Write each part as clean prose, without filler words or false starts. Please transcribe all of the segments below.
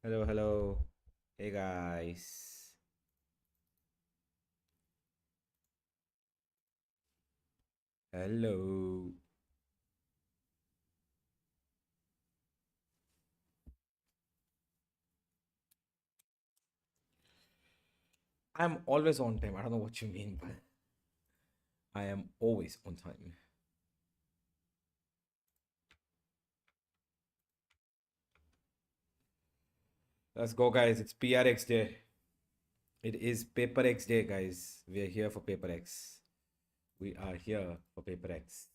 Hello, hello. Hey guys. Hello. I'm always on time. I don't know what you mean, but I am always on time. Let's go, guys. It's PRX day. It is Paper X day, guys. We are here for Paper X. We are here for Paper X.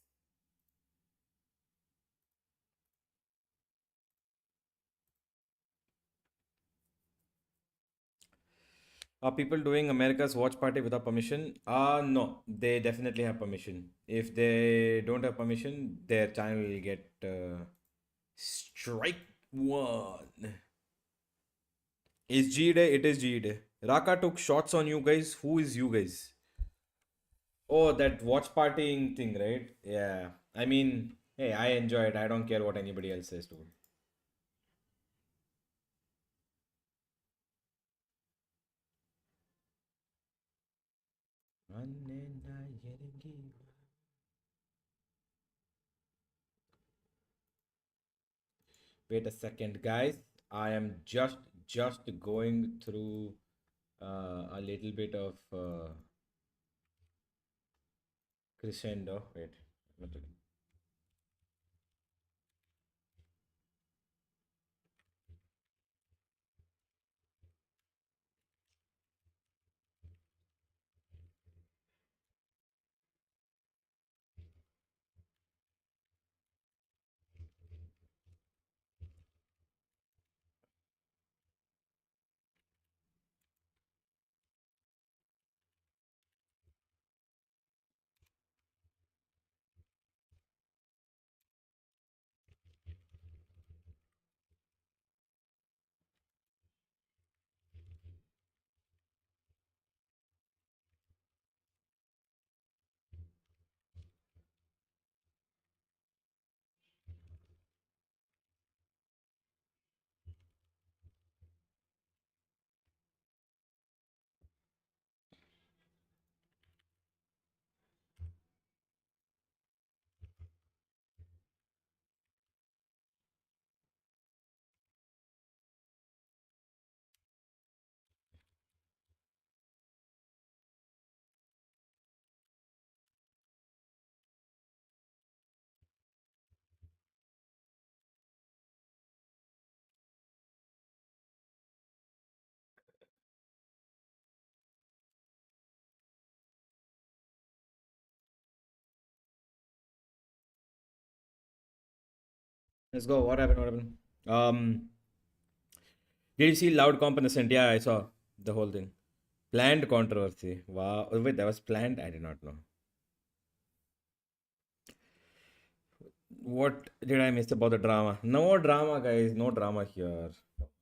Are people doing America's watch party without permission? No, they definitely have permission. If they don't have permission, their channel will get strike one. It's G Day, it is G Day. Raka took shots on you guys. Who is you guys? Oh, that watch partying thing, right? Yeah. I mean, hey, I enjoy it. I don't care what anybody else says, dude. Wait a second, guys. I am just going through a little bit of crescendo. Wait. Let's go. What happened? What happened? Did you see Loud Comp in the Senate? Yeah, I saw the whole thing. Planned controversy. Wow. Oh, wait, that was planned? I did not know. What did I miss about the drama? No drama, guys. No drama here.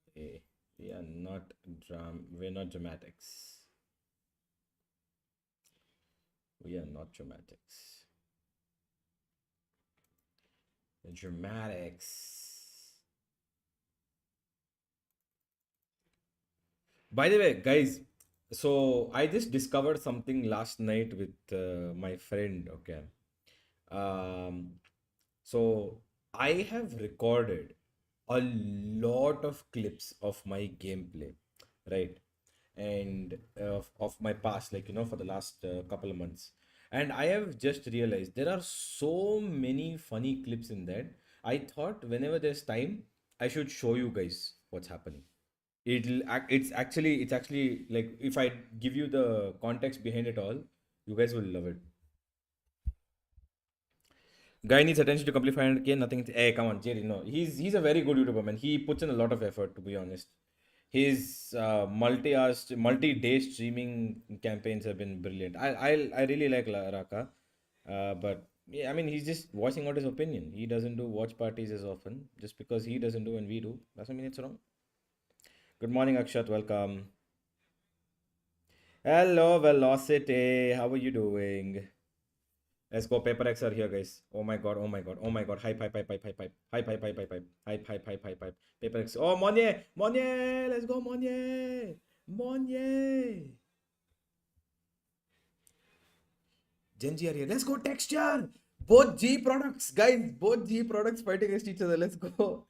Okay. We are not We're not dramatics. We are not dramatics. The dramatics. By the way, guys, so I just discovered something last night with my friend. Okay. Um, so I have recorded a lot of clips of my gameplay, right? And of my past, like, for the last couple of months. And I have just realized there are so many funny clips in that. I thought whenever there's time, I should show you guys what's happening. It's actually like, if I give you the context behind it all, you guys will love it. Guy needs attention to complete 500k. Nothing. Hey, come on, Jerry. No, he's a very good YouTuber, man. He puts in a lot of effort, to be honest. His multi-day streaming campaigns have been brilliant. I really like Raka, but yeah, I mean, he's just voicing out his opinion. He doesn't do watch parties as often. Just because he doesn't do and we do doesn't mean it's wrong. Good morning, Akshat. Welcome. Hello, Velocity. How are you doing? Let's go. Paper X are here, guys. Oh my god. Oh my god. Oh my god. Hype, hype, hype, hype, hype, hype, hype, hype, hype, hype, hype, hype, hype, hype, hype, hype. Paper X. Oh, Monye, Monye. Let's go, Monye, Monye. Genji are here. Let's go. Texture. Both G products, guys. Both G products fighting against each other. Let's go.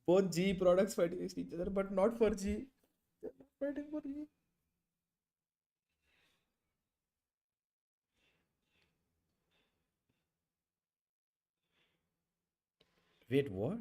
Both G products fighting against each other, but not for G. They're not fighting for G. Wait, what?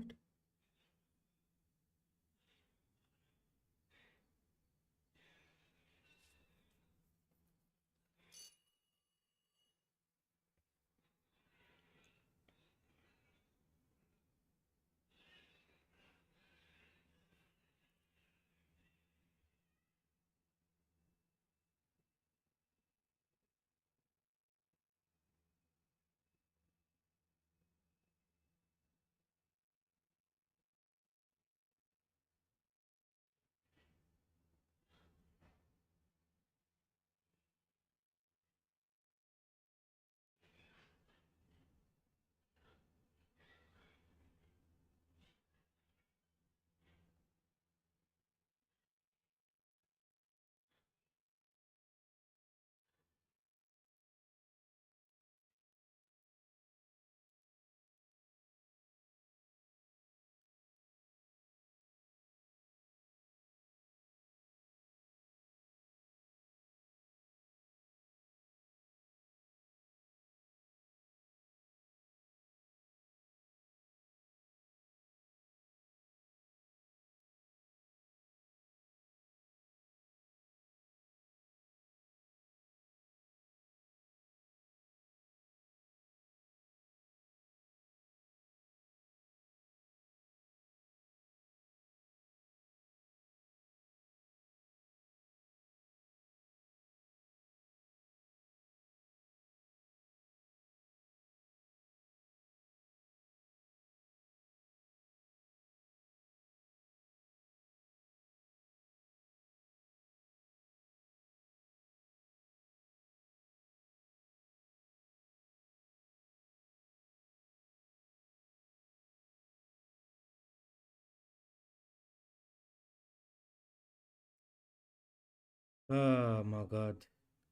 Oh my god.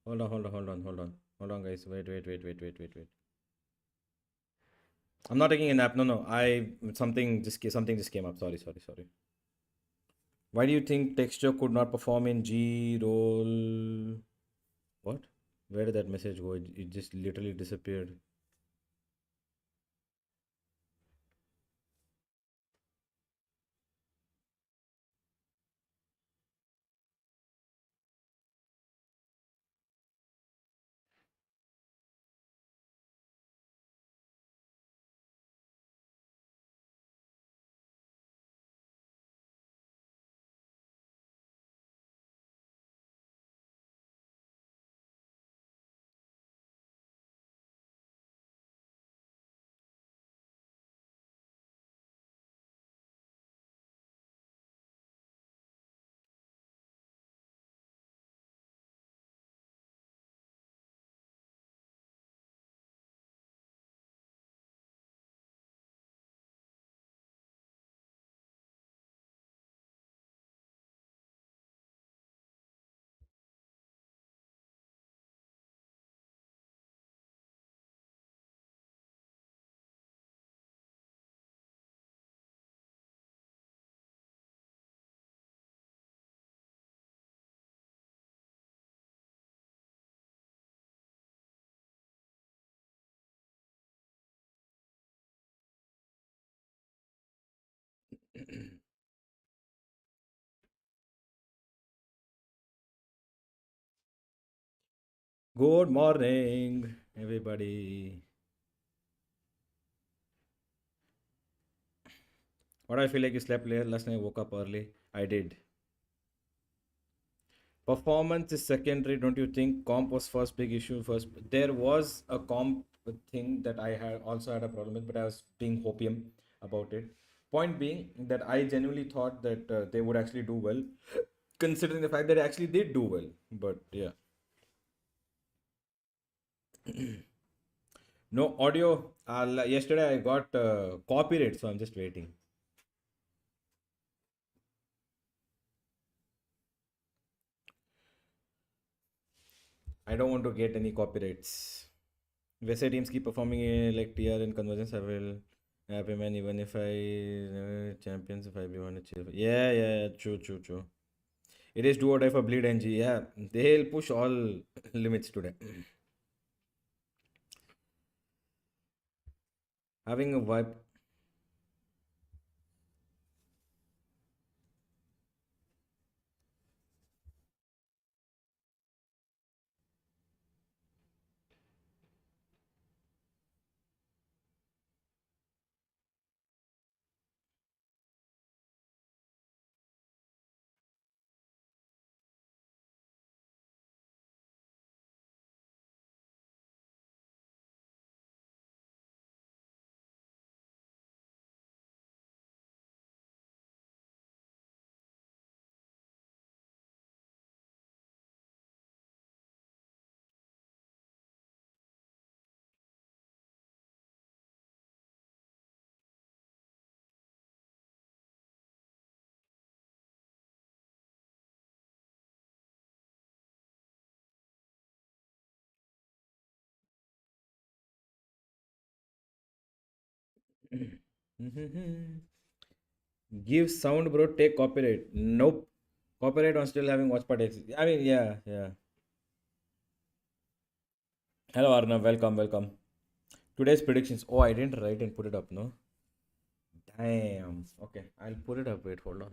Hold on, hold on, hold on, hold on. Hold on, guys. Wait, wait, wait, wait, wait, wait, wait. I'm not taking a nap. No, no. Something just came up. Sorry, sorry, sorry. Why do you think texture could not perform in G roll? What? Where did that message go? It just literally disappeared. Good morning, everybody. What I feel like you slept late last night, woke up early. I did. Performance is secondary, don't you think? Comp was first big issue first. There was a comp thing that I had also had a problem with, but I was being hopium about it. Point being that I genuinely thought that they would actually do well, considering the fact that they actually did do well. But yeah. No audio. Yesterday I got copyright, so I'm just waiting. I don't want to get any copyrights. West teams keep performing like TR in convergence. I will happy man even if I champions if I be want to cheer. Yeah, yeah, true, true, true. It is do or die for Bleed NG. Yeah, they'll push all limits today. Having a vibe. Give sound, bro. Take copyright. Nope. Copyright on still having WatchParty. I mean, yeah, yeah. Hello, Arnav. Welcome, welcome. Today's predictions. Oh, I didn't write and put it up, no? Damn. Okay, I'll put it up. Wait, hold on.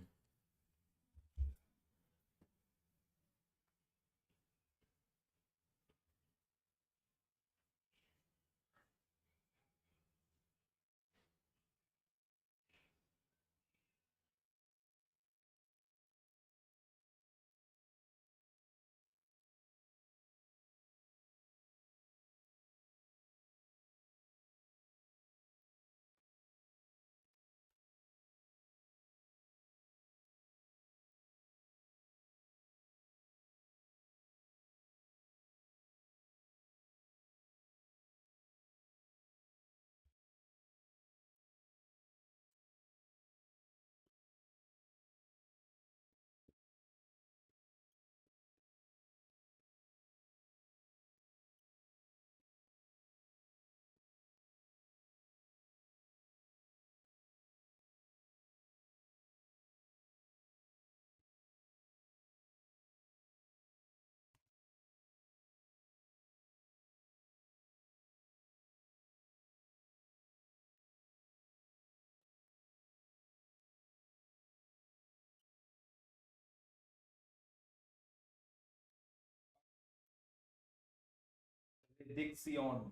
Prediction.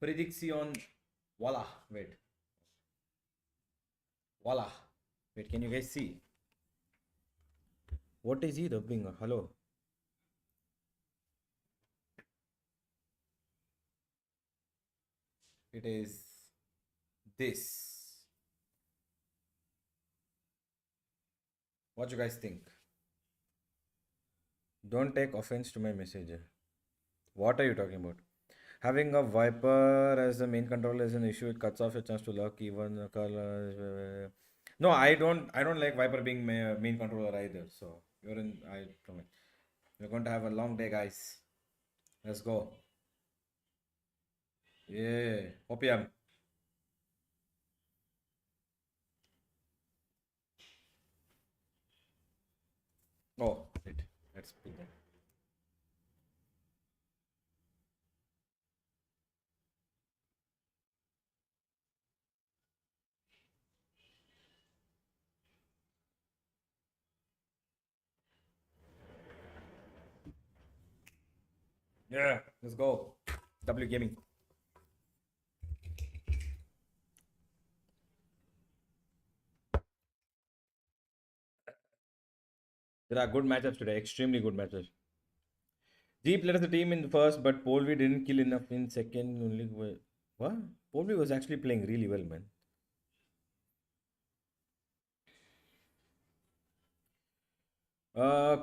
Prediction. Voila. Wait. Voila. Wait, can you guys see? What is he rubbing? Hello. It is this. What you guys think? Don't take offense to my message. What are you talking about? Having a Viper as the main controller is an issue. It cuts off your chance to luck even color. No, I don't like Viper being main controller either. So you're in. I don't like. We're going to have a long day, guys. Let's go. Yeah. Opium. Oh, wait. Let's put that. Yeah. Let's go. W Gaming. There are good matchups today. Extremely good matchups. Deep led the team in the first, but Polvi didn't kill enough in second. Only what? Polvi was actually playing really well, man.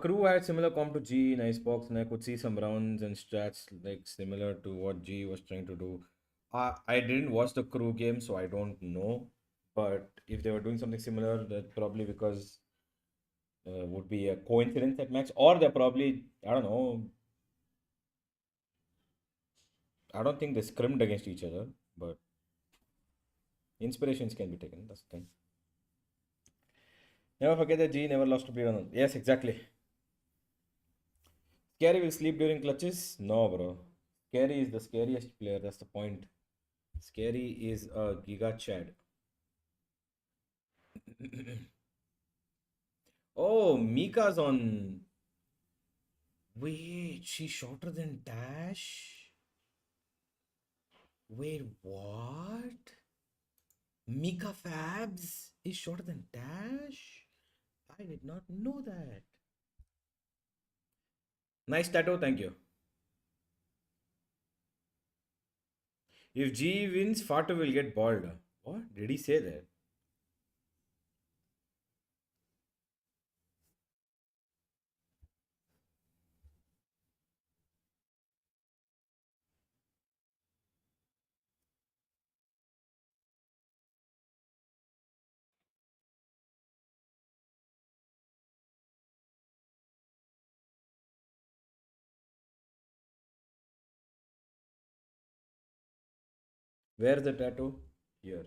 Crew had similar comp to G in Icebox, and I could see some rounds and strats like similar to what G was trying to do. I didn't watch the crew game, so I don't know. But if they were doing something similar, that probably because would be a coincidence at max, or they're probably, I don't know. I don't think they scrimmed against each other, but inspirations can be taken. That's the thing. Never forget that G never lost to P1. Yes, exactly. Scary will sleep during clutches? No, bro. Scary is the scariest player. That's the point. Scary is a Giga Chad. Oh, Mika's on. Wait, she's shorter than Dash? Wait, what? Mika Fabs is shorter than Dash? I did not know that. Nice tattoo, thank you. If G wins, Fatu will get bald. What? Did he say that? Where's the tattoo? Here.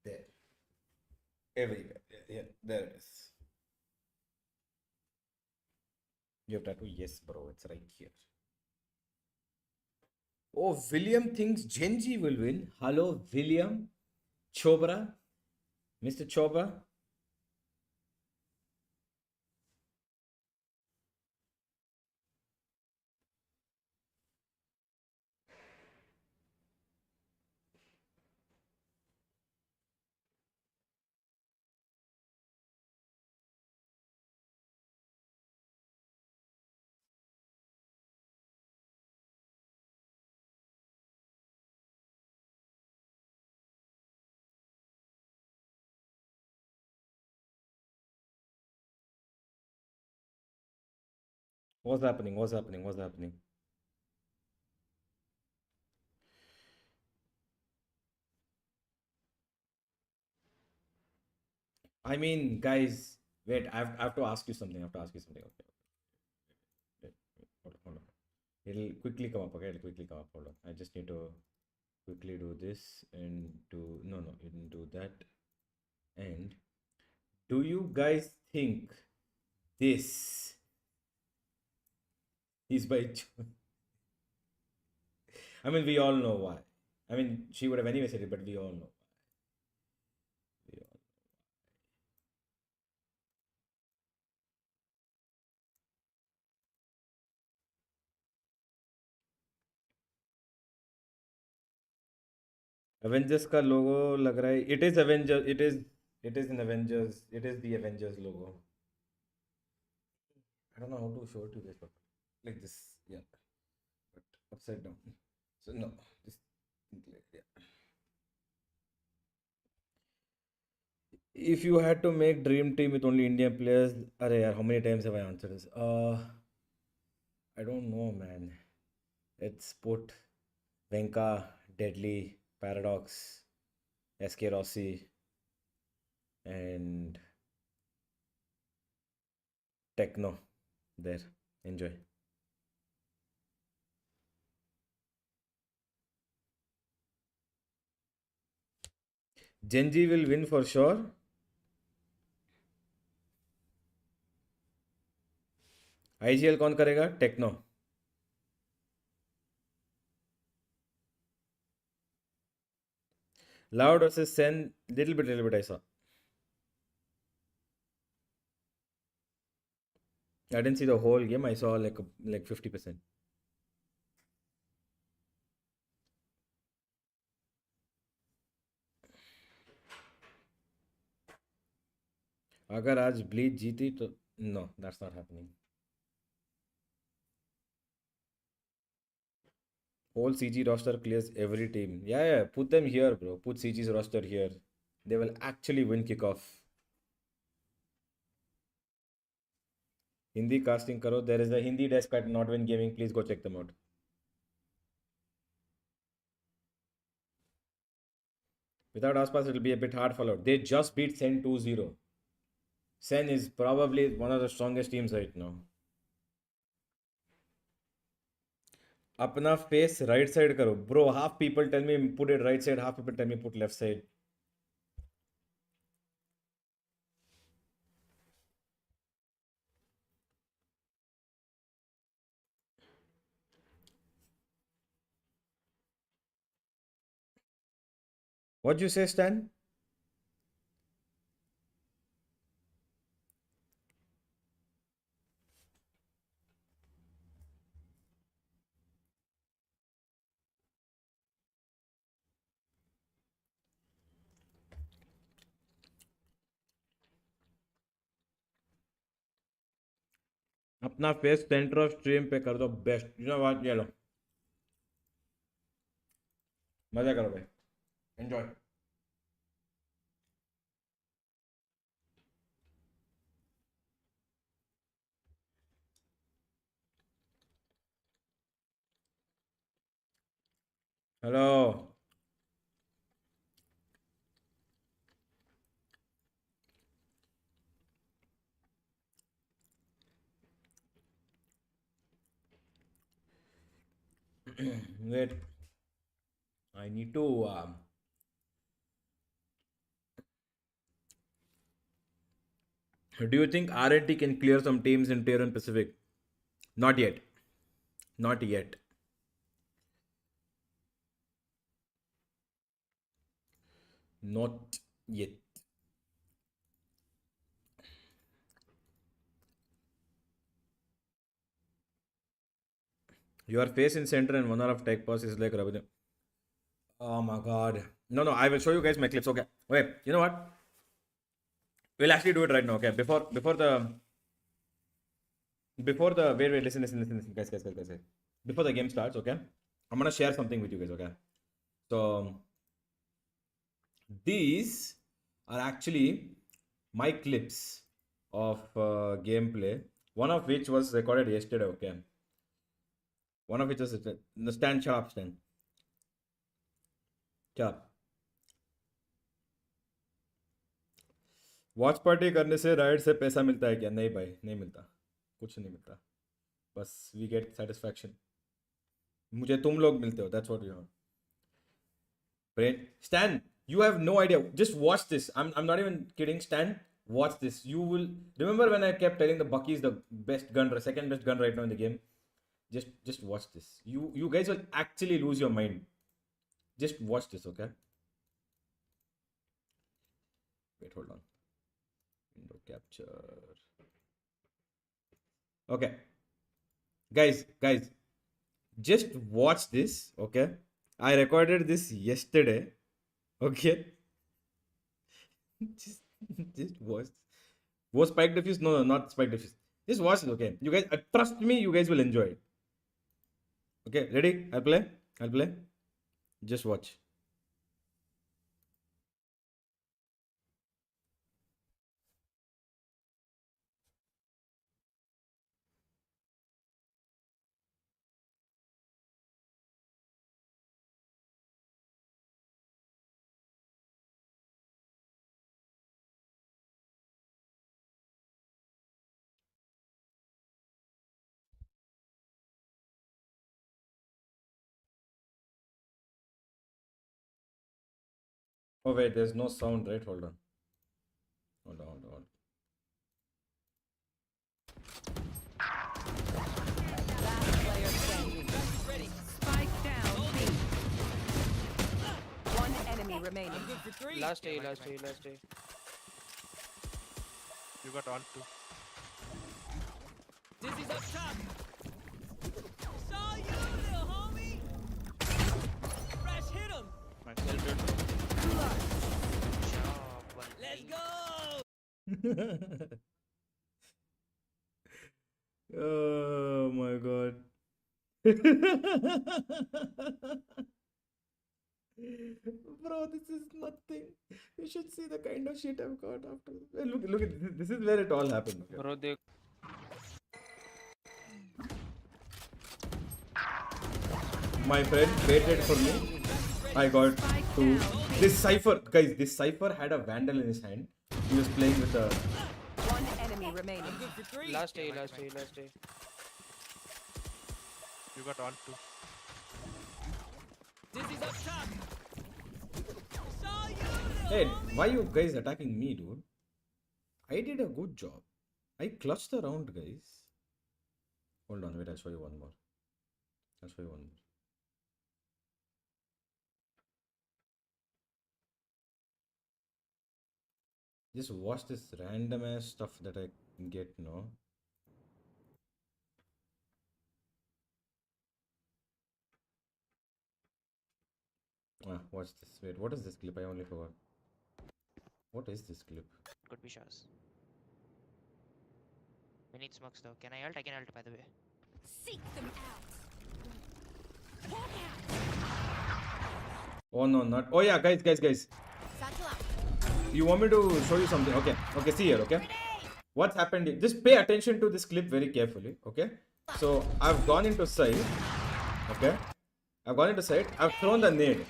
There. Everywhere. Yeah, yeah, there it is. You have tattoo? Yes, bro. It's right here. Oh, William thinks Genji will win. Hello, William. Chobra. Mr. Chobra. What's happening? What's happening? What's happening? I mean, guys, wait. I have to ask you something. I have to ask you something. Okay. Wait, wait, hold on. It'll quickly come up. Okay. It'll quickly come up. Hold on. I just need to quickly do this and do. No, no. You didn't do that. And do you guys think this is by I mean, we all know why. I mean, she would have anyway said it, but we all know. We all... Avengers का logo लग रहा है. It is Avengers. It is in Avengers. It is the Avengers logo. I don't know how to show it to you guys, but like this, yeah, but upside down. So no, this, yeah. If you had to make dream team with only Indian players, arey yaar, how many times have I answered this? I don't know, man. It's put Venka, Deadly, Paradox, SK Rossi, and Techno. There, enjoy. Genji will win for sure. IGL कौन करेगा? Techno. Loud versus Sen, little bit I saw. I didn't see the whole game. I saw like 50%. अगर आज bleach जीती तो no, that's not happening. Whole CG roster clears every team. Yeah, yeah, put them here, bro. Put CG's roster here. They will actually win kickoff. Hindi casting karo. There is a Hindi desk at Nordwind Gaming. Please go check them out. Without Aspas, it'll be a bit hard follow. They just beat Sen 2-0. Sen is probably one of the strongest teams right now. Apna face right side karo. Bro, half people tell me put it right side, half people tell me put left side. What'd you say, Stan? अपना face centre of stream पे कर दो best you know what ये लो मजा करो भाई enjoy hello wait I need to do you think RNT can clear some teams in Tier 1 Pacific? Not yet. Not yet. Not yet. Your face in center and 1 hour of tech pass is like Rabin. Oh my god. No, no, I will show you guys my clips. Okay. Wait, you know what? We'll actually do it right now. Okay. Before the wait, listen, guys. Before the game starts, okay? I'm gonna share something with you guys, okay? So these are actually my clips of gameplay. One of which was recorded yesterday, okay? One of which was Stan, shut up, Stan. Shut up. Watch party करने से ride से पैसा मिलता है क्या? नहीं भाई, नहीं मिलता, कुछ नहीं मिलता, बस वी गेट सेटिस्फैक्शन. मुझे तुम लोग मिलते हो, that's what you know. Brain. Stan, you have no idea. Just watch this. I'm not even kidding, Stan. Watch this. You will remember when I kept telling the Bucky is the best gun, second best gun right now in the game. Just watch this. You guys will actually lose your mind. Just watch this, okay? Wait, hold on. Window capture. Okay. Guys, just watch this, okay? I recorded this yesterday, okay? just watch. Was spike diffuse? No, not spike diffuse. Just watch it, okay? You guys, trust me, you guys will enjoy it. Okay, ready? I'll play. Just watch. Oh wait, there's no sound, right? Hold on. Spike down. One enemy remaining. Last A. You got all two. Dizzy's up top. Saw you, little homie. Fresh hit him. Nice. Well done. Let's go. Oh my god. Bro, this is nothing. You should see the kind of shit I've got after. Look at this. This is where it all happened. Okay? Bro, they my friend waited for me. I got to this cipher, guys. This cipher had a vandal in his hand. He was playing with a. One enemy remaining. Good for three. Last A, last A, last A. You got all two. Dizzy's up top. Saw you, little Hey, homie. why you guys attacking me, dude? I did a good job. I clutched the round, guys. Hold on, wait. I'll show you one more. I'll show you one more. Just watch this random ass stuff that I get, no? Ah, watch this. Wait, what is this clip? I only forgot. What is this clip? Could be shots. We need smokes though. Can I ult? I can ult by the way. Seek them out. Hawk out. Oh no, not. Oh yeah, guys. Satchel out. You want me to show you something? Okay, see here, okay? What's happened? Just pay attention to this clip very carefully, okay? So I've gone into side, okay? I've thrown the nade,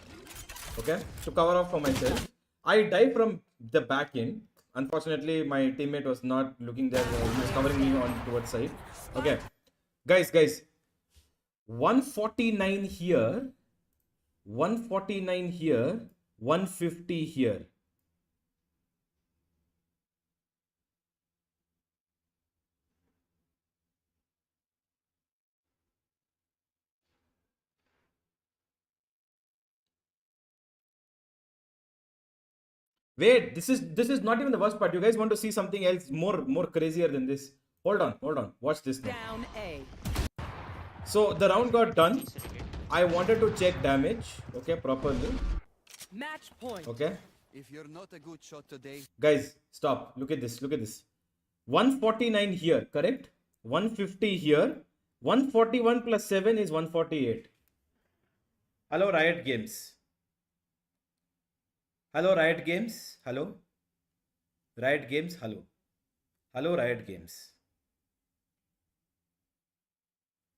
okay, to cover up for myself. I die from the back end. Unfortunately, my teammate was not looking there. He was covering me on towards side. Okay, guys, 149 here, 149 here, 150 here. Wait, this is not even the worst part. You guys want to see something else more crazier than this? Hold on. Watch this now. Down A. So the round got done. Decent hit. I wanted to check damage, okay, properly. Match point. Okay, If you're not a good shot today, guys, stop. Look at this. 149 here, correct? 150 here. 141 plus 7 is 148. Hello, Riot Games. Hello, Riot Games. Hello. Riot Games. Hello. Hello, Riot Games.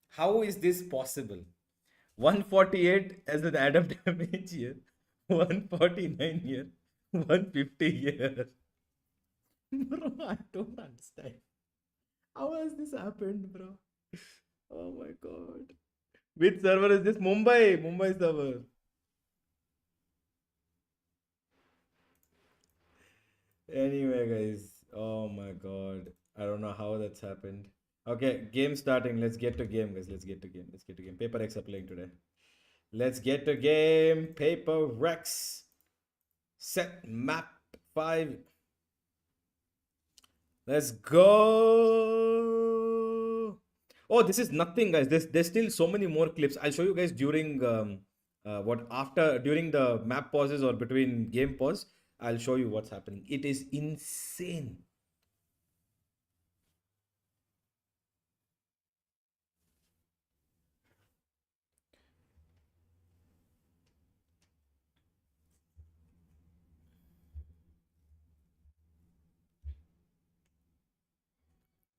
How is this possible? 148 as an add-up damage here. 149 here. 150 here. Bro, I don't understand. How has this happened, bro? Oh my god. Which server is this? Mumbai server. Anyway, guys. Oh my god. I don't know how that's happened. Okay, game starting. Let's get to game, guys. Let's get to game. PRX are playing today. Let's get to game. PRX. Set map 5. Let's go. Oh, this is nothing, guys. There's still so many more clips. I'll show you guys during during the map pauses or between game pause. I'll show you what's happening. It is insane.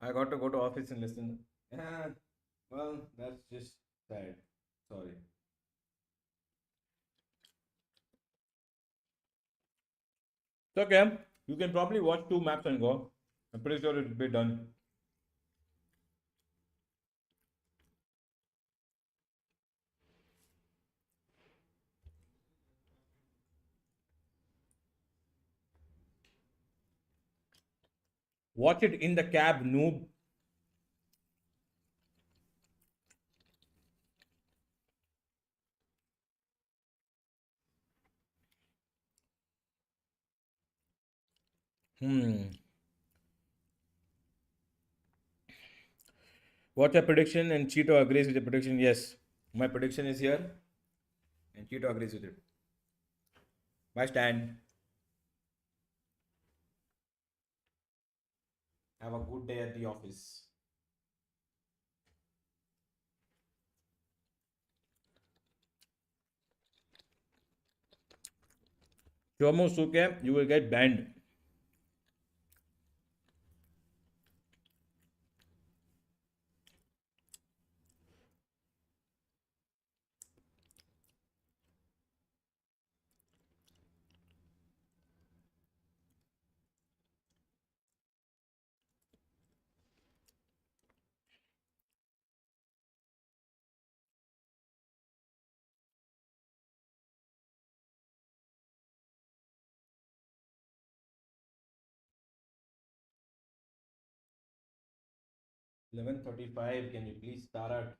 I got to go to office and listen. Well, that's just sad. Sorry. It's okay. You can probably watch 2 maps and go. I'm pretty sure it'll be done. Watch it in the cab, noob. What's your prediction? And Cheeto agrees with the prediction. Yes, my prediction is here. And Cheeto agrees with it. Bye, Stan. Have a good day at the office. Shomosuke, you will get banned. 11:35. Can you please start at?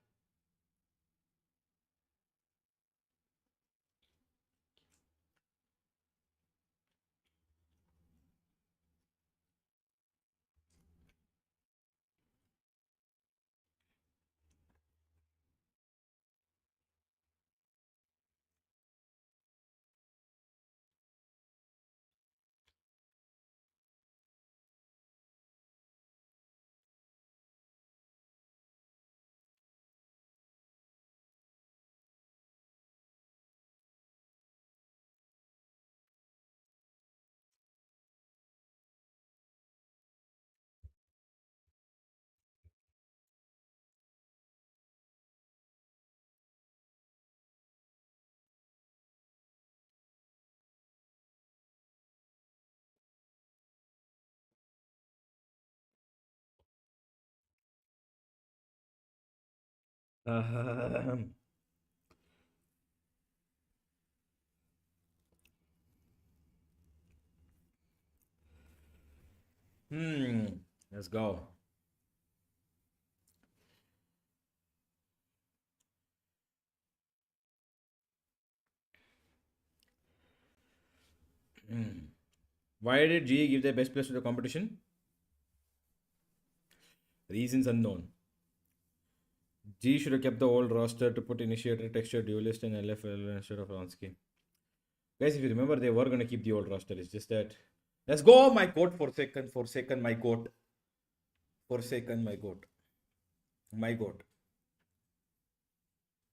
Ahem. Let's go. Why did GE give the best place to the competition? Reasons unknown. G should have kept the old roster to put initiator, texture, duelist, and LFL instead of Ronsky. Guys, if you remember, they were going to keep the old roster. It's just that. Let's go, my goat. Forsaken, my goat. Forsaken, my goat. My goat.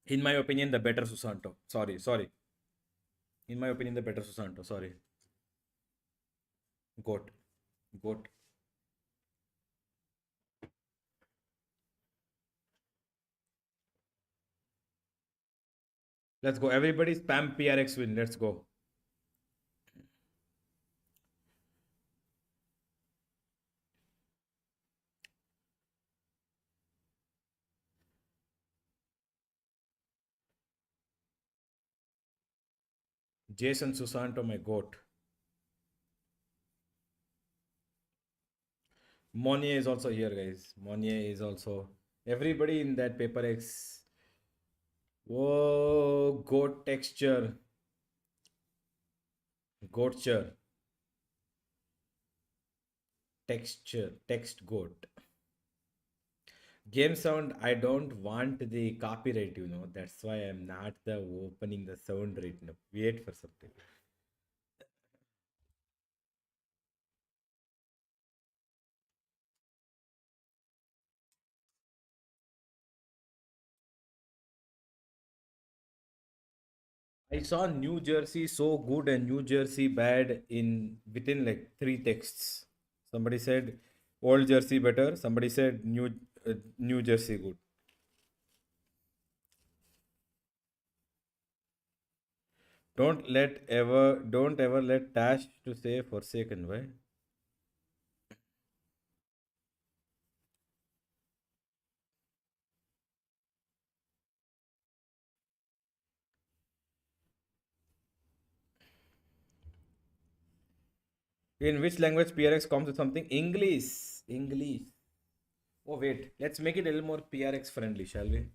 In my opinion, the better Susanto. Sorry. In my opinion, the better Susanto. Sorry. Goat. Let's go. Everybody spam PRX win. Let's go. Jason Susanto, my goat. Monnier is also here, guys. Monnier is also. Everybody in that paper X. Whoa, goat texture. Goatcher. Texture. Text goat. Game sound, I don't want the copyright, That's why I'm not opening the sound right now. Wait for something. I saw New Jersey so good and New Jersey bad within like 3 texts. Somebody said old Jersey better. Somebody said New Jersey good. Don't ever let Tash to say Forsaken. Why? In which language PRX comes with something? English. Oh wait, let's make it a little more PRX friendly, shall we?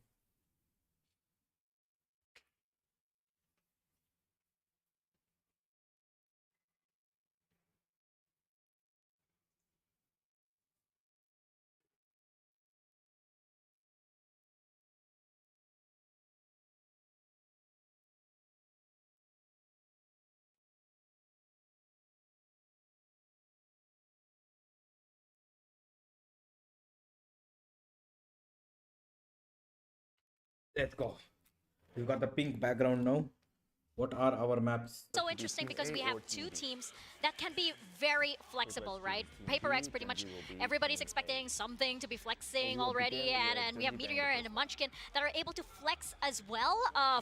Let's go. We've got the pink background now. What are our maps? So interesting because we have two teams that can be very flexible, right? Paper X, pretty much everybody's expecting something to be flexing already, and we have Meteor and Munchkin that are able to flex as well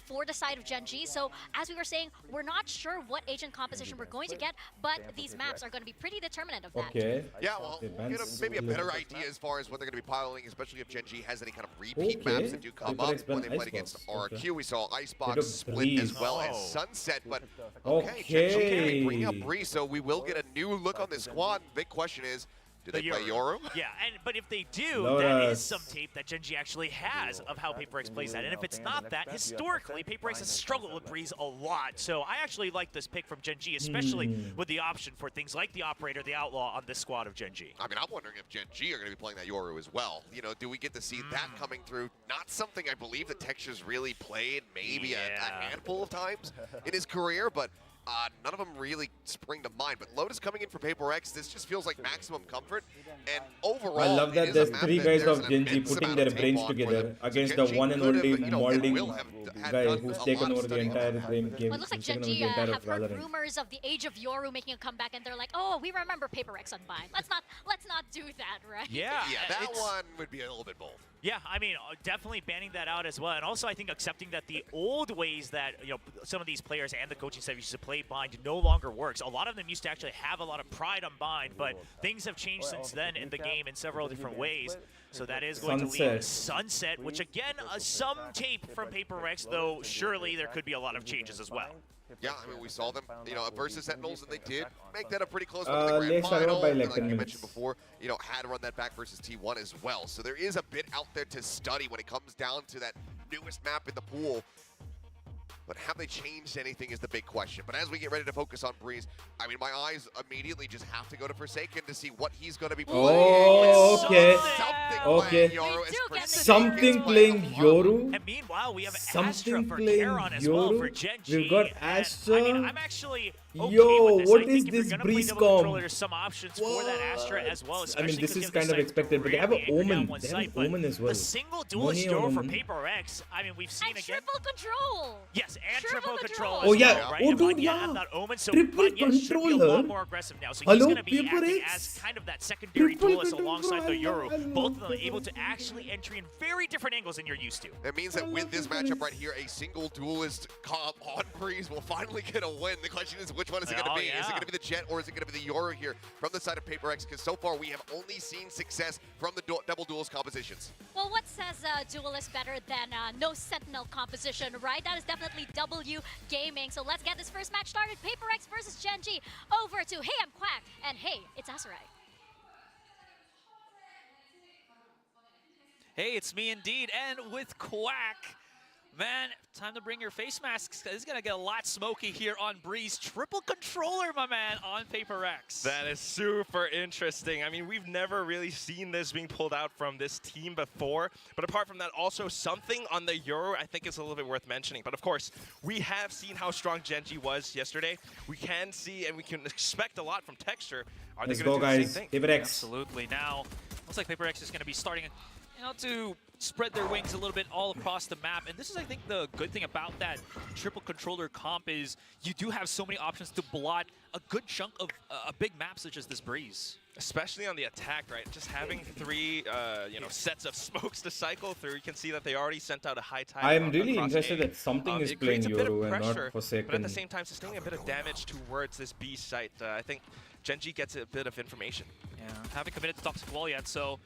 for the side of Gen G. So as we were saying, we're not sure what agent composition we're going to get, but these maps are going to be pretty determinant of that. Okay. Yeah, well, we'll get maybe a better idea as far as what they're going to be piloting, especially if Gen G has any kind of repeat maps that do come up when they played against RQ. We saw Icebox split as well as Sunset, but okay, Gen G bringing up Bree, so we will get a new look on this squad. Big question is, Do they play Yoru? Yeah, but if they do, that Lotus. is some tape that Gen G actually has of how PaperX plays that. And if it's not that, historically, PaperX has struggled with Breeze a lot. So I actually like this pick from Gen G, especially with the option for things like the Operator, the Outlaw on this squad of Gen G. I mean, I'm wondering if Gen G are going to be playing that Yoru as well. You know, do we get to see that coming through? Not something I believe that Texture's really played maybe a handful of times in his career, but none of them really spring to mind. But Lotus coming in for PaperX, this just feels like maximum comfort. And overall, I love that it is there's a map three that guys there's of an Gen G immense putting amount their of tape brains on for together them. So against Gen the G one and could have, only you know, and molding will have had guy done who's a taken lot of over the study on entire that. game. Well, it looks like who's Gen taken over G the entire have heard Valorant. rumors of the Age of Yoru making a comeback, and they're like, "Oh, we remember PaperX Unbind. Let's not do that, right?" Yeah, Yeah, that one would be a little bit bold. Yeah, I mean, definitely banning that out as well. And also, I think accepting that the old ways that, you know, some of these players and the coaching staff used to play Bind no longer works. A lot of them used to actually have a lot of pride on Bind, but things have changed since then in the game in several different ways. So that is going to lead Sunset, which again, some tape from PaperX, though surely there could be a lot of changes as well. Yeah, I mean, we saw them, you know, versus Sentinels, and they did make that a pretty close one in the Let's grand final. by And like like 10 you minutes. mentioned before, you know, had to run that back versus T1 as well. So there is a bit out there to study when it comes down to that newest map in the pool. But have they changed anything is the big question. But as we get ready to focus on Breeze, I mean, my eyes immediately just have to go to Forsaken to see what he's going to be playing. Oh, okay. Okay. Something playing Yoru. And meanwhile, we have Something Astra for playing Charon as well for Yoru. Gen G. We've got And, Astra. I mean, I'm actually okay Yo, with this. what I is think if this you're gonna play Breeze double controller, comp? there's some options for that Astra as well. I mean, especially this 'cause you is have the kind of site expected, but they have an really anchored down Omen. one They have site, an but Omen as well. The single duelist Money on Yoru for Omen. PaperX, I mean, we've seen And again. triple control. Yes, and Triple triple control. control. Oh, as yeah. well, right? Oh, And dude, Vanya yeah. and that Omen, so Triple Vanya should be a controller. lot more aggressive now. So he's Hello, going to be acting PRX. as kind of that secondary Triple duelist controller. alongside the I Yoru. love Both of them it. able to actually enter in very different angles than you're used to. That means that with this matchup right here, a single duelist comp on Breeze will finally get a win. The question is, which one is it going to be? Is it going to be the Jet or is it going to be the Yoru here from the side of PaperX? Because so far we have only seen success from the double duels compositions. Well, what says duelist better than no Sentinel composition, right? That is definitely W Gaming. So let's get this first match started. PaperX versus Gen G. Over to Hey, I'm Quack, and hey, it's Asarai. Hey, it's me indeed, and with Quack. Man, time to bring your face masks. This is going to get a lot smoky here on Breeze. Triple controller, my man, on PaperX. That is super interesting. I mean, we've never really seen this being pulled out from this team before. But apart from that, also something on the Euro I think is a little bit worth mentioning. But of course, we have seen how strong Gen G was yesterday. We can see and we can expect a lot from Texture. Are Let's they go, going to do guys. the same thing? PaperX. Absolutely. Now, looks like PaperX is going to be starting to spread their wings a little bit all across the map. And this is, I think, the good thing about that triple controller comp is you do have so many options to blot a good chunk of a big map such as this Breeze. Especially on the attack, right? Just having three, sets of smokes to cycle through. You can see that they already sent out a high tide. I'm really across interested A. that something is It playing creates a bit of Yoru and pressure, not Forsaken. but at the same time, sustaining a bit of damage towards this B site. I think Gen G gets a bit of information. Yeah, haven't committed to toxic wall yet, so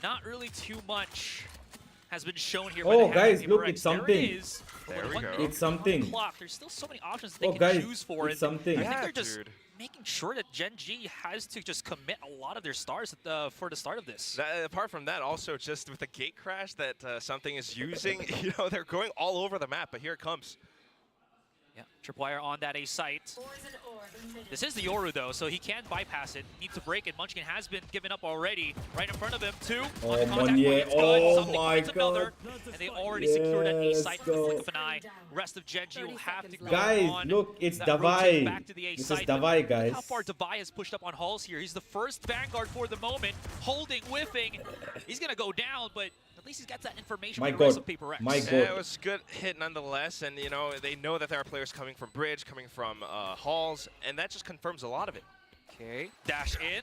not really too much has been shown here. Oh, by the guys, Happy look, PaperX. it's something. There it is. There we 1 go. minute It's something. on the clock. There's still so many options that they Oh, can guys, choose for. it's and something. I think Yeah, they're just dude. making sure that Gen G has to just commit a lot of their stars for the start of this. Apart from that, also just with the gate crash that something is using, they're going all over the map, but here it comes. Yeah, Tripwire on that A site. This is the Yoru though, so he can bypass it. Needs to break it. Munchkin has been given up already. Right in front of him, two. Oh, On contact Monye. point, it's good. Oh Something my finds another, God. and they already secured that A Yes, site with the blink go. of an eye. Rest of Gen G will have to go Guys, on look, it's that rotate Davai. back to the A This is site, but Davai, look guys. how far Davai has pushed up on Halls here. He's the first Vanguard for the moment. Holding, whiffing. He's going to go down, but at least he's got that information My from the rest God. of PaperX. My Yeah, God. it was a good hit nonetheless, and they know that there are players coming from Bridge, coming from Halls, and that just confirms a lot of it. Okay, dash in.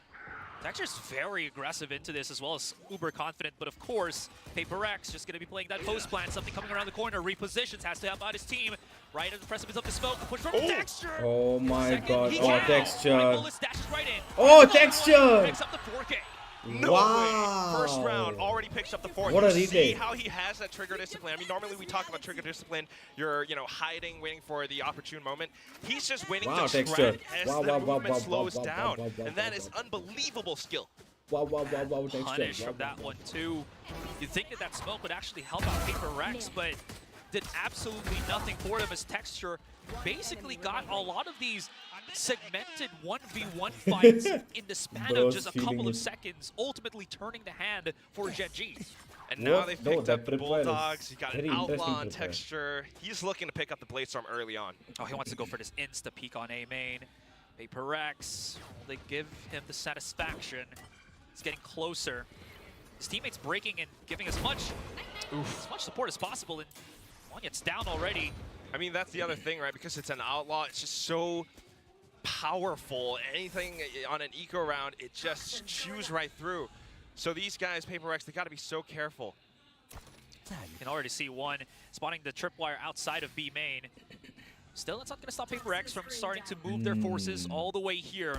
Texture's very aggressive into this as well as uber confident, but of course, PaperX just going to be playing that post plan. Something coming around the corner, repositions, has to help out his team. Right at the precipice of the smoke, push from Texture. Oh my Second, God. he Oh, can. Texture. Right, Bullets dashes right in. Oh, Another one, Texture. Picks up the 4K. No Wow. way! First round already picks up the fourth. What a You see retake. how he has that trigger discipline. I mean, normally we talk about trigger discipline. You're, hiding, waiting for the opportune moment. He's just waiting Wow, to Texture. track as Wow, the wow, wow, movement wow, slows wow, down, wow, wow, and that wow, is wow. unbelievable skill. Wow, texture. Punish from that one too. You'd think that that smoke would actually help out PRX, but did absolutely nothing for them as Texture basically got a lot of these segmented 1v1 fights in the span of just a couple of seconds, ultimately turning the hand for Gen G. And now What? they've No, picked that up the tripwire is Bulldogs. You got an very outlaw interesting on tripwire. Texture. He's looking to pick up the Bladestorm early on. Oh, he wants to go for this insta peek on A main. PRX, will they give him the satisfaction? He's getting closer. His teammates breaking and giving as much support as possible, and Wanyat's down already. I mean, that's the other thing, right? Because it's an outlaw, it's just so powerful. Anything on an eco round, it just chews right through. So these guys, PRX, they got to be so careful. You can already see one spotting the tripwire outside of B main. Still, that's not going to stop PRX from starting to move their forces all the way here.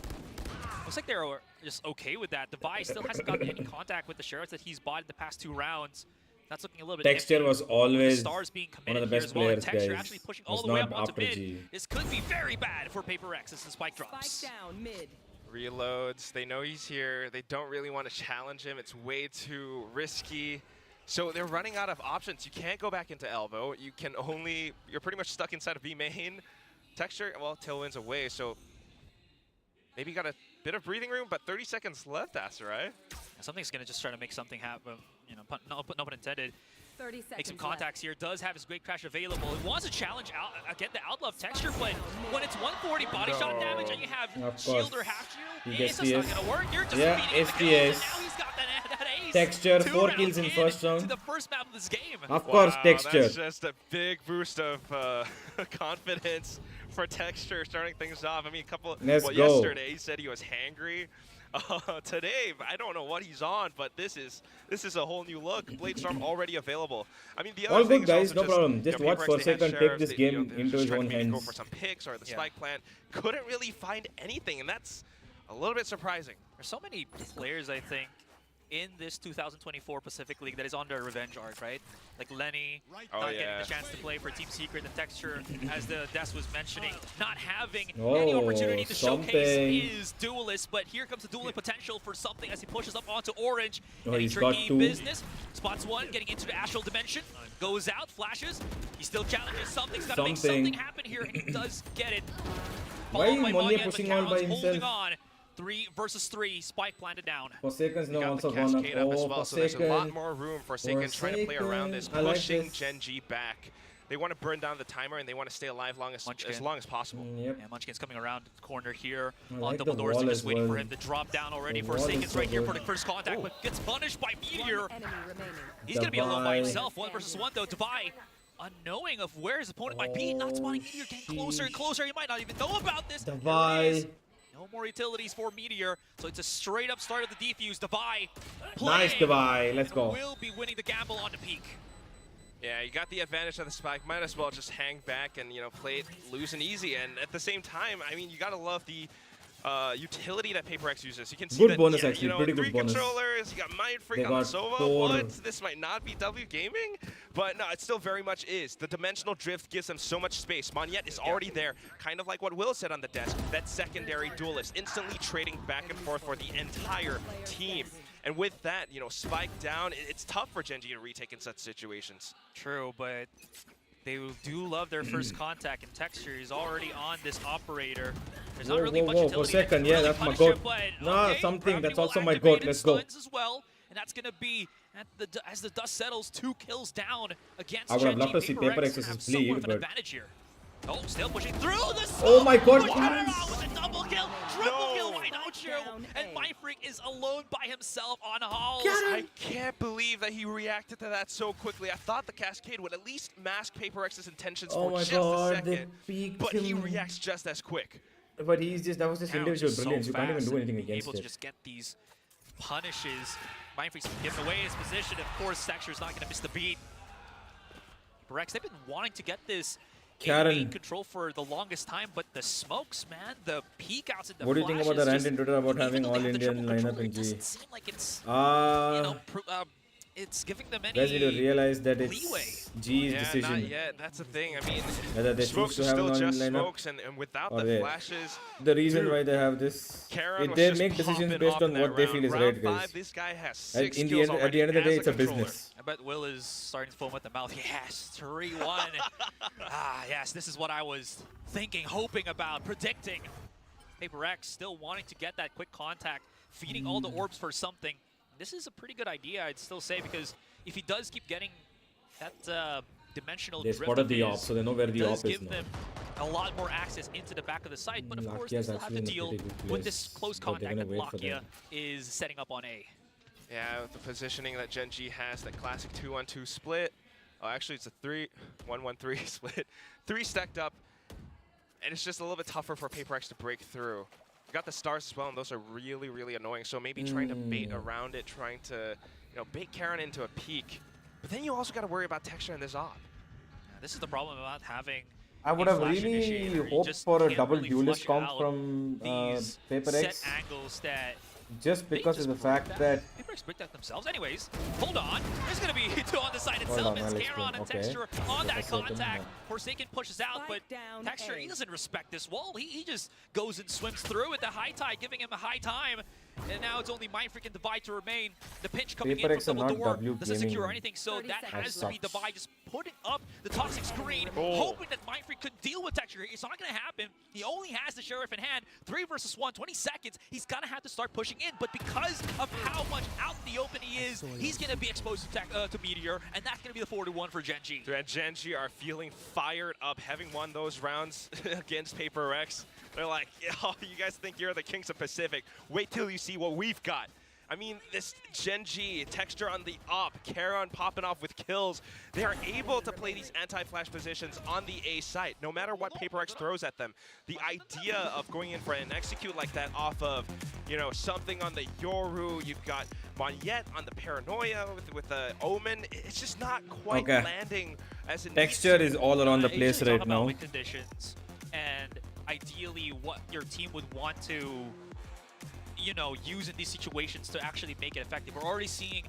Looks like they're just okay with that. Device still hasn't gotten any contact with the Sheriffs that he's bought in the past 2 rounds. That's looking a little bit Texture empty. was always Stars being one of the committed best here as well, and players, Texture guys. actually pushing all Was the way not up onto after mid. G. This could be very bad for PRX as the spike drops. Spike down mid. Reloads, they know he's here. They don't really want to challenge him. It's way too risky. So they're running out of options. You can't go back into Elbow. You can only, you're pretty much stuck inside of B main. Texture, well, Tailwind's away, so maybe got a bit of breathing room, but 30 seconds left, Asarai. Something's going to just try to make something happen, you know, no pun intended. 30 seconds Make some left. contacts here, does have his Great Crash available. He wants to challenge out, get the Outlaw Texture, but when it's 140 body shot damage and you have Of shield course. or half shield, He it's gets just not PS. going to work. You're just Yeah, beating the kills, and SPS. now he's got that ace. Texture, 2 4 rounds kills in first round. To the first map of this game. Of course, Wow, Texture. That's just a big boost of confidence for Texture starting things off. I mean, Let's go. yesterday he said he was hangry. Today, I don't know what he's on, but this is a whole new look. Bladestorm already available. I mean, the other All thing good, is guys. also No problem. Just you know, watch PRX, for a they had second. Take Sheriffs, this they, you know, game they were into just his trying own to maybe go hands. for some picks or the spike plant. Couldn't really find anything, and that's a little bit surprising. There's so many players, I think, in this 2024 Pacific League that is on their revenge arc, right? Like Lenny, not getting the chance to play for Team Secret, and Texture, as the Des was mentioning, not having any opportunity to showcase his duelist, but here comes the dueling potential for something as he pushes up onto Orange. Oh, Any he's got tricky 2. business. Spots 1, getting into the Astral Dimension, goes out, flashes. He still challenges something's got to make something happen here, and he does get it. Why Followed by Monya Manya, but pushing all by Cal's holding himself? on. 3 versus 3, spike planted down. Forsaken's You now got also the gone up. cascade up as Oh, well, so there's a lot Forsaken. more room for Forsaken trying to play around this, I like pushing this. Gen G back. They want to burn down the timer and they want to stay alive as Munchkin. long as possible. Yep. Yeah, Munchkin's coming around the corner here I on like double the doors. wall They're just as waiting for well. him to drop down already. The wall Forsaken's is so right here for good. the first contact, but gets punished by Meteor. One enemy remaining. He's going to be alone by Divide. himself. 1 versus 1 though. Divide, unknowing of where his opponent might be, not spotting Meteor, getting closer and closer. He might not even know about this. There it is. Divide. No more utilities for Meteor, so it's a straight up start of the defuse. Divide, Nice Divide. Let's go. will be winning the gamble on the peak. Yeah, you got the advantage of the spike. Might as well just hang back and, you know, play it loose and easy. And at the same time, I mean, you got to love the utility that PRX uses. You can see Good that, bonus, yeah, actually. you know, Pretty good 3 bonus. controllers, you got Mind Freak They on the got Sova. 4. What? This might not be W Gaming, but no, it still very much is. The dimensional drift gives them so much space. Monyet is already there, kind of like what Will said on the desk, that secondary duelist, instantly trading back and forth for the entire team. And with that, you know, spike down, it's tough for Gen G to retake in such situations. True, but they do love their first contact, and Texture is already on this operator. There's not really much utility. For a second, yeah, that's my goat. Nah, something, that's also my goat. Let's go. As well, and that's going to be, as the dust settles, 2 kills down against I would have Gen loved to G. see PRX PRX's have somewhat bleed, of an but- advantage here. Oh, still pushing through the smoke. Oh my God, Waterloo Clarence. with a double kill, triple kill, why don't you? And My Freak is alone by himself on halls. I can't believe that he reacted to that so quickly. I thought the Cascade would at least mask PRX's intentions Oh for my just God, a they second, peeked but he him. reacts just as quick. But he's just, that was just Now individual just so brilliance. You can't even fast do and anything against able to it. just get these punishes. Mindfreak's giving away his position. Of course, Texture's not going to miss the beat. PRX, they've been wanting to get this Karen. in control for the longest time, but the smokes, man, the peek outs and the What do you think about the flashes rant in Twitter about even having though they all have the Indian triple lineup controller, in it G? doesn't seem like it's, you know, it's giving them any Guys need to realize that leeway. it's GE's Yeah, decision not yet. That's the thing. I mean, whether they choose smokes to are have still an just online lineup smokes, and without or the they. flashes, The reason dude, why they have this, Karen if was they just make decisions popping based off on in that what they round. feel is Round right, 5, guys. this guy has And 6 in the kills end, at already the end of the day, as it's a controller. business. I bet Will is starting to foam at the mouth. Yes, 3-1. Yes, this is what I was thinking, hoping about, predicting. PRX still wanting to get that quick contact, feeding all the orbs for something. This is a pretty good idea, I'd still say, because if he does keep getting that dimensional They drift spotted of the op, his, so they know where the does op is give now. them a lot more access into the back of the site, but of course they Lakia's still have to actually in a deal pretty good with this place, close but they're contact gonna that wait for Lakia them. is setting up on A. Yeah, with the positioning that Gen G has, that classic 2-1-2 split. Oh, actually, it's a 1-1-3 split. 3 stacked up, and it's just a little bit tougher for PRX to break through. You got the stars as well, and those are really, really annoying. So maybe trying to bait around it, trying to, bait Karen into a peek. But then you also got to worry about texture in this op. Yeah, this is the problem about having I would a have flash really initiator. You hoped just for a can't double really duelist flush comp out from these PRX, set angles that just they because just of the broke fact that PRX break that themselves. Anyways, hold on. There's going to be two on the side Hold itself. on, It's I'll Karen explain. and Okay. Texture on that Just a second, contact. yeah. Forsaken pushes out, but Spike down Texture, A. he doesn't respect this wall. He just goes and swims through with the high tide, giving him a high time. And now it's only Mindfreak and Divide to remain. The pinch coming in PRX from are double not door W doesn't secure gaming. anything, so 30 that seconds. has That to be sucks. Divide just putting up the toxic screen, Oh. hoping that Mindfreak could deal with Texture. It's not going to happen. He only has the Sheriff in hand. 3 versus 1, 20 seconds. He's going to have to start pushing in, but because of how much out in the open he is, he's going to be exposed to Meteor, and that's going to be the 4-1 for Gen G. And Gen G are feeling fired up, having won those rounds against PRX. They're like, oh, you guys think you're the Kings of Pacific. Wait till you see what we've got. I mean, this Gen G, Texture on the op, Charon popping off with kills. They are able to play these anti-flash positions on the A site, no matter what PRX throws at them. The idea of going in for an execute like that off of, something on the Yoru, you've got Monyet on the Paranoia with the Omen. It's just not quite Okay. landing as it texture needs is all around the You place usually right talk about now. win conditions and ideally what your team would want to, use in these situations to actually make it effective. We're already seeing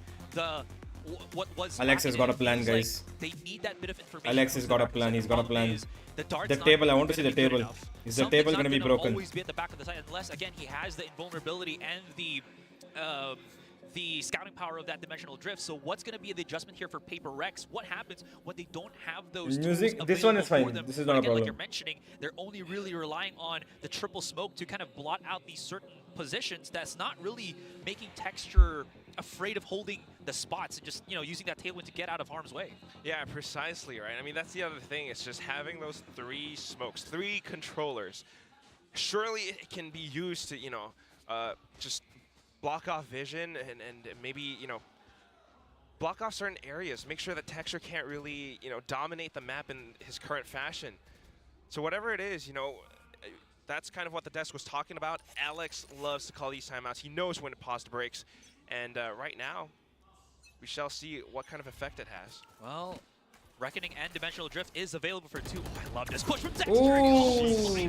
what was Alex has got a happening. It plan, feels like guys. they need that bit of information. Alex has from got the a plan, dark he's side. got a Problem plan. is, the dart's The not table, I want to see gonna the be good table. enough. Is the Something's table not going to be gonna broken? always be at the back of the site unless, again, he has the invulnerability and the scouting power of that dimensional drift. So what's going to be the adjustment here for PRX? What happens when they don't have those Music, tools this one is available for fine. them? This is But not a again, like problem. you're mentioning, they're only really relying on the triple smoke to kind of blot out these certain positions. That's not really making Texture afraid of holding the spots and just, using that tailwind to get out of harm's way. Yeah, precisely, right? I mean, that's the other thing. It's just having those 3 smokes, 3 controllers. Surely it can be used to, just block off vision and maybe, block off certain areas. Make sure that Texture can't really, dominate the map in his current fashion. So whatever it is, that's kind of what the desk was talking about. Alex loves to call these timeouts. He knows when to pause the breaks. And right now, we shall see what kind of effect it has. Well, Reckoning and Dimensional Drift is available for 2. Oh, I love this push from Texture. Ooh,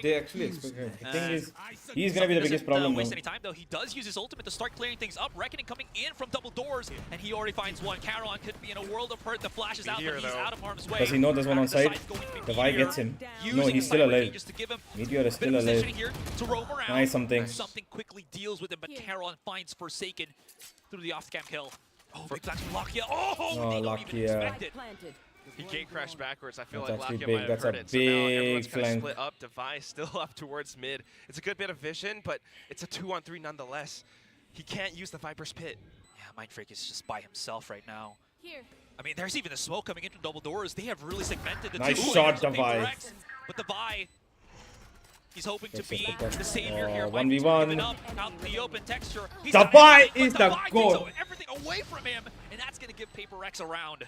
they actually expect it. The thing is, he's going to be the biggest problem Doesn't waste now. any time, though. He does use his ultimate to start clearing things up. Reckoning coming in from double doors, and he already finds one. Charon could be in a world of hurt. The flash is out, Meteor, but he's though. out of harm's way. Does he know there's one on Back to the side? side's going to be The Vi Meteor, gets him. using No, he's his still cyber alive. gauge just to give him Meteor is a bit still of alive. positioning here to roam around. Nice something. Something quickly deals with him, but Charon finds Forsaken through the off-cam kill. Oh, big flash from Lakia. Oh, they don't even Lakia. expect it. Planted. He gate crashed backwards. I feel That's like actually Lakia big. might have That's heard a it. So now everyone's big kind of flank. split up. Device still up towards mid. It's a good bit of vision, but it's a 2-on-3 nonetheless. He can't use the Viper's Pit. Yeah, Mindfreak is just by himself right now. Here. I mean, there's even the smoke coming into double doors. They have really segmented the Nice two. shot, There's the Divide. PRX, but Divide, he's hoping to Let's be just take that. the savior here. 1v1. Giving up out in the open Texture. He's Divide not able to, is but the Divide goal. takes everything away from him, and that's going to give PRX a round.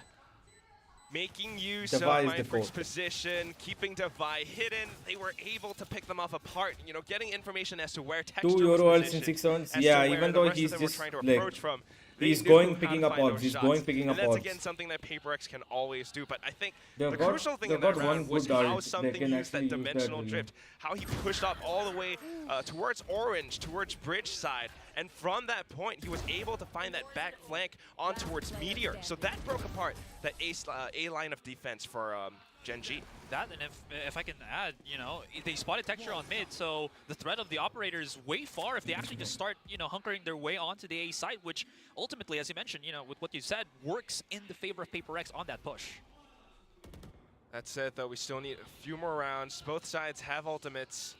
Making use Divide of is the Mindfreak's goat. position, keeping Divide hidden. They were able to pick them off apart, getting information as to where Texture 2 was Euro ults in positioned, 6 rounds. as to Yeah, where even the though rest of he's them were just trying to like, approach from. They he's knew going how to picking up find odds. those He's shots. going picking up And that's odds. again something that PRX can always do. But I think They've the got- crucial thing they've in that got one round was good how ult. They something can used that actually use that dimensional really. drift, how he pushed up all the way towards Orange, towards Bridge side, And from that point, he was able to find that back flank on towards Meteor. So that broke apart that A line of defense for Gen G. That, and if I can add, you know, they spotted Texture on mid, so the threat of the operator is way far if they actually just start, you know, hunkering their way onto the A site, which ultimately, as you mentioned, you know, with what you said, works in the favor of PRX on that push. That's it, though. We still need a few more rounds. Both sides have ultimates,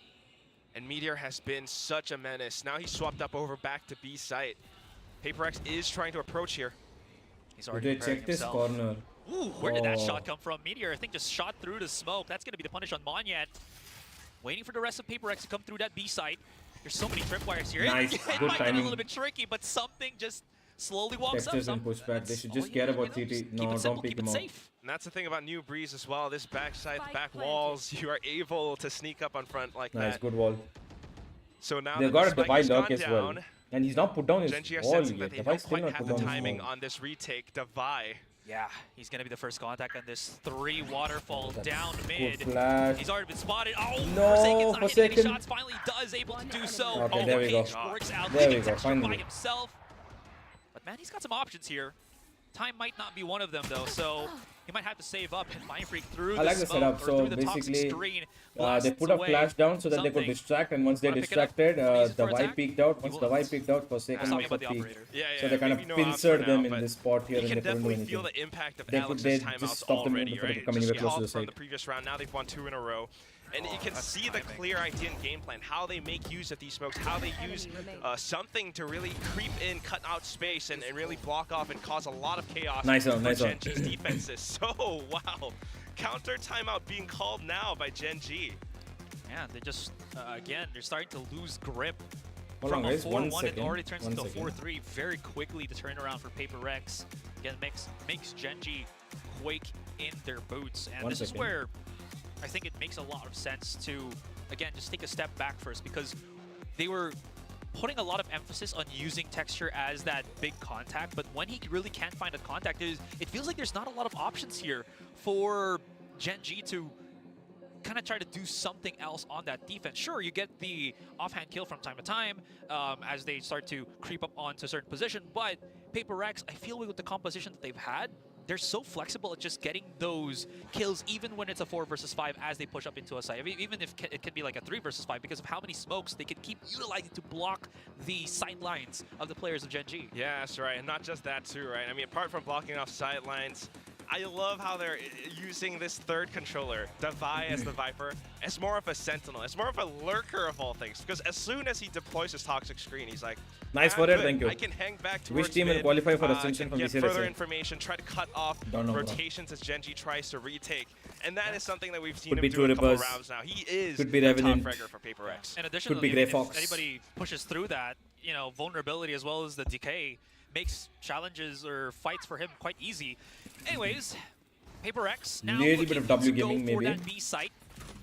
and Meteor has been such a menace. Now he's swapped up over back to B site. PRX is trying to approach here. He's already Check this himself. corner. Ooh, where did that shot come from? Meteor, I think, just shot through the smoke. That's going to be the punish on Monyet. Waiting for the rest of PRX to come through that B site. There's so many tripwires here. Nice, It good might get a timing. little bit tricky, but something just slowly walks Textures up. and pushback. They should All just you care gotta about do, CT. keep No, it simple, don't pick keep him it out. safe. And that's the thing about New Breeze as well. This backside, back walls, you are able to sneak up on front like Nice, that. good wall. So now They that got the a spike device has lock gone as well. down, And he's not put down his Gen G are wall sensing yet. that they Device don't still quite not have put the down his timing wall. on this retake. Devi. Yeah, he's going to be the first contact on this 3 waterfall That's down good mid. flash. He's already been spotted. Oh, No, Forsaken's not hitting any Forsaken. shots. Finally does able to do so. Okay, Oh, there we go. Cage works out. There we leaving go, Texture by finally. himself. But man, he's got some options here. Time might not be one of them though, so he might have to save up and Mind Freak through I like the the smoke setup. or So through the toxic basically, screen. they blasts put a away flash down so that they could something. distract, and once they Wanna pick it up? distracted, Wanna use it the for Y attack? peeked out. He Once the will. Y peeked out, Forsaken Talking also about the peeked. operator. Yeah, So they kind of maybe no ops for pincered now, them in but this spot here, you and can they couldn't do definitely anything. feel the impact of They Alex's just timeouts stopped them already, from right? coming Just even closer to called the from side. the previous round. Now they've won 2 in a row. And you can see the clear idea and game plan, how they make use of these smokes, how they use something to really creep in, cut out space, and really block off and cause a lot of chaos Nice for one, nice one. Gen G's defenses. So, wow. Counter timeout being called now by Gen G. Yeah, they just, again, they're starting to lose grip. Hold From on, a guys. 1 4-1, it second. already turns 1 into a second. 4-3 very quickly to turn around for PRX. Again, makes Gen G quake in their boots. And 1 this is second. where I think it makes a lot of sense to, again, just take a step back first, because they were putting a lot of emphasis on using Texture as that big contact, but when he really can't find a contact, it feels like there's not a lot of options here for Gen G to kind of try to do something else on that defense. Sure, you get the offhand kill from time to time as they start to creep up onto a certain position, but PRX, I feel with the composition that they've had, they're so flexible at just getting those kills, even when it's a 4 versus 5 as they push up into a site. I mean, even if it could be like a 3 versus 5 because of how many smokes they can keep utilizing to block the sidelines of the players of Gen G. Yeah, that's right. And not just that, too, right? I mean, apart from blocking off sidelines, I love how they're using this third controller, Devi as the Viper, as more of a sentinel, as more of a lurker of all things. Because as soon as he deploys his toxic screen, he's like, Nice "Ah, for it, good. thank you." I can hang back towards Which team will mid, qualify for can Ascension from get VCT? further information, try to cut off Don't know, bro. rotations as Gen G tries to retake. And that is something that we've seen Could him be do True in a couple Rippers. rounds now. He is Could be the top Revenant. fragger for PRX. And additionally, Grey if Fox. anybody pushes through that, you know, vulnerability as well as the decay makes challenges or fights for him quite easy. Anyways, PRX now Little bit looking of W to go gaming, for maybe. that B site.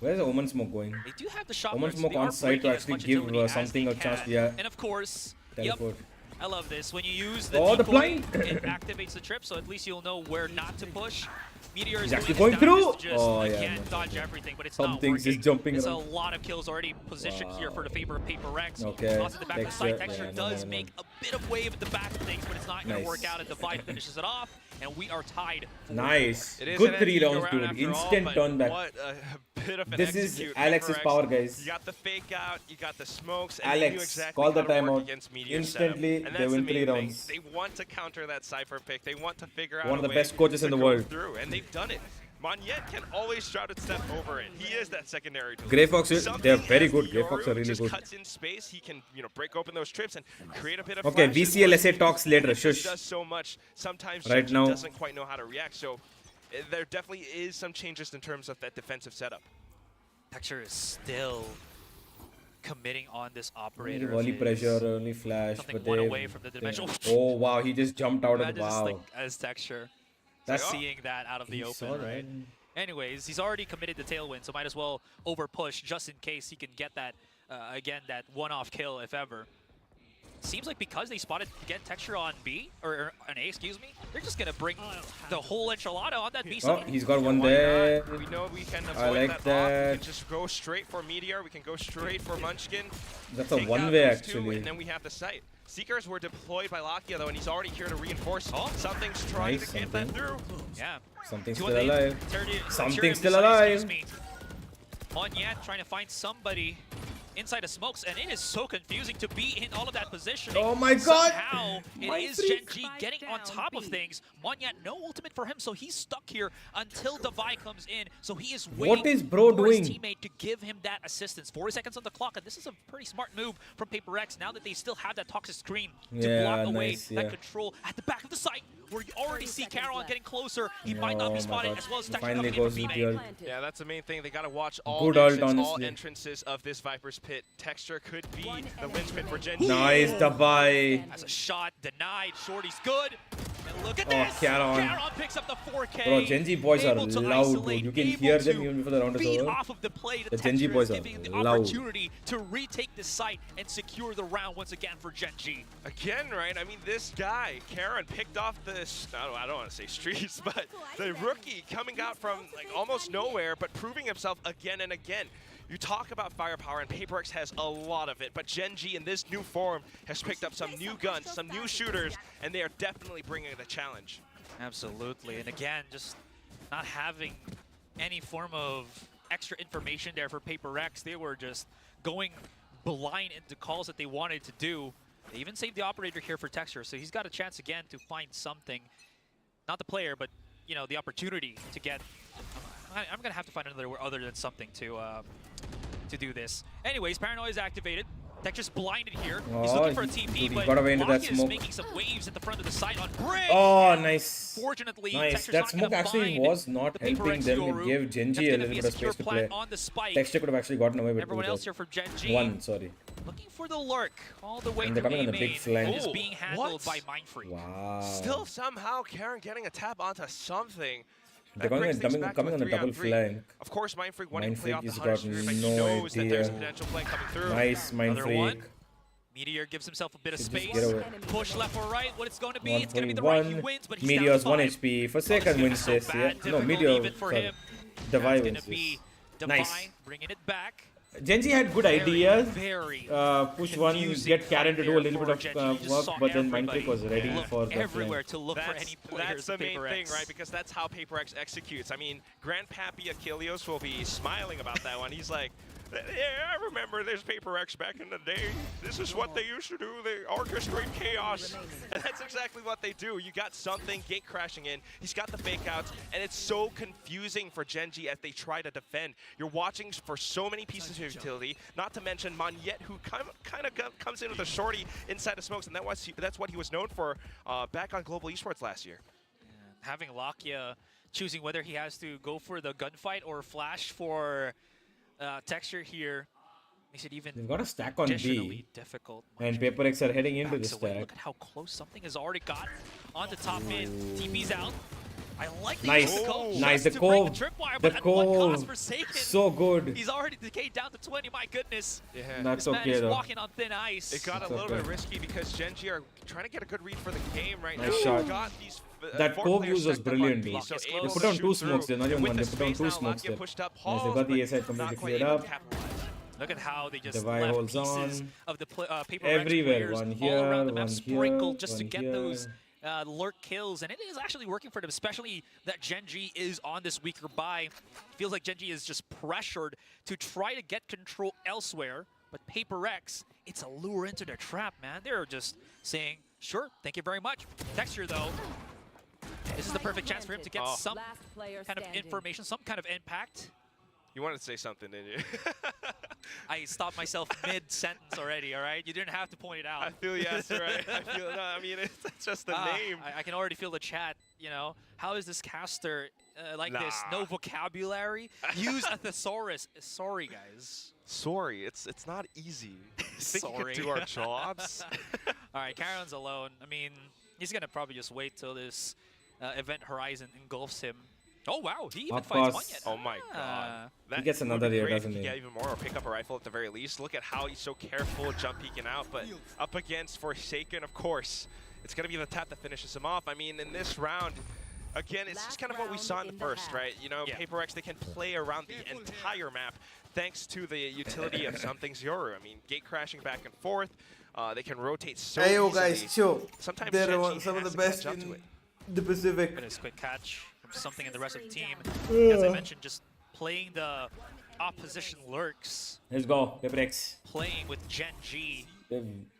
Where's the Omen Smoke going? They do have the shot. Omen Smoke on site to actually give something a chance to And of course, teleport. I love this. When you use the Oh, the decoy, blind! it activates the trip, so at least you'll know where not to push. Meteor is He's actually doing going his through! damnedest. Oh, He yeah, can't no, dodge no. everything, but it's Some not things working. is jumping It's around. a lot of kills already positioned here for the favor of PRX. Okay, Toss it back to the side. Texture, Texture yeah, does no. make a bit of wave at the back of things, but it's not going to Nice. work out, and Devi finishes it off, and we are tied. for Nice. It is Good an 3 ego rounds, round dude. after all, Instant but turn back. What a bit of an This is execute. Alex's PRX, power, guys. You got the fake out, you got the smokes, and they knew Alex, exactly call the how to work timeout. against Meteor Instantly, setup. And they that's win the 3 main thing. rounds. They want to counter that Cypher pick. They want to figure out One of a the way best coaches to in the go world. through, and they've done it. Monyet can always try to step over it. He is that secondary delivery. Grey Fox, Something they're very as good. the Grey Fox are Yoru really just good. cuts in space. He can, break open those trips and create a bit of Okay, flashes. VCLSA talks later. It just Shush. does so much. Sometimes Right Genji now- doesn't quite know how to react. So there definitely is some changes in terms of that defensive setup. Texture is still committing on this operator. of Volley his. pressure, only flash. Something But one they, away from the dimensional. Oh, wow. He just jumped out of Imagine the just, wow. like, as Texture. That's- Seeing that out of the He's open, alright. right? Anyways, he's already committed the tailwind, so might as well over push just in case he can get that, again, that one-off kill if ever. Seems like because they spotted, again, Texture on B, or on A, excuse me, they're just going to bring the whole enchilada on that B Oh, side. he's got one Why there. not? We know we can I avoid like that off. We that. can just go straight for Meteor. We can go straight for Munchkin. That's a take out one-way, those two, actually. and then we have the site. Seekers were deployed by Lakia though, and he's already here to reinforce. Something's trying Nice, to get that something. through. Yeah. Something's To still what they- alive. Tyrion- Something's Tyrion still Messiah, alive. excuse me. Monyet trying to find somebody inside of smokes, and it is so confusing to be in all of that positioning. Oh my God! Somehow, it My is freak. Gen G getting on top of things. Monyet, no ultimate for him, so he's stuck here until Devi comes in. So he is waiting What is bro for his doing? teammate to give him that assistance. 40 seconds on the clock, and this is a pretty smart move from PaperX now that they still have that toxic screen to Yeah, block away nice, that yeah. control at the back of the site, where you already see Caron getting closer. He might not Oh be my spotted, God. as well as He Texture finally coming in goes from into B-Main. your- Yeah, that's the main thing. They got to watch all Good ult, all honestly. entrances of this Viper's Pit. Texture could be One the enemy linchpin for Gen remaining. G. Nice, Dabai. As a shot denied, Shorty's good. And look at Oh, this! Caron. Picks up the 4K. Bro, Gen G boys are Able to loud, isolate, dude. You can able hear them to even before the round is feed over. off of the play. The Gen G Texture boys is are giving the loud. opportunity to retake the site and secure the round once again for Gen G. Again, right? I mean, this guy, Karen, picked off this, I don't want to say streets, but the rookie coming out from like almost nowhere, but proving himself again and again. You talk about firepower, and PaperX has a lot of it, but Gen G in this new form has picked up some new guns, some new shooters, and they are definitely bringing the challenge. Absolutely. And again, just not having any form of extra information there for PaperX. They were just going blind into calls that they wanted to do. They even saved the operator here for Texture, so he's got a chance again to find something. Not the player, but you know, the opportunity to get. I'm gonna have to find another word other than something to do this. Anyways, Paranoia is activated. Texture's blinded here. He's looking for a TP, dude, he but got away into that Lockett is smoke. making some waves at the front of the site on Brig. Oh, nice. Fortunately, Nice. Texture's That not smoke gonna actually find was not the helping PaperX them. Yoru. It gave Gen G That's a gonna little be bit of secure space to plant play. on the spike. Texture could have actually gotten away with Everyone two else there. here for Gen G. One, sorry. Looking for the lurk all the way And to they're coming on A the big main. flank. It is Oh, being handled what? by Mindfreak. Wow. Still somehow Karen getting a tap onto something. They're That brings things coming back coming to on a the double 3-on-3. flank. Of course, Mindfreak wanting to play Mindfreak off the has Hunter got Spirit, but he no knows that there's idea. potential play coming through. Nice, Mind Another one. Freak. Meteor gives himself a bit of Should just space. get away. Push left or right. What it's going to be, it's going to be the right. He 141. wins, but he's Meteor's down 1 5. HP. For Oh, this second is gonna wins be this, so yeah. bad, No, difficult Meteor. even for Sorry. him. Devi That's wins going to be this. Divine Nice. bringing it back. Gen G had good ideas. Very Push one, confusing get Karen to do a fight little there bit for Gen of G. You just work, saw but then everybody Mindfreak was ready look for the everywhere flank. to look for any players That's the of main PaperX. thing, right? Because that's how PaperX executes. I mean, Grandpappy Achilles will be smiling about that one. He's like, yeah, I remember there's PaperX back in the day. This is what they used to do. They orchestrate chaos. And that's exactly what they do. You got something, gate crashing in. He's got the fake outs, and it's so confusing for Gen G as they try to defend. You're watching for so many pieces of utility, not to mention Monyet, who kind of comes in with a shorty inside the smokes, and that's what he was known for back on Global Esports last year. Having Lakia choosing whether he has to go for the gunfight or flash for Texture here makes it even They've got a stack on B, additionally difficult. and PaperX are heading into the Backs away. stack. Look at how close something has already got on the top mid. TP's out. I like the Nice. use of the cove Nice, just the to break cove. the tripwire, The but at what cost cove. Forsaken? So good. He's already decayed down to 20, my goodness. Yeah. That's This man okay is though. walking on thin ice. It got It's a little okay. bit risky because Gen G are trying to get a good read for the game right Nice now. shot. They've got these, That four cove players use was stacked up on brilliant, B, though. so They able They to put down shoot two through. smokes there, not even With one. the They put down space two now, smokes Lakia there. pushed up Nice, halls, they got the but A side completely not quite cleared able up. to capitalize. Look at how they just Devi left holds pieces on. of the PaperX Everywhere, players one all here, around the map, one sprinkled here, just to one get here. those lurk kills, and it is actually working for them, especially that Gen G is on this weaker buy. Feels like Gen G is just pressured to try to get control elsewhere, but PaperX, it's a lure into their trap, man. They're just saying, sure, thank you very much. Texture, though, this is the perfect chance for him to get some Last player kind of standing. information, some kind of impact. You wanted to say something, didn't you? I stopped myself mid-sentence already, all right? You didn't have to point it out. I feel yes, right. I feel no. I mean, it's just the name. I can already feel the chat, you know. How is this caster like this? No vocabulary? Use a thesaurus. Sorry, guys. Sorry, it's not easy. You think you Sorry. could do our jobs? All right, Karen's alone. I mean, he's going to probably just wait till this event horizon engulfs him. Oh, wow. He even Of fights course. Monyet. Oh my god. He gets would another be here, great if doesn't could he? get even more or pick up a rifle at the very least. Look at how he's so careful, jump peeking out, but up against Forsaken, of course. It's going to be the tap that finishes him off. I mean, in this round, again, it's just kind of what we saw in the first, right? You know, Yeah. PaperX, they can play around the entire map. thanks to the utility of something's Yoru. I mean, gate crashing back and forth. They can rotate so Hey, yo, easily. guys, chill. Sometimes They're Gen G some of has the to best catch up to in it. the Pacific. But it's quick catch from something in the rest of the team. As I mentioned, just playing the opposition lurks, Let's go, PRX. playing with Gen G.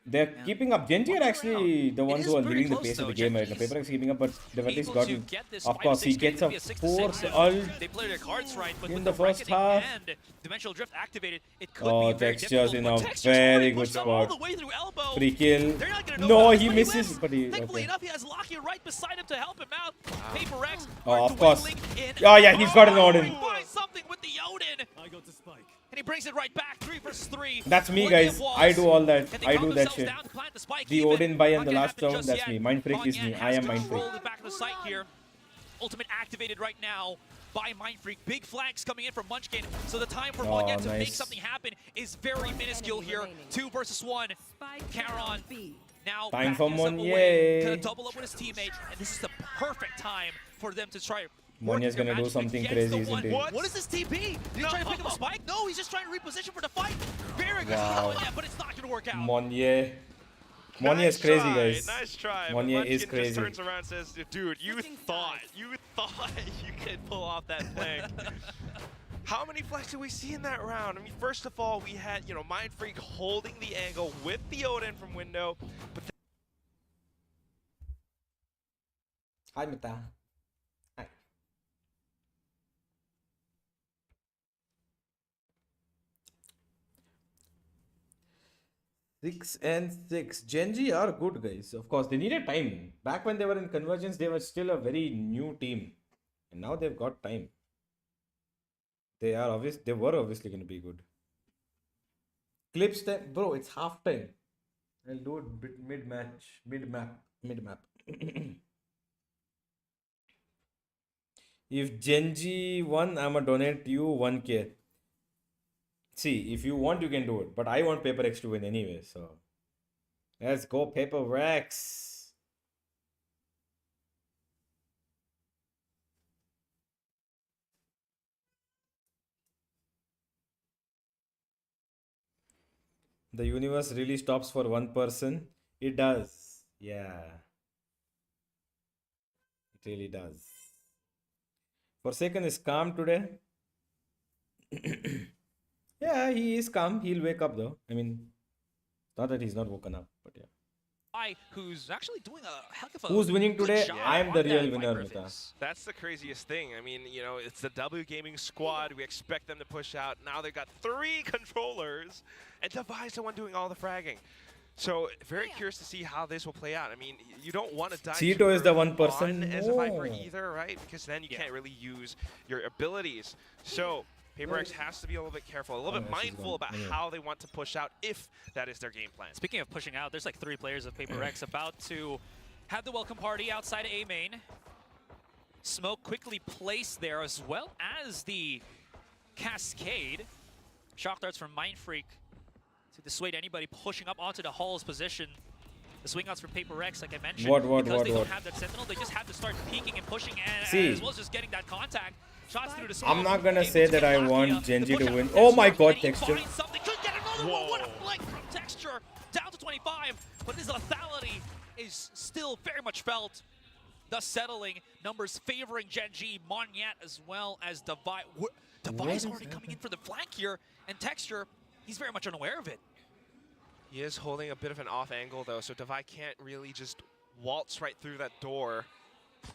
They're keeping up. Gen G are actually the ones is who are very leading the close, pace of the though. game Gen right now. G's PRX keeping up, but Devate's Able gotten. to get this Of 5 course, to he 6 gets game a to be 6 to force 6. ult They play their cards right, but in with the the first bracketing half. and Dimensional Drift activated, it could Oh, be very Texture's difficult. in But a Texture's very already good pushed out all spot. the way through elbow. Free kill. They're not gonna know No, how he he misses, lives. but he. Thankfully Okay. enough, he has Lakia right beside him to help him out. PRX Oh, are of course. dwindling in. Oh, yeah, he's got an Odin. He finds something with the Odin. And he brings it right back, 3 versus 3. That's me, Plenty of guys. walls. I do all that. And they I calm do that themselves shit. down to plant the spike The even. Odin buy in Not the gonna last happen round, just that's yet. me. Mind Freak is Monyan me. has I am Mind Freak. control of the back of the site here. Ultimate activated right now by Mind Freak. Big flanks coming in from Munchkin. So the time for Oh, Monyan to make nice. something happen is very minuscule here. 2 versus 1. Spike Charon B. now Time for backing himself away to Monye. double up with his teammate. And this is the perfect time for them to try. Monye's gonna do something crazy, isn't he? What is this TP? Did he try to pick up a spike? No, he's just trying to reposition for the fight. Very good Wow. shot, yeah, but it's not going to work out. Monye. Monye is Nice crazy, try, guys. Nice try. Monye But Munchkin is crazy. just turns around and says, dude, you thought you could pull off that flank. How many flanks did we see in that round? I mean, first of all, we had, Mind Freak holding the angle with the Odin from window. But Hi, Mita. Hi. Six and 6. Gen G are good, guys. Of course, they needed time. Back when they were in Convergence, they were still a very new team. And now they've got time. They were obviously going to be good. Clips time. Bro, it's half time. I'll do it mid-match. Mid-map. If Gen G won, I'ma donate you 1k. See, if you want, you can do it. But I want PRX to win anyway, so. Let's go, PRX. The universe really stops for one person. It does. Yeah. It really does. Forsaken is calm today. Yeah, he is calm. He'll wake up though. I mean, not that he's not woken up, but yeah. Who's actually doing a heck of a Who's winning good today? job I'm on the that real winner, Viper Mita. phase. that's the craziest thing. I mean, it's the W Gaming squad. We expect them to push out. Now they've got 3 controllers, and Devi's the one doing all the fragging. So very curious to see how this will play out. I mean, you don't want to die Cheeto is the one super person. on as a Viper No. either, right? Because then you can't really use your abilities. So PRX has to be a little bit careful, a little bit Oh, yeah, she's mindful gone. about Yeah. how they want to push out if that is their game plan. Speaking of pushing out, there's like 3 players of PRX about to have the welcome party outside of A main. Smoke quickly placed there, as well as the Cascade. Shock darts from Mind Freak to dissuade anybody pushing up onto the Hall's position. The swing outs from PRX, like I mentioned, because they don't have that Sentinel, they just have to start peeking and pushing, and See, as well as just getting that contact. Shots through the smoke. I'm not gonna Able say to that get I Lakia. want Gen G The push to out win. from Oh my Texture, god, and he Texture. finds something. Could get another one. What a flank from Texture. Down to 25, but his lethality is still very much felt. Thus settling, numbers favoring Gen G, Monyet as well as Devi. Devi is already coming in for the flank here, and Texture, he's very much unaware of it. He is holding a bit of an off angle though, so Devi can't really just waltz right through that door.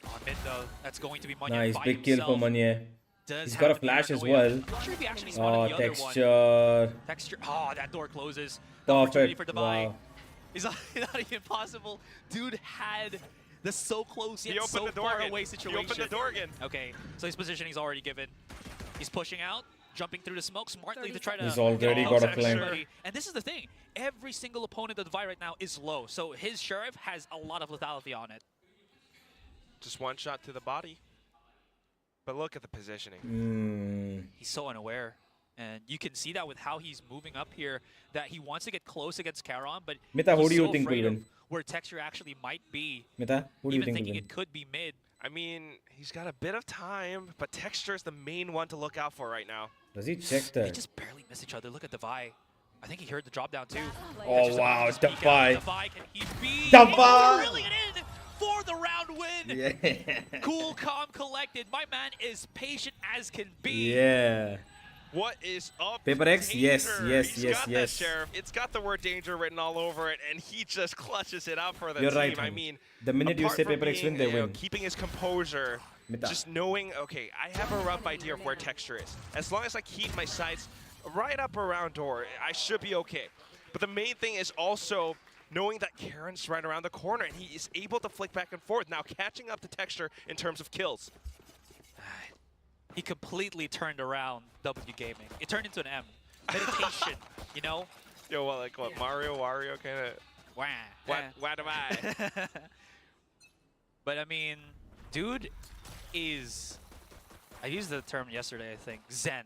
On mid though, that's going to be Monyet Nice, by big kill himself. for Monye. Does He's got a have the flash as paranoia. well. I'm not sure if he actually spotted Oh, the other one. Texture. Texture. Oh, that door closes. The opportunity for Perfect. Devi Wow. is not even possible. Dude had the so close yet He opened so the door far again. away He situation. opened the door again. Okay, so his positioning's already given. He's pushing out, jumping through the smoke smartly to try to. He's already got a flank. And this is the thing. Every single opponent of Devi right now is low, so his Sheriff has a lot of lethality on it. Just one shot to the body. But look at the positioning. He's so unaware. And you can see that with how he's moving up here, that he wants to get close against Charon, but Mita, who he's do you so think will afraid of win? where Texture actually might be. Mita, who do you Even think will thinking win? it could be mid. I mean, he's got a bit of time, but Texture is the main one to look out for right now. Does he check They that? just barely miss each other. Look at Devi. I think he heard the drop down too. Oh Just about wow, to just peek out. Defi. Devi, can he be Devi! able to reel it in for the round win? Yeah. Cool, calm, collected. My man is patient as can be. Yeah. What is up, PRX? Yes, Danger? yes, He's yes, got yes. that, Sheriff. It's got the word danger written all over it, and he just clutches it out for the You're team. right, I Hank. mean, The minute you apart say from PRX win, being, they you know, win. keeping his composure, Mita. just knowing, okay, I have a rough idea of where texture is. As long as I keep my sights right up around door, I should be okay. But the main thing is also knowing that Karen's right around the corner, and he is able to flick back and forth. Now catching up to texture in terms of kills. He completely turned around W Gaming. It turned into an M. Meditation, you know? Yo, what, like what, Mario, Wario kind of... Wah. What am I? But I mean, dude is, I used the term yesterday, I think, zen.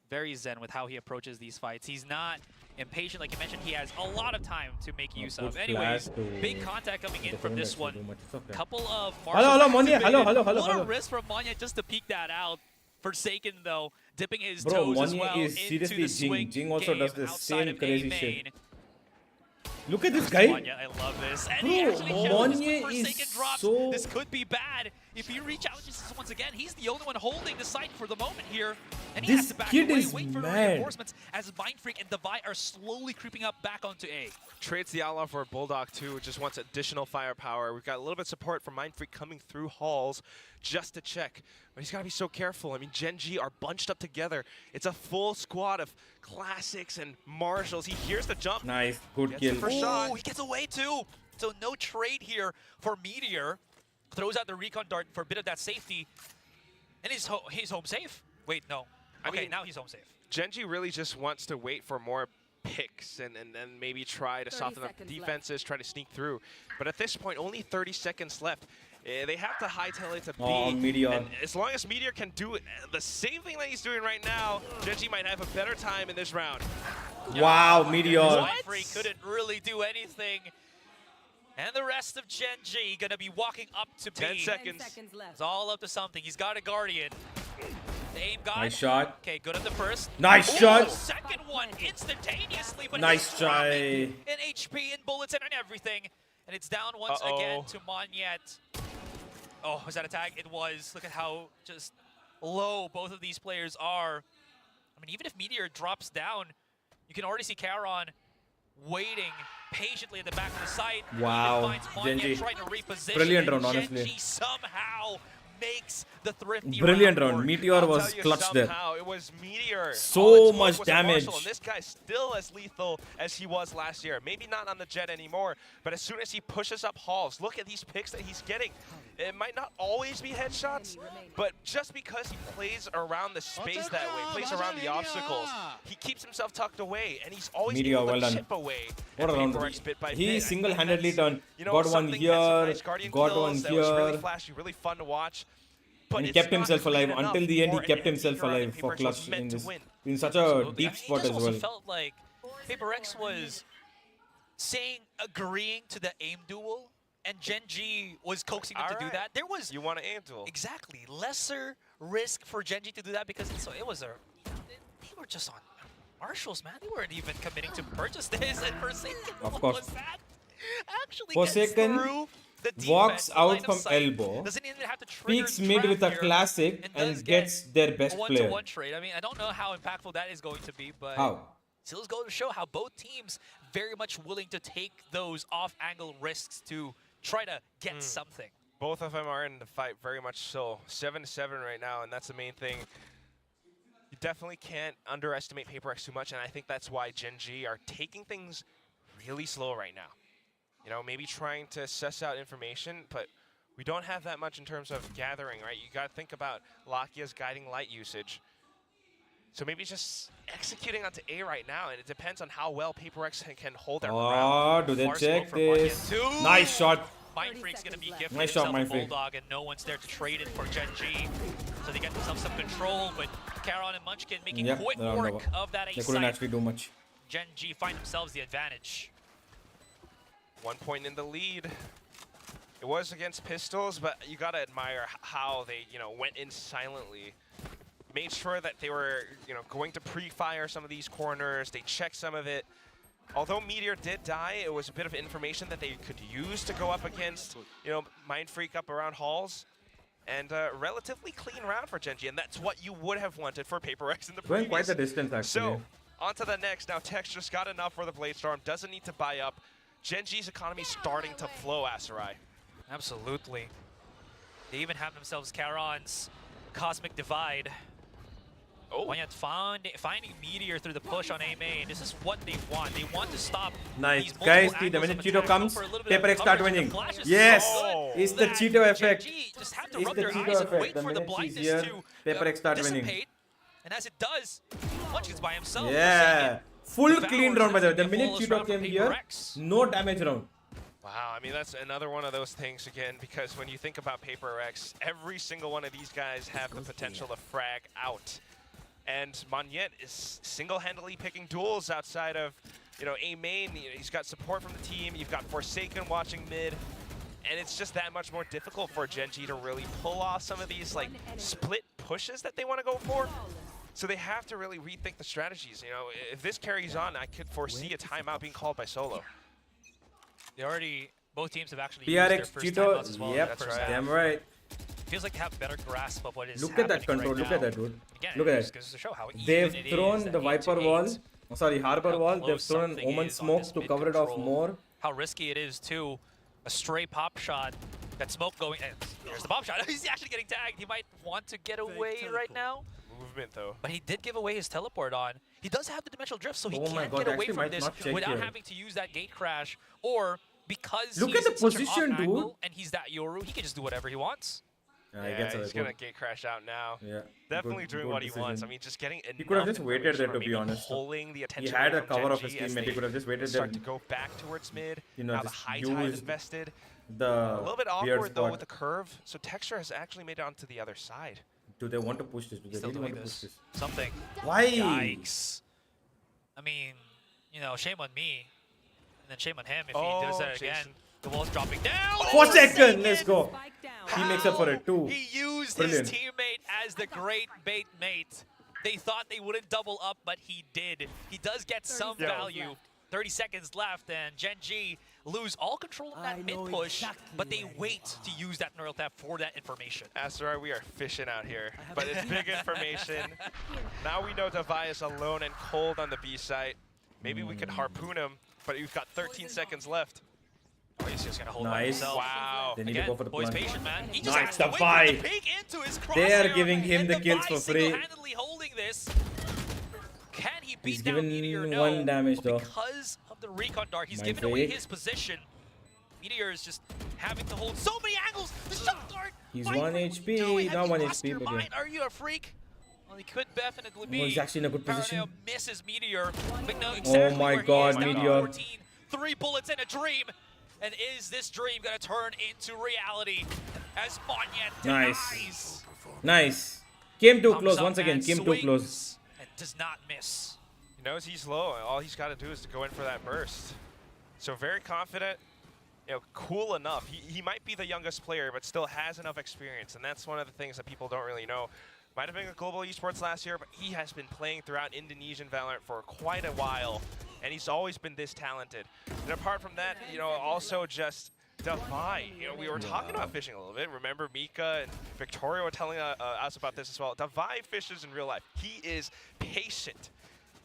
Very zen with how he approaches these fights. He's not impatient, like you mentioned. He has a lot of time to make use of. Anyways, big contact coming in from this one. Couple of Hello, Monya. Hello. What a risk from Monya just to peek that out. Forsaken though, dipping his toes as well Monya is into seriously the swing Jing. Jing also does game the outside same of crazy A shit. main. Look at this guy. Monya, I love this. And Bro, he actually shows Monya with Forsaken is drops. so- This could be bad. If he rechallenges this once again, he's the only one holding the site for the moment here. And he This has to back kid away, is wait for the mad. reinforcements as Mind Freak and Devi are slowly creeping up back onto A. Trades the Outlaw for a Bulldog too, just wants additional firepower. We've got a little bit of support from Mind Freak coming through halls just to check. But he's got to be so careful. I mean, Gen G are bunched up together. It's a full squad of classics and marshals. He hears the jump. Nice, good Gets kill. the first shot. Oh, he gets away too. So no trade here for Meteor. Throws out the recon dart for a bit of that safety. And he's home safe. Wait, no. Okay, I mean, now he's home safe. Gen G really just wants to wait for more picks and then maybe try to 30 soften up seconds defenses, try to sneak through. But at this point, only 30 seconds left. They have to hightail it to B. Oh, Meteor. And as long as Meteor can do the same thing that he's doing right now, Gen G might have a better time in this round. Wow, Meteor. Mind Freak couldn't really do anything. And the rest of Gen G gonna be walking up to B. 10 seconds. 10 seconds left. It's all up to something. He's got a Guardian. The aim got. Nice shot. Okay, good at the first. Nice Ooh, shot. Second one instantaneously, but Nice he's try. dropping in HP and bullets and everything. And it's down once again to Monyet. Oh, was that a tag? It was. Look at how just low both of these players are. I mean, even if Meteor drops down, you can already see Charon waiting patiently at the back of the site. Wow, He finds Gen Monyet G. trying to reposition. Brilliant and round, honestly. Gen G somehow makes the thrifty Brilliant round. work. Meteor I'll was tell you clutch there. somehow, it was Meteor. So All it took much was a Marshall, damage. And this guy's still as lethal as he was last year. Maybe not on the Jet anymore, but as soon as he pushes up halls, look at these picks that he's getting. It might not always be headshots, but just because he plays around the space that way, plays around the obstacles, he keeps himself tucked away, and he's always Meteor, able to well done. chip away. What a at round. PRX bit by He bit. I think single-handedly that's, turned. you know, Got one something that's some here, nice Guardian got kills one that was really here. flashy, really fun to watch. But And he it's kept not himself clean alive enough until the end. He for kept an himself MVP round alive that for PRX clutch was meant in to this, win. in such a Absolutely. deep I mean, spot it just as also well. felt like PRX was agreeing to the aim duel, and Gen G was coaxing him to do Alright. that. There was You want to aim duel. exactly lesser risk for Gen G to do that because it was they were just on marshals, man. They weren't even committing to purchase this, and Forsaken, Of what course. was that? Actually Forsaken gets through the defense, walks the out line of from sight. elbow, Doesn't even have to trigger peeks the mid trap with a here, classic does and get gets their best a player. one-to-one trade. I mean, I don't know how impactful that is going to be, but How? still is going to show how both teams very much willing to take those off-angle risks to try to get something. Both of them are in the fight very much so. 7-7 right now, and that's the main thing. You definitely can't underestimate PRX too much, and I think that's why Gen G are taking things really slow right now. You know, maybe trying to suss out information, but we don't have that much in terms of gathering, right? You got to think about Lakia's guiding light usage. So maybe just executing onto A right now, and it depends on how well PRX can hold their ground. Oh, do they Far check smoke from Monyet this? too. Nice shot. Mind Freak's going to be gifted Nice shot, himself a Mind Freak. Bulldog, and no one's there to trade it for Gen G. So they get themselves some control, but Charon and Munchkin making Yeah, quick they're on work the- of that They ace couldn't site. actually do much. Gen G find themselves the advantage. 1 point in the lead. It was against pistols, but you gotta admire how they, you know, went in silently. made sure that they were, going to pre-fire some of these corners. They checked some of it. Although Meteor did die, it was a bit of information that they could use to go up against, Mind Freak up around halls. And a relatively clean round for Gen G, and that's what you would have wanted for PRX in the Going previous. quite the distance, actually. So, on to the next. Now, Tex just got enough for the Blade Storm. Doesn't need to buy up. Gen G's economy starting to flow, Asarai. Absolutely. They even have themselves Charon's Cosmic Divide. Oh. Wanyat finding Meteor through the push on A main. This is what they want. They want to stop Nice. these multiple Guys, the angles minute of Cheeto attack, comes, go for a little bit of PRX start coverage, and winning. the flash is Yes! so It's good the that Cheeto effect. Gen G just have to It's rub the their Cheeto eyes and effect. wait The for the minute she's blindness here, to PRX start winning. dissipate. And as it does, Munchkin's by himself. for a Yeah. second. Full Devours clean round by the way. The the minute fullest Cheeto round for came here, PRX. no damage round. Wow, I mean, that's another one of those things, again, because when you think about PRX, every single one of these guys have the potential to frag out. And Monyet is single-handedly picking duels outside of, A main. He's got support from the team. You've got Forsaken watching mid. And it's just that much more difficult for Gen G to really pull off some of these, split pushes that they want to go for. So they have to really rethink the strategies. If this carries on, I could foresee a timeout being called by Solo. Both teams have actually used their PRX first timeouts as Cheeto, well. in yep, the first right. half. damn right. Feels like they have a better grasp of what is Look at that happening control, right look at now. that, dude. Again, Look at it that. just goes to show how even They've it thrown is the at Viper 8-8. wall, Harbor How wall. They've close thrown something Omen is on smoke this to mid cover it off control. more. How risky it is too. A stray pop shot, that smoke going, and there's the bomb shot. He's actually getting tagged. He might want to get away right now. Movement, though. But he did give away his teleport on. He does have the dimensional drift, so he Oh my can God, get away actually from might this not check without here. having to use that gate crash, or because Look he's at the in such an position, off dude. angle and he's that Yoru, he can just do whatever he wants. Yeah, he's going to gate crash out now. Yeah. Definitely doing what he wants. decision. I mean, just getting enough He could have just waited there, information to or be maybe honest. pulling the He attention had away a from cover Gen of his G as teammate. He they could have just waited start there. to go back towards mid. Now Now the just high tide use invested. The A little bit weird awkward, though, spot. with the curve. So Texture has actually made it onto the other side. Do they want to push this? Do they Still really doing want to push this. this? Something. Why? Yikes. I mean, shame on me. And then shame on him if he does that again. Jason. The wall's dropping down. Forsaken, let's go. Spike down. He makes up for it too. He used Brilliant. his teammate as the great bait mate. They thought they wouldn't double up, but he did. He does get some value. 30 seconds left, and Gen G lose all control of that mid-push, but they wait to use that neural tap for that information. Asteroid, we are fishing out here, but it's big information. Now we know Devi is alone and cold on the B site. Maybe we could harpoon him, but we've got 13 seconds left. Oh, he's just gonna hold by Nice. himself. Wow. They need Again, to go for the boy's plant. patient, man. He just Nice, has to wait Devi. for the peek into his They are crosshair, giving him and the kills Devi for free. single-handedly holding this. Can he beat He's down given Meteor? No. 1 damage But though. because of the recon dart, he's My given away fake. his position. Meteor is just having to hold so many angles. The shot dart. He's Viper, 1 what are you HP, doing? not Have you 1 lost HP, your but yeah. mind? Are you a freak? Well, he could definitely be. Oh, he's actually in a good Paranoia position. misses Meteor. But no, exactly Oh my where he God, is, down to Meteor. 14. 3 bullets in a dream. And is this dream going to turn into reality as Monyet Nice. denies? Nice. Came too Comes close up once again. and Came too swings close. And does not miss. He knows he's low, and all he's got to do is to go in for that burst. So very confident, cool enough. He might be the youngest player, but still has enough experience, and that's one of the things that people don't really know. Might have been a global esports last year, but he has been playing throughout Indonesian Valorant for quite a while, and he's always been this talented. And apart from that, also just Devi. We were talking about fishing a little bit. Remember, Mika and Victoria were telling us about this as well. Devi fishes in real life. He is patient,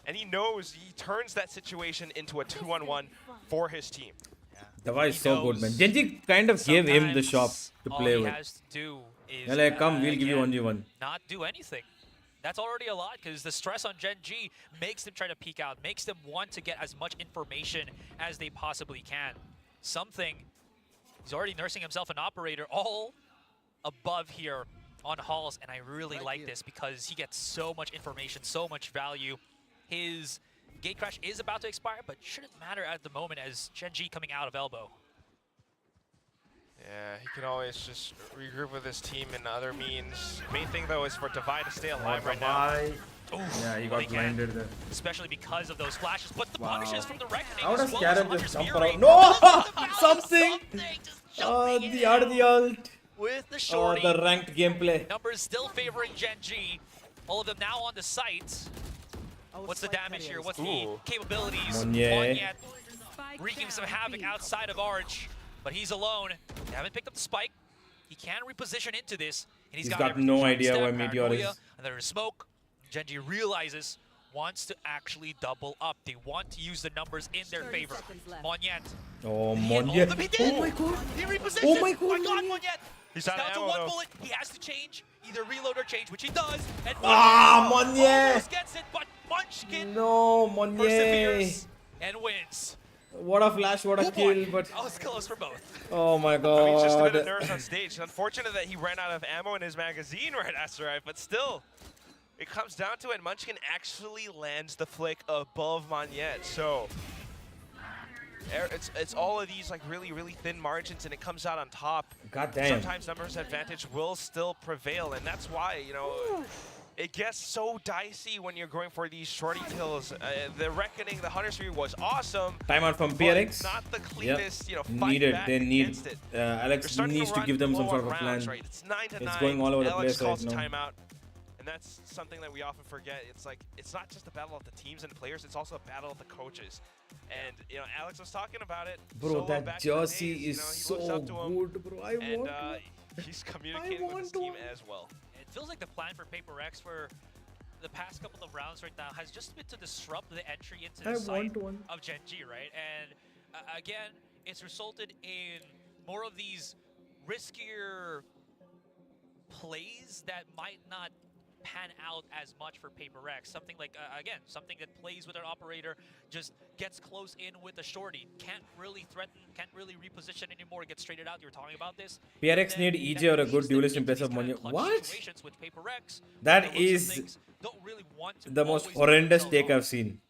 and he knows he turns that situation into a 2-on-1 for his team. Devi is He so good, man. knows Genji kind of gave him the shop sometimes to all play he with. has to do is They're like, come, we'll give you again, 1v1. not do anything. That's already a lot, because the stress on Gen G makes them try to peek out, makes them want to get as much information as they possibly can. Something, he's already nursing himself an operator all above here on Halls, and I really like this because he gets so much information, so much value. His gate crash is about to expire, but shouldn't matter at the moment as Gen G coming out of elbow. Yeah, he can always just regroup with his team and other means. Main thing, though, is for Devi to stay alive right now. Oof, Yeah, he well, got they can, blinded there. especially because of those flashes. But the punishes from the Reckoning How as does well Karen as just Hunter's jump Fury. around? No! The balance, Something! just Oh, jumping the in ult. with the Oh, shorty. the ranked gameplay. Numbers still favoring Gen G. All of them now on the site. What's the damage here? What's the Ooh. capabilities? Monye. Wreaking some havoc outside of Arch, but he's alone. They haven't picked up the spike. He can reposition into this, and He's got got everything no from idea step, where Meteor paranoia, is. And there's smoke. Genji realizes, wants to actually double up. They want to use the numbers in their 30 favor. seconds left. Monyet. Oh, He hit all Monye. of them. He did. Oh my god. He repositioned. Oh my God, My God, Monyet. Monyet. He's He's out of down to ammo, one though. bullet. He has to change, either reload or change, which he does. And Ah, Monye. almost gets it, but Munchkin No, Monye. perseveres and wins. What a flash, what a Oh kill, boy. but That was close for both. oh my I mean, it's just a bit of god. nerves on stage. It's unfortunate that he ran out of ammo in his magazine right after arrive, but still, it comes down to it. Munchkin actually lands the flick above Monyet, so it's all of these like really thin margins, and it comes out on top. God damn. Sometimes numbers advantage will still prevail, and that's why, you know, it gets so dicey when you're going for these shorty kills. The Reckoning, the Hunter's Fury was awesome. Timeout from but PRX. Not the Yep. cleanest, you know, fight Needed. back They need. against it. Alex They're starting needs to run give them some low sort of on a plan. rounds, right? It's 9 to 9. It's going all over the Alex place calls right a now. timeout, and that's something that we often forget. It's like it's not just a battle of the teams and players; it's also a battle of the coaches. And you know, Alex was talking about it. Bro, Solo that back in the jersey days, you is know, he so looks up to him, good, bro. I and want one. he's communicating with his want team one. as well. It feels like the plan for PaperX for the past couple of rounds right now has just been to disrupt the entry into the I site want one. of Gen G, right? And again, it's resulted in more of these riskier plays that might not pan out as much for PaperX. Something like, again, something that plays with an operator, just gets close in with a shorty, can't really threaten, can't really reposition anymore, gets traded out. You were talking about this. PRX Then need that EJ or a leads good them duelist in into place these of kind Monye. clutch What? situations with PaperX. That By the looks of is things, don't really want to the most always horrendous put take themselves I've seen.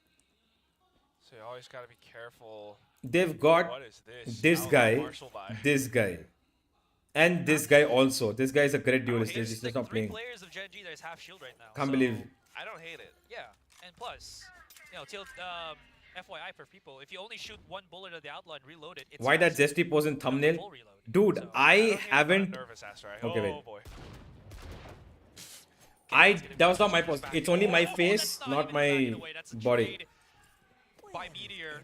So you always got to be careful. They've got What is this? this That was a guy, Marshall buy. this guy, and this guy also. This guy is a great out. duelist. Here's He's like just not 3 playing. players of Gen G that is half shield right now. Can't so, believe. I don't hate it. Yeah, and plus, you know, FYI for people, if you only shoot one bullet at the outlaw and reload it, it's Why that fast. zesty pose in thumbnail? Full reload. Dude, So, I don't hate it, but I'm haven't. nervous, Asteroid. Okay, oh wait. boy. That was not my pose. It's only my Oh, face, that's not even my backing away. That's a body. trade by Meteor,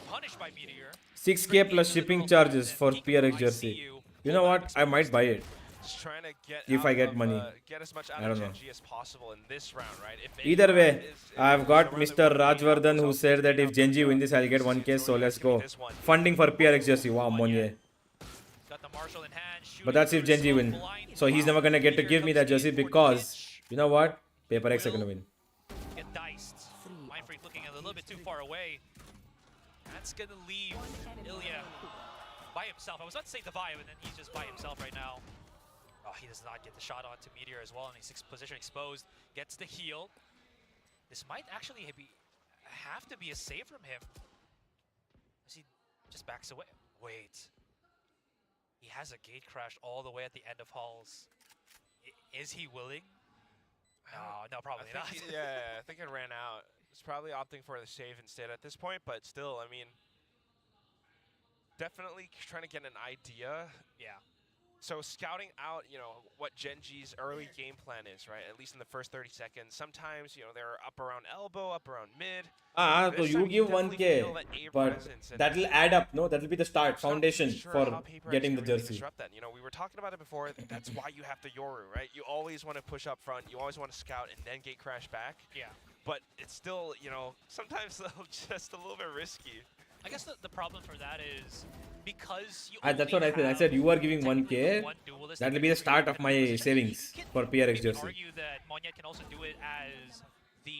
punished by Meteor. 6K plus shipping charges for PRX jersey. You know what? I might buy it. Just trying to get If out I get of, money. get as much I out don't of know. Gen G as possible in this round, right? If Either any way, round is I've the got round that Mr. we need out, Rajvardhan who so said that if out Gen G the win this, I'll get round, 1K. So it's let's gonna go. be this one. Funding for PRX jersey. Wow, Monye. Got the Marshall in hand, shooting But that's if through Gen G slow win. blind. So he's never gonna get to Meteor give me that comes in jersey for the because pitch. you know what? PaperX are gonna win. Get diced. Mindfreak looking a little bit too far away. That's gonna leave Ilya by himself. I was about to say Divide, but then he's just by himself right now. Oh, he does not get the shot onto Meteor as well, and he's position exposed. Gets the heal. This might actually have to be a save from him. As he just backs away. Wait. He has a gate crash all the way at the end of halls. Is he willing? No, probably I not. think I think it ran out. It's probably opting for the save instead at this point, but still, I mean, definitely trying to get an idea. Yeah. So scouting out, you know, what Gen G's early game plan is, right? At least in the first 30 seconds. Sometimes, you know, they're up around elbow, up around mid. So This you time give definitely 1K, feel that A but presence and that'll add up, no? That'll be the start, just not foundation sure for how PaperX getting the can really jersey. disrupt that. You know, we were talking about it before. That's why you have the Yoru, right? You always want to push up front. You always want to scout and then gate crash back. Yeah. But it's still, you know, sometimes just a little bit risky. I guess the problem for that is because you That's what I said. I said you are giving 1K. That'll be the start of my savings for PRX You can jersey. argue that Monyet can also do it as the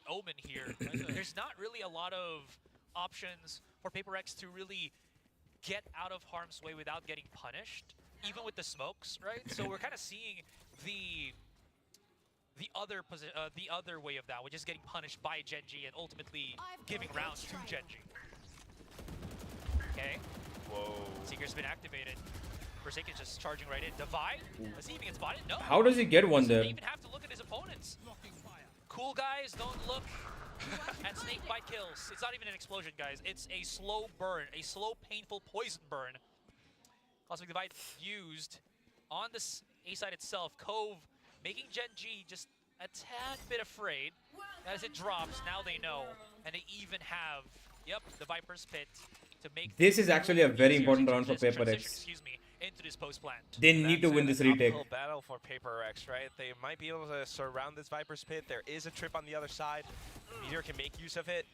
Omen here. There's not really a lot of options for PaperX to really get out of harm's way without getting punished, even with the smokes, right? So we're kind of seeing the other way of that, which is getting punished by Gen G and ultimately giving rounds to Gen G. Okay. Whoa. Seeker's been activated. Forsaken's just charging right in. Divide? Does he even get spotted? No. How does he get one Doesn't there? even have to look at his opponents. Cool guys, don't look at snake bite kills. It's not even an explosion, guys. It's a slow burn, a slow, painful poison burn. Cosmic Divide used on this A side itself. Cove making Gen G just a tad bit afraid. As it drops, now they know. And they even have, yep, the Viper's Pit to make This is actually a very important round for transition, PRX. excuse me, into this post plant. They need to win this retake. Uphill battle for PRX, right? They might be able to surround this Viper's Pit. There is a trip on the other side. Meteor can make use of it.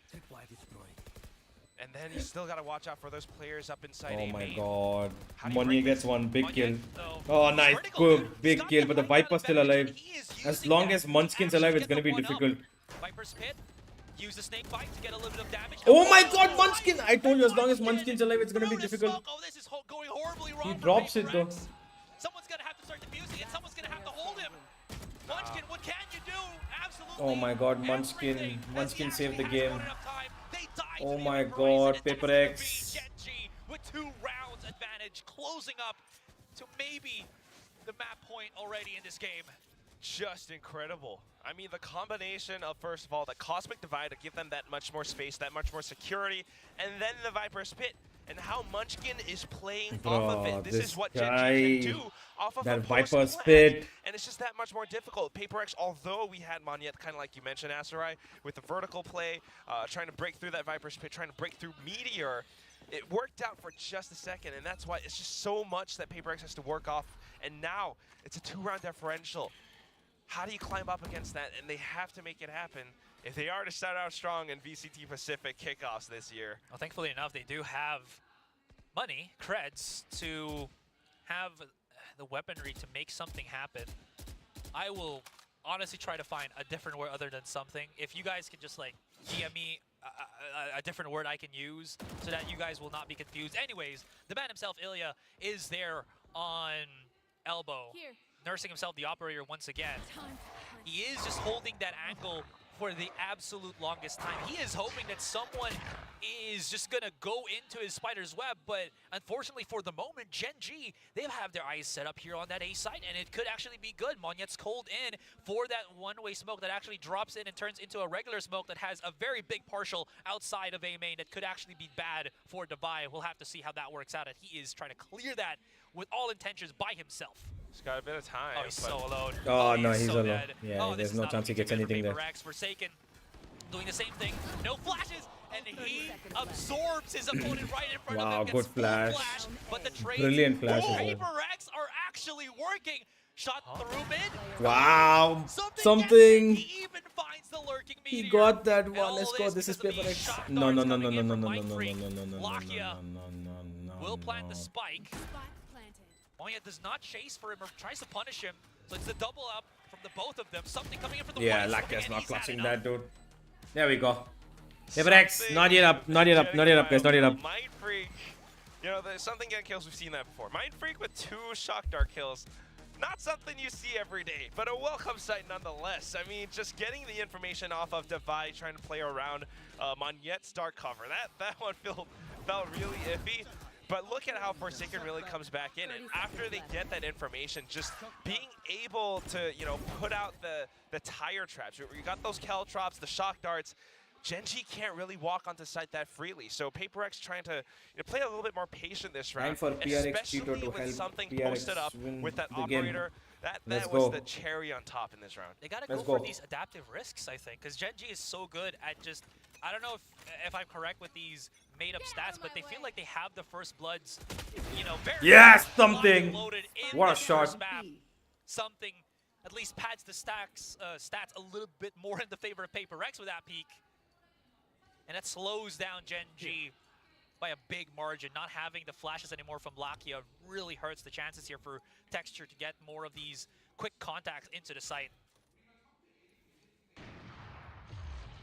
And then you still got to watch out for those players up inside Oh A my main. god. How do you Money break gets this? one big Monye, kill. though, Oh, is nice. critical. Good. He's Big got kill, the but the height Viper's still advantage, alive. and he is As using long that as Munchkin's to alive, actually it's gonna get be the one up. difficult. Viper's Pit, use the snake bite to get a little bit of damage. Oh my god, Munchkin! I told you, as long as Munchkin's alive, it's gonna be Through the difficult. smoke. Oh, this is going horribly wrong He for drops it though. PRX. Someone's gonna have to start defusing it. Someone's gonna have to hold him. Munchkin, what can you do? Absolutely. Oh my god, Munchkin. everything. Munchkin As he saved the actually game. has enough time. They die to Oh the my Ever god, Horizon. It's Paper gonna X. be Gen G with 2 rounds advantage, closing up to maybe the map point already in this game. Just incredible. I mean, the combination of, first of all, the Cosmic Divide to give them that much more space, that much more security, and then the Viper's Pit, and how Munchkin is playing off of it. This is what Gen G can do off of that a Viper's post-plant. Pit. And it's just that much more difficult. PaperX, although we had Monyet, kind of like you mentioned, Asarai, with the vertical play, trying to break through that Viper's Pit, trying to break through Meteor, it worked out for just a second, and that's why it's just so much that PaperX has to work off. And now it's a 2-round differential. How do you climb up against that? And they have to make it happen if they are to start out strong in VCT Pacific kickoffs this year. Well, thankfully enough, they do have money, creds, to have the weaponry to make something happen. I will honestly try to find a different word other than something. If you guys can just like DM me a different word I can use so that you guys will not be confused. Anyways, the man himself, Ilya, is there on elbow, nursing himself, the operator, once again. He is just holding that angle for the absolute longest time. He is hoping that someone is just gonna go into his spider's web, but unfortunately for the moment, Gen G, they have their eyes set up here on that A site, and it could actually be good. Monyet's cold in for that one-way smoke that actually drops in and turns into a regular smoke that has a very big partial outside of A main that could actually be bad for Divide. We'll have to see how that works out, and he is trying to clear that with all intentions by himself. He's got a bit of time. Oh, he's so alone. Oh, no, he's so alone. dead. Yeah, Oh, there's this no is not chance he looking gets too good for anything there. PaperX. Forsaken doing the same thing. No flashes, and he absorbs his opponent right in front Wow, of him. good Gets full flash. But the trades Brilliant flash for as well. PaperX are actually working. Shot through mid. Wow. Something. Gets in. He even finds the lurking He meteor. got that And one. all Let's go. This is because of these PaperX. shot No, no, darts no, no, coming no, in no, from no, no, Mind no, Freak. no, no, no, no, Lakia no, no, no, will plant the no. spike. Monya does not chase for him or tries to punish him. So it's the double up from the both of them. Something coming in for the Yeah, one. Lakia's not He's had clutching enough. that, dude. There we go. PaperX, not yet up, not yet up, not yet up, guys, not yet up. Mind Freak, you know, there's something getting kills, we've seen that before. Mind Freak with 2 Shock Dart kills. Not something you see every day, but a welcome sight nonetheless. I mean, just getting the information off of Divide, trying to play around Monyet's Dark cover. That one felt really iffy. But look at how Forsaken really comes back in, and after they get that information, just being able to, you know, put out the tire traps. You got those Caltrops, the shock darts. Gen G can't really walk onto site that freely, so PaperX trying to play a little bit more patient this round, Time for PRX especially Cheeto to with help something PRX posted up win with that the game. operator. That Let's was go. the cherry on top in this round. They gotta Let's go for go. these adaptive risks, I think, because Gen G is so good at just, I don't know if I'm correct with these made-up stats, but they feel like they have the first bloods, you know, very Yes, locked something. and loaded in What a the shot. first map. Something at least pads the stats a little bit more in the favor of PaperX with that peak. And that slows down Gen G by a big margin. Not having the flashes anymore from Lakia really hurts the chances here for Texture to get more of these quick contacts into the site.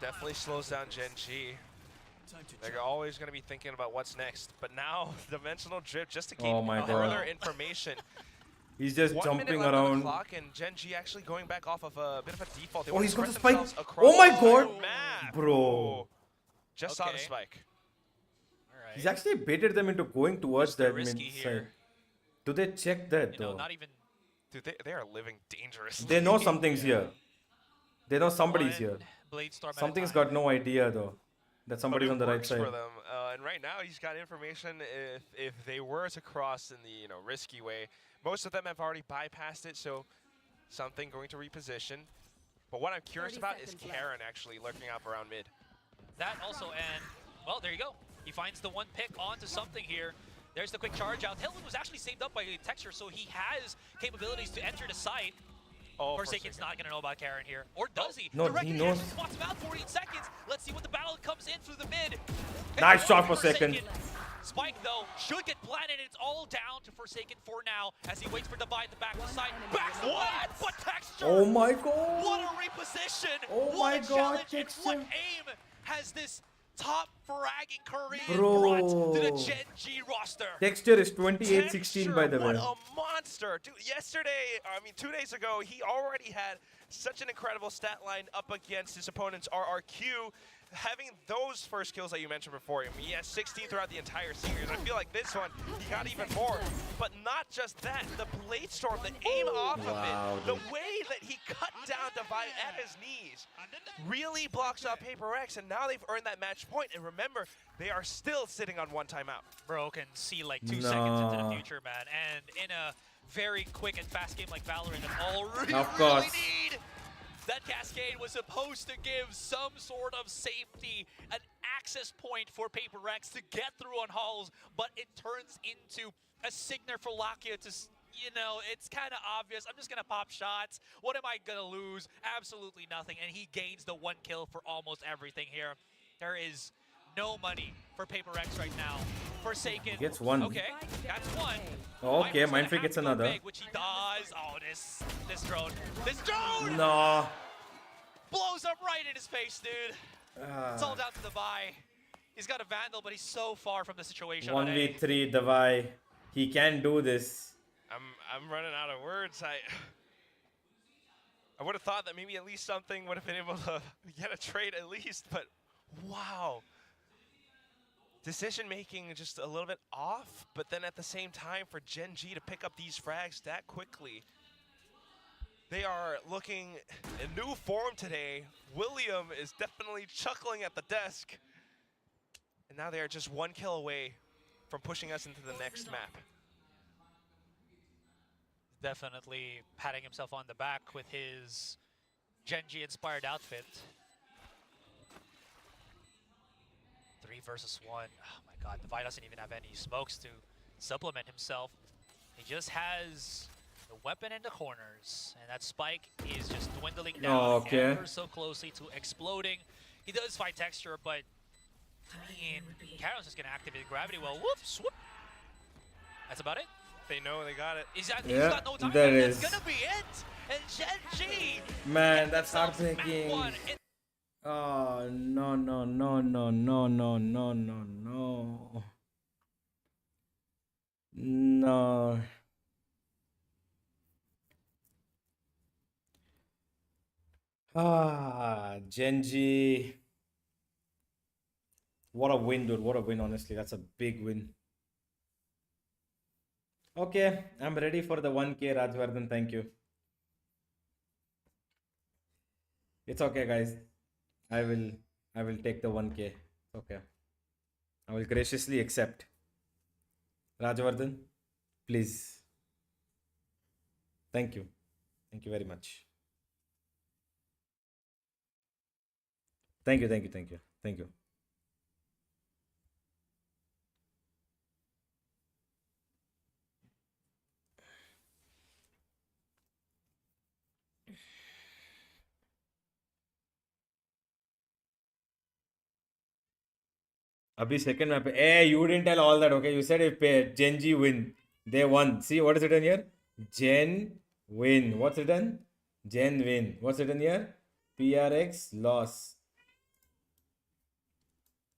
Definitely slows down Gen G. They're always going to be thinking about what's next. But now, Dimensional Drip, just to keep Oh my further God. information. He's just 1 minute jumping left on the around. clock, and Gen G actually going back off of a bit of a default. They Oh, want he's to got the spread spike. themselves across Oh my the God. map. Bro. Just saw the Okay. spike. All right. He's actually baited them into going towards They're that risky mid here. side. Do they check that You know, though? not even Dude, they are living dangerously. They know something's here. They know somebody's one here. Blade Storm at a Something's time. got no idea though that But somebody's it on the right works side. for them. And right now, he's got information if they were to cross in the risky way. Most of them have already bypassed it, so something going to reposition. But what I'm curious 30 about is seconds left. Karen actually lurking up around mid. That also, and well, there you go. He finds the one pick onto something here. There's the quick charge out. Tailwind was actually saved up by Texture, so he has capabilities to enter the site. Oh, Forsaken's not gonna know about Karen here. Or does he? No, The he Reckoning knows. actually spots him out 14 seconds. Let's see what the battle comes in through the mid. Nice shot, Forsaken. Spike, though, should get planted. It's all down to Forsaken for now as he waits for Divide to back the site. Back what? What Texture? Oh my god. What a reposition! Oh what my a god, challenge, and Texture. what aim has this top fragging Korean Bro. brought to the Gen G roster? Texture is 28-16 by the What way. a monster. Dude, yesterday, I mean 2 days ago, he already had such an incredible stat line up against his opponent's RRQ. Having those first kills that you mentioned before, I mean, he has 16 throughout the entire series. I feel like this one, he got even more. But not just that, the Blade Storm, the aim off Wow, of it, the dude. way that he cut down Divide at his knees really blocks out PRX, and now they've earned that match point. And remember, they are still sitting on one timeout. Bro can see like 2 seconds into the Nah. future, man. And in a very quick and fast game like Valorant, that's all we Of really course. need. That Cascade was supposed to give some sort of safety, an access point for PRX to get through on halls, but it turns into a signal for Lakia to, you know, it's kind of obvious. I'm just going to pop shots. What am I going to lose? Absolutely nothing. And he gains the 1 kill for almost everything here. There is no money for PRX right now. Forsaken. Gets one. Okay, that's one. Okay, Viper's gonna Mindfreak have gets to go another. big, which he does. Oh, this drone. This drone No. blows up right in his face, dude. It's all down to the buy. He's got a Vandal, but he's so far from the situation. on A. 1v3 Davai. He can do this. I'm running out of words. I would have thought that maybe at least something would have been able to get a trade at least, but wow. Decision making just a little bit off, but then at the same time for Gen G to pick up these frags that quickly. They are looking in new form today. William is definitely chuckling at the desk. And now they are just 1 kill away from pushing us into the next map. Definitely patting himself on the back with his Gen G inspired outfit. 3 versus 1. Oh my god, Divide doesn't even have any smokes to supplement himself. He just has the weapon in the corners, and that spike is just dwindling down Okay. ever so closely to exploding. He does find Texture, but I mean, Karen's just gonna activate gravity well. Whoops, whoop. That's about it. They know they got it. He's got Yeah, no time. there That's is. gonna be it. And Gen G. Man, that's themselves map heartbreaking. one. Oh, no, no, no, no, no, no, no, no, no. No. Genji. What a win, dude. What a win, honestly. That's a big win. Okay, I'm ready for the 1K, Rajvardhan. Thank you. It's okay, guys. I will take the 1K. Okay. I will graciously accept. Rajvardhan, please. Thank you. Thank you very much. Thank you, thank you, thank you. Thank you. Abhi second map. Hey, you didn't tell all that, okay? You said if Gen G win, they won. See what is written here? Gen win. What's written? Gen win. What's written here? PRX loss.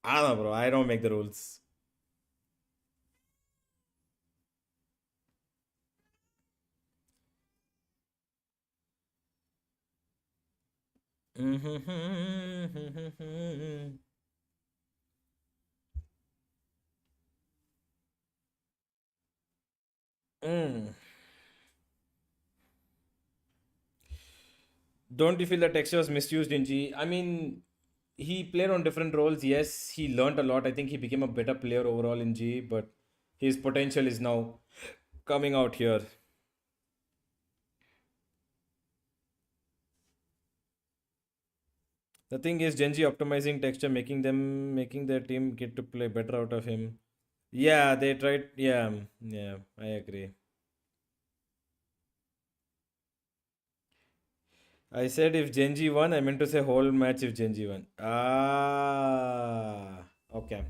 I don't know, bro. I don't make the rules. Don't you feel the texture was misused in G? I mean, he played on different roles. Yes, he learned a lot. I think he became a better player overall in G, but his potential is now coming out here. The thing is, Genji optimizing texture, making their team get to play better out of him. Yeah, they tried. Yeah, yeah, I agree. I said if Genji won, I meant to say whole match if Genji won. Ah, okay.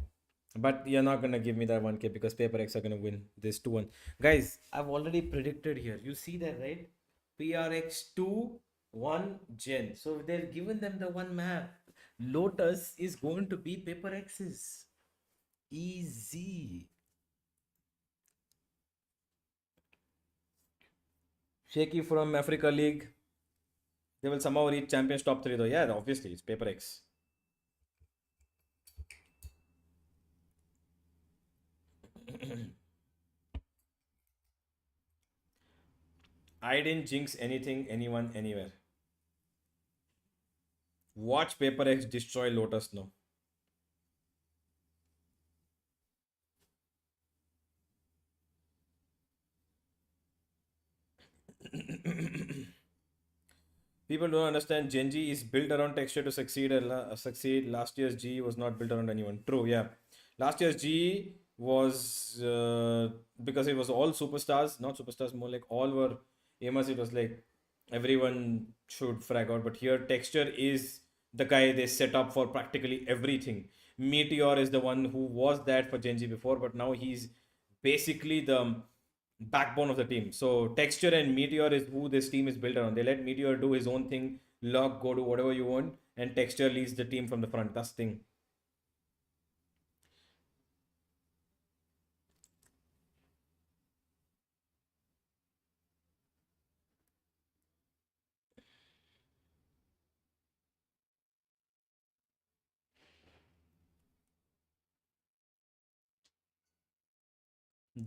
But you're not gonna give me that 1K because Paper X are gonna win this 2-1. Guys, I've already predicted here. You see that, right? PRX 2-1 Gen. So they've given them the one map. Lotus is going to be Paper X's. Easy. Shaky from Africa League. They will somehow reach Champions top 3 though. Yeah, obviously, it's Paper X. I didn't jinx anything, anyone, anywhere. Watch Paper X destroy Lotus now. People don't understand. Genji is built around texture to succeed. Succeed. Last year's GE was not built around anyone. True, yeah. Last year's GE was because it was all superstars, not superstars, more like all were famous. It was like everyone should frag out. But here, texture is the guy they set up for practically everything. Meteor is the one who was that for Genji before, but now he's basically the backbone of the team. So Texture and Meteor is who this team is built around. They let Meteor do his own thing, Log go do whatever you want, and Texture leads the team from the front. That's the thing.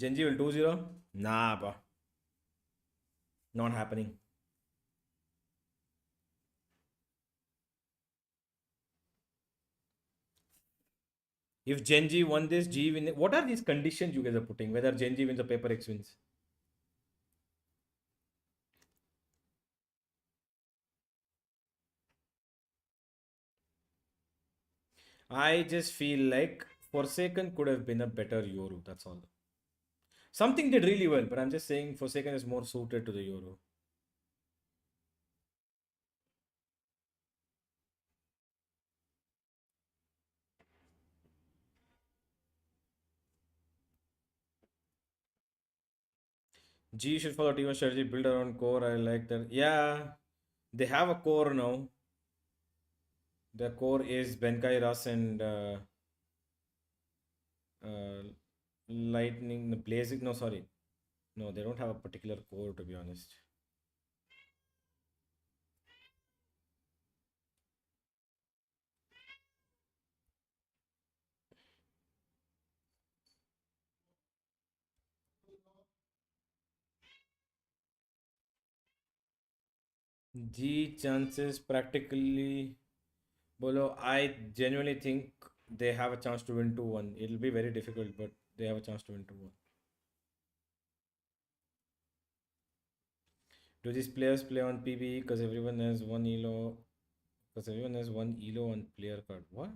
Genji will 2-0? Nah, bro. Not happening. If Genji won this, G win. What are these conditions you guys are putting? Whether Genji wins or Paper X wins? I just feel like Forsaken could have been a better Yoru. That's all. Something did really well, but I'm just saying Forsaken is more suited to the Yoru. G should follow T1 strategy, build around core. I like that. Yeah, they have a core now. The core is Benkai Ras and uh, Lightning, the Blazing. No, sorry. No, they don't have a particular core to be honest. G chances practically. Bolo, I genuinely think they have a chance to win 2-1. It'll be very difficult, but they have a chance to win 2-1. Do these players play on PBE because everyone has one elo? Because everyone has one elo on player card. What?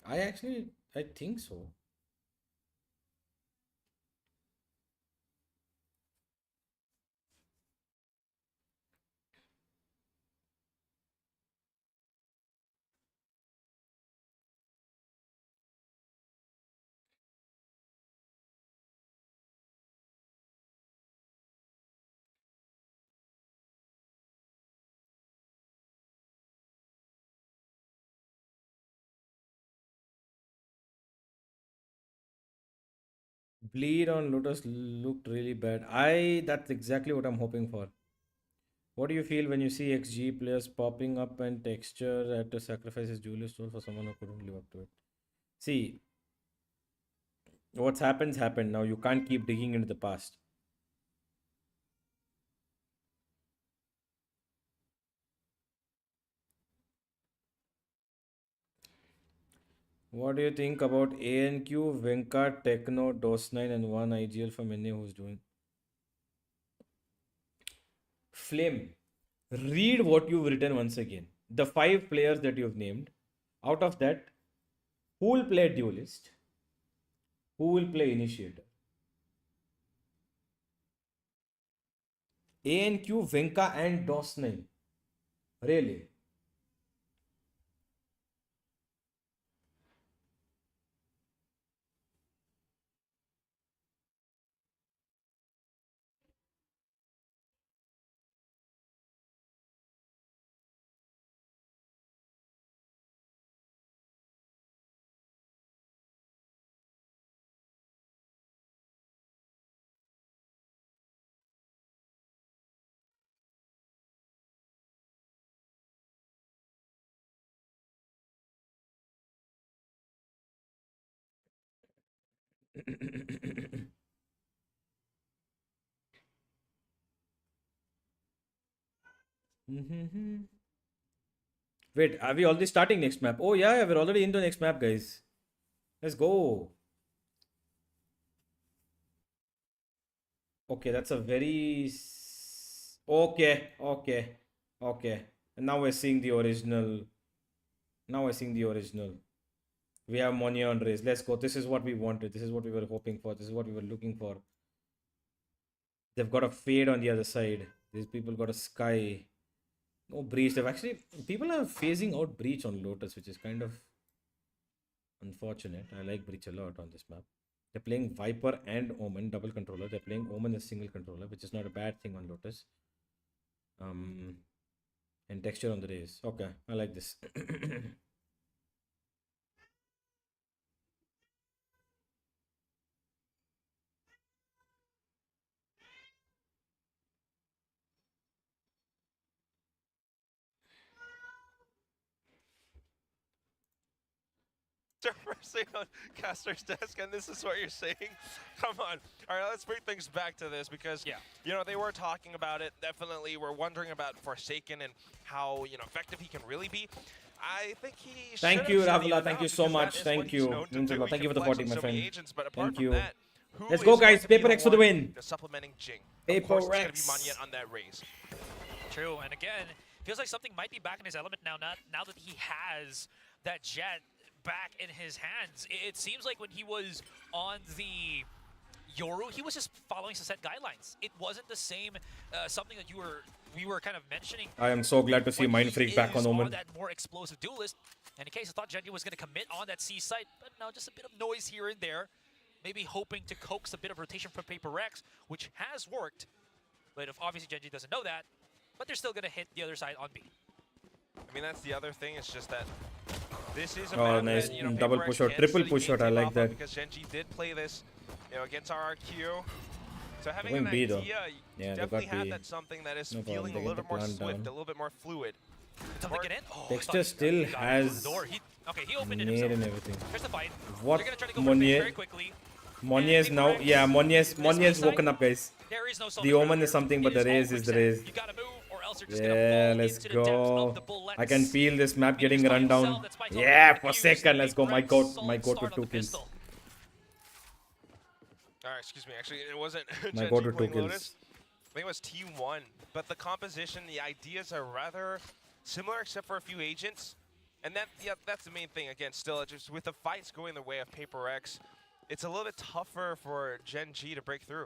I think so. Bleed on Lotus looked really bad. That's exactly what I'm hoping for. What do you feel when you see XG players popping up and texture had to sacrifice his Julius soul for someone who couldn't live up to it? See, what's happened. Now you can't keep digging into the past. What do you think about ANQ, Venkat, Techno, DOS9 and one IGL from NA who's doing? Flame. read what you've written once again. The 5 players that you've named, out of that, who will play duelist? Who will play initiator? ANQ, Venka, and DOS9. Really? Wait, are we already starting next map? Oh yeah, we're already into next map, guys. Let's go. Okay, that's a very... Okay. And now we're seeing the original. We have Monia on race. Let's go. This is what we wanted. This is what we were hoping for. This is what we were looking for. They've got a fade on the other side. These people got a sky. No breach. People are phasing out breach on Lotus, which is kind of unfortunate. I like breach a lot on this map. They're playing Viper and Omen, double controller. They're playing Omen as single controller, which is not a bad thing on Lotus. And texture on the race. Okay, I like this. Reversing on Caster's desk, and this is what you're saying? Come on. All right, let's bring things back to this because, you know, they were talking about it. Definitely, we're wondering about Forsaken and how, you know, effective he can really be. I think he Thank you, Ravila. Thank you so much. Thank you. Thank you for the 40, my friend. Agents, but Thank you. that, Let's go, guys. Paper X for the win. Supplementing Jing. Paper X. X. Going to be Manya on that raise. True, and again, feels like something might be back in his element now. Now that he has that jet back in his hands. It seems like when he was on the Yoru, he was just following some set guidelines. It wasn't the same, something that we were kind of mentioning. I am so glad to see Mind Freak back on Omen. That more explosive duelist. And in case I thought Genji was going to commit on that C site, but no, just a bit of noise here and there. Maybe hoping to coax a bit of rotation from Paper X, which has worked. But if obviously Genji doesn't know that, but they're still going to hit the other side on B. I mean, that's the other thing. It's just that this is a oh, map nice. that, you know, Double PRX push out, can triple study push out. I game like off of that. Because Genji did play this, you know, against RRQ. So having Going an B, though. idea, you Yeah, definitely got have B. that something that is No problem, feeling they a get little the bit more plan swift, down. a little bit more fluid. Something get in? Oh, Dexter still has okay, he opened it nade himself. and everything. Here's the fight. What They're gonna try to go for the face very quickly. Monye is now, yeah, Monye is woken up, guys. There is no The Omen is something, but the raise is the raise. You gotta move, or else you're just Yeah, gonna fall let's into the depths of go. the bullets. I can feel this map getting Meteor's run by down. himself, that's by Tony. Yeah, for Hughes, second, let's go. My Big goat, solid my goat start with on 2 the kills. pistol. All right, excuse me. Actually, it wasn't My Genji goat with 2 playing kills. Lotus. I think it was T1, but the composition, the ideas are rather similar except for a few agents. And that, yeah, that's the main thing. Again, still, just with the fights going the way of Paper X, it's a little bit tougher for Gen G to break through.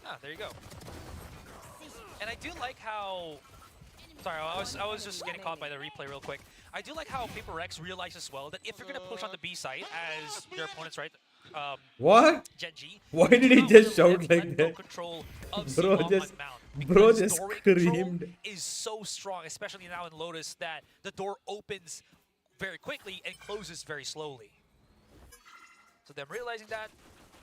Ah, there you go. And I do like how... Sorry, I was just getting caught by the replay real quick. I do like how Paper X realizes well that if you're going to push on the B site, as their opponents, right? What? Gen G, Why did he just shout like that? Control of Bro C just, mount, bro because just doorway control screamed. is so strong, especially now in Lotus, that the door opens very quickly and closes very slowly. So them realizing that,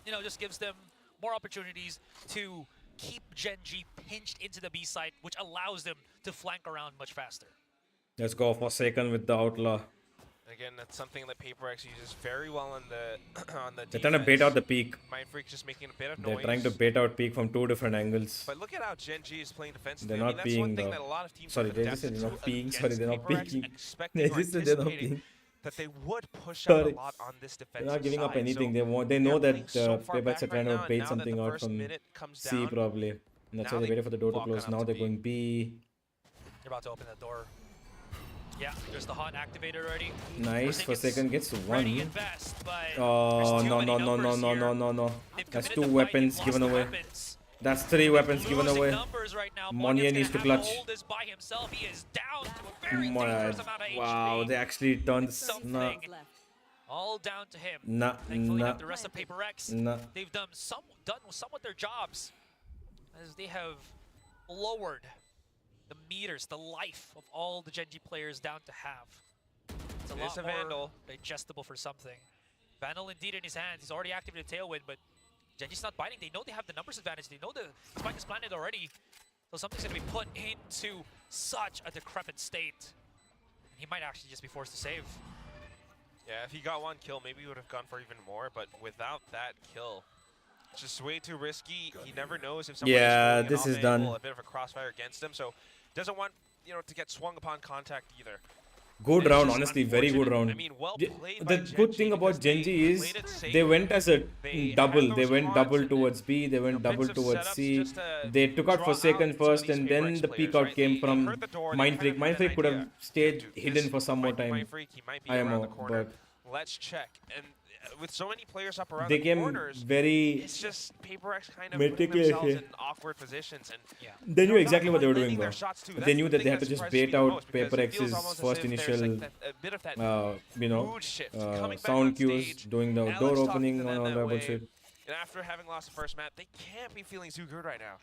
you know, just gives them more opportunities to keep Gen G pinched into the B site, which allows them to flank around much faster. Let's go for second with the Outlaw. Again, that's something that Paper X uses very well on the on the They're trying to bait out the peak. Mind Freak just making a bit of They're noise. trying to bait out peak from 2 different angles. But look at how Gen G is playing defensively. They're I mean, not that's one peeing thing though. that a lot of teams Sorry, have they just said adapted they're not to peeing. Sorry, against they're not Paper X, peeking. expecting They or just said they're not anticipating peeing. that they would push out Sorry. a lot on this defensive They're not giving up side. anything. So They know they're that playing so far PRX back are trying right to now, bait and now something that the out first from minute comes C down, probably. And that's now why they they waited for the door to walk close. on Now up they're to going B. They're about to open the door. Yeah, there's the haunt activated already. Nice. For second gets Ready one. invest, but Oh, there's too no, many no, no, no, numbers no, here. no, no, no. They've That's committed 2 the fight, weapons they've given lost the away. weapons. That's 3 weapons given Losing away. numbers right now. Monye Monye's needs to gonna have clutch. hold this by himself. He is down to a very My, dangerous amount of wow, HP. they actually turned. Something. Nah, All down to him. nah, Thankfully, nah, not the rest of PRX. nah. They've done somewhat their jobs, as they have lowered the meters, the life of all the Gen G players down to half. It's a There's lot a more Vandal. digestible for something. Vandal indeed in his hands. He's already activated Tailwind, but Gen G's not biting. They know they have the numbers advantage. They know the spike is planted already. So something's going to be put into such a decrepit state. He might actually just be forced to save. Yeah, if he got 1 kill, maybe he would have gone for even more, but without that kill, it's just way too risky. He never knows if someone Yeah, is this is done. a bit of a crossfire against him, so doesn't want, you know, to get swung upon contact either. Good It's round, just honestly, very good unfortunate. round. I mean, well Ge- played by the Gen good G thing about because Gen G they is played it safe. they went as a They double. had They those went quads double and towards B. They went double defensive towards setups C. just to They took out draw Forsaken out some of first, these and then PRX the players, peek out right? came They from heard the door, they Mind kind Freak. of Mind had Freak an could have idea. stayed Dude, hidden this for some more might be time. Mind Freak, he might be around IMO, the corner. but Let's check. And with so many players up around they the came corners, very. it's just PRX kind of putting meticulous themselves here. in awkward positions. And They knew not exactly what they were quite doing, landing their bro. shots too. They That's knew the that thing they had to that just surprises me bait the out most, because it feels PRX's almost as first if there's, initial, like, a bit of that mood shift coming back sound on cues, stage. doing the Alex door talking opening to and them all that that way. bullshit. And after having lost the first map, they can't be feeling too good right now.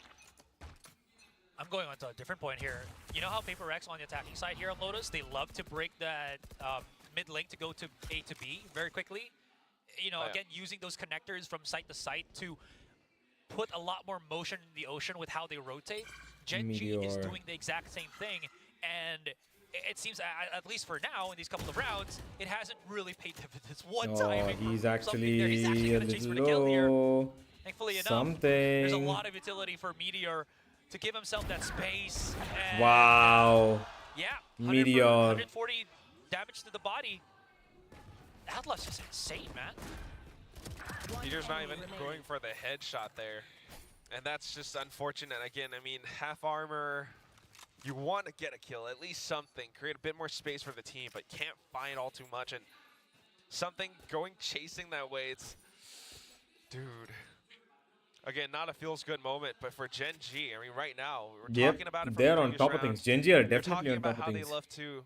I'm going on to a different point here. You know how PRX on the attacking side here on Lotus, they love to break that mid link to go to A to B very quickly. You know, again, using those connectors from site to site to put a lot more motion in the ocean with how they rotate. Gen G is Meteor. doing the exact same thing, and it seems, at least for now, in these couple of rounds, it hasn't really paid dividends one time. He's He's actually gonna a chase for the little kill here. low. Thankfully enough, there's a Something. lot of utility for Meteor to give himself that space. And, Wow. yeah, Meteor. 140 damage to the body. Outlaw's just insane, man. Peter's not even going for the headshot there. And that's just unfortunate. Again, I mean, half armor, you want to get a kill, at least something. Create a bit more space for the team, but can't find all too much. And something going chasing that way, it's... Dude. Again, not a feels good moment, but for Gen G, I mean, right now, we're talking about it from they're the on previous top of round. things. Gen G are We're definitely talking on about top how of they things. love to, you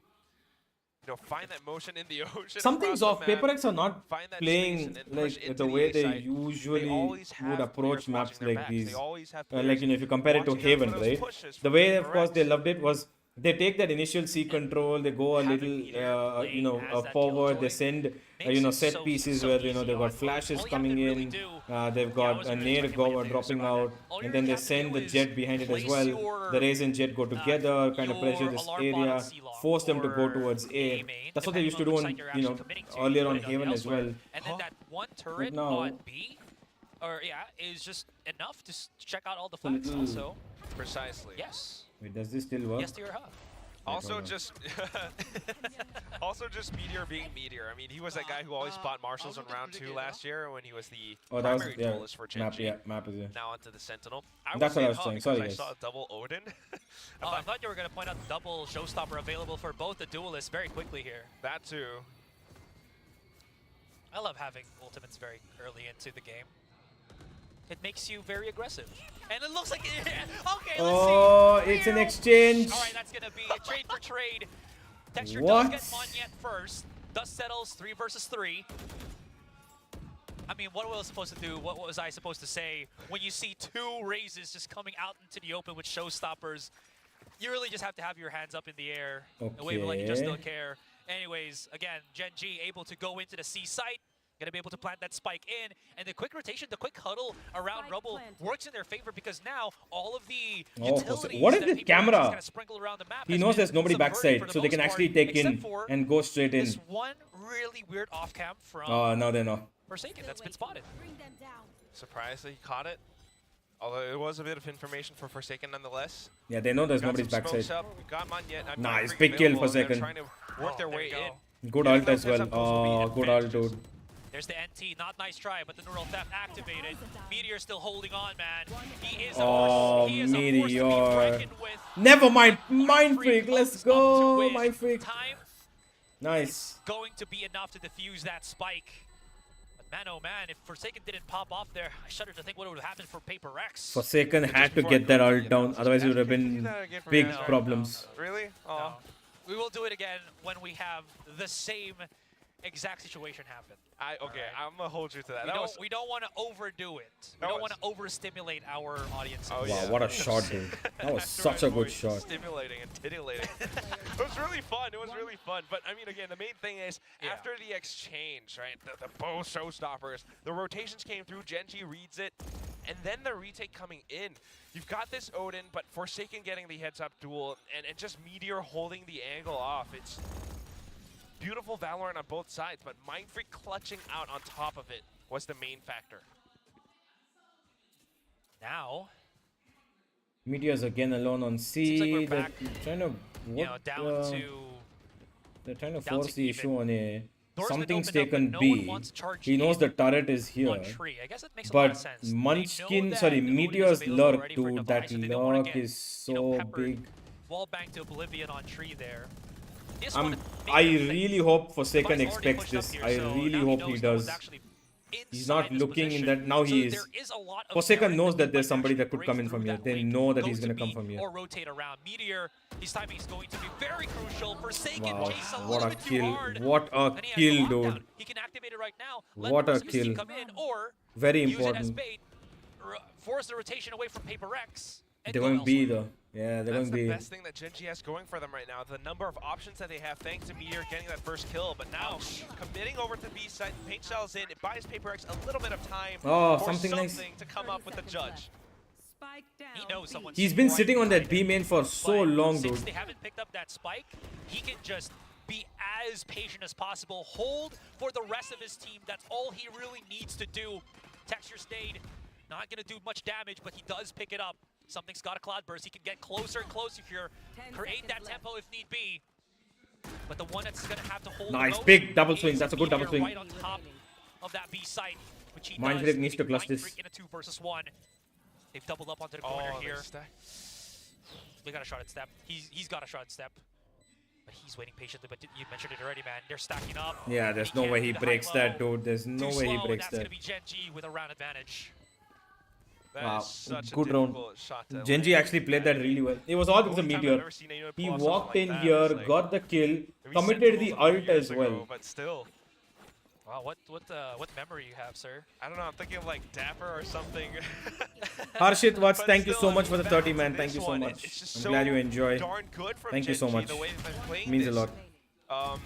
know, find that motion in the ocean. Something's across off. the map, PRX are not find that playing space and push like into the way A they site. usually always would have approach players maps watching their like backs. these. They always have Like, players you know, if you compare it to watching out for Haven, those right? pushes The from way, of PRX. course, they loved it was they take that initial C control, they go a Having little, Meteor you know, playing as that forward. killjoy They send, makes you know, it set so pieces where, you know, easy they've got on flashes all you have coming to really in. do, They've got was a gonna nade check in with you dropping about out, that. All and you then they have to send do the is jet behind it as place well. your, The Raze and Jet go together, kind of pressure your this alarm bot on area, C-Long force them to go or towards A A. main, That's what they used to depending do on on, which site you're you know, actually committing to, earlier you on put it Haven as elsewhere. well. And then that one turret now- on B, or yeah, is just enough to check out all the a flanks little- also. Precisely. Yes. Wait, does this still work? Yes to your hub. Also hold on. just also just Meteor being Meteor. I mean, he was that guy who always spot marshals in round 2 last year when he was the Oh, that was, primary yeah, duelist for Gen map, G. yeah, map is, yeah. Now onto the Sentinel. I That's what I was Hub saying. because Sorry, I guys. saw a double Odin. Oh, I thought you were going to point out the double showstopper available for both the duelists very quickly here. That too. I love having ultimates very early into the game. It makes you very aggressive. And it looks like it, okay, Oh, let's see. it's an exchange. All right, that's going to be a trade for trade. Texture What? does get Monyet first. Dust settles 3 versus 3. I mean, what was I supposed to do? What was I supposed to say when you see 2 raises just coming out into the open with showstoppers? You really just have to have your hands up in the air and wave it like you just don't care. Anyways, again, Gen G able to go into the C site, gonna be able to plant that spike in, and the quick rotation, the quick huddle around Rubble works in their favor because now all of the utilities what is that this PRX camera? is gonna sprinkle around the map He has knows been there's nobody subverted backside, for the so they can most actually part, take except in for and go straight in. this one really weird off cam from Oh, no, they know. Forsaken that's been spotted. Surprised that he caught it. Although it was a bit of information for Forsaken nonetheless. Yeah, they know there's Got nobody's some smokes backside. up, got Monyet. Nice, big kill for They're Forsaken. trying to work their there way you go. in. Good Getting ult those as well. heads up will be Oh, good ult, advantageous. dude. There's the NT, not nice try, but the neural theft activated. Meteor still holding on, man. He is a Oh, force. He is a force to be Meteor. reckoned with. Never mind. Mind Freak. Let's close up to go. win. Mind Freak. Time Nice. going to be enough to defuse that spike. But man, oh man, if Forsaken didn't pop off there, I shudder to think what would have happened for PRX. Forsaken had to get that ult down. Otherwise, it would have been big problems. Really? Oh. No. We will do it again when we have the same exact situation happen. Okay, I'm gonna hold you to that. We don't want to overdo it. We That don't want was- to overstimulate our audiences. Oh, Wow, yeah. what a shot, dude. That was After such my a good voice, shot. Stimulating and titillating. It was really fun. It was really fun. But I mean, again, the main thing is after the exchange, right? The both showstoppers, the rotations came through. Gen G reads it, and then the retake coming in. You've got this Odin, but Forsaken getting the heads-up duel, and just Meteor holding the angle off. It's beautiful Valorant on both sides, but Mindfreak clutching out on top of it was the main factor. Now, Meteor's again alone on C. Seems like we're They're back, trying to you know, down to they're trying to down to force the issue even. on A. Door's been Something's opened up, but taken no B. one wants to charge He knows in the turret is here. on tree. I guess it makes a lot of But sense. They know Munchkin, that sorry, the Odin is Meteor's available lurk, already for dude. Device, That so they don't wanna lurk get, is you know, so peppered. big. Wall bang to Oblivion on tree there. This one I made a mistake. really hope Forsaken Device already expects pushed up this. here, I so really now hope knows he no one's does. actually He's inside not this looking in position. that. Now So he is. there is a lot of Forsaken merit knows he that there's might somebody that actually could come in break from through here. that They link, know that go he's to gonna come B, from here. or rotate around. Meteor, his timing is going to be very crucial. Forsaken Wow, chase a what little a bit too kill. hard. What a And he has kill, the lockdown. dude. He can activate it right now. Let What the a rest of his team kill. come in, or Very use it as important. bait, force the rotation away from PRX. and They're go going B elsewhere. though. Yeah, they're That's going the B. best thing that Gen G has going for them right now. The number of options that they have thanks to Meteor getting that first kill. But now, committing over to B side, paint shells in, it buys PaperX a little bit of time Oh, for something nice. to come up with the judge. Spike down. He knows someone's He's been right sitting on that behind B him. main for so But long, since dude. they haven't picked up that spike, he can just be as patient as possible. Hold for the rest of his team. That's all he really needs to do. Texture stayed. Not going to do much damage, but he does pick it up. Something's got a cloud burst. He can get closer and closer here. 10 Create that seconds tempo if need be. But the one that's going to have to hold Nice, most big double is swing. That's a good double Meteor swing. right on top of that B site, which he Mind does. Freak needs to leaving clutch Mind this. Freak in a 2 versus 1. They've doubled up onto the corner Oh, here. they stack. They got a shot at step. He's got a shot at step. But he's waiting patiently, but you mentioned it already, man. They're stacking up. Yeah, there's no can't way do he the breaks high-low. that, dude. There's no Too way he slow, and breaks that's that. going to be Gen G with a round advantage. That Wow, is such a good round. difficult shot to Gen G land. actually played that really well. It was all because of Only time I've Meteor. ever seen anyone He pull off something walked like in that here, was like- got the kill, we committed the sensible a few ult years as well. ago, but still. Wow, what memory you have, sir? I don't know, I'm thinking of like Dapper or something. Harshit Watts, But thank you still, so much for the back 30, to man. this Thank you so one, much. it's just I'm so glad you enjoy. darn good from Thank you so Gen G, much. the way they've been playing Means a this. lot.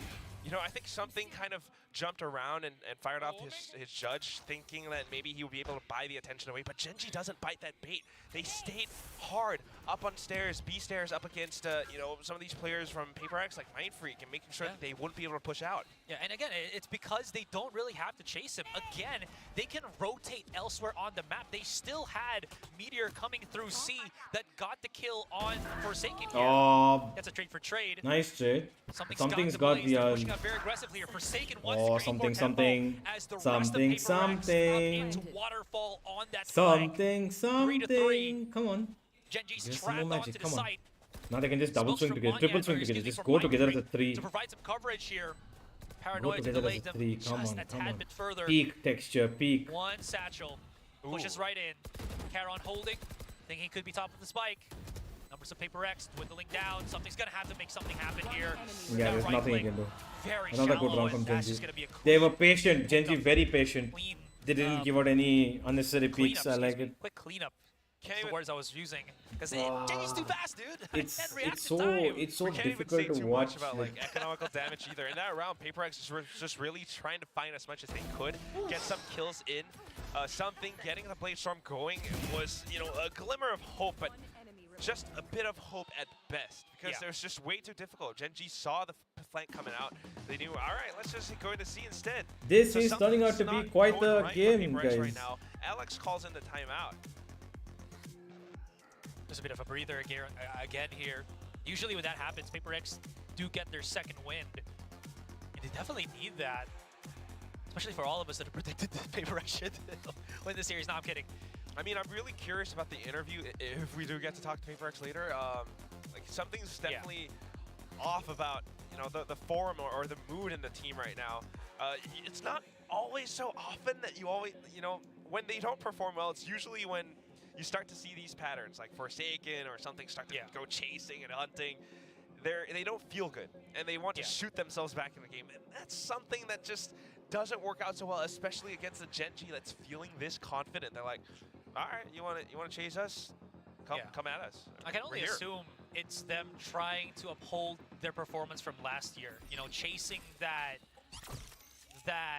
You know, I think something kind of jumped around and fired off his judge, thinking that maybe he would be able to buy the attention away. But Gen G doesn't bite that bait. They stayed hard up on stairs, B stairs, up against you know, some of these players from PaperX like Mind Freak, and making sure that they wouldn't be able to push out. Yeah, and again, it's because they don't really have to chase him. Again, they can rotate elsewhere on the map. They still had Meteor coming through C that got the kill on Forsaken here. Oh, That's a trade for trade. nice trade. Something's got Blaze. the They're pushing out very aggressively here. Forsaken wants Oh, to create more something, tempo as the rest something, of PaperX something. up into waterfall on that flank. Something. 3-3. Come on. Gen G's There's some more trapped magic, onto the come on. site. Now they can just double Smokes swing from together, Anya, triple or swing excuse together. me, Just from go Mind together as a Freak three. to provide some coverage here. Go Paranoia together delayed as a them three. just Come on, a come tad on. bit further. Peak texture, peak. One satchel pushes right in. Caron holding, thinking he could be top of the spike. Numbers of PaperX dwindling down. Something's gonna have to make something happen here. Yeah, That there's right nothing you flank, can do. Very Another shallow, good round and from that's Gen just G. gonna be a They were clean, patient. Gen G very patient. clean They didn't um, give out any unnecessary cleanup, peaks. I like excuse me. it. Quick cleanup. Can't That's the even- words I was using. Because Jenny's too fast, dude. I can't react It's in so time. it's so We can't even difficult say to too watch. much about like economical damage either. In that round, PaperX was just really trying to find as much as they could, get some kills in. Something getting the Blade Storm going was, you know, a glimmer of hope, but just a bit of hope at best, because it was just way too difficult. Gen G saw the flank coming out. They knew, all right, let's just go into C instead. This So is turning out to something's be not quite going the right for game, PaperX guys. Right now. Alex calls in the timeout. There's a bit of a breather again here. Usually when that happens, PaperX do get their second wind. In They definitely need that. Especially for all of us that have predicted the PRX should win the series. No, I'm kidding. I mean, I'm really curious about the interview. If we do get to talk to PRX later, like something's definitely off about the form or the mood in the team right now. It's not always so often that you always when they don't perform well. It's usually when you start to see these patterns, like Forsaken or something start to go chasing and hunting. They don't feel good, and they want to shoot themselves back in the game. And that's something that just doesn't work out so well, especially against a Gen G that's feeling this confident. They're like, all right, you want to chase us? Come at us. I can only assume it's them trying to uphold their performance from last year. You know, chasing that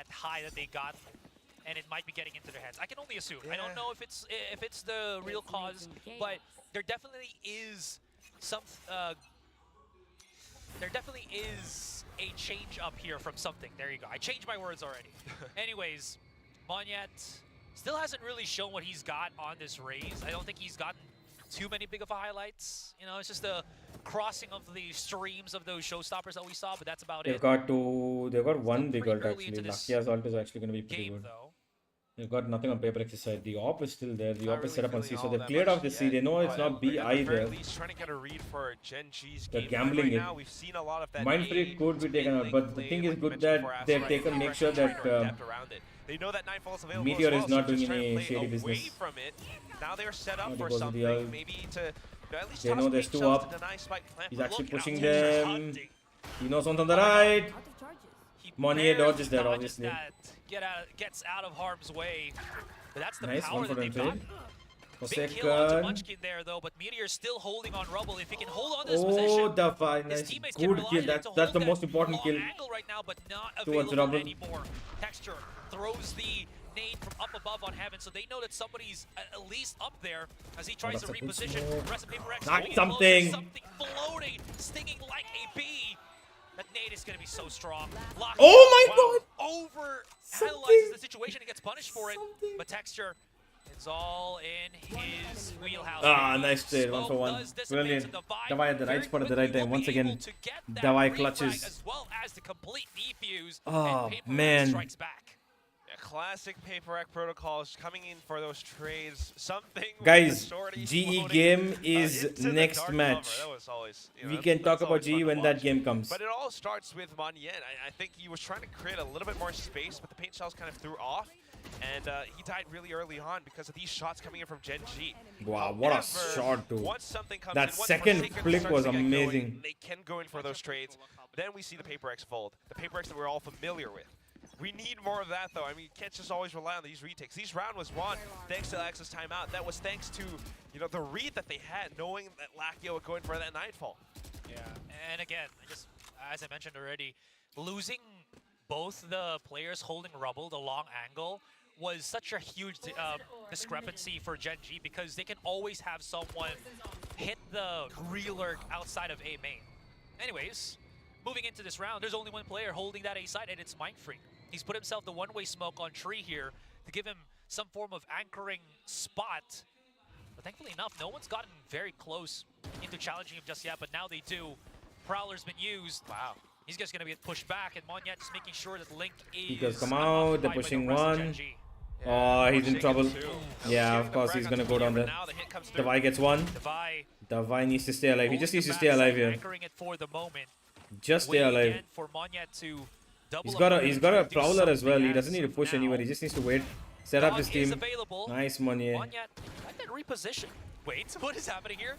high that they got, and it might be getting into their heads. I can only assume. I don't know if it's the real cause, but there definitely is some. There definitely is a change up here from something. There you go. I changed my words already. Anyways, Monyet still hasn't really shown what he's got on this raise. I don't think he's gotten too many big of highlights. You know, it's just a crossing of the streams of those showstoppers that we saw, but that's about it. They've got one big ult actually. Lucky Assault is actually going to be pretty good. They've got nothing on PRX's side. The AWP is still there. The AWP is set up on C, so they've cleared off the C. They know it's not B either. Trying to get a read for Gen G's They're gambling it. We've seen a lot of that. Mindfreak could be taken out, but the thing is good that they've taken make sure that they know that Nightfall is available. Meteor is not doing any shady business. From it. Now they're set up for something, maybe to at least they know there's two up. He's actually pushing them. He knows one's on the right. Monyet dodges that, obviously. Gets out of harm's way. But that's the nice power one for that they've got. Forsaken. Big kill onto Munchkin there, though, but Meteor's still holding on Rubble. If he can hold on to this position, Davai, nice. Good kill. That's the most important kill right now, but not towards available Rubble. anymore. Texture throws the nade from up above on Heaven, so they know that somebody's at least up there as he tries to reposition. The rest of PRX Not something. Something floating, stinging like a bee. That nade is going to be so strong. Oh my god! Over analyzes the situation and gets punished for it. But Texture is all in his wheelhouse. Nice trade, 1 for 1. Brilliant. Davai at the right spot at the right time. Once again, Davai clutches. As well as the complete defuse. Oh, and man. Strikes back. Classic PRX protocols coming in for those trades. Something guys, GE game is next match. Always, we can talk about GE when that game comes. But it all starts with Monyet. I think he was trying to create a little bit more space, but the paint shells kind of threw off. And he died really early on because of these shots coming in from Gen G. Wow, what a shot, dude. Once something comes that in, second flick was amazing. Going, they can go in for those trades. Then we see the PRX fold. The PRX that we're all familiar with. We need more of that, though. I mean, you can't just always rely on these retakes. These round was won thanks to Alexa's timeout. That was thanks to, the read that they had, knowing that Lakio would go in for that Nightfall. Yeah, and again, as I mentioned already, losing both the players holding Rubble, the long angle, was such a huge discrepancy for Gen G because they can always have someone hit the reeler outside of A main. Anyways, moving into this round, there's only one player holding that A side, and it's Mindfreak. He's put himself the one-way smoke on Tree here to give him some form of anchoring spot. But thankfully enough, no one's gotten very close into challenging him just yet, but now they do. Prowler's been used. Wow. He's just going to get pushed back, and Monyet just making sure that Link is... He goes, come out, they're pushing one. Oh, he's in trouble. Yeah, of course, he's going to go down there. Davai gets one. Davai needs to stay alive. He just needs to stay alive here. Anchoring it for the moment. Just stay alive. For Monyet to he's got a Prowler as well. He doesn't need to push anywhere. He just needs to wait. Set up his team. Nice Monyet. Monyet reposition. Wait, what is happening here?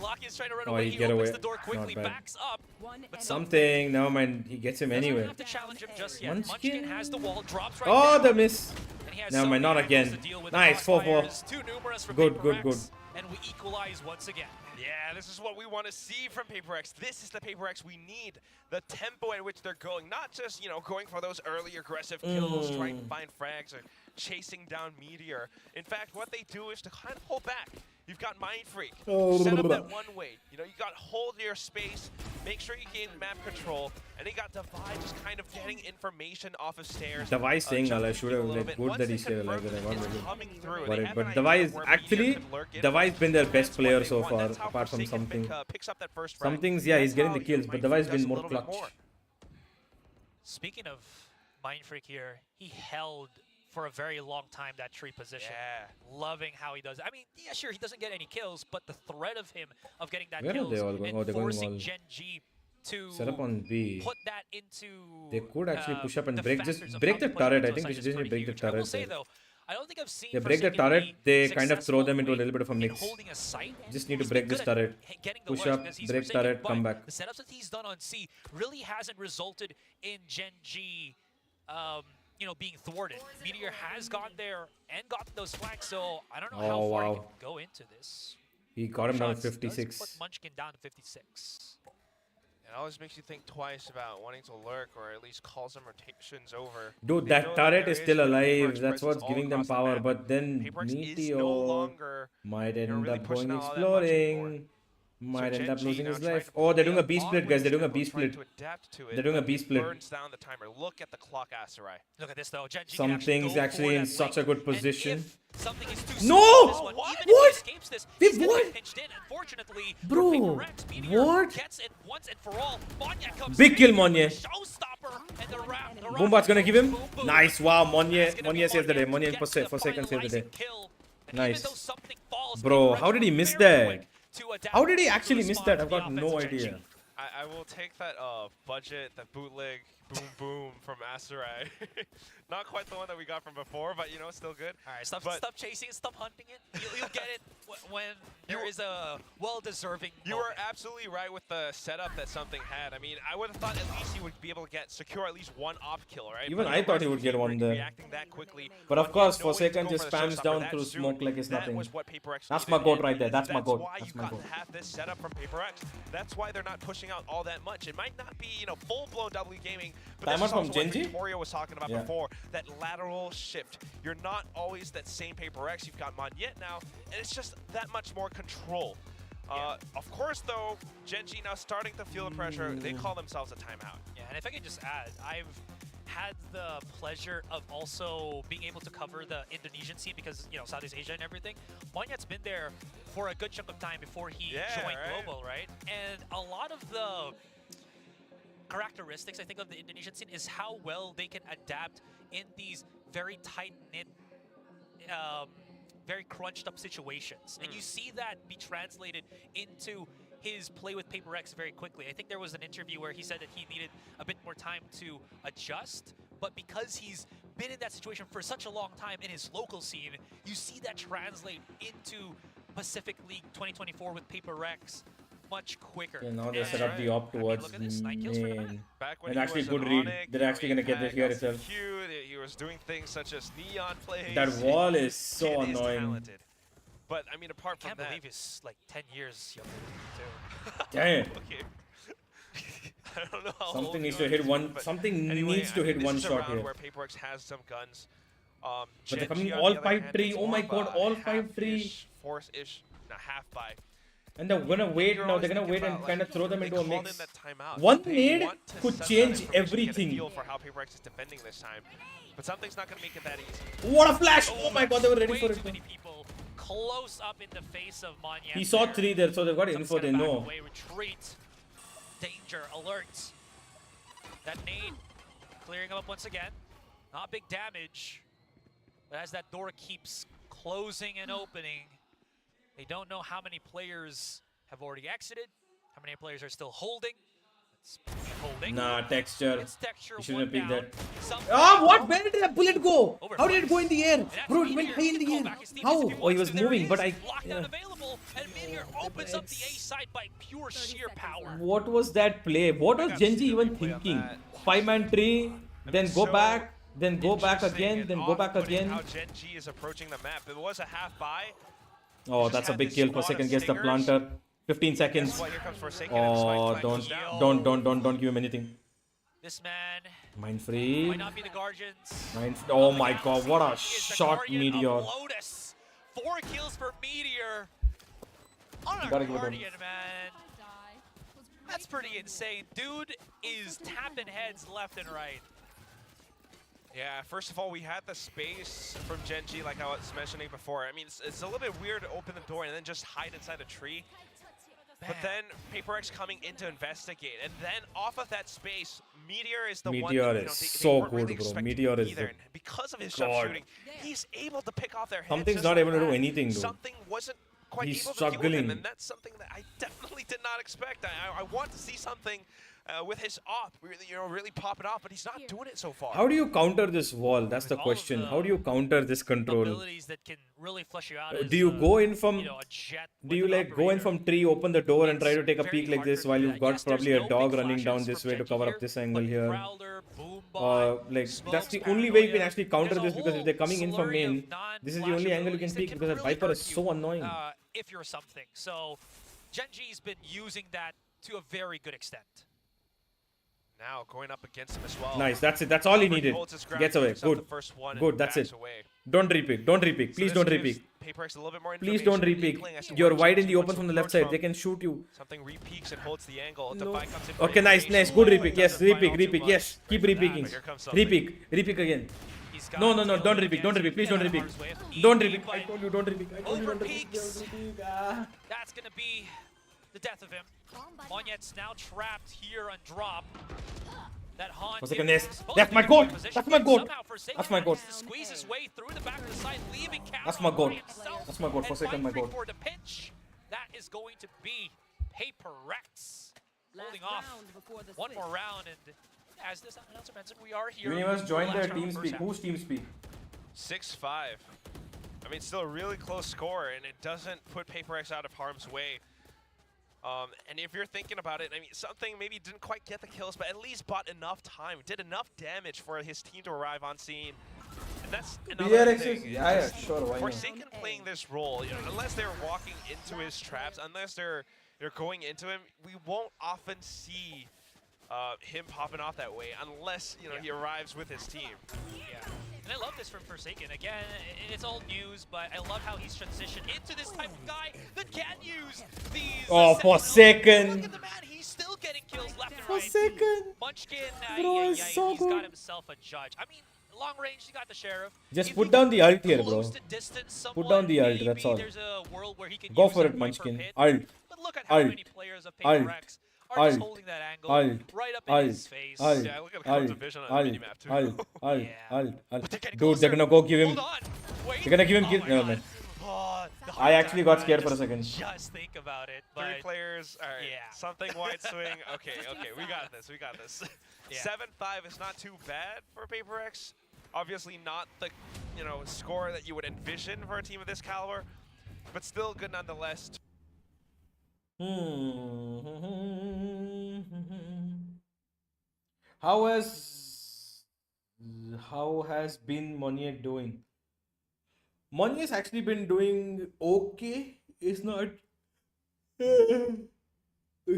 Locky is trying to run Oh, away. he He opens away. the door quickly, backs up. But Something. Never mind. He gets him anyway. Doesn't have to challenge him just yet. Munchkin has the wall, drops right Oh, down. the miss. Never mind. Not many again. angles to deal with. Nice. 4-4. Too numerous for Good, PRX, good. And we equalize once again. Yeah, this is what we want to see from PRX. This is the PRX we need. The tempo at which they're going, not just, going for those early aggressive kills, trying to find frags or chasing down Meteor. In fact, what they do is to kind of pull back. You've got Mindfreak, set up that one way. You got hold your space, make sure you gain map control, and you got Davai just kind of getting information off of stairs. Davai staying alive should have been good that he stayed alive. But Davai is actually, Davai's been their best player so far, apart from something. Something's, yeah, he's getting the kills, but Davai's been more clutch. Speaking of Mind Freak here, he held for a very long time that tree position. Yeah. Loving how he does it. I mean, yeah, sure, he doesn't get any kills, but the threat of him of getting that Where are kills they all going? and Oh, they're going forcing all Gen G to set up on B. put that into They could actually push up and the break. factors Just of break how the they push up turret. into I a think site they is should pretty break the huge. I will turret. say There. though, I don't think I've seen They break the Forsaken turret. be They kind of throw successful them into a in- little bit of a in mix. holding a site. Just need to He's break been this good at turret. getting the Push lurks up, because he's break Forsaken, turret, but come back. The setups that he's done on C really hasn't resulted in Gen G, being thwarted. Meteor has gone there and gotten those flanks, so I don't know how Oh, far he wow. can go into this. He got him down to Shots does 56. put Munchkin down to 56. It always makes you think twice about wanting to lurk or at least call some rotations over. Dude, They that know turret there is still a alive. PRX That's presence what's all giving them across the power. map. But then PRX is Meteor no longer might end really up pushing going out all that much anymore. exploring. Might So end up Gen G losing now his trying life. to Oh, they're play doing a an B odd split, guys. They're doing a wing B scramble, trying split. to adapt to it, They're doing a but B it split. burns down the timer. Look at the clock, Aserai. Look at this though. Gen G can Something's go actually for in that such link, a good and position. if something is too No! soon for this one, What? even if he escapes this, We've he's gonna won! get pinched in. Unfortunately, for Bro, PRX, Meteor what? gets it once and for all. Monya comes Big in kill, with Monya. the showstopper, and the Boombat's gonna give him. boom, boom. Nice. Wow. That's gonna be Monya saves the day. to Monya get in the Forsaken saves the day. finalizing kill. And Nice. even though something falls, Bro, PRX how did he were miss very that? quick to adapt How did he to actually miss respond that? to I've the got no offense of Gen G. idea. I will take that budget, the bootleg boom boom from Aserai. Not quite the one that we got from before, but still good. All right, stop chasing it, stop hunting it. You'll get it when there is a well-deserving You moment. were absolutely right with the setup that something had. I mean, I would have thought at least he would be able to secure at least one op kill, right? Even But I the thought rest he of would the get team one there. reacting that quickly. But of One course, knowing to Forsaken go just for the spams showstopper down that through soon, smoke like it's that nothing. was what PaperX That's needed, my goat and right there. That's my goat. That's why That's you my got goat. to have this setup from PaperX. That's why they're not pushing out all that much. It might not be, full-blown W gaming, but Timeout this is from also what Genji? Victoria was talking about Yeah. before, that lateral shift. You're not always that same PaperX. You've got Monyet now, and it's just that much more control. Of course, though, Gen G now starting to feel the pressure. They call themselves a timeout. Yeah, and if I could just add, I've had the pleasure of also being able to cover the Indonesian scene because, Southeast Asia and everything. Monyet's been there for a good chunk of time before he joined right. Global, right? And a lot of the characteristics, I think, of the Indonesian scene is how well they can adapt in these very tight-knit, very crunched up situations. And you see that be translated into his play with PaperX very quickly. I think there was an interview where he said that he needed a bit more time to adjust, but because he's been in that situation for such a long time in his local scene, you see that translate into Pacific League 2024 with PaperX much quicker. Okay, now they And, set up the op I mean, towards look at this, 9 kills for him. main. Back when And he actually was good an read. Onyx, They're actually gonna get this here itself. He was doing things such as neon plays. That wall is so Kid is annoying. talented. But I mean, apart from Can't that, believe he's like 10 years younger than me, too. Damn. Okay. I don't know how Something old needs you to are, hit one. but Something anyway, needs to I hit mean, one this is a shot round here. where PaperX has some guns. But they're Gen coming G, on all the other hand, 5-3. it's Oh my more of god, a all 5-3. half-ish, force-ish, a half buy. And they're gonna wait You're now. always They're gonna thinking wait and about, kind of throw them they into a called in mix. that timeout. One They nade want to could set that change information, get a everything. feel for how PaperX is defending this time. But something's not going to make it that easy. What a flash! Oh my god, they were ready Way for too it. many people close up in the face of Monyet. He saw there. 3 there, so they've got Something's info. They gonna back know. away, retreat, danger, alert. That nade clearing him up once again. Not big damage, but as that door keeps closing and opening, they don't know how many players have already exited, how many players are still holding. It's holding. Nah, texture. It's texture. You shouldn't have picked that. Something Ah, what? Where did that bullet go? Over How did it go in the air? And that's Bro, it Meteor. went high in the He can air. call back his teammates How? if he Oh, he wants was to. There it moving, but is. I. Lockdown Yeah. available, and Meteor opens up the A side by pure sheer power. What was that play? What was Gen G even thinking? 5-man tree, then go back, then go back again, then go back again. How Gen G is approaching the map. It was a half buy. Oh, that's a big kill. Forsaken gets the planter. 15 seconds. Guess what? Here comes Forsaken. Oh, and Spike goes don't down. give him anything. This man Mind free. might not be the Guardians. Oh my god, what a He is the shot, Guardian Meteor. of Lotus. 4 kills for Meteor. On our Gotta give it Guardian, man. That's pretty insane. Dude is tapping heads left and right. Yeah, first of all, we had the space from Gen G, like I was mentioning before. I mean, it's a little bit weird to open the door and then just hide inside a tree. But then PaperX coming in to investigate, and then off of that space, Meteor is the one Meteor that, is they so weren't really good, bro. expecting Meteor to be is there. the And because of his God. sharp shooting, he's able to pick off their heads. Something's just not like able to do that. anything, dude. Something wasn't quite He's able to deal with him, struggling. and that's something that I definitely did not expect. I want to see something with his op, really pop it off, but he's not doing it so far. How do you counter this wall? That's the With all of question. the How do you counter this control? abilities that can really flush you out. Do you go in from? You know, a jet Do you with an like go in operator. from tree, open the door, and try to It's take a very peek like hard this to while do you've that. got Yes, there's probably a no dog big running down flashes this from way to Genji cover here, up this but angle here? Prowler, boom bot, Like smokes, that's the only way you can paranoia. actually counter There's a this, because if they're whole coming in from slurry of main, this is the only non-flash angle you can abilities that peek, can because the really Viper hurt is so you, annoying. if you're something. So Genji's been using that to a very good extent. Now going up against him as well. Nice, that's it. That's all he needed. Holds his ground, Gets away. picks up the Good. first one, Good, and that's backs it. away. Don't repeat. Don't repeat. So Please this don't gives repeat. PaperX a little bit more Please don't information, repeat. inkling as to You're where wide in Genji the wants open to from the left approach side. They from. can shoot you. Something re-peeks and holds the angle. No. Defy comes in for Okay, nice, nice. information. Good Oh, repeat. it Yes, doesn't find repeat, all too repeat. much. Yes, keep But repeating. here comes something. Repeat, repeat again. He's got No, no, no. the Don't ability repeat. Don't against repeat. Please him. don't repeat. Harm's way of Don't eating, repeat. I but told you don't repeat. I told you don't over repeat. peaks. Don't repeat. Ah. That's going to be the death of him. Monyet's now trapped here on drop. That haunt. Forsaken nest. That's my goat. That's my goat. That's my goat. Squeeze his way through the back of the side, leaving That's my goat. himself. That's my goat. Forsaken my goat. For the pinch. That is going to be PaperX holding off one more round. And as this announcer mentioned, we are here. Universe for join the their last round team of the first speak. half. Who's team speak? 6-5. I mean, still a really close score, and it doesn't put PaperX out of harm's way. And if you're thinking about it, I mean, something maybe didn't quite get the kills, but at least bought enough time, did enough damage for his team to arrive on scene. And that's another PRX thing. is, yeah, sure, why not? Forsaken playing this role, unless they're walking into his traps, unless they're going into him, we won't often see him popping off that way, unless he arrives with his team. Yeah, and I love this from Forsaken. Again, it's all news, but I love how he's transitioned into this type of guy that can use these. Oh, Forsaken. Look at the man, he's still getting kills left and Forsaken. right. Munchkin, Bro, it's so he's good. got himself a judge. I mean, long range, he got the sheriff. Just If put he down can the ult here, close bro. to distance Put down the someone, ult, that's maybe all. there's a world where he can Go use for a it, Viper Munchkin. hit. Ult. But look at how Ult. many players of Ult. PaperX are just Ult. holding that angle Ult. right up in Ult. his face. Ult. Yeah, look at the codes of vision on the minimap, too. Dude, they're gonna go give him. Hold on. Wait. They're gonna give him. Oh my No, God. man. Oh, the I heart actually attack, got scared man. for a second. Just think about it. But 3 players. All right. Yeah. Something wide swing. Okay. We got this. We got this. Yeah. 7-5 is not too bad for PaperX. Obviously not the score that you would envision for a team of this caliber, but still good nonetheless. How has been Monier doing? Monier's actually been doing okay. It's not too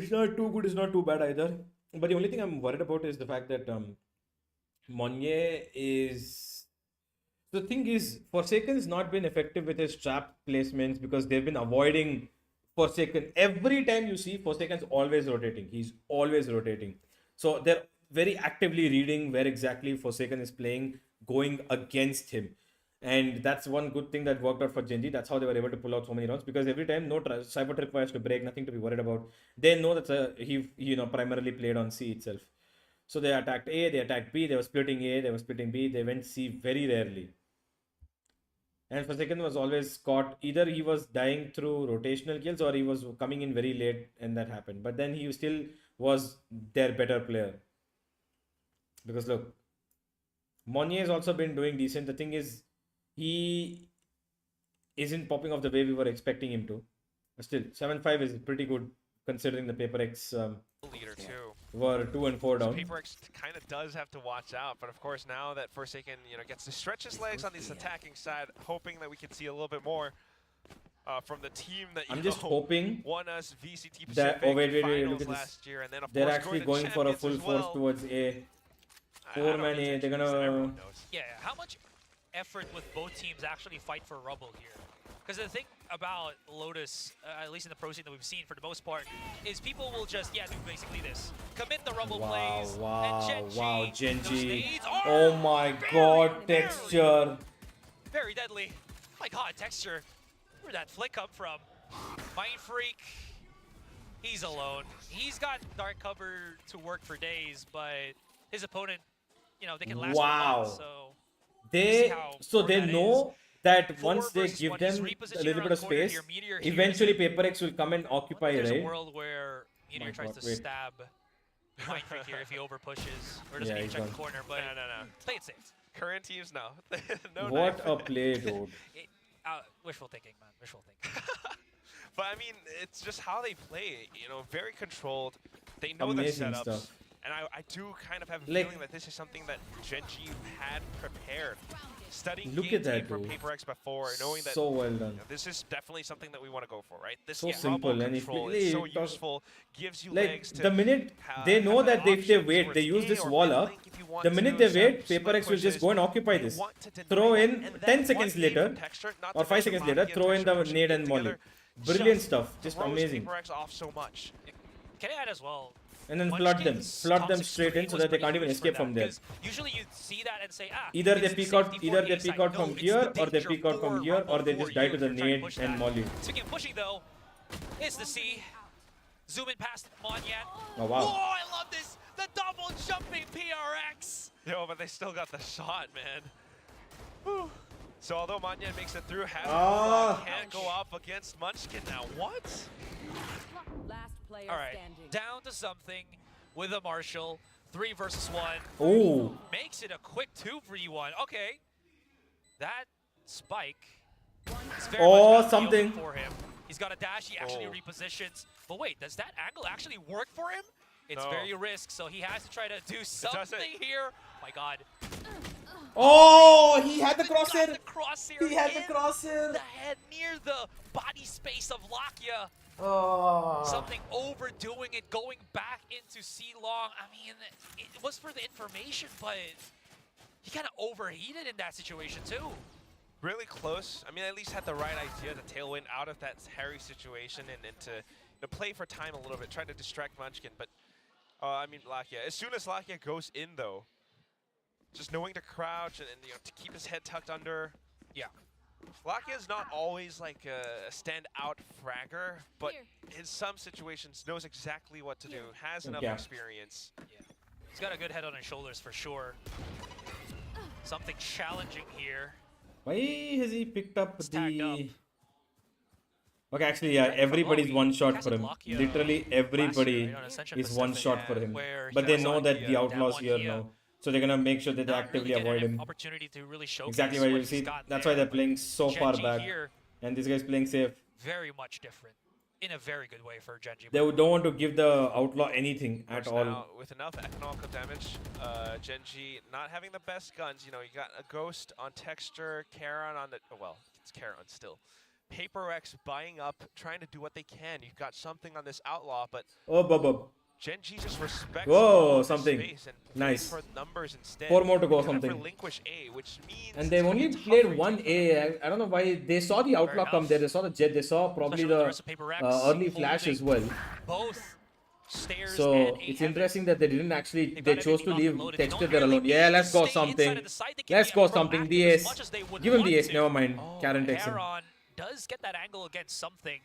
good, it's not too bad either. But the only thing I'm worried about is the fact that Monier is... The thing is, Forsaken's not been effective with his trap placements because they've been avoiding Forsaken. Every time you see, Forsaken's always rotating. He's always rotating. So they're very actively reading where exactly Forsaken is playing, going against him. And that's one good thing that worked out for Genji. That's how they were able to pull out so many rounds, because every time no Cyber Trip has to break, nothing to be worried about. They know that he primarily played on C itself. So they attacked A, they attacked B, they were splitting A, they were splitting B, they went C very rarely. And Forsaken was always caught, either he was dying through rotational kills or he was coming in very late and that happened. But then he still was their better player. Because look, Monier has also been doing decent. The thing is, he isn't popping off the way we were expecting him to. But still, 7-5 is pretty good considering the PaperX Leader too. were 2 and 4 So down. PaperX kind of does have to watch out, but of course now that Forsaken gets to stretch his legs on this attacking side, hoping that we can see a little bit more from the team that I'm just hoping won us VCT that Pacific look finals at this. last year, and then of They're course actually going, going to for a champions full as force well. towards A. I don't 4-man know A, they're intentions, everyone gonna... knows. yeah, how much effort with both teams actually fight for Rubble here? Because the thing about Lotus, at least in the pro scene that we've seen for the most part, is people will just, do basically this. Commit the Rubble plays, and Genji, those nades are Oh my god, texture. very deadly. My god, texture. Where'd that flick come from? Mind Freak. He's alone. He's got dark cover to work for days, but his opponent, you know, they can last Wow. for months, so They so poor they that know that Four once they versus give one. He's them a repositioning little around bit of the corner space, here. Meteor here eventually is PaperX will come and occupy, There's a right? world where Meteor My tries God, to wait. stab Mind Freak here if he over pushes or doesn't Yeah, even he's check the gone. corner, but No. play it safe. Current teams, no. No What knife. a play, dude. Wishful thinking, man. Wishful thinking. But I mean, it's just how they play. You know, very controlled. They know Amazing the setups. stuff. And I do kind of have a Like- feeling that this is something that Gen G had prepared. Studying Look game at that, tape from dude. PaperX before, knowing that So well you done. know, this is definitely something that we want to go for, right? This So bubble simple, and if control you- is so it does- useful, gives you Like legs to the minute ha- they know have that if they options wait, where they it's use A this or wall mid up. link if you want The to, minute they some wait, split PaperX will just pushes. go and occupy They this. want to deny Throw it, in and that 10 one seconds game later from Texture, not or to 5 mention seconds Maki later, and throw in Texture the pushing nade it and molly. together, Brilliant stuff, just throws amazing. PaperX off so much. Can I add as well? And then flood them Munchkin's straight toxic in screen so was that they pretty can't even huge for escape them, from there. 'cause usually you see that and say, Either they it's the peek out, safety either for they A peek side. out No, from it's here, the or they danger peek out from for here, or Rumble they for just die you to if the you're trying to nade push and that. molly. Speaking of pushing though, it's the C. Zoom in past Monyan. Oh wow. Oh, I love this! The double jumping PRX! Yo, but they still got the shot, man. Whew. So although Manyan makes it through, can't go up against Munchkin now. What? Last player All right, standing. down to something with a Marshall. 3 versus 1. Oh. Makes it a quick 2v1. Okay. That spike is very Oh, much gonna be something. open for him. He's got a dash. He actually Oh. repositions. But wait, does that angle actually work for him? It's No. very risk, so he has to try to do something here. My God. Oh, he had the Got crosshair. the crosshair. He had the in crosshair. the head near the body space of Lakia. Oh. Something overdoing it, going back into C-Long. I mean, it was for the information, but he kind of overheated in that situation too. Really close. I mean, at least had the right idea to tailwind out of that hairy situation and to play for time a little bit, trying to distract Munchkin. But, I mean, Lakia. As soon as Lakia goes in, though, just knowing to crouch and you know, to keep his head tucked under. Yeah. Lakia is not always like a standout fragger, but in some situations knows exactly what to do, has enough Yeah. experience. Yeah. He's got a good head on his shoulders for sure. Something challenging here. Why has he picked up tagged up. the... Okay, actually, yeah, everybody's one shot Has for him. Lakia Literally last year, everybody right, on Ascension is one Pacific, shot for him. where he But they was know on that the that Outlaw's one here Kia. now. So they're gonna make sure that they Not actively really avoid getting him. an opportunity to really showcase Exactly what why you he's see. got That's there, why they're but playing so far Gen G back. here, And this guy's playing safe. very much different. In a very good way for Gen G. They don't want to give the Outlaw anything at Course, all. now, with enough economical damage, Gen G not having the best guns. You know, you got a Ghost on Texture, Charon on the... Oh, well, it's Charon still. PaperX buying up, trying to do what they can. You've got something on this Outlaw, but Oh, Bob. Gen G just respects Whoa, all this something. space and plays Nice. for numbers instead. 4 more to go, They kind of something. relinquish A, which means And they've it's gonna only be a tough played retake one for them. A. I don't know why. They saw the Outlaw Fair come enough. there. They saw the Jet. They saw probably Especially with the the rest of PaperX early flash as well. holding both stairs So and it's A interesting that they didn't actually. They've They got chose to everything leave locked and loaded. They Texture don't there really alone. Yeah, need let's to go stay inside something. of the site. They can Let's be go proactive something. The as ace. much as they would Give him the want ace. to. Never mind. Oh, Karen takes him. Heron does get that angle against something,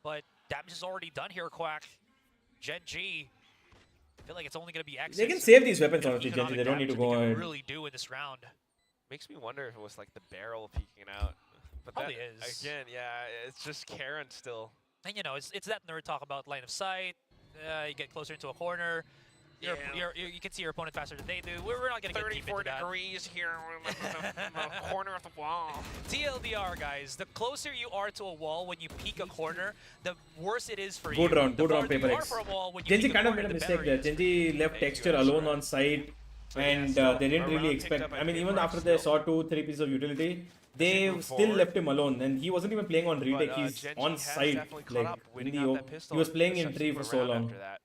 but damage is already done here, Quack. Gen G, I feel like it's only going to be X. They can save these weapons honestly, Gen G. Economic They don't need to damage go they can ahead. really do in this round. Makes me wonder if it was like the barrel peeking out. But Probably that, is. Again, yeah, it's just Karen still. And you know, it's that nerd talk about line of sight. You get closer into a corner. You can see your opponent faster than they do. We're not going to get deep into that. degrees here in the corner of the wall. TLDR, guys, the closer you are to a wall when you peek a corner, the worse it is for you. Good round. The Good round, farther you are PaperX. for a wall, when you Gen G peek a kind of corner, made a the mistake better there. it is. Gen G left There you Texture go, alone sure. on site. yeah, And still they didn't a really round picked expect. up by I mean, even PaperX after they still. saw 2-3 pieces of utility, they move still forward. left him alone. And he wasn't even playing on retake. But, He's Gen G on has site. definitely caught Like up, in winning the out that pistol he was and playing just in a tree keep for so around long. after that.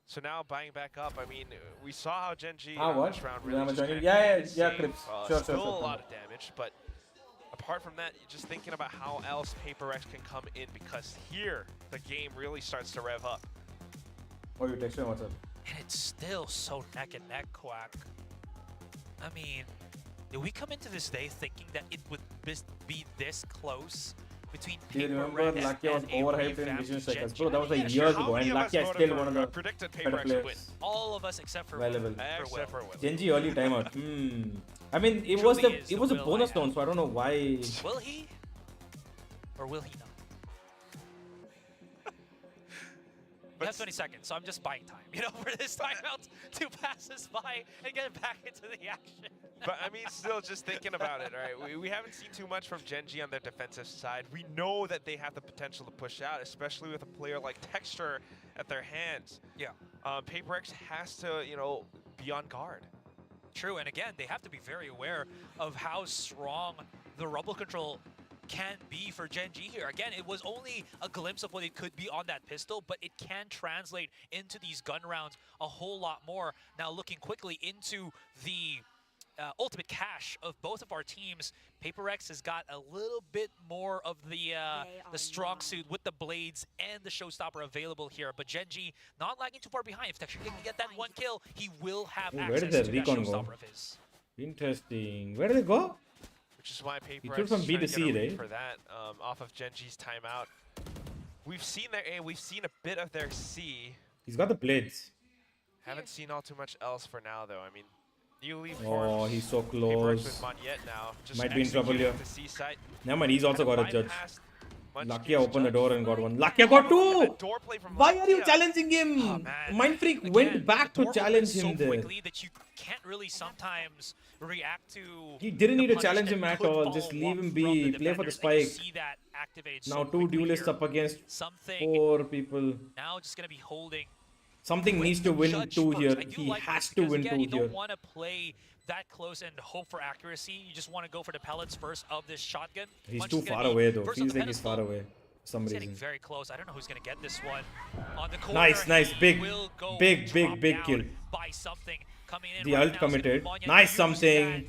So now buying back up, I mean, we saw how Gen G What? this round Yeah, really I'm just joining. kinda Yeah, played yeah, safe. Crips. Sure, Still sure. a lot of damage, but apart from that, just thinking about how else PaperX can come in, because here the game really starts to rev up. Oh, you Texture, what's up? And it's still so neck and neck, Quack. I mean, did we come into this day thinking that it would be this close between Do you Paper remember Rex Lakia was and a overhyped in revamped Vision Strikers? Gen Bro, that was like G. years How ago, and many of us Lakia is voted still for, one of the predicted better PRX would win? players. All of us except for Available. for Except Will. for Will. Gen G early timeout. I mean, it Truly was is it the was a Will I bonus have. round, so I don't know why. Will he? Or will he not? We have 20 seconds, so I'm just buying time, you know, for this timeout to pass this by and get back into the action. But I mean, still just thinking about it, right? We haven't seen too much from Gen G on their defensive side. We know that they have the potential to push out, especially with a player like Texture at their hands. Yeah. PaperX has to, you know, be on guard. True, and again, they have to be very aware of how strong the rumble control can be for Gen G here. Again, it was only a glimpse of what it could be on that pistol, but it can translate into these gun rounds a whole lot more. Now looking quickly into the ultimate cache of both of our teams, PaperX has got a little bit more of the strong suit with the blades and the showstopper available here, but Gen G not lagging too far behind. If Texture can get that one kill, he will have Where access did to the that recon go? showstopper of his. Interesting. Where did they go? Which is why He PaperX took from is B trying to to get C, a read right? for that off of Gen G's timeout. We've seen their A, we've seen a bit of their C. He's got the blades. Haven't seen all too much else for now, though. I mean, newly Oh, formed he's so PaperX with close. Monyet now. Just Might be in trouble executing here. the C site. Never mind, he's also got a judge. Bypassed Lakia Munchkin's opened the judge. door and got one. Lakia got two! Door play from Why are you Lakia. challenging him? Oh, man. Mind Freak Again, went back the to door challenge opens him so there. quickly that you can't really sometimes react to. He didn't the need to punish challenge that him at could all. follow Just leave up him from be. the Play for the defenders, and you spike. see that activated Now so two quickly duelists here. up against Something 4 people. now just gonna be holding. Something with needs to the win judge 2 first. here. I do He like has this to because, win again, 2 you here. don't want to play that close and hope for accuracy. You just want to go for the pellets first of this shotgun. He's Munch too is gonna far be away though. first on Feels the like he's pedestal. far away for some He's getting reason. very close. I don't know who's gonna get this one. On the corner, Nice, nice, he big, will go big, big, drop big down kill. by something coming in The right ult now. It's gonna be committed. Monya Nice use something. that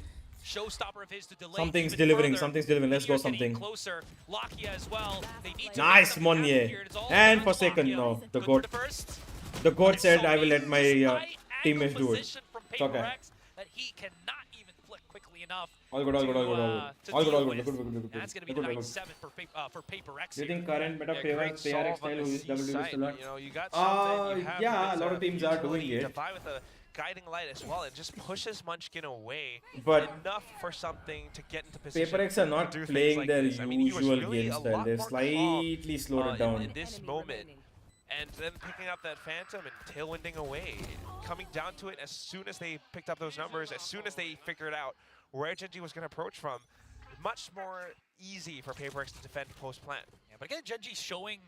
showstopper of his to delay Something's even delivering, further. something's delivering. Let's go Meteor's getting something. Closer. Lakia as well. They need to Nice, make something happen Monye. here. It's all And down for to second, Lakia. no. The Good for goat. the first. The goat It's said, so I will let my high teammates angle do it. position from It's okay. PaperX that he cannot even flick quickly enough. All good, all good, all good, all to good. All good, deal all good. with. Good, good, good, good. That's going to be Good, the good, night good. 7 for PaperX. Do you here. think current meta Yeah, favors great PRX solve on style the who is C WW site. still not? You know, you got something. You have Yeah, a the lot of teams are doing utility to it. vie with a guiding light as well. It just pushes Munchkin away But enough for something to get into position. PaperX are not to do things playing like their this. I mean, he was usual really game a style. lot They've more slightly calm, slowed it down. in this moment. And then picking up that Phantom and tailwinding away. Coming down to it as soon as they picked up those numbers, as soon as they figured out where Gen G was going to approach from, much more easy for PaperX to defend post-plant. Yeah, but again, Gen G showing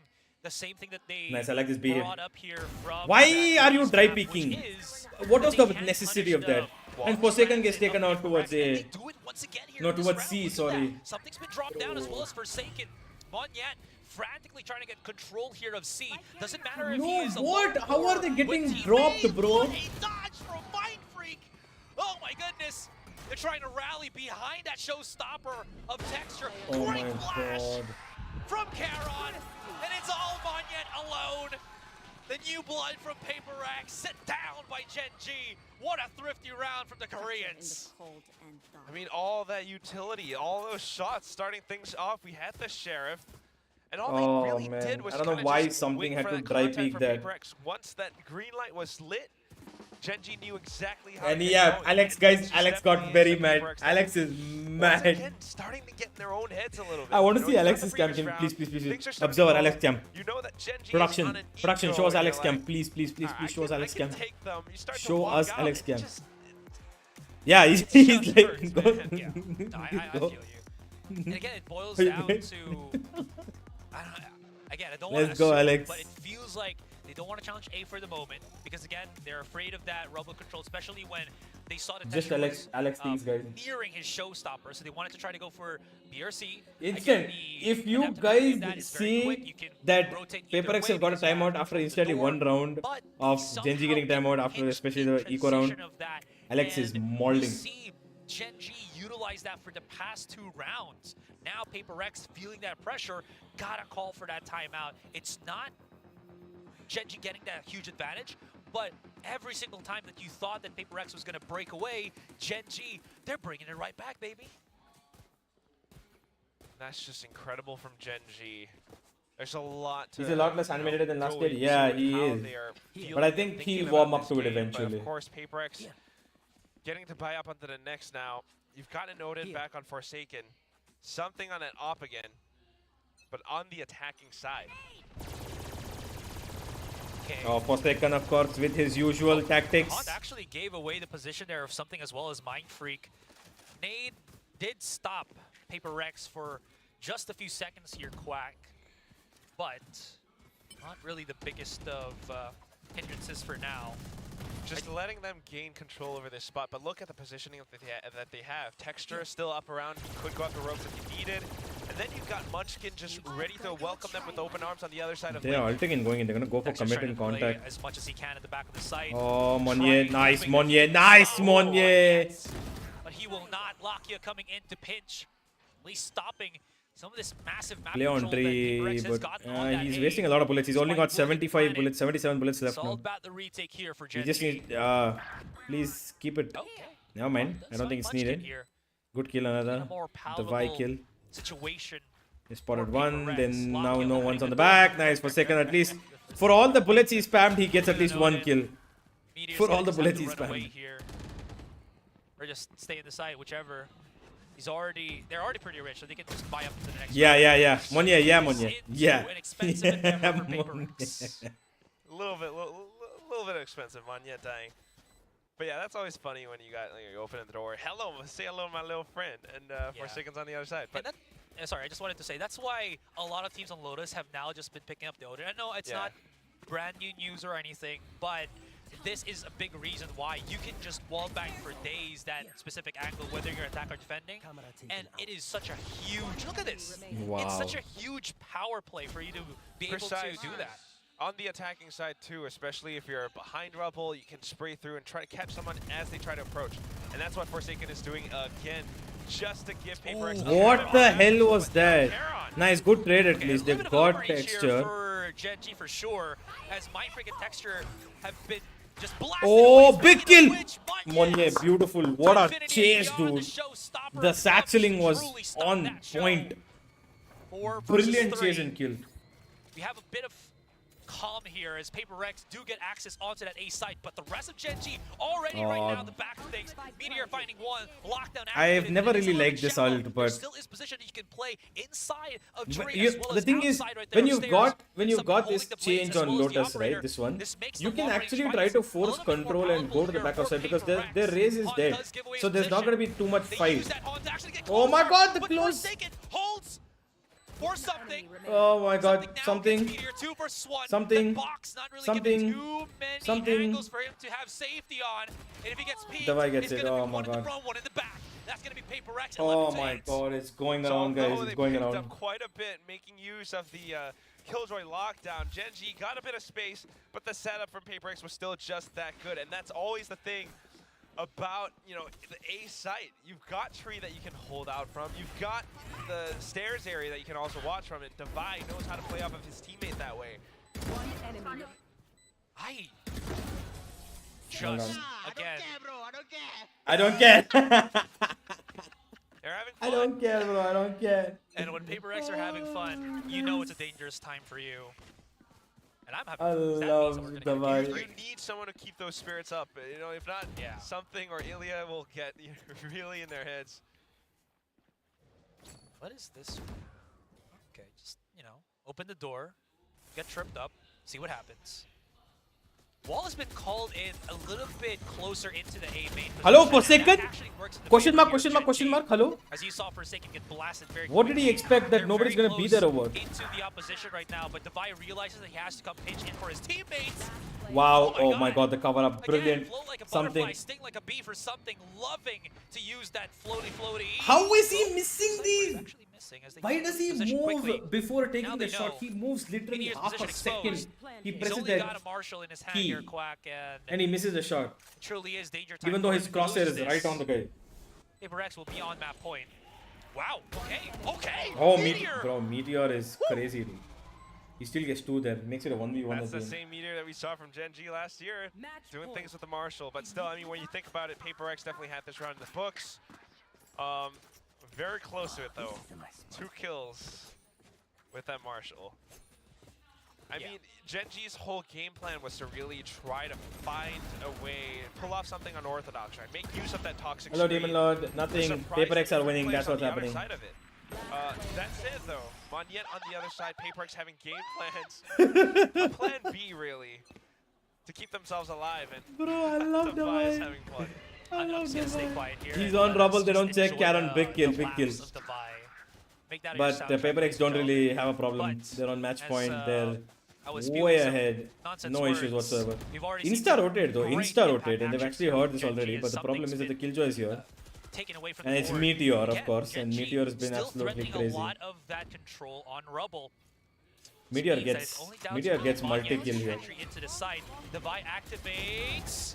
the same thing that they Nice, I like this B here. brought up here from Why that are you base dry map, which peeking? is What that was they the can necessity punish of that? the And Forsaken gets transit taken of out towards PaperX, and A. they do it once again here No, in this towards round. C, Look at sorry. that. Something's been dropped down as well as Forsaken. Monyet frantically trying to get control here of C. Doesn't matter if he No, is what? alone How are or they with getting teammates. dropped, bro? What a dodge from Mind Freak! Oh my goodness! They're trying to rally behind that showstopper of Texture. Oh Great my flash god. from Charon, and it's all Monyet alone. The new blood from PaperX sit down by Gen G. What a thrifty round from the Koreans. I mean, all that utility, all those shots starting things off. We had the Sheriff. And all Oh, they really man. did was I don't know kinda why just something wait had for to that dry contact peek from that. PaperX. Once that green light was lit, Gen G knew exactly how And to yeah, go. Alex, And guys, this is Alex definitely got very a mad. PaperX Alex is once mad. again, starting to get in their own heads a little bit. I want to You see know, Alex's the cam. previous Can round, please, please, please, things please. are starting Observer to Alex go. cam. You know that Gen G is Production, on an production. ego Show us and Alex you're cam, like, please, please, please, please. Show us I Alex can cam. take them. You start to Show walk us out, Alex it cam. just- Yeah, he's Just like. hurts, go- man. Yeah. No, I feel you. And again, it boils down to. I don't want Let's to go, assume, Alex. but it feels like they don't want to challenge A for the moment because again, they're afraid of that rubble control, especially when they saw that Just Texture was, Alex things, guys. nearing his showstopper, so they wanted to try to go for BRC. Instant. Again, the If you adaptability of that guys is very quick. see You can that rotate either PaperX way has got a because you have timeout after control of the instantly door, one round but of they Gen G getting somehow timeout after pinch especially in the eco round, transition of that, Alex is and molding. We see Gen G utilize that for the past 2 rounds. Now PaperX feeling that pressure, gotta call for that timeout. It's not Gen G getting that huge advantage, but every single time that you thought that PaperX was gonna break away, Gen G, they're bringing it right back, baby. that's just incredible from Gen G. There's a lot to, He's a lot less animated than last go year. Yeah, into he how is. they are But I feeling and think he'll thinking warm about up this to it game. But eventually. of course, PRX getting to buy up onto the next now. You've got a noted back on Forsaken. Something on that op again, but on the attacking side. Okay. Oh, Forsaken, of course, with his usual tactics. Hunt actually gave away the position there of something as well as Mind Freak. Nade did stop PRX for just a few seconds here, Quack, but not really the biggest of hindrances for now. Just letting them gain control over this spot, but look at the positioning that they have. Texture is still up around, could go up the ropes if you needed. And then you've got Munchkin just ready to welcome them with open arms on the other side of They are ulting and going in. They're going to go for Texas commit trying and to play contact. as much as he can at the back of the site. Oh, Monye. Trying Nice, to Monye. Nice, Monye. But he will not. Lakia coming in to pinch, at least stopping some of this massive map Play on control that tree, PRX has but gotten on that he's A. wasting a lot of bullets. He's only got Despite bullet 75 planet. bullets, 77 bullets left It's all now. about the retake here for He Gen just G. needs, please keep it. Okay. Never mind. I don't think it's needed. Here. Good kill, another. A more The Y palatable kill. situation. He spotted for one, PRX. then now Lakia no opening one's on the door. back. Nice, for second at least. For all the bullets he spammed, he gets at least one kill. Meteor's For all gonna the just have bullets to he run away spammed. here. Or just stay in the site, whichever. They're already pretty rich, so they can just buy up to the next Yeah, round. yeah, yeah. This Monye, yeah, is Monye. into Yeah. An expensive endeavor for Monye. PRX. A little bit expensive, Manya dying. But yeah, that's always funny when you open the door. Hello, say hello to my little friend, and Forsaken's on the other side. But Sorry, I just wanted to say, that's why a lot of teams on Lotus have now just been picking up the Odin. I know it's not brand new news or anything, but this is a big reason why you can just wall bang for days that specific angle, whether you're attack or defending. And it is such a huge, look at this. Wow. It's such a huge power play for you to be able to do that. On the attacking side too, especially if you're behind rubble, you can spray through and try to catch someone as they try to approach. And that's what Forsaken is doing again, just to give PRX. What the hell was that? Nice, good trade at least. A They've little bit of got overreach here texture. for Gen G for sure, as Mindfreak and Texture have been just blasted Oh, away, big speaking kill! of which, Monye, beautiful. What a Infinity chase, beyond dude. the showstopper The of satcheling was truly stopped on that show. point. 4 versus Brilliant 3. chase and kill. We have a bit of calm here as PRX do get access onto that A site, but the rest of Gen G already right now the back of things. Meteor finding one, lockdown I've activated, never and it's a really little liked bit this shallow. ult, There but still is position that you can play inside of But Tree you, as well the as thing is, outside right there when you've upstairs. got this Someone holding the blades change as on well as the Lotus, operator. right? This one, This makes you the can long-range actually fights try to a force little bit more control and go to the palatable back of here side because for their PRX. race is Hunt dead. does give away So his there's not going to be position. too much They fight. use that Hunt to actually get Oh my closer, god, the but close! Forsaken holds for something. Oh my god, Now something. gets Meteor 2 versus 1. Something. The box not really Something. giving too many Something. angles for him to have safety on. And if he gets peeked, The Y gets it's it. going to Oh be my one in the god. front, one in the back. That's going to be PRX. Oh my god, it's going around, guys. It's going picked around. up quite a bit, making use of the Killjoy lockdown. Gen G got a bit of space, but the setup from PRX was still just that good, and that's always the thing about, you know, the A site. You've got Tree that you can hold out from. You've got the stairs area that you can also watch from, and Divide knows how to play off of his teammate that way. One enemy. I just, again, I don't care. They're having fun. I don't care, bro. I don't care. and when PRX are having fun, you know it's a dangerous time for you. And I'm having I fun. That love means we're the gonna get vibe. You need someone to keep those spirits up. You know, if not, Yeah. something or Ilya will get really in their heads. What is this? Okay, just, you know, open the door, get tripped up, see what happens. Wall has been called in a little bit closer into the A main. Hello, position, and Forsaken? that actually works in the Question favor mark, here question of mark, Gen question G. mark. Hello? As you saw Forsaken get blasted very What did he quickly. expect that They're nobody's very going to be close there over? into the opposition right now, but Devi realizes that he has to come pinch in for his teammates. Wow. Oh my god, the cover up. Again, Brilliant. float like a Something. butterfly, sting like a bee for something, loving to use that floaty. How is he missing Cypher is these? actually missing as they Why get does he position move quickly. before Now taking they the shot? know. He moves literally Meteor's half a position second. exposed. He He's presses only got that a Marshall in his hand key. here, Quack, and he misses the shot. truly is danger time. Even though for his him to crosshair lose is right this. on the guy. PRX will be on map point. Wow, okay. Oh, Meteor! Bro, Meteor is crazy, dude. He still gets 2 there. Makes it a 1v1 That's the again. same meteor that we saw from Gen G last year, Match doing point. things with the Marshall. But still, I mean, when you think about it, PRX definitely had this round in the books. Very close to it though. 2 kills with that Marshall. I mean, Gen G's whole game plan was to really try to find a way, pull off something unorthodox, right? Make use of that toxic Hello, screen. Demon Lord. Nothing. PRX are winning. That's what's happening. Side of it. That said, though, Monyet on the other side, PRX having game plans, a plan B really, to keep themselves alive, and Bro, I love the Devi is vibe. having fun. I'm just gonna stay quiet here. He's and on let rubble, us they don't just check enjoy Karen. Big kill, the big kill. laughs of the Vi. Make that But your the soundtrack, PRX ladies don't and really gentlemen. have a problem. But They're on match as, point. They're I was spewing way some ahead. nonsense No issues words. whatsoever. We've already seen Insta some rotate though. great Insta impact rotate. And they've actions actually from heard this Gen G already. as But the problem something's is that the been, Killjoy is here. taken away from And the it's board. Meteor, of Again, course. Gen And G Meteor has been still absolutely threatening crazy. a lot of that control on Rubble. Meteor Means that gets it's only down Meteor to gets Monyet's multi-kill here. entry into the site. The Vi activates,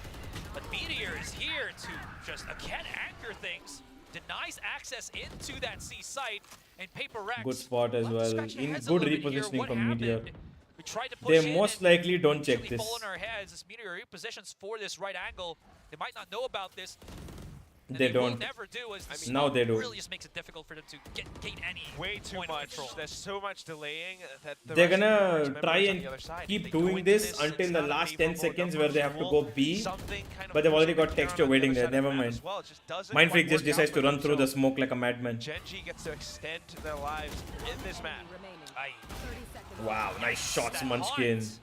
but Meteor is here to just again anchor things. Denies access into that C site, and PRX. Good spot as well. scratching In heads a good little bit here. repositioning What from Meteor. happened? We tried to push They in most and likely don't check usually this. fall on our heads. As Meteor repositions for this right angle, they might not know about this. And They will don't. never do. As the Now smoke they do. really just makes it difficult for them to gain any Way too point of much. control. There's so much delaying that the They're rest of the gonna members try on the and other side, if keep they go doing into this it's until the not a last 10 favorable seconds where numbers they have to rule. go B. Something kind of But they've already pushing got Karen Texture on the waiting other there. side of the Never map mind. as well. It just doesn't Mind quite Freak just work out decides for to them. run through the So smoke like a madman. Gen G gets to extend their lives in this map. Aye. Wow, nice shots, That Munchkin. haunt.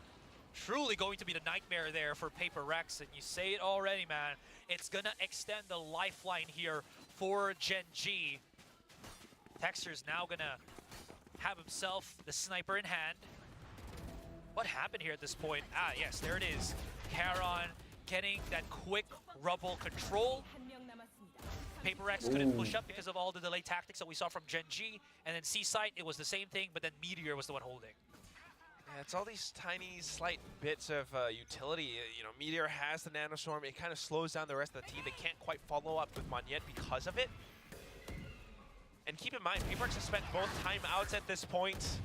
Truly going to be the nightmare there for PRX, and you say it already, man. It's gonna extend the lifeline here for Gen G. Texture's now gonna have himself the sniper in hand. What happened here at this point? Ah, yes, there it is. Charon getting that quick Rubble control. PRX couldn't push up because of all the delay tactics that we saw from Gen G, and then C-Site, it was the same thing, but then Meteor was the one holding. Yeah, it's all these tiny, slight bits of utility. You know, Meteor has the Nanostorm. It kind of slows down the rest of the team. They can't quite follow up with Monyet because of it. And keep in mind, PRX has spent both timeouts at this point.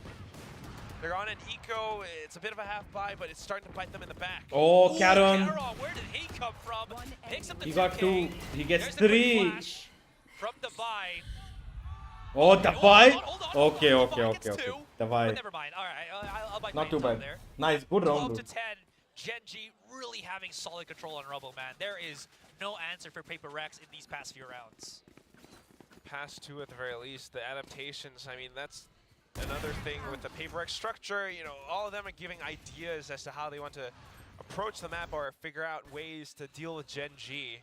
They're on an eco. It's a bit of a half buy, but it's starting to bite them in the back. Oh, Ooh, Charon. where did he come from? Picks up the He got 2K. two. He gets There's the quick 3. flash from the Vi. Oh, the Hold fight. on, hold on, Okay, hold on. okay, Vi okay, gets okay. two. The But fight. never mind. All right, I'll bite Not my too tongue bad. there. Nice, good 12 round, to dude. 10. Gen G really having solid control on Rubble, man. There is no answer for PRX in these past few rounds. Past 2 at the very least. The adaptations, I mean, that's another thing with the PRX structure. You know, all of them are giving ideas as to how they want to approach the map or figure out ways to deal with Gen G.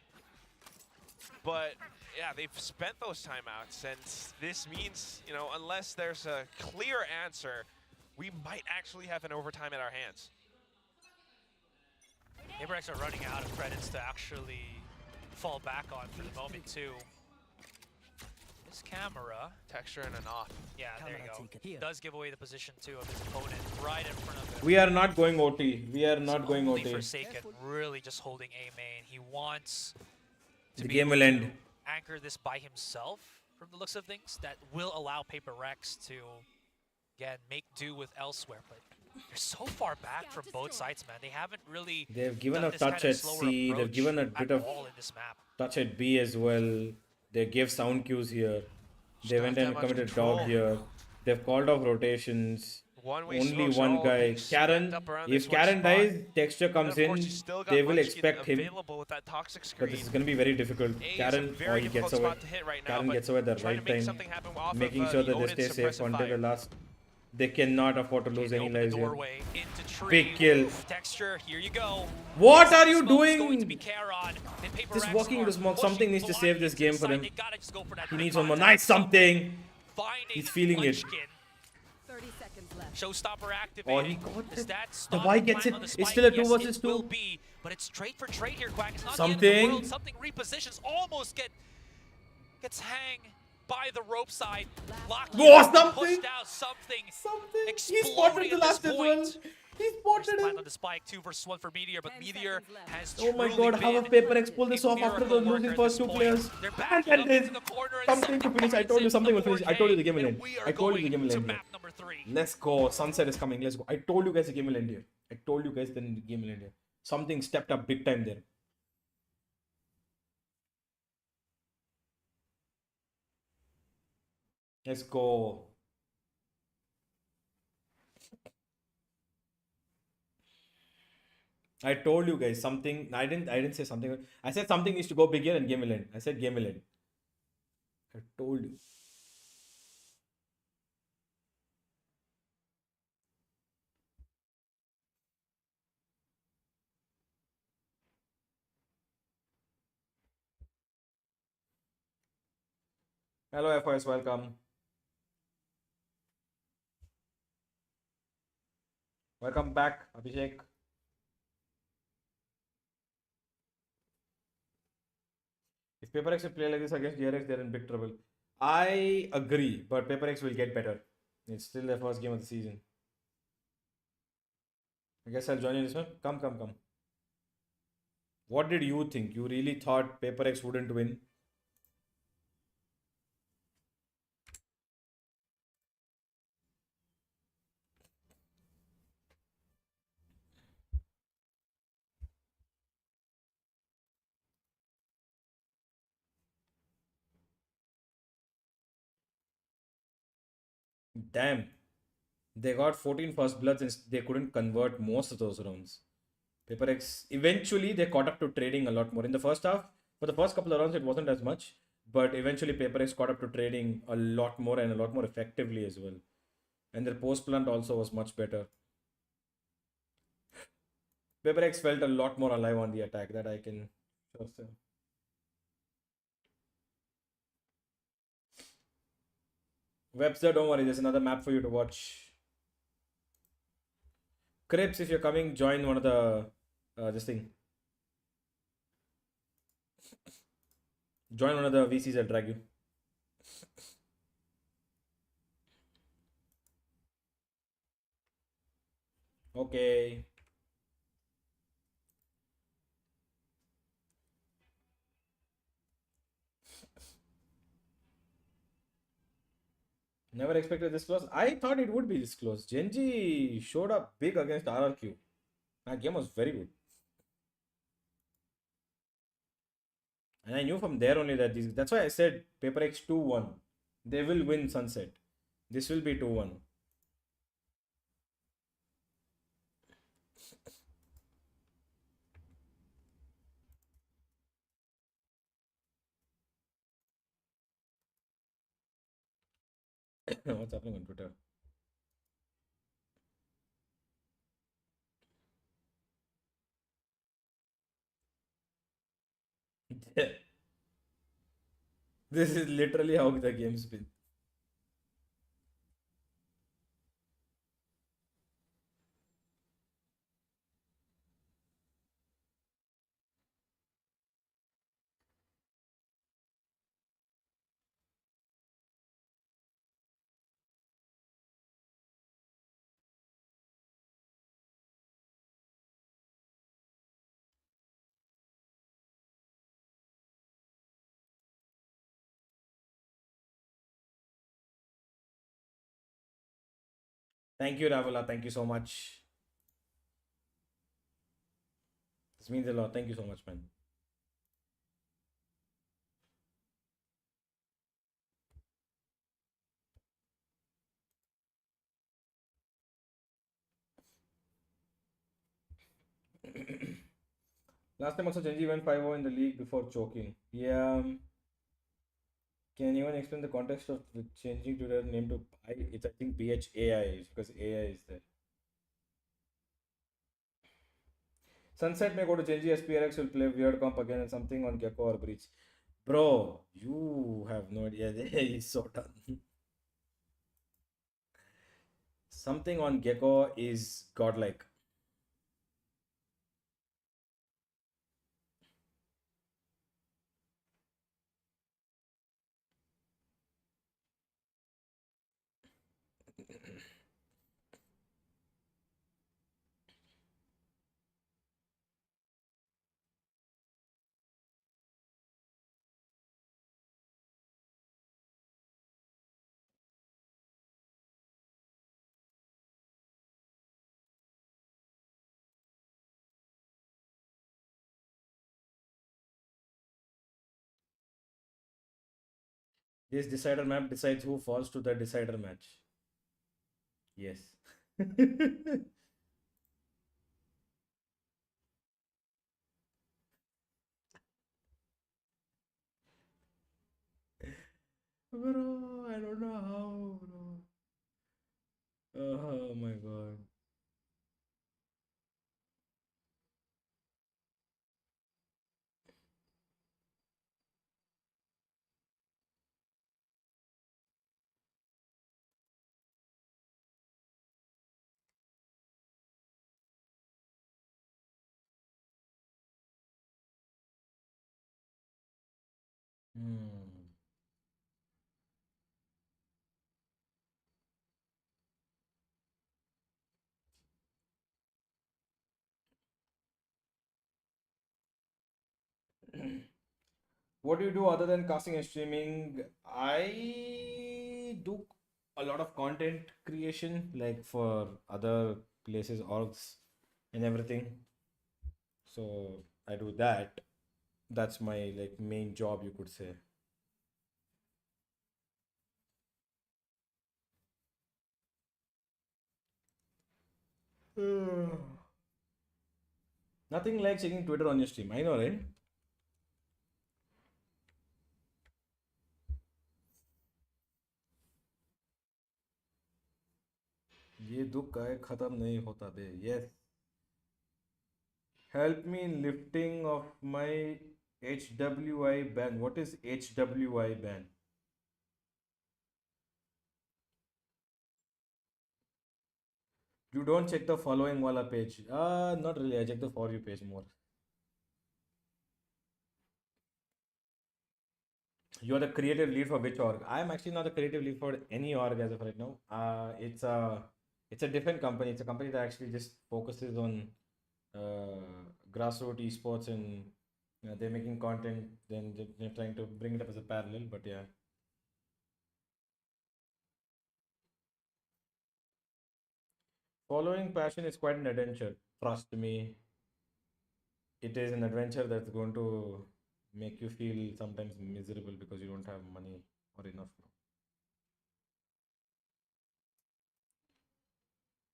But yeah, they've spent those timeouts, and this means, you know, unless there's a clear answer, we might actually have an overtime at our hands. PRX are running out of credits to actually fall back on for the moment, too. This camera, Texture and an off. yeah, there you go. Does give away the position, too, of his opponent right in front of him. We are not going OT. We are not going Only OT. Forsaken really just holding A main. He wants to The be game able will end. to anchor this by himself from the looks of things. That will allow PRX to, again, make do with elsewhere. But they're so far back from both sides, man. They haven't really They've given done a this touch kind of at slower C. They've approach given a at bit of all in this map. touch at B as well. They gave sound cues here. They Don't went have and that much committed control. dog here. They've called off rotations. One-way Only smokes are one all guy. being smacked Karen, up around if this one Karen spot. dies, Texture And comes of in. course, you still got They will Munchkin expect him. available with that toxic But screen. this is going to be very difficult. A is a Karen, very he difficult gets away. spot to hit right now, Karen but gets away at the trying to right make time. something happen off Making of, sure the that they Odin's stay safe suppressive until the fire. last. They cannot afford to lose They any open the lives here. doorway into tree. Big kill. Texture, here you go. What are you Smoke's going to be doing? Charon, and PRX Just walking are into smoke. pushing Something needs to save this blind game to the for side. him. They gotta just go for that He quick needs one more. contact. Nice something. Finding He's feeling it. Munchkin. 30 seconds left. Showstopper Oh, he activating. got Is it. that The stop Y the gets plan it. on the It's spike? still a 2 Yes, versus it will 2. be, but it's trade for trade here, Quack. It's not Something. the end of the world. Something repositions, almost gets hang by the rope side. Locked Oh, in, something. pushed out, something. Something. He Exploding spotted the at last this as well. point. He First spotted plan him. on the spike, 2 versus 1 for Meteor, but 10 Meteor seconds left. has Oh my truly god, how have been PRX pulled this a off after miracle the worker losing at first this 2 point. players? They're And backing that up is into the corner and something to something finish. I finds told you it something will from finish. I told you the game will and end. we are I told you the going game will to end here. map number 3. Let's go. Sunset is coming. Let's go. I told you guys the game will end here. I told you guys the game will end here. Something stepped up big time there. Let's go. I told you guys something. I didn't say something. I said something needs to go big here and game will end. I said game will end. I told you. Hello FOS, welcome. Welcome back, Abhishek. If PaperX will play like this against GRX, they're in big trouble. I agree, but PaperX will get better. It's still the first game of the season. I guess I'll join you this one. Come, come, come. What did you think? You really thought PaperX wouldn't win? Damn. They got 14 first bloods and they couldn't convert most of those rounds. PaperX, eventually they caught up to trading a lot more. In the first half, for the first couple of rounds, it wasn't as much. But eventually PaperX caught up to trading a lot more and a lot more effectively as well. And their post plant also was much better. PaperX felt a lot more alive on the attack, that I can sure say. Webster, don't worry, there's another map for you to watch. Crips, if you're coming, join one of the this thing. Join one of the VCs, I'll drag you. Okay. Never expected this close. I thought it would be this close. Genji showed up big against RRQ. That game was very good. And I knew from there only that these. That's why I said PaperX 2-1. They will win Sunset. This will be 2-1. What's happening on Twitter? This is literally how the game's been. Thank you, Ravala. Thank you so much. This means a lot. Thank you so much, man. Last time also Genji went 5-0 in the league before choking. Yeah. Can anyone explain the context of the changing to their name to it's I think PHAI because AI is there. Sunset may go to Genji as PRX will play weird comp again and something on Gecko or Breach. Bro, you have no idea. He's so done. Something on Gecko is godlike. This decider map decides who falls to the decider match. Yes. Bro, I don't know how, bro. Oh my god. Hmm. What do you do other than casting and streaming? I do a lot of content creation, like for other places, orgs, and everything. So I do that. That's my like main job, you could say. Nothing like checking Twitter on your stream. I know, right? ये दुख का खत्म नहीं होता बे. Yes. Help me in lifting of my HWI ban. What is HWI ban? You don't check the following wala page. Not really. I check the for you page more. You are the creative lead for which org? I am actually not the creative lead for any org as of right now. It's a different company. It's a company that actually just focuses on grassroots esports, and they're making content. Then they're trying to bring it up as a parallel. But yeah. Following passion is quite an adventure. Trust me, it is an adventure that's going to make you feel sometimes miserable because you don't have money or enough.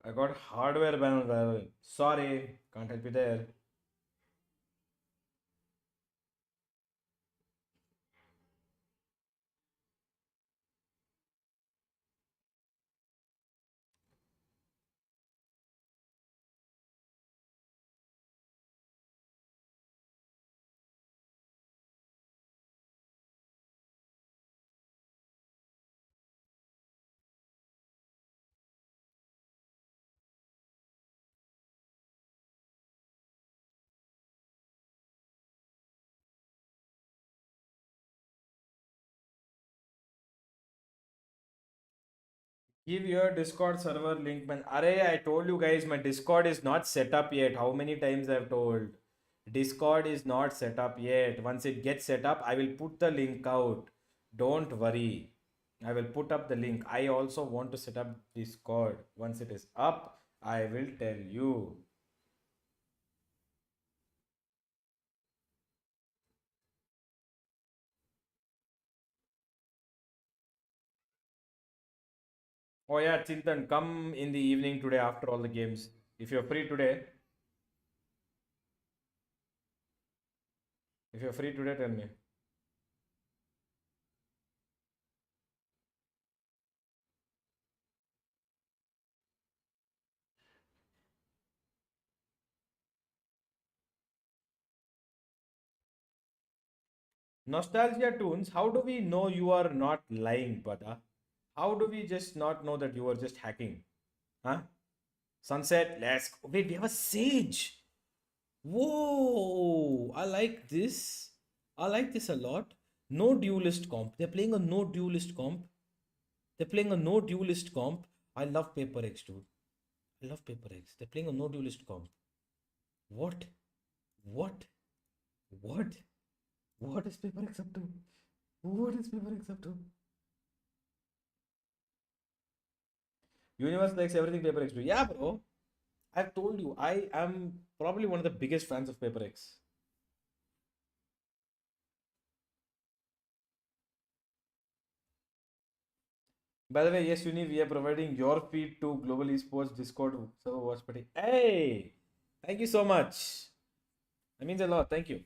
I got hardware ban on Valve. Sorry, can't help you there. Give your Discord server link, man. Array, I told you guys, my Discord is not set up yet. How many times I've told? Discord is not set up yet. Once it gets set up, I will put the link out. Don't worry. I will put up the link. I also want to set up Discord. Once it is up, I will tell you. Oh yeah, Chintan, come in the evening today after all the games. If you're free today, tell me. Nostalgia tunes, how do we know you are not lying, Pada? How do we just not know that you are just hacking? Huh? Sunset, let's go. Wait, we have a Sage. Whoa, I like this. I like this a lot. No duelist comp. They're playing a no duelist comp. I love Paper X, dude. I love Paper X. They're playing a no duelist comp. What? What? What? What is Paper X up to? What is Paper X up to? Universe likes everything Paper X do. Yeah, bro. I've told you, I am probably one of the biggest fans of Paper X. By the way, yes, Uni, we are providing your feed to Global Esports Discord server WatchParty. Hey, thank you so much. That means a lot. Thank you.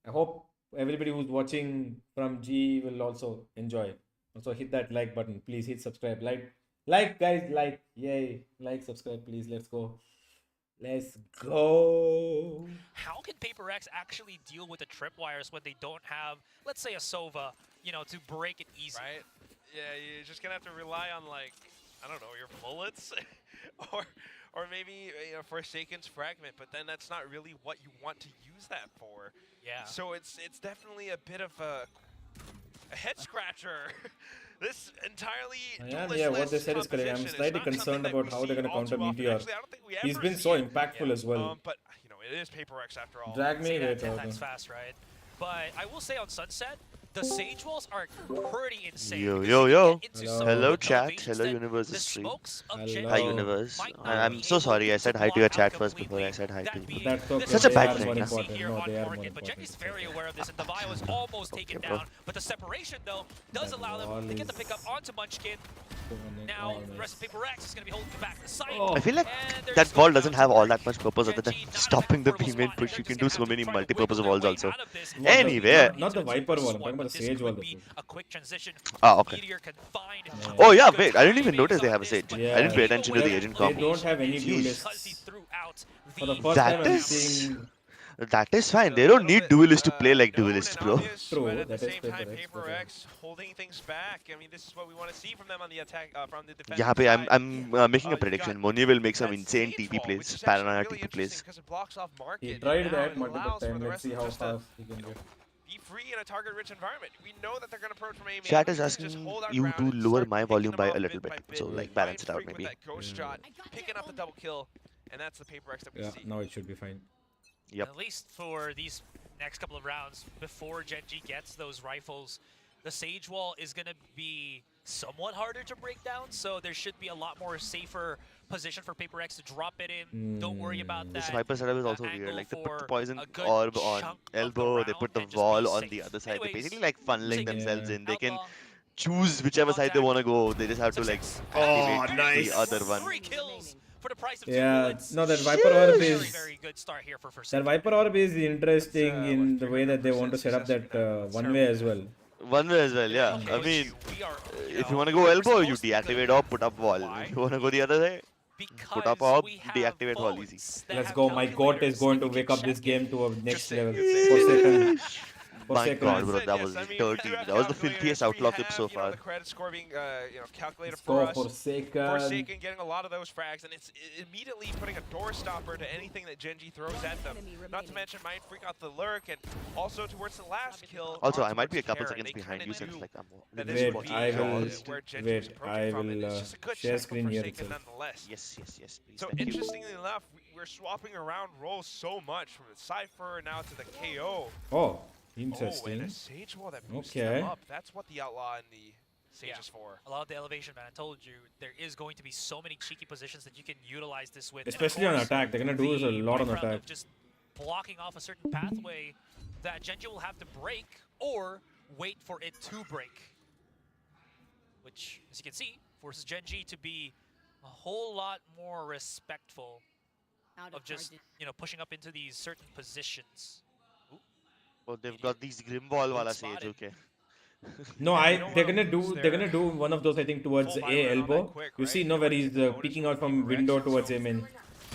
I hope everybody who's watching from G will also enjoy. Also hit that like button. Please hit subscribe. Like guys, like. Yay. Like, subscribe, please. Let's go. Let's go. How can PRX actually deal with the tripwires when they don't have, let's say, a Sova, you know, to break it easy? Right? Yeah, you're just gonna have to rely on, like, I don't know, your bullets, or maybe, you know, Forsaken's fragment. But then that's not really what you want to use that for. Yeah. So it's definitely a bit of a head scratcher. This entirely Yeah, what they said is correct. I'm slightly concerned about how they're going to counter Meteor. He's been so impactful as well. But, you know, it is PRX after all. Drag me Say that with 10 times fast, right? But I will say on Sunset, the Sage Walls are pretty insane. Yo, because yo, you yo. can get into some Hello, of the chat. elevations Hello, that Universe the stream. smokes of Hello. Gen Hi, G Universe. might not I'm be so able sorry. I said hi to your block chat out first before I completely. said hi to That you. being That's okay. Such a They bad are thing, more yeah. important. here No, on they are more Market, but important. Genji's very aware of this, and Davio is almost taken bro. down. But the separation, though, does That allow them wall to get the is pickup onto Munchkin. Now, the rest of PRX is going to be holding back the site. Oh. I feel like and they're that just going wall doesn't down have to all work. that much purpose other than Gen G not in stopping the that comfortable B main spot, and push. they're You just can gonna do so have to many try to multi-purpose wiggle their walls way also. out of this. What the- Anyway. Not the Viper wall. I'm One, talking about but the this Sage wall. could be a quick transition. Ah, okay. Meteor can find Oh yeah, good wait. I didn't even timings notice they on have a this, Sage. but Yeah. I didn't pay either attention to way, the agent They combo. don't have any is duelists. because he threw out For the the first That time, I'm is- seeing. That is fine. A They don't little need bit, duelists to play like known duelists, and bro. obvious, True, but at the that is same time, PRX, but, PRX holding things back. I mean, this is what we want to see from them on the attack, from the defense Yeah, side. I'm making a You prediction. got Moni will make some that insane Sage TP wall, plays, which is actually paranoia really TP interesting plays. because it blocks off market. He and tried now that it multiple allows for times. the Let's rest see of how us to fast he can get. be free in a target-rich environment. We know that they're going to approach from A main. Chat We is need to just asking hold our you ground to and lower start my picking volume them by off a little bit by bit, bit. so like Find balance it out Freak with maybe. that ghost shot, picking up the double kill, and that's the PRX that we Yeah, see. now it should be fine. Yep. At least for these next couple of rounds, before Gen G gets those rifles, the Sage Wall is going to be somewhat harder to break down, so there should be a lot more safer position for PRX to drop it in. Don't worry about that. This Viper setup is also angle weird. Like they put the for poison a good orb chunk on of the elbow, they round put the and just be wall on safe. the other side. They're Anyways, basically like funneling take it. themselves in. They can Outlaw, choose whichever side they contact, want to go. They just have to like success. activate nice. the other one. 3 kills for the price of 2 Yeah, bullets. no, that Viper orb Very, is. very good start here for That Forsaken. Viper orb is interesting That's, in what, the way that they want to set up 300% that success one rate. way as well. One way as well, yeah. Okay, I mean, we are, if you know, want to go we're elbow, you supposed to be deactivate good or put up wall. Why? If you want to go the other way, put up because orb, we have deactivate wall phones easy. that Let's have go. My goat is calculators going that to you wake can up this check game in. to a next saying, level. good Forsaken. My Forsaken. god, bro, That's it, that yes. was I mean, 13. we have That was the calculators, filthiest we outlaw clip have, so you know, far. the credit score being, calculated Let's for go us. Forsaken. Forsaken getting a lot of those frags, and it's immediately putting a door stopper to anything that Gen G throws at them. Not to mention Mind Freak out the lurk, and also towards the last kill. Also, on I might be a towards couple Terra. seconds They behind kinda you since knew like I'm that this Wait, would be, I will. where Gen G was Wait, approaching I from, and will it's just a good share check from screen here Forsaken itself. nonetheless. Yes, please. So Thank you. interestingly enough, we're swapping around roles so much from the Cypher now to the KO. Oh, Oh, and interesting. a Sage Wall that boosts Okay. them up. That's what the Outlaw and the Sage is for. A lot of the elevation, man. I told you, there is going to be so many cheeky positions that you can utilize this with. And of Especially on course, attack. They're going to do the a lot on background attack. of just blocking off a certain pathway that Gen G will have to break or wait for it to break. Which, as you can see, forces Gen G to be a whole lot more respectful of just, you know, pushing up into these certain positions. Oh, they've got these Grim Wall wala Sage, spotted. okay. No, Yeah, you don't they're wanna gonna lose they're their gonna do one of those, I think, towards full A Byron on that elbow. quick, You right? see, no, You where don't he's get bonus peeking from out from PRX, window so towards A main.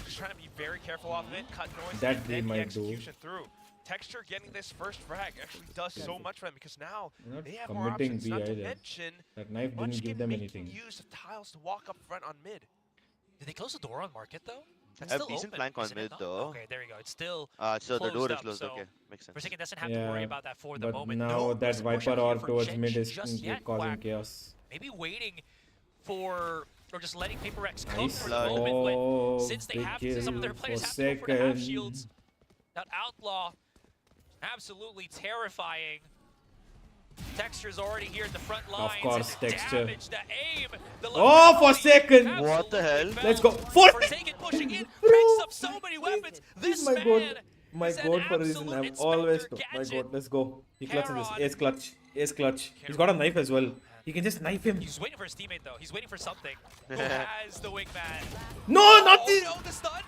Just trying to be very careful off of it, cut noise, That and they then the might do. execution through. Texture getting this first frag actually does so much for them because now They're not they have more committing options. B Not to either. mention, That knife didn't Munchkin give them making anything. use of tiles to walk up front on mid. Did they close the door on market, though? That's Have still decent open, flank on isn't it mid, not? though. Okay, there you go. It's still So the door closed is up, closed, so okay. Makes sense. Forsaken doesn't have to worry about that for the But moment. now No that push out Viper here orb from towards Gen mid G is just yet, causing Quack. chaos. Maybe waiting for, or just letting PRX come Nice. for the moment when, Oh, since they big have to, some of their kill. players have to go for the half Forsaken. shields. That Outlaw, absolutely terrifying. Texture's already here in the front lines. course, and Texture. damage, the aim, the Oh, level Forsaken! absolutely What the hell? fell. Let's go. Forsaken pushing in, picks up so many weapons. This my man god. My is an god for a reason. absolute I'm always Inspector my Gadget. god. Let's go. He clutches this. Heron. Ace clutch. Ace clutch. He's got a knife as well. He can just knife him. He's waiting for his teammate though. He's waiting for something. Who has the wingman? No, not this. No, the stun.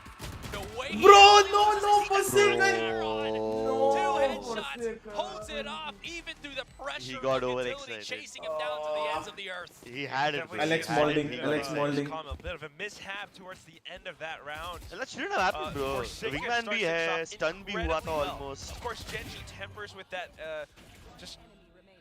No way. Bro, no, for second. Two headshots. Forsaken. Holds it off even through the pressure. He got of utility, overexcited. chasing him down to the ends of the earth. He had it. bro. Alex He had it. Moulding, He got Alex it. Moulding. A bit of a mishap towards the end of that round. And that shouldn't have happened, bro. Forsaken Wingman starts bhi things hai, off stun bhi hua incredibly tha well. almost. Of course, Genji tempers with that. Just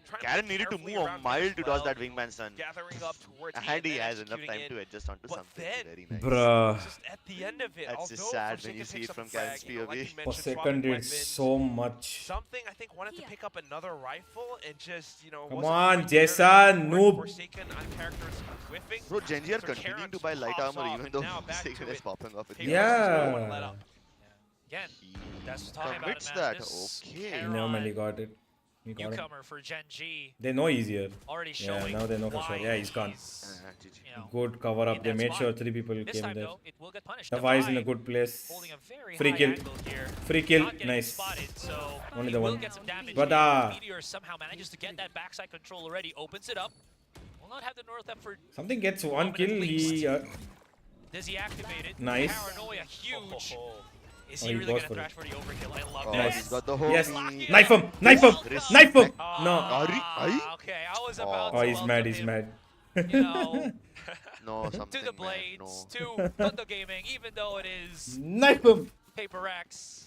trying Karen play needed to carefully move a around mile him to as dodge well, that wingman stun. gathering up towards And he then has enough executing time it. to adjust onto But something. then- Very nice. Bruh. Just at the end of it, That's just although sad when Forsaken you see picks it from up a frag, Karen's you know, like POV. you mentioned, Forsaken swapping did weapons, so much. Something I think wanted to pick up another rifle and just, you know, Come wasn't on, quite there. Jason, noob. Forsaken on characters whiffing. Bro, Genji are So continuing Karen's to buy light pops armor off, even though and now back Forsaken to is it. popping off with Paper the X just don't wanna let Yeah. up. Again, that's what I'm talking about. commits Man. that. This Okay. Heron, Never mind, he got it. He got it. newcomer for Gen G, They know easier. already Yeah, showing. now they know for sure. why Yeah, he's gone. GG. you know, Good cover up. in They that made spot. sure 3 people This came time there. though, it will get punished. Devi is in a Divide good place. holding a very Free high kill. angle here. Free kill. Not getting Nice. spotted, so Only he the will one. get some damage. But, here. Meteor somehow manages to get that backside control already, opens it up. Will not have the north effort. Something gets one Moment kill. at He. least. Does he activate it? Nice. Paranoia, huge. Is Oh, he he really goes gonna for thrash it. for the overkill? I love Oh, this. he's got the Yes. homie. Knife him. Knife him. Respect. Knife him. No. Okay, I was about Oh, to he's mad. welcome He's him, mad. You know, No, something, to the man. blades, No. to Thunder Gaming, even though it is Knife him. Paper X.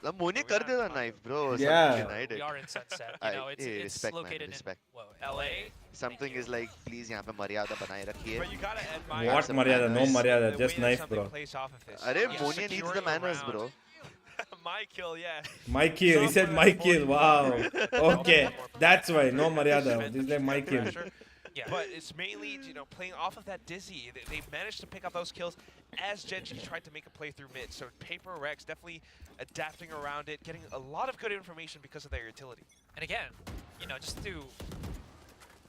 The Moni kar deda knife, bro. Yeah. Something denied We it. are in Sunset. You know, it's respect, man, located respect. in LA. Something is like, please यहाँ पे मर्यादा बनाए रखिए. But you gotta admire What some Maryada? No manners. Maryada. the Just way that knife, something bro. plays off of this. अरे Yeah, Monia needs the securing manners, around. bro. My kill, yeah. My kill. He said my kill. Wow. Okay. That's why. No Maryada. This is like my kill. Yeah. But it's mainly, you know, playing off of that Dizzy. They managed to pick up those kills as Genji tried to make a play through mid. So Paper Rex definitely adapting around it, getting a lot of good information because of their utility. And again, you know, just to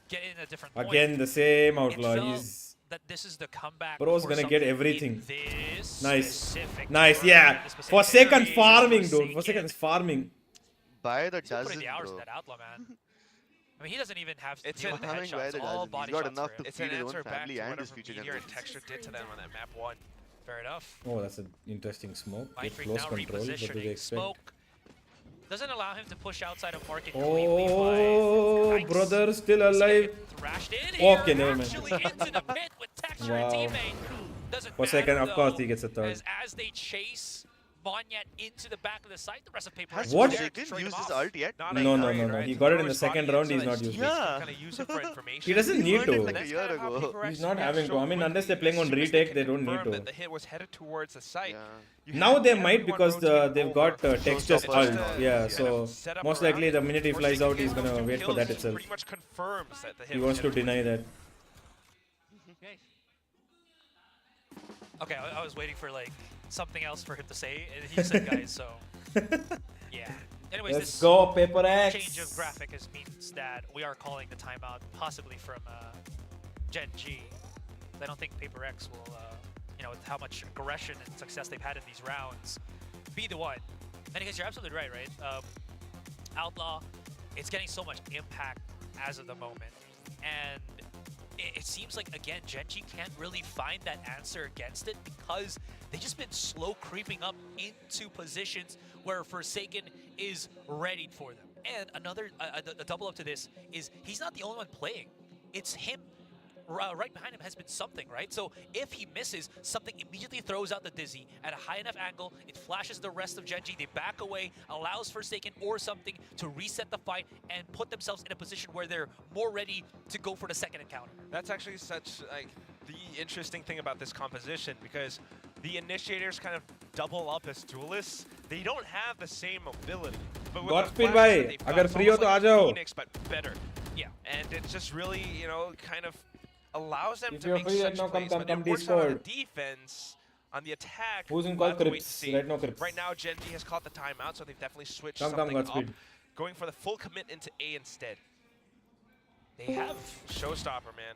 get in a different point, Again, the same it outlaw. felt He's that this is the comeback. Bro's for gonna get something in everything. This Nice. specific nice. tournament, Yeah. this specific Forsaken series, farming, dude. Forsaken. Forsaken is farming. Buy the He's gonna put in dozen, the hours in bro. that outlaw, man. I mean, he doesn't even have It's deal an with the having buy headshots, the all dozen. body He's got shots enough for to him. It's feed an his own answer back family to and whatever his future Meteor and generations. Texture did to them on that map 1. Fair enough. Oh, that's an interesting smoke. Mind With Freak close now control. What do they repositioning. expect? Smoke doesn't allow him to push outside of market completely. Oh, Nice. brother, still He's gonna alive. get thrashed in here, Okay, never mind. actually into the pit with Texture and Wow. teammate. Doesn't Forsaken, matter, of course, though, he gets a third. as they chase Bonyet into the back of the site, the rest of Paper Has X What? is there to Forsaken trade him used his off. ult yet? Not No, a no, upgrade, no, no. right? He To got it throw in the his second body round. so He's that not he using can it. Yeah. kinda use it for information. He doesn't need earned it to. like a That's year kind of how ago. Paper X He's not reacts having so to. I mean, unless they're quickly. playing on As soon as retake, can they don't need confirm to. that the hit was headed towards the site. Yeah. You Now have they might everyone because rotating they've over. got Texture's Showstopper. ult. Just, Yeah, kind so of set up most around likely it. the minute he flies Forsaken out, he's gets those gonna two wait for that kills, itself. Pretty much confirms that the hit He was wants to headed deny that. Okay, I was waiting for like something else for him to say, and he said guys, so yeah. Anyways, Let's this go, Paper X. change of graphic means that we are calling the timeout possibly from Gen G. I don't think Paper X will, you know, with how much aggression and success they've had in these rounds, be the one. And because you're absolutely right, right? Outlaw, it's getting so much impact as of the moment, and it seems like, again, Gen G can't really find that answer against it because they've just been slow creeping up into positions where Forsaken is ready for them. And another, a double up to this is he's not the only one playing. It's him. Right behind him has been something, right? So if he misses, something immediately throws out the Dizzy at a high enough angle, it flashes the rest of Gen G, they back away, allows Forsaken or something to reset the fight and put themselves in a position where they're more ready to go for the second encounter. That's actually such like the interesting thing about this composition, because the initiators kind of double up as duelists. They don't have the same mobility. But with the Godspeed, flashes bhai. that they've got, Agar it's free ho almost to like aa jao. Phoenix, but better. Yeah. And it just really, you know, kind of allows them If to you're make free such right now, plays. come But it works out on the Discord. defense. On the attack, Who's in we'll call have to wait to Crips? see. Right now, Crips. Right now, Gen G has caught the timeout, so they've definitely switched Come, something up, Godspeed. going for the full commit into A instead. They have Showstopper, man.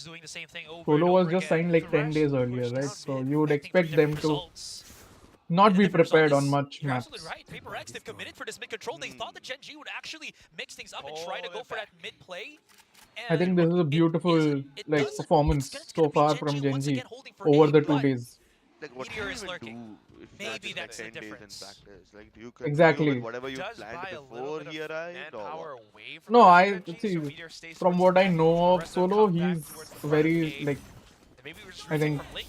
is doing the same thing over and Solo was over just again. signed like 10 Thresh days earlier, pushed right? down So mid, you would expecting expect three them different to results. not And the be different result prepared on is- much You're maps. absolutely right. PaperX, they've committed for this mid control. They thought that Gen G would actually mix things up and try to go for that mid play. I think this is a beautiful like performance so far from Gen G over the 2 days. Like, what do Meteor you is even lurking. do if Maybe you that's the spend 10 days in difference. practice? Like, do you continue Exactly. with whatever you Does planned buy a little before bit he of arrived, manpower or away from No, I Gen G, see. so Meteor stays From towards what the I back, know the of rest of them Solo, come back he's towards the front of the very gate. like And maybe we're just I rooting think from Link.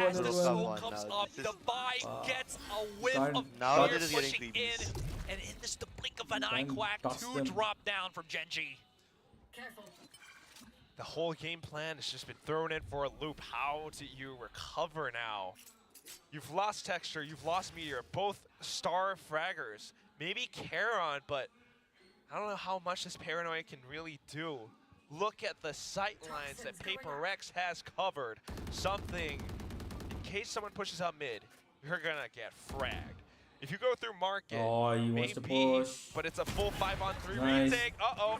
one as the is smoke one. comes Now up, this is- Divide gets a whiff Can't of Now fear they're just getting pushing freebies. in, and in this the blink of an eye, Can't Quack, toss 2 them. drop down from Genji. The whole game plan has just been thrown in for a loop. How do you recover now? You've lost Texture, you've lost Meteor, both star fraggers. Maybe Charon, but I don't know how much this Paranoid can really do. Look at the sight lines that PRX has covered. Something, in case someone pushes out mid, you're gonna get fragged. If you go through market, Oh, he wants to maybe, push. but it's a full 5-on-3 Nice. retake. Uh-oh.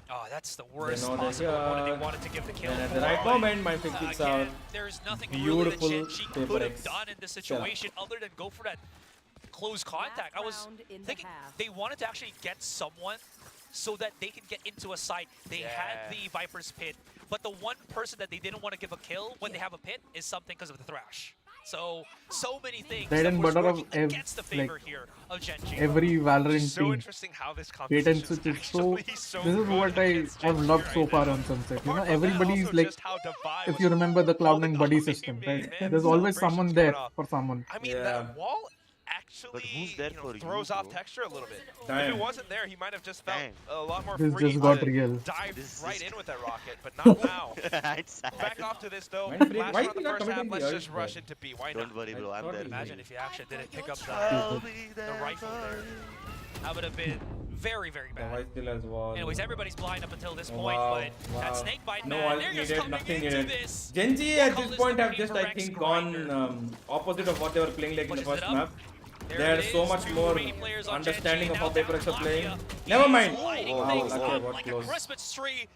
Oh, that's the worst know they're possible opponent they here. wanted to give the kill And at for. the right but, moment, my pick kicks out. again, there's nothing really that Beautiful Gen G could Paper have X. done in this situation other than go for that close contact. I was round in the thinking half. they wanted to actually get someone so that they can get into a site. They had the Viper's pit, but the one person that they didn't want to give a kill when they have a pit is something because of the Thrash. So many things Bread that and was butter of working against the favor here of Gen G. Every Valorant So team. interesting how this Wait and competition switch is is so. actually so This is good what I against Gen have G loved right so far now. on Sunset. You know, Apart from that, everybody is also like, just how Divide if was you remember the holding Cloud9 buddy dominating system, mid, right? man. There's always someone Celebrations there going off. for someone. I mean, Yeah. that wall actually But who's there for you, throws off bro? texture a little bit. If Damn. it wasn't there, he might have just felt Dang. a lot more This free just got to real. dive This right is- in with that rocket, but not now. It's sad. Back off to this though. Mind free- Last why round of is he the not first half, committing the let's just ult rush there? into B. Why Don't not? worry, bro. I I'm thought there. he- Imagine if you actually didn't pick up I'll the be there rifle for there. you. That would have been very, very The bad. white still has wall. Anyways, everybody's blind up until this Oh, point, wow, but wow. that snake bite, No man, ult they're just needed, coming nothing into needed. this. Gen G We'll at call this this point the have just, I PRX think, grinder. gone opposite of what they were playing like in the Pushes first it up. map. There They're it so is, much two more remaining players on understanding Gen of G, how now PRX are down playing. Mafia. Never He's mind. lighting Oh, things okay, up what like close. a Christmas tree.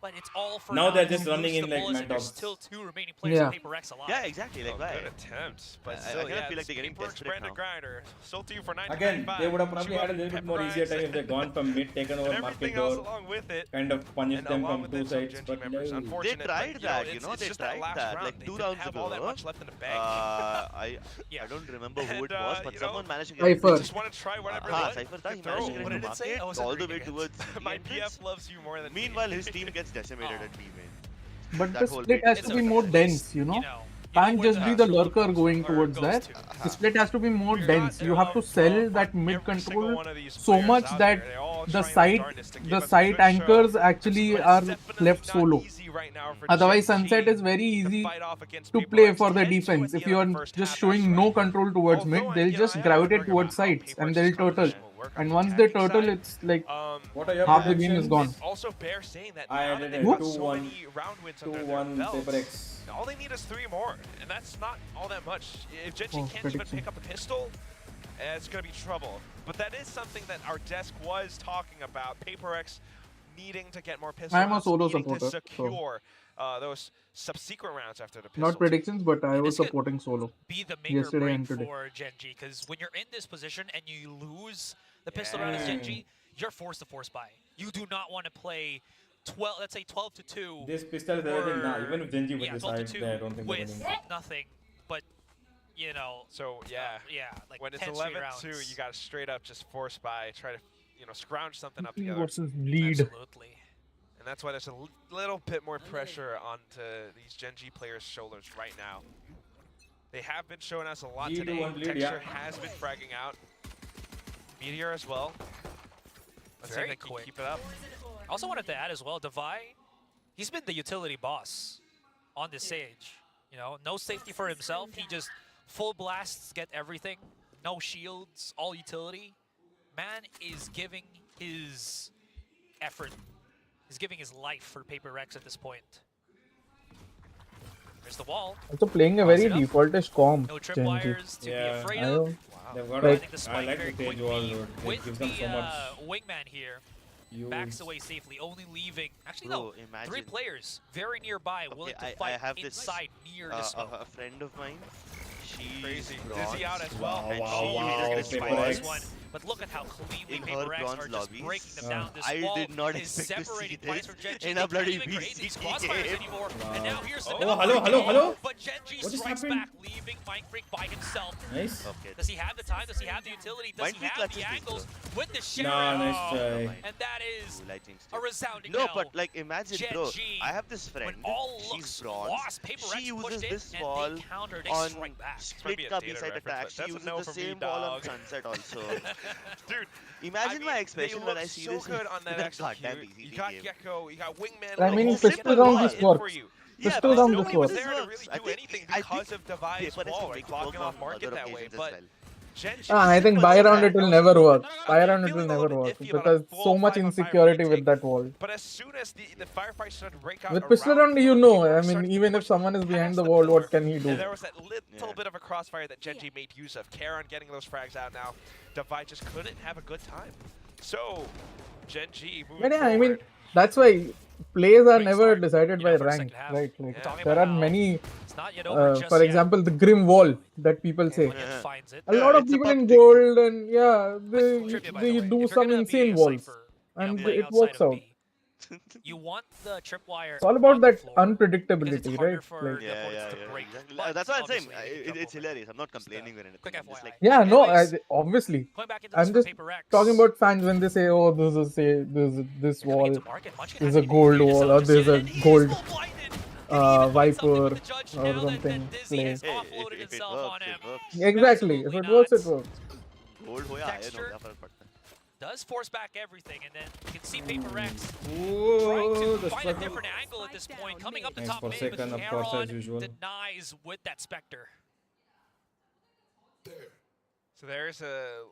But it's all for Now they're just to running lose in the like bullets, mad and there's dogs. still two remaining players Yeah. on Paper X alive. Yeah, exactly. Like, why? Good attempt, but I still, kinda yeah, feel like they're getting Paper X desperate Grinder now. Grinder. Sold to you for Again, they would have probably had a little bit more easier time if they'd gone from mid, taken over and market everything else door, along with it. kind of punished And them along from with two it, some sides. Gen G But members. no. Unfortunate, They but, tried that, you it's, know, it's they just that tried last that, round. like, They 2 didn't rounds have all that ago. much left in the bank. Yeah. I don't remember who it And, was, but you know, someone managed to get Cypher. They it. just want to try whatever Cypher, they he managed to get What into did it say? market I was all the reading way it. towards My the entrance. PF loves you more than Meanwhile, me. his team gets decimated Oh. at B main. But That the whole split bit. has It's to be a- more at dense, least, you know? you know Can't where just be the the actual lurker goes going or towards goes that. to. The split has to be more You're dense. not You have to there sell alone, that but mid every single control one of these so players much out that there, they're all the trying their site darndest to give the us a site good show. anchors actually But it's are definitely left not solo. easy right now for Otherwise, Gen Sunset G is very to easy fight off against to Paper play X. for the 10-2 defense. at If the you end are of the first just half, showing that's no right. control towards mid, Although, they'll you know, just I have gravitate heard towards about how sides Paper and X's they'll turtle. composition will work on And the once they attacking turtle, side. it's like What are your half the game is predictions? gone. It's also bear saying that I now that added they've a got so 2-1 many round wins under their 2-1 belts, Paper X. all they need is 3 more, and that's not all that much. If Gen G Oh, can't even prediction. pick up a pistol, it's going to be trouble. But that is something that our desk was talking about. Paper X needing to get more pistol I'm a rounds, solo needing supporter, to so- secure those subsequent rounds after the pistol. not predictions, but I And was this could supporting solo. Be the make or Yesterday break and today. for Gen G, because when you're in this position and you lose the pistol round as Gen G, you're forced to force buy. You do not want to play 12, let's say 12 to 2. This pistol is everything now. Even if Gen G yeah, would 12 to decide, 2 I don't think they're with winning. nothing, but you know, So, yeah. like When it's 10 straight 11-2, rounds. you got to straight up just force buy, try to, scrounge something up He together. versus lead. Absolutely. And that's why there's a little bit more pressure onto these Gen G players' shoulders right now. They have been showing us a lot G today. to one lead, Texture yeah. has been fragging out. Meteor as well. Let's see if Very they can quick. keep it up. I also wanted to add as well, Devi, he's been the utility boss on this stage. You know, no safety for himself. He just full blasts, get everything. No shields, all utility. Man is giving his effort. He's giving his life for Paper X at this point. There's the wall. Also playing a very defaultish comp. No Gen G. tripwires to be afraid I of. know. They've got I a, think the I spike like very the stage quickly wall, dude. It with gives the them so much wingman here. use. Backs away safely, only leaving. Actually, Bro, no. 3 imagine. players very nearby, willing to I fight have this, inside near the smoke. a friend of mine. She's Crazy. bronze, Dizzy out as well. and Wow, she wow, uses this Paper wall X. This one, but look at how cleanly in her Paper X bronze are just lobbies. breaking them down. This I wall did not is expect to see separating players this from Gen G. in They a bloody can't even create these VCT crossfires game. anymore. Wow. And now here's the Oh, hello. But Gen G What just strikes happened? back, leaving Mind Freak by himself. Nice. Okay. Does he have the time? Does he have the utility? Does Mind he Freak have the clutches this, angles with the sheriff? Nah, nice Oh, try. and that is Well, I jinxed a it. resounding No, no. but like imagine, Gen bro. G, I have this friend. when all She's looks bronze. lost, Paper X She uses pushed this in, wall and they countered a on strike back. split be a cup data inside reference, attack. but She that's a uses no the from me, same wall on dog. Sunset also. Dude, Imagine my they expression when look I see so this. good on that Goddamn execute. VCT You got game. Gecko, you got Wingman. I mean, little pistol holes round in this for works. you. Pistol but round Nobody this was works. there to works. really I do think- anything I because think of Devi's Paper X wall, will like make it blocking work off on market other that way. occasions as But well. I think buy round it will never work. Buy round it will never work because so much insecurity with that wall. But as soon as the firefight started to break out With pistol round, you know, I mean, even if someone is behind the wall, what can he do? And there was that little bit of a crossfire that Gen G made use of. Karen getting those frags out now. Divide just couldn't have a good time. So, Gen G moving But yeah, forward. I mean, that's why plays are never decided by rank, right? Like, there are many, for example, the grim wall that people say. A lot of people in gold and yeah, they do some insane walls and it works out. You want the tripwire. It's all about that unpredictability, right? Like, Yeah. That's why I'm saying it's hilarious. I'm not complaining or anything. I'm just like, yeah, no, obviously. I'm just talking about fans when they say, "Oh, this wall is a gold wall, or there's a gold Viper or something." Play. Hey, if it works, it works. Exactly. If it works, it works. Gold ho ya iron ho, kya farak padta hai? Does force back everything, and then you can see PRX Ooh, trying to find a different angle at this point. Coming up the top mid, but Forsaken, of course, as usual. denies with that Spectre. So there's a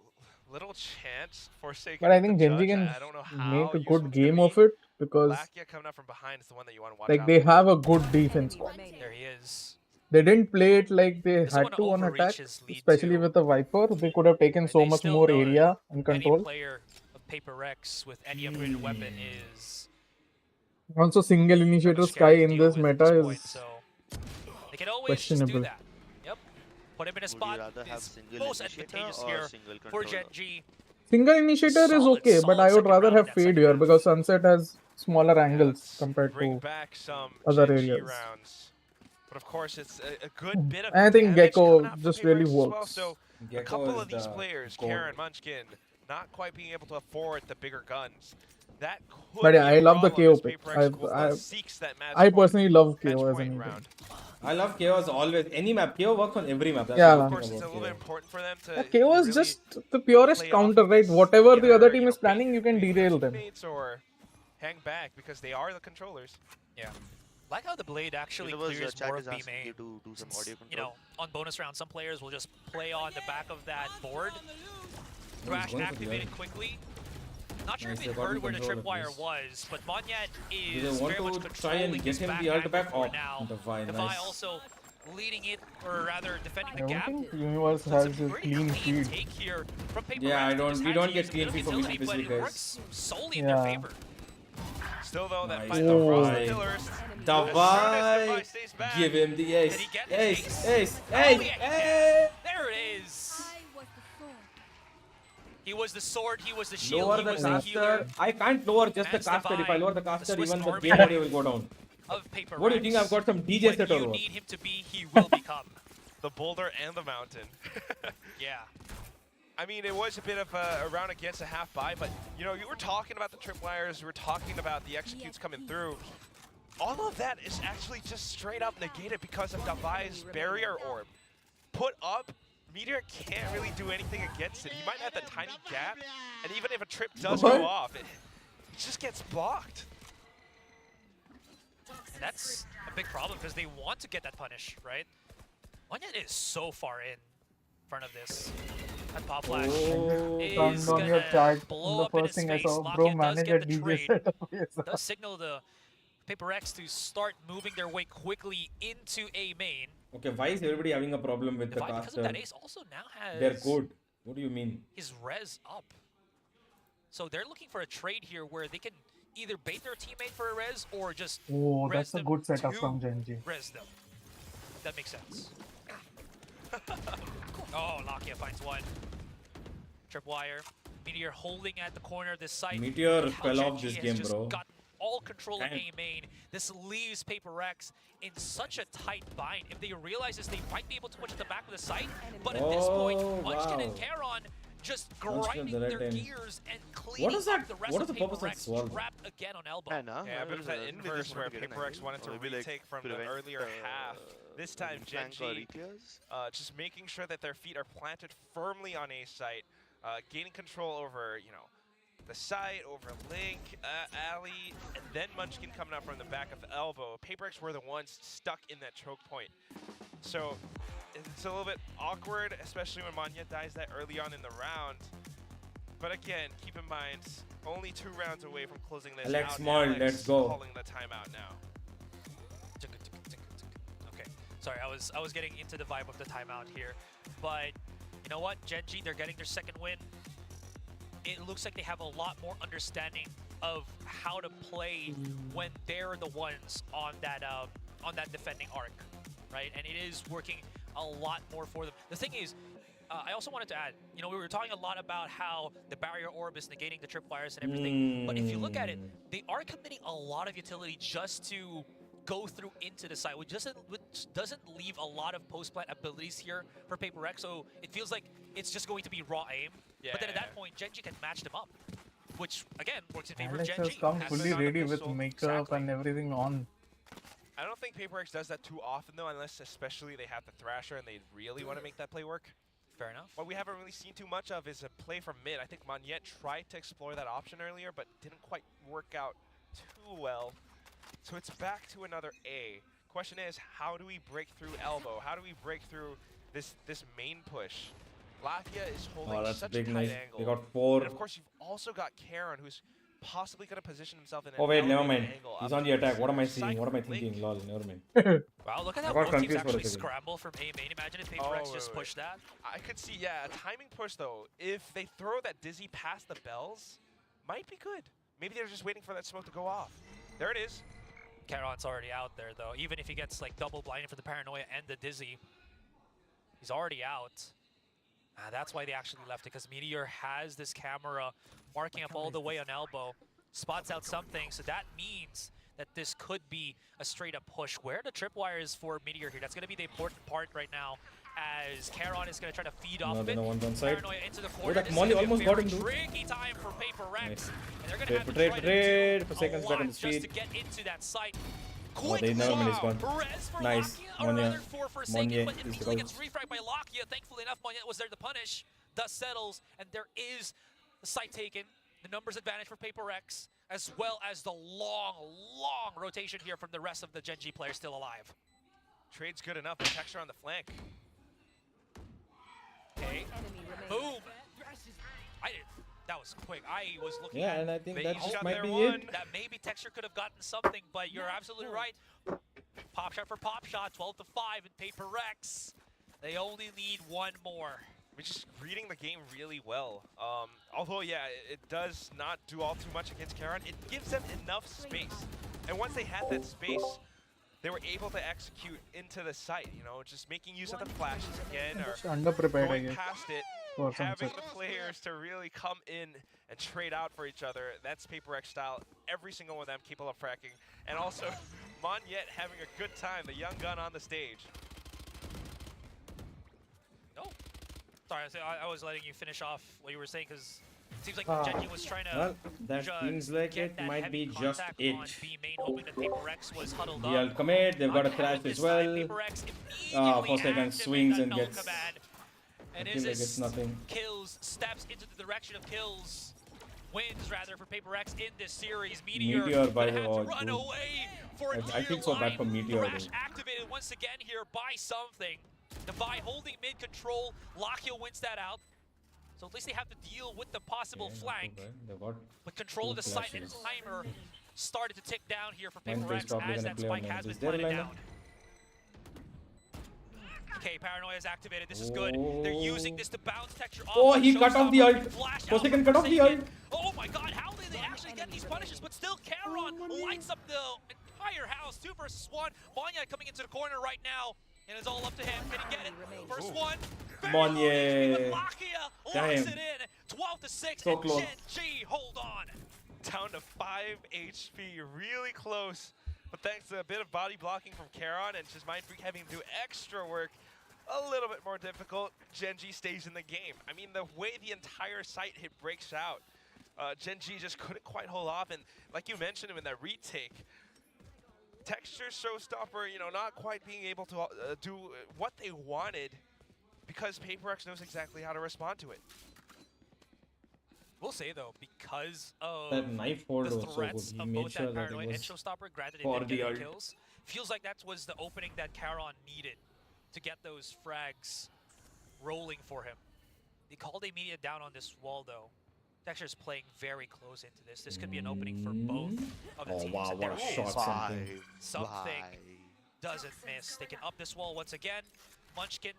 little chance Forsaken. But I think to Gen G judge. can I don't know how make a useful good it's gonna game be. of it because Lakia coming up from behind is the one that you want to watch like out they for. have a good defense. There he is. They didn't play it like they This had one to on attack, overreaches lead especially to- with the Viper. They could have taken so They much still more know that area and Any control. player of PRX with any upgraded weapon is Also, single initiator Sky in this meta point, is so they can always just do questionable. that. Yep. Put him in a Would you spot rather have is single most initiator advantageous or here single for Gen controller? G. Single initiator is Solid, okay, but solid I would second rather round in have that Fade second here round. because Sunset has smaller Yeah, angles let's compared bring to back some other Gen G areas. rounds. But of course, it's a good bit of I think damage Gecko coming out from just really PRX as well. works. So a Gecko couple is of these the players, gold. Karen, Munchkin, not quite being able to afford the bigger guns. That could But yeah, be a I love the problem as KO pick. PRX seeks that I match personally love match KO as point an round. I love chaos always. Any map. Chaos works on every map. That's Yeah. the Of good course, thing it's a about little bit chaos. important for them to Yeah, KO is really just the purest play off counter, of right? this, Whatever the other either, team you is know, planning, you can bait their derail them. teammates or hang back because they are the controllers. Yeah. Like how the Blade actually Universe, clears chat more is of B asking main. you to do some audio You control. know, on bonus round, some players will just play on the back of that board. he's Thrash going for the activated other. quickly. Not sure Nice, if they it got heard him where the control at tripwire least. was, but Monyet Do is they very want much to try and controlling get his him back the ult angle back? for Oh, now. Divine, Divine nice. also leading it, or rather defending I the don't gap. think Universe So it's has a a pretty clean clean feed. take here from PRX. Yeah, They just we had don't to get use a clean bit of feed from utility, but specific it guys. works solely in their Yeah. favor. Still though, that Nice, fight Oh. across the Davai. pillars. Davai, stays back. give him the ace. Did he get his Ace, ace? ace, Oh, ace, yeah, he ace. There it is. He was the sword, he was the shield, Lower he the was the healer caster. I can't lower just the As caster. If I Divine, lower the the caster, Swiss even the Army game audio will go down. of PRX. What do you think? I've got some DJ When set you or what? need him to be, he will become. The boulder and the mountain. Yeah. I mean, it was a bit of a round against a half buy, but you know, you were talking about the tripwires, you were talking about the executes coming through. All of that is actually just straight up negated because of Davai's barrier orb. Put up, Meteor can't really do anything against it. He might have that tiny gap, and even if a trip does What? go off, it just gets blocked. And that's a big problem because they want to get that punish, right? Monyet is so far in front of this. That pop flash Oh, is Turned on your gonna chat. blow The up in first his thing I face. saw, Lakia bro, does manage get a the DJ trade. setup. Yes, sir. Does signal the PRX to start moving their way quickly into A main. Okay, why is everybody having a problem with the Divine, because of caster? that ace, also now has They're good. What do you mean? his res up. So they're looking for a trade here where they can either bait their teammate for a res or just Oh, res that's a them good setup to from Gen G. res them. That makes sense. Oh, Lakia finds one. Tripwire. Meteor holding at the corner of this site. Meteor Look how fell Gen off G this has game, just bro. gotten all control of Damn. A main. This leaves PRX in such a tight bind. If they realize this, they might be able to push at the back of the site. But at this point, Oh, Munchkin and wow. Charon just Munchkin grinding the right their end. gears and cleaning is up that? the rest What of is the purpose of PRX, Swallow? trapped again on elbow. Yeah, a bit of that inverse where PRX wanted to retake from the earlier half. This time, Gen G just making sure that their feet are planted firmly on A site, gaining control over, you know, the site, over Link, Ali, and then Munchkin coming up from the back of the elbow. PRX were the ones stuck in that choke point. So it's a little bit awkward, especially when Manya dies that early on in the round. But again, keep in mind, only 2 rounds away from closing this Alex out. Mold, Alex let's go. calling the timeout now. Okay, sorry, I was getting into the vibe of the timeout here, but you know what, Gen G, they're getting their second win. It looks like they have a lot more understanding of how to play when they're the ones on that defending arc, right? And it is working a lot more for them. The thing is, I also wanted to add, you know, we were talking a lot about how the barrier orb is negating the tripwires and everything, but if you look at it, they are committing a lot of utility just to go through into the site, which doesn't leave a lot of post-plant abilities here for PaperX, so it feels like it's just going to be raw aim. Yeah. But then at that point, Gen G can match them up, which, again, works in favor Alex of Gen has G. come Has fully been on the ready with pistol. makeup Exactly. and everything on. I don't think PaperX does that too often though, unless especially they have the Thrasher and they really want to make that play work. Fair enough. What we haven't really seen too much of is a play from mid. I think Monyet tried to explore that option earlier, but didn't quite work out too well. So it's back to another A. Question is, how do we break through elbow? How do we break through this main push? Lafia is holding Oh, that's such big a tight nice. angle. They got 4. And of course, you've also got Karen, who's possibly going to position himself in an Oh wait, never elevated mind. angle He's up on the towards attack. What am I Cycle seeing? What am I Link. thinking? Lol, never mind. Wow, look at I how got both teams confused for a actually second. scramble from A main. Imagine if Oh, PaperX wait, just wait. pushed that. I could see, yeah, a timing push though. If they throw that Dizzy past the bells, might be good. Maybe they're just waiting for that smoke to go off. There it is. Caron's already out there though. Even if he gets like double blinded for the paranoia and the dizzy, he's already out. That's why they actually left it, because Meteor has this camera marking up all the way on elbow, spots out something, so that means that this could be a straight up push. Where are the tripwires for Meteor here? That's going to be the important part right now, as Caron is going to try to feed off of it. No one's on side. Paranoia into the Oh, corner. that This is Molly gonna be a almost got very him, dude. tricky time for PaperX. Nice. And they're going to have to Trade, try trade, to for do seconds a back on lot the just to street. get into that site. Oh, Quick they never wow. is gone. Res for Nice. Lakia, or Monya. rather for Forsaken, Monya but is immediately the gets refragged by Lakia. Thankfully enough, Monya was there to punish. Dust settles, and there is the site taken. The numbers advantage for PaperX, as well as the long, long rotation here from the rest of the Gen G players still alive. Trade's good enough. The texture on the flank. Okay. Boom. That was quick. I was looking Yeah, at and I think the that hope might there be won, it. that maybe Texture could have gotten something, but you're absolutely right. Pop shot for pop shot, 12-5 in PaperX. They only need one more. We're just reading the game really well. Although, yeah, it does not do all too much against Karen. It gives them enough space. And once they had that space, they were able to execute into the site, you know, just making use of the flashes again, or Just underprepared, I going guess. past it, For some having sort. the players to really come in and trade out for each other. That's PaperX style. Every single one of them capable of fracking. And also, Monyet having a good time, the young gun on the stage. Oh, sorry, I was letting you finish off what you were saying, because it seems like Gen G was trying to Well, that just seems like get it that might heavy be just contact it. on B main, hoping that PaperX was huddled DL up. commit, they've got a On crash this as side, well. PaperX immediately Forsaken activate swings that and null gets. command. And I feel like it's nothing. kills, steps into the direction of kills. Wins rather for PaperX in this series. Meteor by gonna the have to way, run dude. away for a I feel so bad for Meteor, Thrash dude. activated once again here by something. Devi holding mid control. Lakia wins that out. So at least they have to deal with the possible Okay, not flank. too bad. They've got But control of the two site and flashes. timer started to tick down here for Mindface PaperX probably as gonna that play on spike has been Is there a planted lineup? down. Okay, Paranoia is activated. This is good. They're using this to bounce Texture off. Oh, he cut off the Showstopper, ult. flash out Forsaken for cut off the Forsaken. ult. Oh my god, how did they actually get these punishes? But still, Caron lights up the entire house. 2 versus 1. Monya coming into the corner right now. And it's all up to him. Can he get it? First one. Monya. Lakia locks Damn. it in. 12-6. So and close. Gen G, hold on. Down to 5 HP, really close. But thanks to a bit of body blocking from Caron and just Mindfreak having to do extra work, a little bit more difficult, Gen G stays in the game. I mean, the way the entire site hit breaks out, Gen G just couldn't quite hold off. And like you mentioned in that retake, Texture Showstopper, you know, not quite being able to do what they wanted because PaperX knows exactly how to respond to it. We'll say though, because of That knife hold the was so threats good. He of made both sure that that it Paranoia and was Showstopper, granted for it the didn't get ult. the kills, feels like that was the opening that Caron needed. to get those frags rolling for him. He called a media down on this wall though. Texture's playing very close into this. This could be an opening for both of the Oh teams. wow, and what a there shot! is Something. something doesn't miss. They can up this wall once again. Munchkin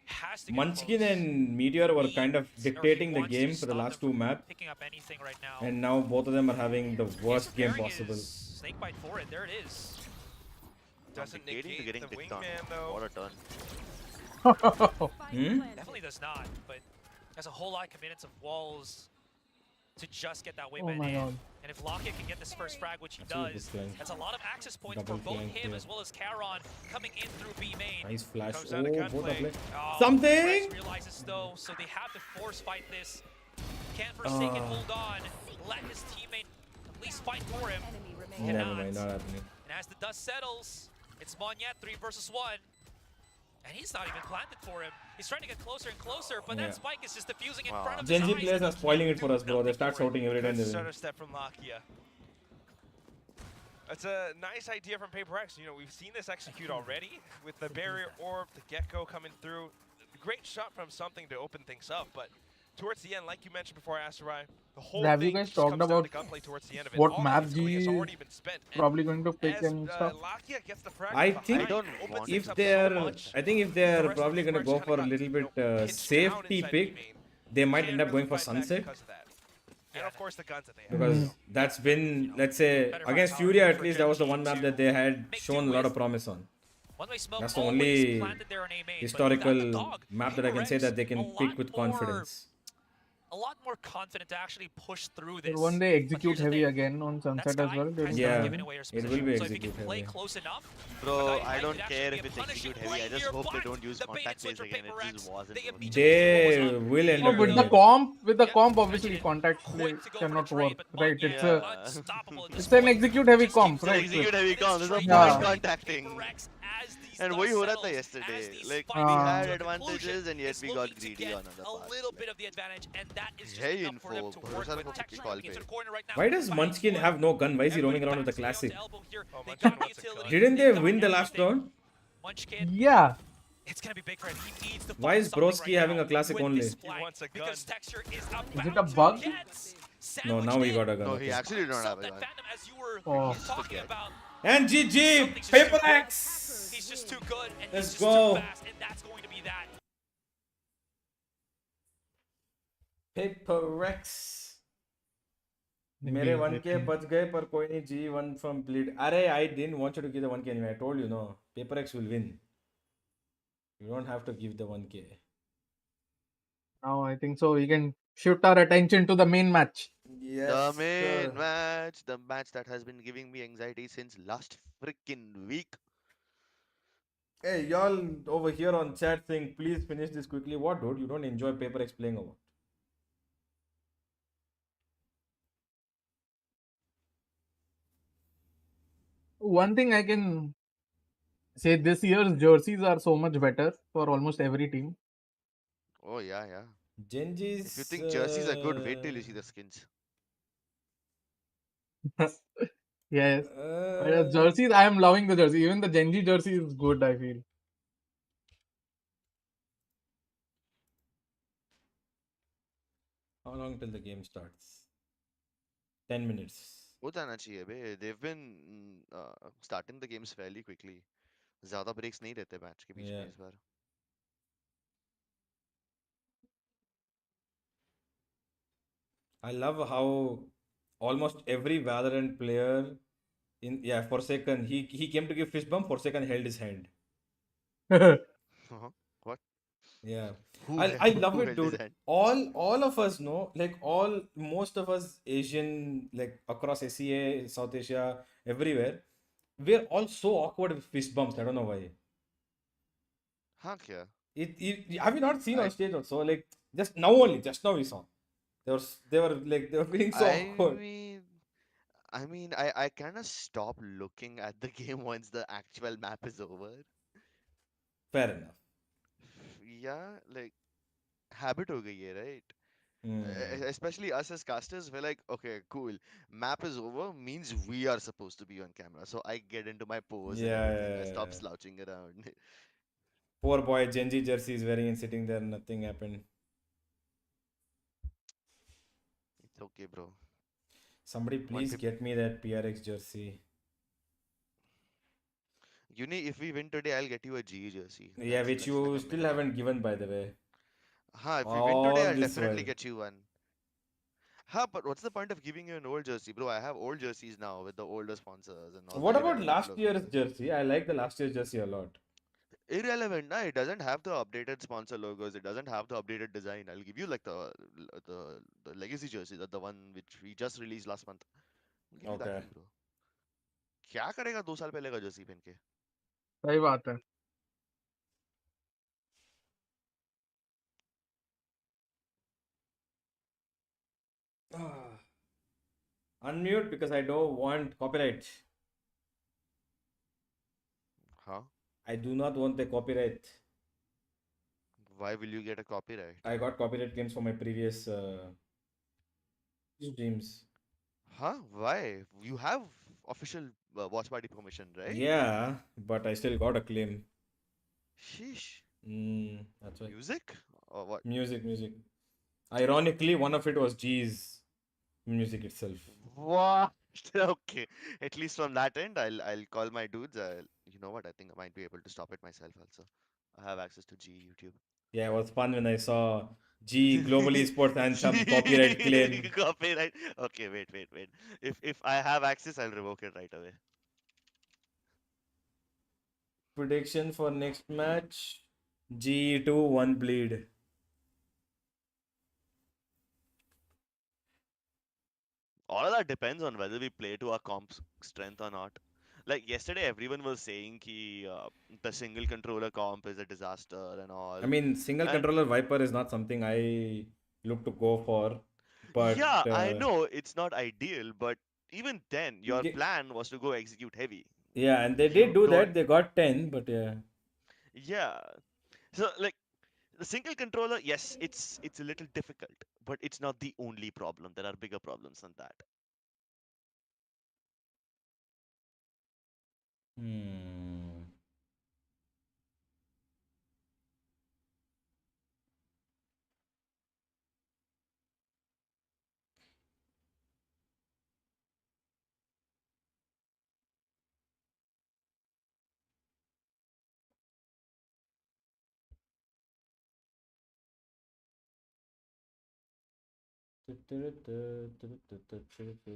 has to get Munchkin close. and Meteor were kind of He dictating the wants to game for the stop last them two maps, picking up anything right now. and now both of them are having the worst game Preparing possible. his snakebite for it. There it is. Doesn't negate to getting the picked on. wingman, though. What a turn. Definitely does not, but has a whole lot of commitments of walls to just get that Oh wingman my in. god. And if Lockett can get this first frag, which he That's a good does, flank. that's a lot of access points Double for both flank him there. as well as Charon coming in through B main. Nice flash. Comes Oh, down to both are gunplay. play. Oh, Something. Rex realizes though, so they have to force fight this. Can't forsake it, hold on. Let his teammate at least fight for him. Enemy remaining. Never mind, not happening. And as the dust settles, it's Monyet 3 versus 1. And he's not even planted for him. He's trying to get closer and closer, but Yeah. that spike is just diffusing in Wow. front of Gen his Z eyes. players are spoiling it for us, bro. They start shouting every time Good they win. stutter step from Lakia. That's a nice idea from PRX. You know, we've seen this execute already with the barrier orb, the gecko coming through. Great shot from something to open things up, but towards the end, like you mentioned before, Asterai, the whole Have you thing guys just talked comes down about to gunplay towards the end of it. what All map of his Glee has GE already been spent. And probably going to pick as and stuff? Lakia gets the frag I behind think it, don't opens want things if up so they're, much. I think if The they're rest of probably the going to go French for a kinda little got, bit pinched safety down inside pick, B-main. they might Can't end up really going for fight back Sunset. because of that. And of course the guns that they have. Because that's been, let's say, Better against firepower Furia at for least, Gen that was the G one map to that they had make shown do a lot of with. promise on. One-way smoke That's the always only planted there on A main, but historical without the dog, map that I can say PRX that they a can pick with lot more- confidence. A lot more confident to actually push through Will this. one day But execute here's the heavy thing, again on that Sunset as Sky well? has during not Yeah, the given away her it will position. be So if you can execute play heavy. close enough, Bro, Sky I might don't actually care be if a it's punishing execute heavy. I play just here, hope they but don't use the bait and contact switch phase for again. It PRX, just wasn't they working. immediately They focus on will end No, up with doing the it. comp, Yeah, obviously mentioned it. contact play Quick to go for the cannot trade, work, but right? Monyet It's Yeah. unstoppable at this it's an point. execute heavy Just comp, keeps right? going Execute heavy comp. There's no straight Yeah. point down. contacting. PRX as these And dust वही हो रहा था settles, as yesterday. these Like fights we come had to a conclusion, advantages and yet it's we got looking to greedy get on other a parts. little bit of the advantage, and that is just Hey, enough for them info. to work भरोसा with. रखो Texture call into पे. the corner right now. Why does Finds Munchkin one. have no gun? Why is he roaming Everybody around with the backs way classic? onto elbow here. Oh, They Munchkin got the wants a gun. utility. Didn't they got win the last everything. round? Munchkin, Yeah. it's gonna be big for him. He needs to Why find is something Broski right having now a classic with only? this He flank, wants a gun. because Texture is Is it about a bug? to get No, now he got a gun. No, he okay. actually did not have a that gun. Phantom, as you were Oh. talking about. And GG! Something's just too good. PRX! He's just too good, and Let's he's just go. too fast, and that's going to be that. PRX. मेरे 1K बच गए पर कोई नहीं G1 from bleed. अरे I didn't want you to give the 1K anyway. I told you no. PRX will win. You don't have to give the 1K. Now I think so. We can shift our attention to the main match. Yes. The main match, the match that has been giving me anxiety since last freaking week. Hey, y'all over here on chat saying, please finish this quickly. What, dude? You don't enjoy PRX playing or what? One thing I can say, this year's jerseys are so much better for almost every team. Oh yeah, yeah. Genji's. If you think jerseys are good, wait till you see the skins. Yes. Jerseys, I am loving the jersey. Even the Gen Z jersey is good, I feel. How long till the game starts? 10 minutes. हो जाना चाहिए बे. They've been starting the games fairly quickly. ज़्यादा breaks नहीं रहते match के बीच में इस बार. I love how almost every Valorant player Forsaken, he came to give fist bump, Forsaken held his hand. What? Yeah. Who I love who it, held his dude. hand? All of us know, like most of us Asian, like across SEA, South Asia, everywhere, we're all so awkward with fist bumps. I don't know why. हाँ क्या? Have you not seen on stage also? Like just now we saw. They were feeling so awkward. I mean, I kind of stop looking at the game once the actual map is over. Fair enough. Yeah, like habit हो गई है, right? Hmm. Especially us as casters, we're like, okay, cool. Map is over means we are supposed to be on camera. So I get into my pose and everything. I stop slouching around. Poor boy, Gen Z jersey is wearing and sitting there, nothing happened. It's okay, bro. Somebody please get me that PRX jersey. If we win today, I'll get you a GE jersey. Yeah, which That's like you a still minimum. haven't given, by the way. If we win today, All I'll this definitely while. get you one. But what's the point of giving you an old jersey, bro? I have old jerseys now with the older sponsors and all the What about irrelevant last year's logos. jersey? I like the last year's jersey a lot. Irrelevant, nah. It doesn't have the updated sponsor logos. It doesn't have the updated design. I'll give you like the legacy jersey, the one which we just released last month. I'll give you that Okay. one, bro. क्या करेगा 2 साल पहले का Jersey पहन के? सही बात है. Unmute because I don't want copyright. Huh? I do not want the copyright. Why will you get a copyright? I got copyright claims for my previous streams. Huh? Why? You have official watch party permission, right? Yeah, but I still got a claim. Sheesh. That's why. Music? Or what? Music. Ironically, one of it was G's music itself. What? Okay. At least from that end, I'll call my dudes. You know what? I think I might be able to stop it myself also. I have access to G YouTube. Yeah, it was fun when I saw G Global Esports Anthem copyright claim. Copyright. Okay, wait. If I have access, I'll revoke it right away. Prediction for next match: GE2 1 bleed. All of that depends on whether we play to our comp's strength or not. Like yesterday, everyone was saying the single controller comp is a disaster and all. I mean, single And controller Viper is not something I look to go for, but yeah, I know it's not ideal, but even then, your plan was to go execute heavy. yeah, and they did You do don't. that. They got 10, but yeah. Yeah. So like the single controller, yes, it's a little difficult, but it's not the only problem. There are bigger problems than that. Hmm.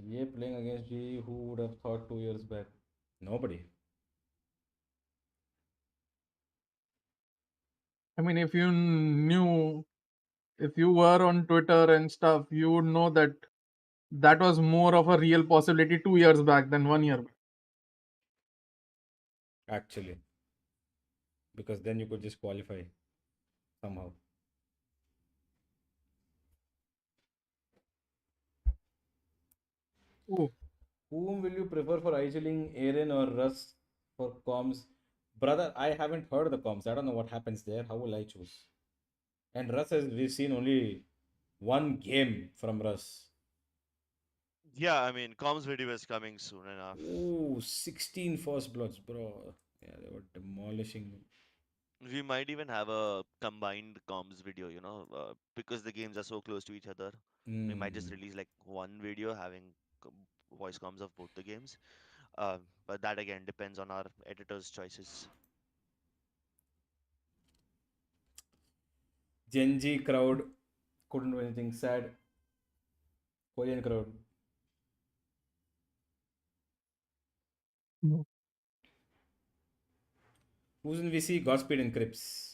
Yeah, playing against G, who would have thought 2 years back? Nobody. I mean, if you knew, if you were on Twitter and stuff, you would know that that was more of a real possibility 2 years back than 1 year back. Actually, because then you could just qualify somehow. Ooh. Whom will you prefer for idling, Aaron or Russ for comms? Brother, I haven't heard the comms. I don't know what happens there. How will I choose? And Russ, has we've seen only one game from Russ. Yeah, I mean, comms video is coming soon enough. Ooh, 16 first bloods, bro. Yeah, they were demolishing me. We might even have a combined comms video, because the games are so close to each other. We might just release like one video having voice comms of both the games. But that again depends on our editor's choices. Gen Z crowd couldn't do anything. Sad. Korean crowd. No. Who's in VC? Godspeed and Crips.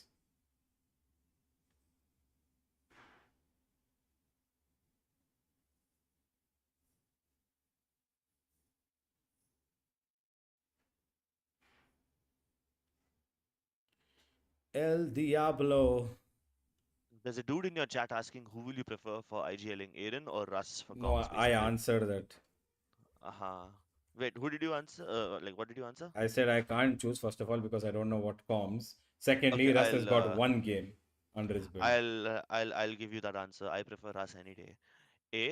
El Diablo. There's a dude in your chat asking who will you prefer for IGLing, Aaron or Russ for No, comms, I basically. answered that. Wait, who did you answer? What did you answer? I said I can't choose, first of all, because I don't know what comms. Secondly, Okay, Russ has got one game under his belt. I'll give you that answer. I prefer Russ any day.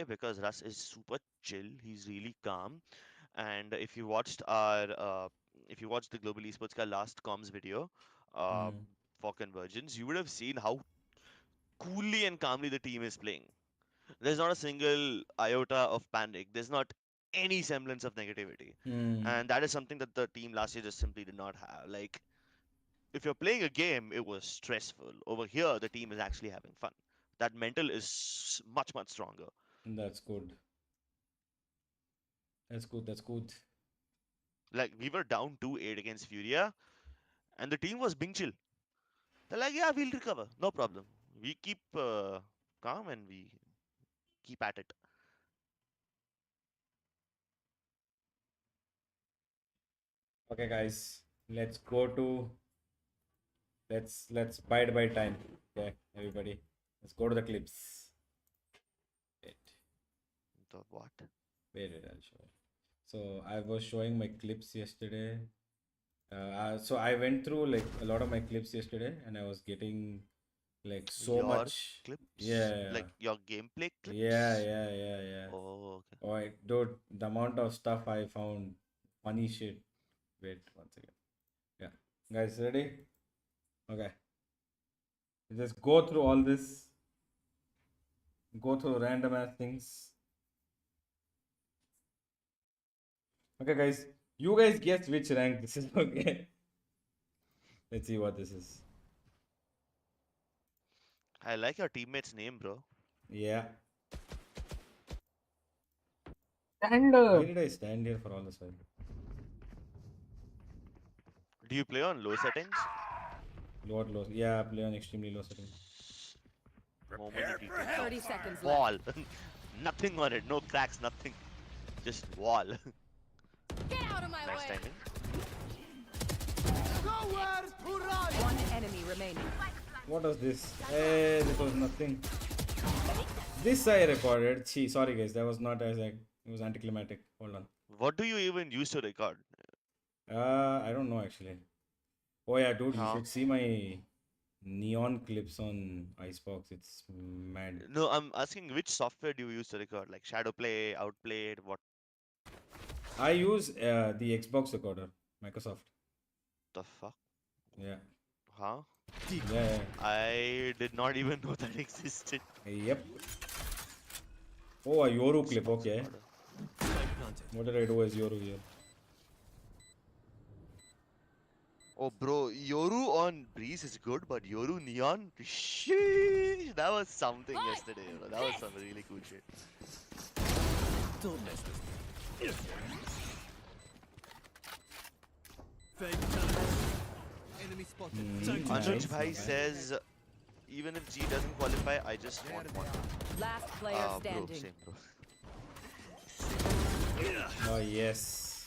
Because Russ is super chill. He's really calm. And if you watched the Global Esports ka last comms video, for convergence, you would have seen how coolly and calmly the team is playing. There's not a single iota of panic. There's not any semblance of negativity. And that is something that the team last year just simply did not have. Like, if you're playing a game, it was stressful. Over here, the team is actually having fun. That mental is much, much stronger. That's good. That's good. That's good. Like, we were down 2-8 against Furia, and the team was being chill. They're like, yeah, we'll recover. No problem. We keep calm and we keep at it. Okay, guys, let's go to. Let's bide by time. Okay, everybody, let's go to the clips. Wait. The what? Wait, I'll show you. So I was showing my clips yesterday. So I went through like a lot of my clips yesterday, and I was getting like so Your much. clips? Yeah. Like your gameplay clips? Yeah. Oh, okay. Oh, dude, the amount of stuff I found, funny shit. Wait, one second. Yeah, guys, ready? Okay. Just go through all this. Go through random ass things. Okay, guys. You guys guess which rank this is. Okay. Let's see what this is. I like your teammate's name, bro. Yeah. And Why did I stand here for all this while? Do you play on low settings? Low. Yeah, play on extremely low settings. Moment you 30 seconds wall. left. Nothing on it. No cracks, nothing. Just wall. Get out of my Nice way. timing. One enemy remaining. What was this? Hey, this was nothing. This I recorded. Sorry guys, that was not as it was anticlimactic. Hold on. What do you even use to record? I don't know actually. Oh yeah, dude, you Huh? should see my neon clips on Icebox. It's mad. No, I'm asking which software do you use to record? Like Shadowplay, Outplayed, what I use the Xbox recorder, Microsoft. the fuck? Yeah. Huh? Yeah. I did not even know that existed. Yep. Oh, a Yoru clip. Okay. What did I do as Yoru here? Oh, bro, Yoru on Breeze is good, but Yoru Neon, sheesh, that was something yesterday. Bro. That was some really cool shit. Don't mess with me. Enemy spotted. Anuj Bhai says, even if G doesn't qualify, I just want one. Last player Bro, standing. same bro. Oh yes.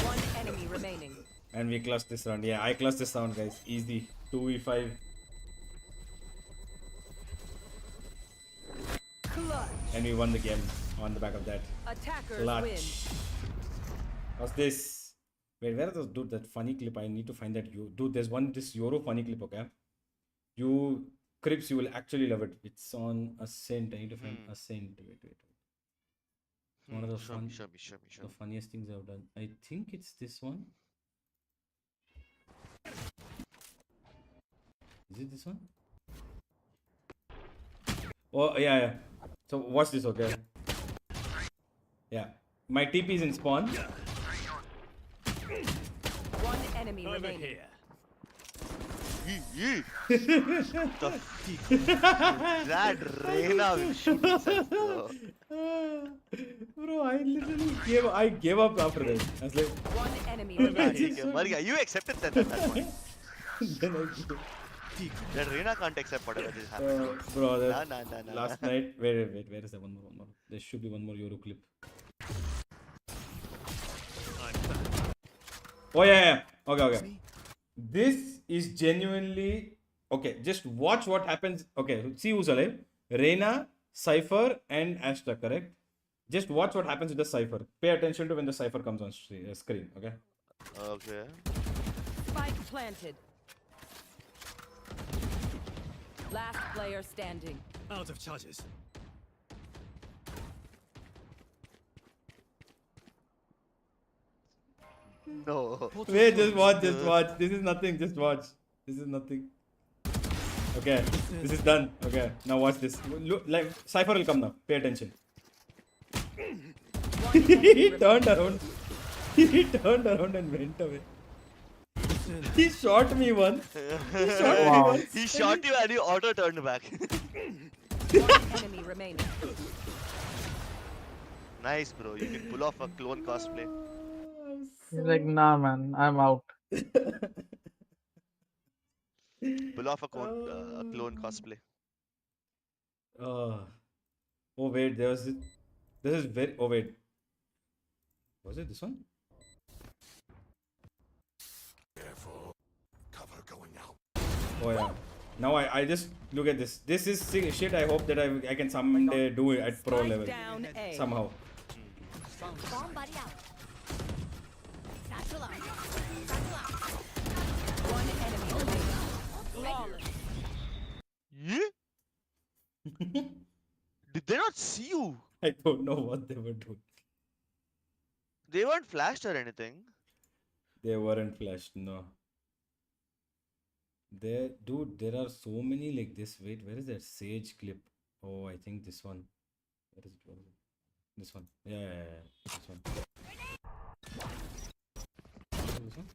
One enemy remaining. And we clutched this round. Yeah, I clutched this round, guys. Easy. 2v5. Clutch. And we won the game on the back of that. Attackers Clutch. win. What's this? Wait, where are those? Dude, that funny clip. I need to find that. Dude, there's this Euro funny clip, okay? You, Crips, you will actually love it. It's on Ascent. I need to find Ascent. Wait. One of the Show me. the funniest things I've done. I think it's this one. Is it this one? Oh, yeah. So watch this, okay? Yeah. My TP is in spawn. One enemy remaining. That Reina will shoot himself, bro. Bro, I literally gave up after that. I was like, One enemy remaining. Maria, you accepted that at that point. then I gave up. That Reina can't accept whatever is happening. Bro, that Nah. last night. Wait. Where is that? One more. There should be one more Euro clip. Oh yeah. Okay. This is genuinely okay. Just watch what happens. Okay, see who's alive. Reina, Cypher, and Astra. Correct. Just watch what happens with the Cypher. Pay attention to when the Cypher comes on screen. Okay. Okay. Spike planted. Last player standing. Out of charges. No. Wait, just watch, just watch. This is nothing, just watch. This is nothing. Okay, this is done. Okay, now watch this. Look, like Cypher will come now. Pay attention. He turned around. He turned around and went away. He shot me once. He shot me once. He shot you and you auto turned back. One enemy remaining. Nice, bro. You can pull off a clone cosplay. He's like, nah, man, I'm out. Pull off a clone cosplay. Oh wait, there was this. This is very. Oh wait, was it this one? Careful. Cover going out. Oh yeah. Now I just look at this. This is shit. I hope that I can someday do it at pro level Down A. somehow. Bomb buddy out. Satchel out. One enemy remaining. Flawless. Yeah? Did they not see you? I don't know what they were doing. They weren't flashed or anything. They weren't flashed. No. There, dude. There are so many like this. Wait, where is that Sage clip? Oh, I think this one. Where is it? Where is it? This one. Yeah. This one. This one?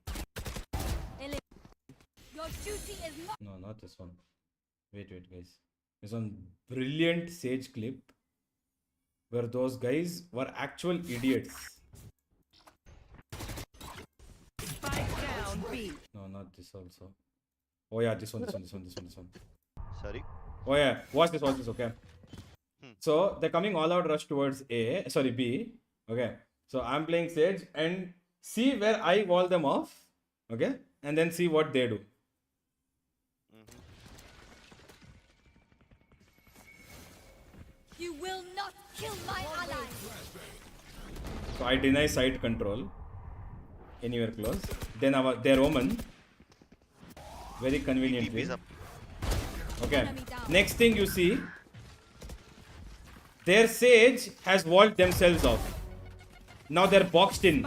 Your duty is not. No, not this one. Wait, guys. This one brilliant Sage clip where those guys were actual idiots. Spike down B. No, not this also. Oh yeah, this one. Sorry. Oh yeah, watch this, okay. So they're coming all out rush towards B. Okay. So I'm playing Sage and see where I wall them off. Okay. And then see what they do. You will not kill my ally. So I deny site control anywhere close. Then their Omen very conveniently. Okay. Next thing you see, their Sage has walled themselves off. Now they're boxed in.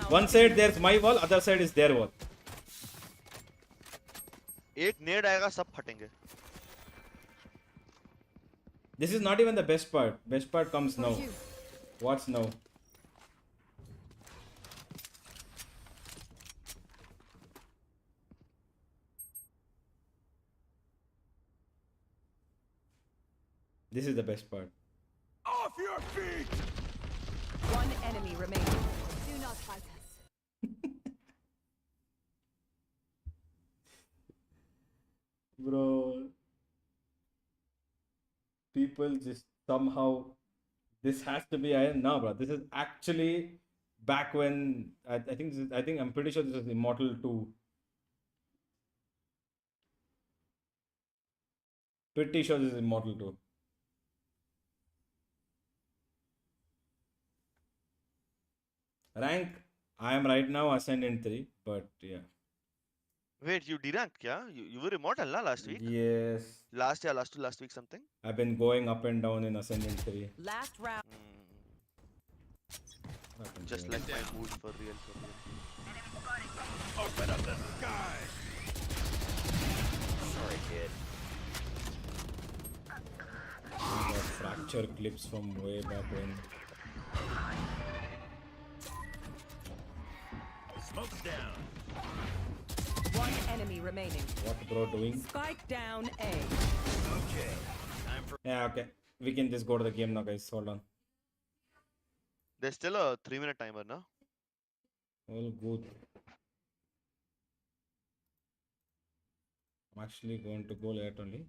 One side there's my wall, other side is their wall. एक नेड आएगा सब फटेंगे. This is not even the best part. Best part comes now. Watch now. This is the best part. Off your feet! One enemy remaining. Do not fight us. Bro. People just somehow. This has to be Iron. No, bro. This is actually back when I think this is, I'm pretty sure this is Immortal 2. Pretty sure this is Immortal 2. Rank, I am right now Ascendant 3, but yeah. Wait, you deranked, yeah? You were immortal na last week? Yes. Last week something? I've been going up and down in Ascendant 3. Last round. Just like my mood for real. Open up the sky! Sorry, kid. Fracture clips from way back when. Smoke's down. One enemy remaining. What bro doing? Spike down A. Okay. Time for. Yeah, okay. We can just go to the game now, guys. Hold on. There's still a 3-minute timer, no? All good. I'm actually going to go late only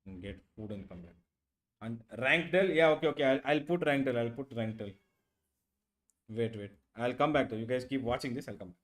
and get food and come back. And Rankdale? Yeah, okay. I'll put Rankdale. Wait. I'll come back to you guys. Keep watching this. I'll come back.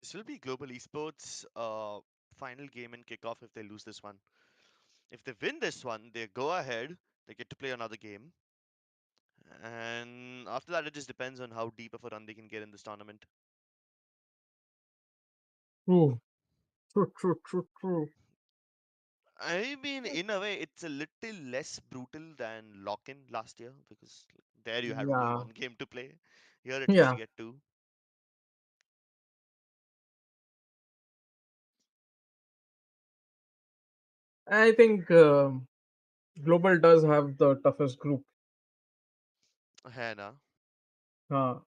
still be global esports final game and kickoff if they lose this one. If they win this one, they go ahead. They get to play another game, and after that, it just depends on how deep of a run they can get in this tournament. True. True. I mean, in a way, it's a little less brutal than lock-in last year because there you had only Yeah. one game to play. Here, at least Yeah. you get two. I think Global does have the toughest group. Hannah. Uh,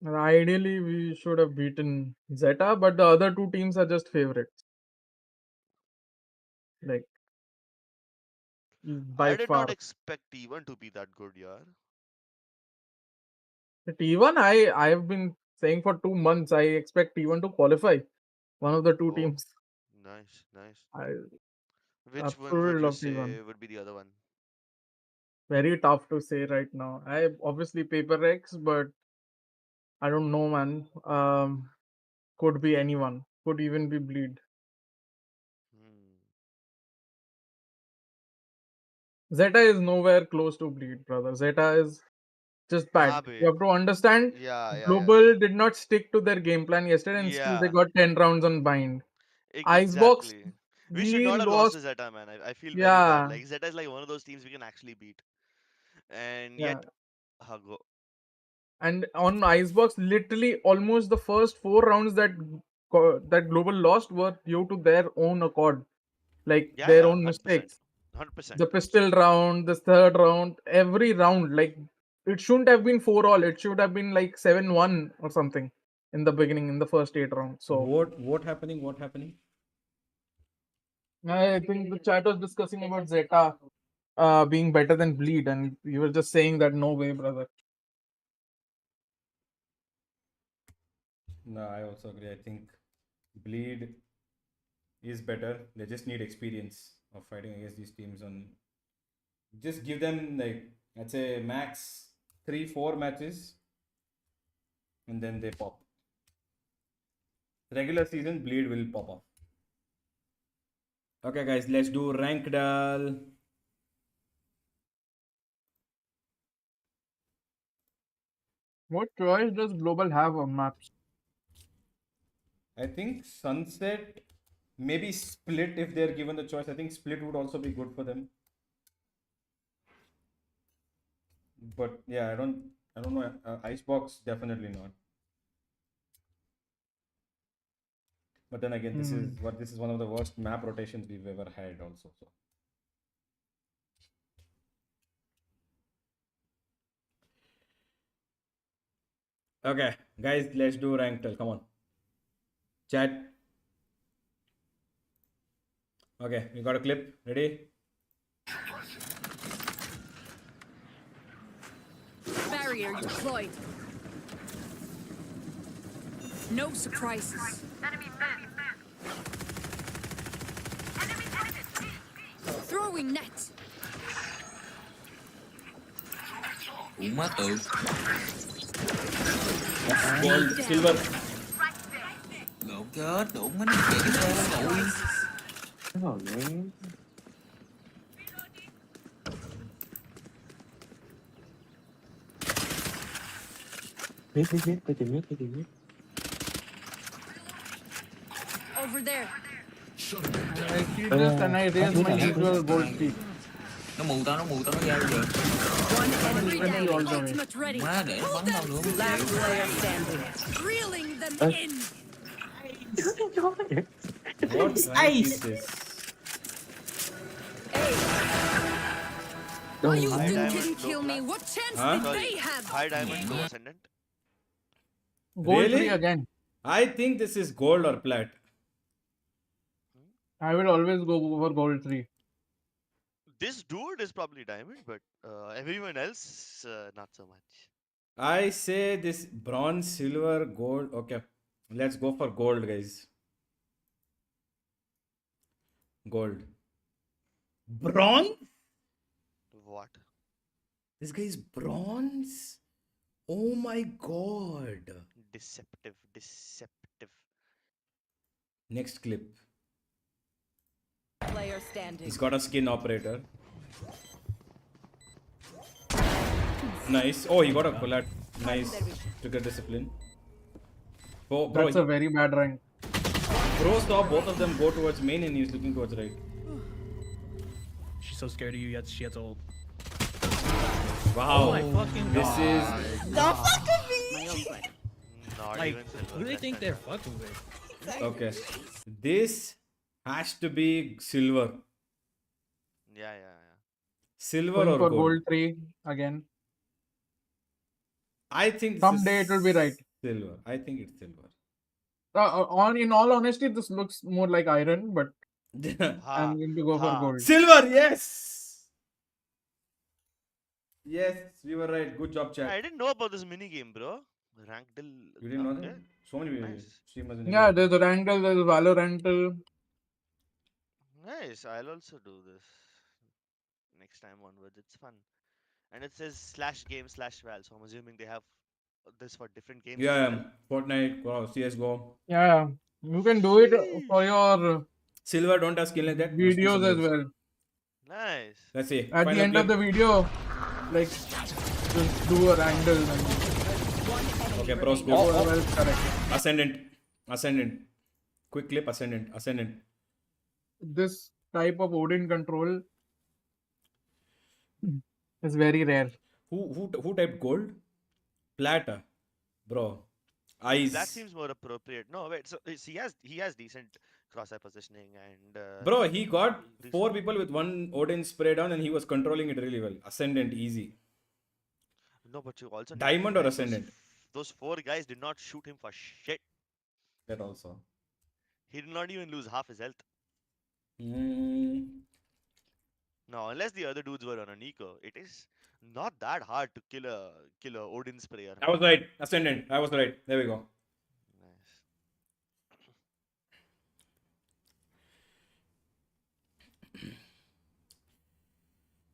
and ideally, we should have beaten Zeta, but the other two teams are just favorites. Like, by I did not far. expect T1 to be that good, yeah. T1, I have been saying for 2 months, I expect T1 to qualify. One of the two Oh, teams. nice, nice. I Which one would approval you of T1. say would be the other one? Very tough to say right now. I obviously PRX, but I don't know, man. Could be anyone. Could even be Bleed. Hmm. Zeta is nowhere close to Bleed, brother. Zeta is just bad. Be. You have to understand, Yeah. Global did not stick to their game plan yesterday, and still they Yeah, got 10 rounds on bind. Icebox, exactly. We should we not have lost lost. to Zeta, man. I feel very bad. Yeah, Like, Zeta is like one of those teams we can actually beat. And yeah. yet, Hago. And on Icebox, literally almost the first 4 rounds that Global lost were due to their own accord, like their Yeah, own 100%. mistakes. 100%. The pistol round, the third round, every round, like it shouldn't have been 4-all. It should have been like 7-1 or something in the beginning, in the first 8 rounds. So What happening? What happening? I think the chat was discussing about Zeta being better than Bleed, and you were just saying that no way, brother. No, I also agree. I think Bleed is better. They just need experience of fighting against these teams. On just give them like I'd say max 3-4 matches, and then they pop. Regular season Bleed will pop off. Okay, guys, let's do ranked. What choice does Global have on maps? I think Sunset, maybe Split if they're given the choice. I think Split would also be good for them. But yeah, I don't know. Icebox definitely not. But then again, this is one of the worst map rotations we've ever had also. So. Okay, guys, let's do ranked. Come on. Chat. Okay, we got a clip. Ready? Barrier deployed. No surprises. Throwing net. Má tự. Gold, silver. Lộn chết, đụng mấy cái gì cái ngồi. Oh, man. Biết, tôi chỉ biết. Over there. I see this and I raise my usual gold peak. Nó mù tao nó ra bây giờ. One enemy Ready all down. the way. Ultimate ready. Má để nó bắn tao nữa. Last player standing. Reeling them in. What rank is this? You didn't kill me. What chance did they have? High diamond, low ascendant. Gold Really? 3 again. I think this is gold or plat. I will always go over gold 3. This dude is probably diamond, but everyone else, not so much. I say this bronze, silver, gold. Okay, let's go for gold, guys. Gold. Bronze? What? This guy is bronze. Oh my god. Deceptive. Next clip. Player standing. He's got a skin operator. Nice. Oh, he got a collat. Nice. Trigger discipline. Oh, bro, That's a very bad rank. Bro saw both of them go towards main and he's looking towards right. She's so scared of you, yet she has ult. Wow. Oh my fucking this god. is... Don't fuck with me! Not Like, even who do they think they're fucking with? Okay. This has to be silver. Yeah. Silver Going or for gold? gold 3 again. I think this Someday is it will be right. silver. I think it's silver. In all honesty, this looks more like iron, but I'm going to go for gold. Silver, yes! Yes, we were right. Good job, chat. I didn't know about this mini game, bro. Ranked till. You didn't know okay. that? So many streamers in Yeah, India. there's a Rangdal, there's Valorantal. Nice. I'll also do this next time onwards. It's fun. And it says /game/val, so I'm assuming they have this for different games. Yeah, Fortnite, CSGO. Yeah, you can do it for your Silver, don't have skin like that. videos as well. Nice. Let's see. At the Final end of the clip. video, like, just do a Rangdal. Okay, pros good. Well, correct. Ascendant. Quick clip, Ascendant. This type of Odin control is very rare. Who typed gold? Plata. Bro. Eyes. That seems more appropriate. No, wait. So he has decent crosshair positioning and. Bro, he got 4 people with 1 Odin spray down and he was controlling it really well. Ascendant, easy. No, but you also. Diamond or Ascendant? Those 4 guys did not shoot him for shit. That also. He did not even lose half his health. Mm. No, unless the other dudes were on a Nico, it is not that hard to kill a Odin sprayer. I was right. Ascendant. I was right. There we go.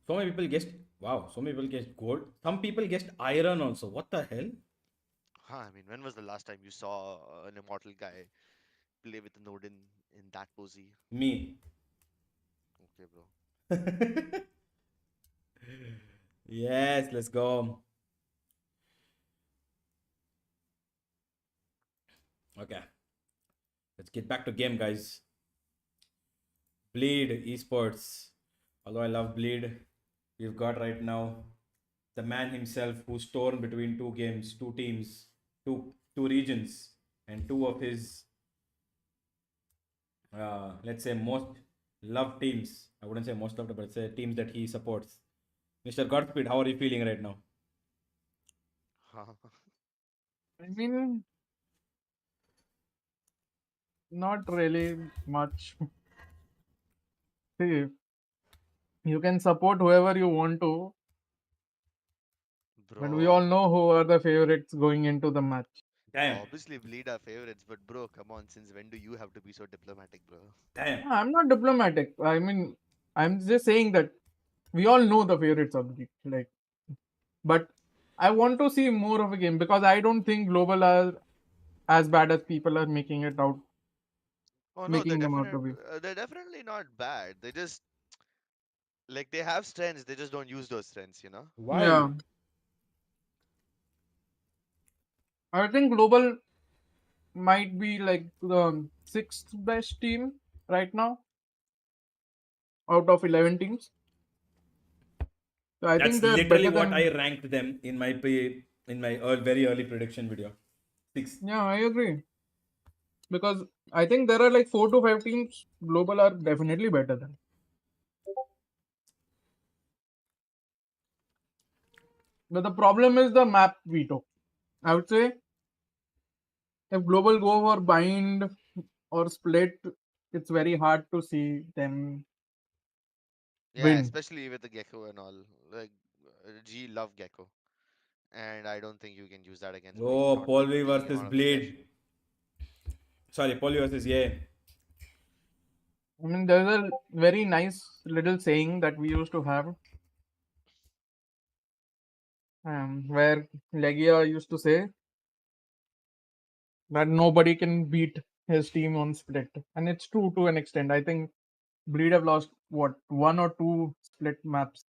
So many people guessed. Wow. So many people guessed gold. Some people guessed iron also. What the hell? I mean, when was the last time you saw an immortal guy play with an Odin in that posy? Me. Okay, bro. Yes, let's go. Okay. Let's get back to game, guys. Bleed Esports. Although I love Bleed, we've got right now the man himself who's torn between 2 games, 2 teams, two regions, and 2 of his, let's say, most loved teams. I wouldn't say most loved, but say teams that he supports. Mr. Godspeed, how are you feeling right now? I mean, not really much. See, you can support whoever you want to, but we all know who are the favorites going into the match. Damn. Obviously, Bleed are favorites, but bro, come on, since when do you have to be so diplomatic, bro? Damn. I'm not diplomatic. I mean, I'm just saying that we all know the favorites of the league. Like, but I want to see more of a game because I don't think global are as bad as people are making it out. Oh no, Be. They're definitely not bad. They just like they have strengths. They just don't use those strengths, you know. Why? Yeah. I think global might be like the 6th best team right now out of 11 teams. So I That's think they're literally better what than... I ranked them in my very early prediction video. 6. Yeah, I agree. Because I think there are like 4 to 5 teams global are definitely better than. But the problem is the map veto. I would say if global go for bind or split, it's very hard to see them win. Especially with the Gecko and all. Like G love Gecko, and I don't think you can use that against. Oh, Polvi versus Blade. Sorry, Polvi versus I mean, there's a very nice little saying that we used to have. where Legia used to say that nobody can beat his team on split, and it's true to an extent. I think Bleed have lost what, one or two split maps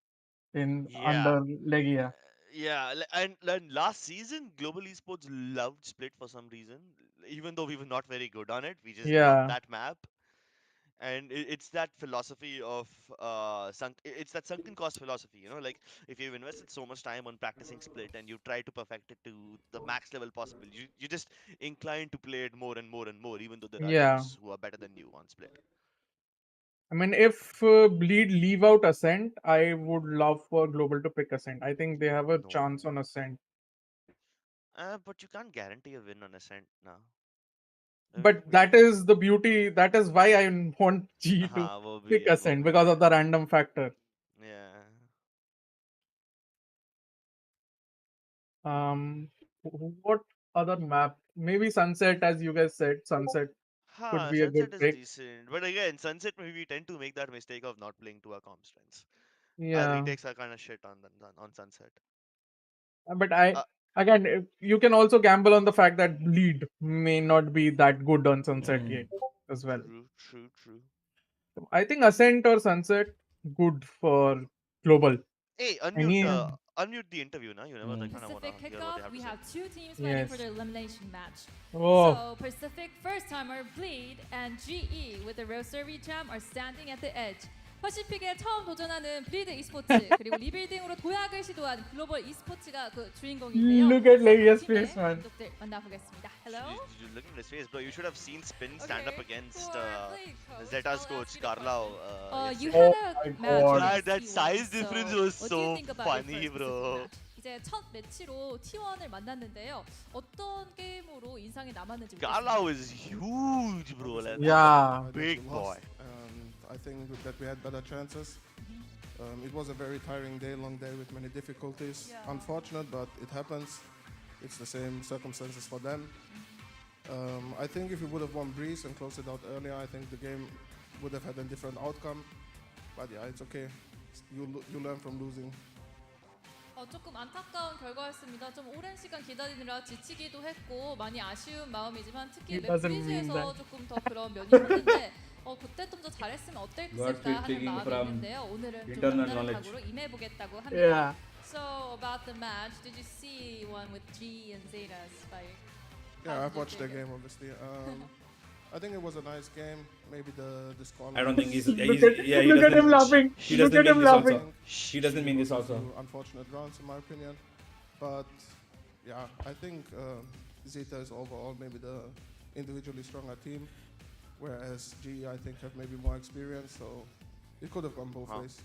in Yeah. under Legia. Yeah, and last season, Global Esports loved Split for some reason. Even though we were not very good on it, we just loved Yeah, that map. And it's that philosophy of it's that sunken cost philosophy, you know, like if you've invested so much time on practicing Split and you try to perfect it to the max level possible, you just inclined to play it more and more and more, even though there are yeah. teams who are better than you on Split. I mean, if Bleed leave out Ascent, I would love for Global to pick Ascent. I think they have a No, chance on Ascent. but you can't guarantee a win on Ascent now. But that is the beauty. That is why I want G to वो भी pick है, वो Ascent, भी because है. of the random factor. Yeah. What other map? Maybe Sunset, as you guys said. Sunset could be a good Sunset is pick. decent, but again, Sunset maybe we tend to make that mistake of not playing to our comp strengths. Our Yeah, retakes are kind of shit on Sunset. but I Uh, again, you can also gamble on the fact that Bleed may not be that good on Sunset yet as well. True. So I think Ascent or Sunset good for global. Hey, Any unmute the interview now. You never like kind of wanna Pacific hear what they kickoff, have to we say. have two teams fighting for Yes. the elimination match. Oh. So Pacific first-timer Bleed and GE with the Rosary Jam are standing at the edge. 퍼시픽에 처음 도전하는 블리드 e스포츠 그리고 리빌딩으로 도약을 시도한 글로벌 e스포츠가 그 주인공인데요. Look at Legia's 팀의 face, man. 감독들 만나보겠습니다. Hello. You look at his face, bro. You should have seen Spin stand up Okay, against for Blade coach, Zeta's well, coach that's the Carlao. You yesterday. had a my match God. with That T1, size difference was what do you so think about your funny, first bro. Pacific match? 이제 첫 매치로 T1을 만났는데요. 어떤 게임으로 인상이 남았는지 Carlao is huge, bro. Like, Yeah. big boy. I think that we had better chances. It was a very tiring day, long day with many difficulties. Yeah. Unfortunate, but it happens. It's the same circumstances for them. I think if we would have won Breeze and closed it out earlier, I think the game would have had a different outcome. But yeah, it's okay. You learn from losing. 조금 안타까운 결과였습니다. 좀 오랜 시간 기다리느라 지치기도 했고 많이 아쉬운 마음이지만 특히 It doesn't mean 맵리즈에서 that. 조금 더 그런 면이 있는데 그때 좀 더 잘했으면 어땠을까 하는 speaking 마음이 from 있는데요. 오늘은 좀 internal 남다른 knowledge. 각오로 임해보겠다고 합니다. Yeah. So about the match, did you see one with G and Zeta's fight? How Yeah, did I've you watched the take it? game, obviously. I think it was a nice game. Maybe the score. I don't think he's Look at, yeah, he look at doesn't him laughing. he Look doesn't at him mean this laughing. also. He doesn't mean this also. Unfortunate rounds, in my opinion. But yeah, I think Zeta is overall maybe the individually stronger team, whereas GE I think have maybe more experience. So it could have gone both ways.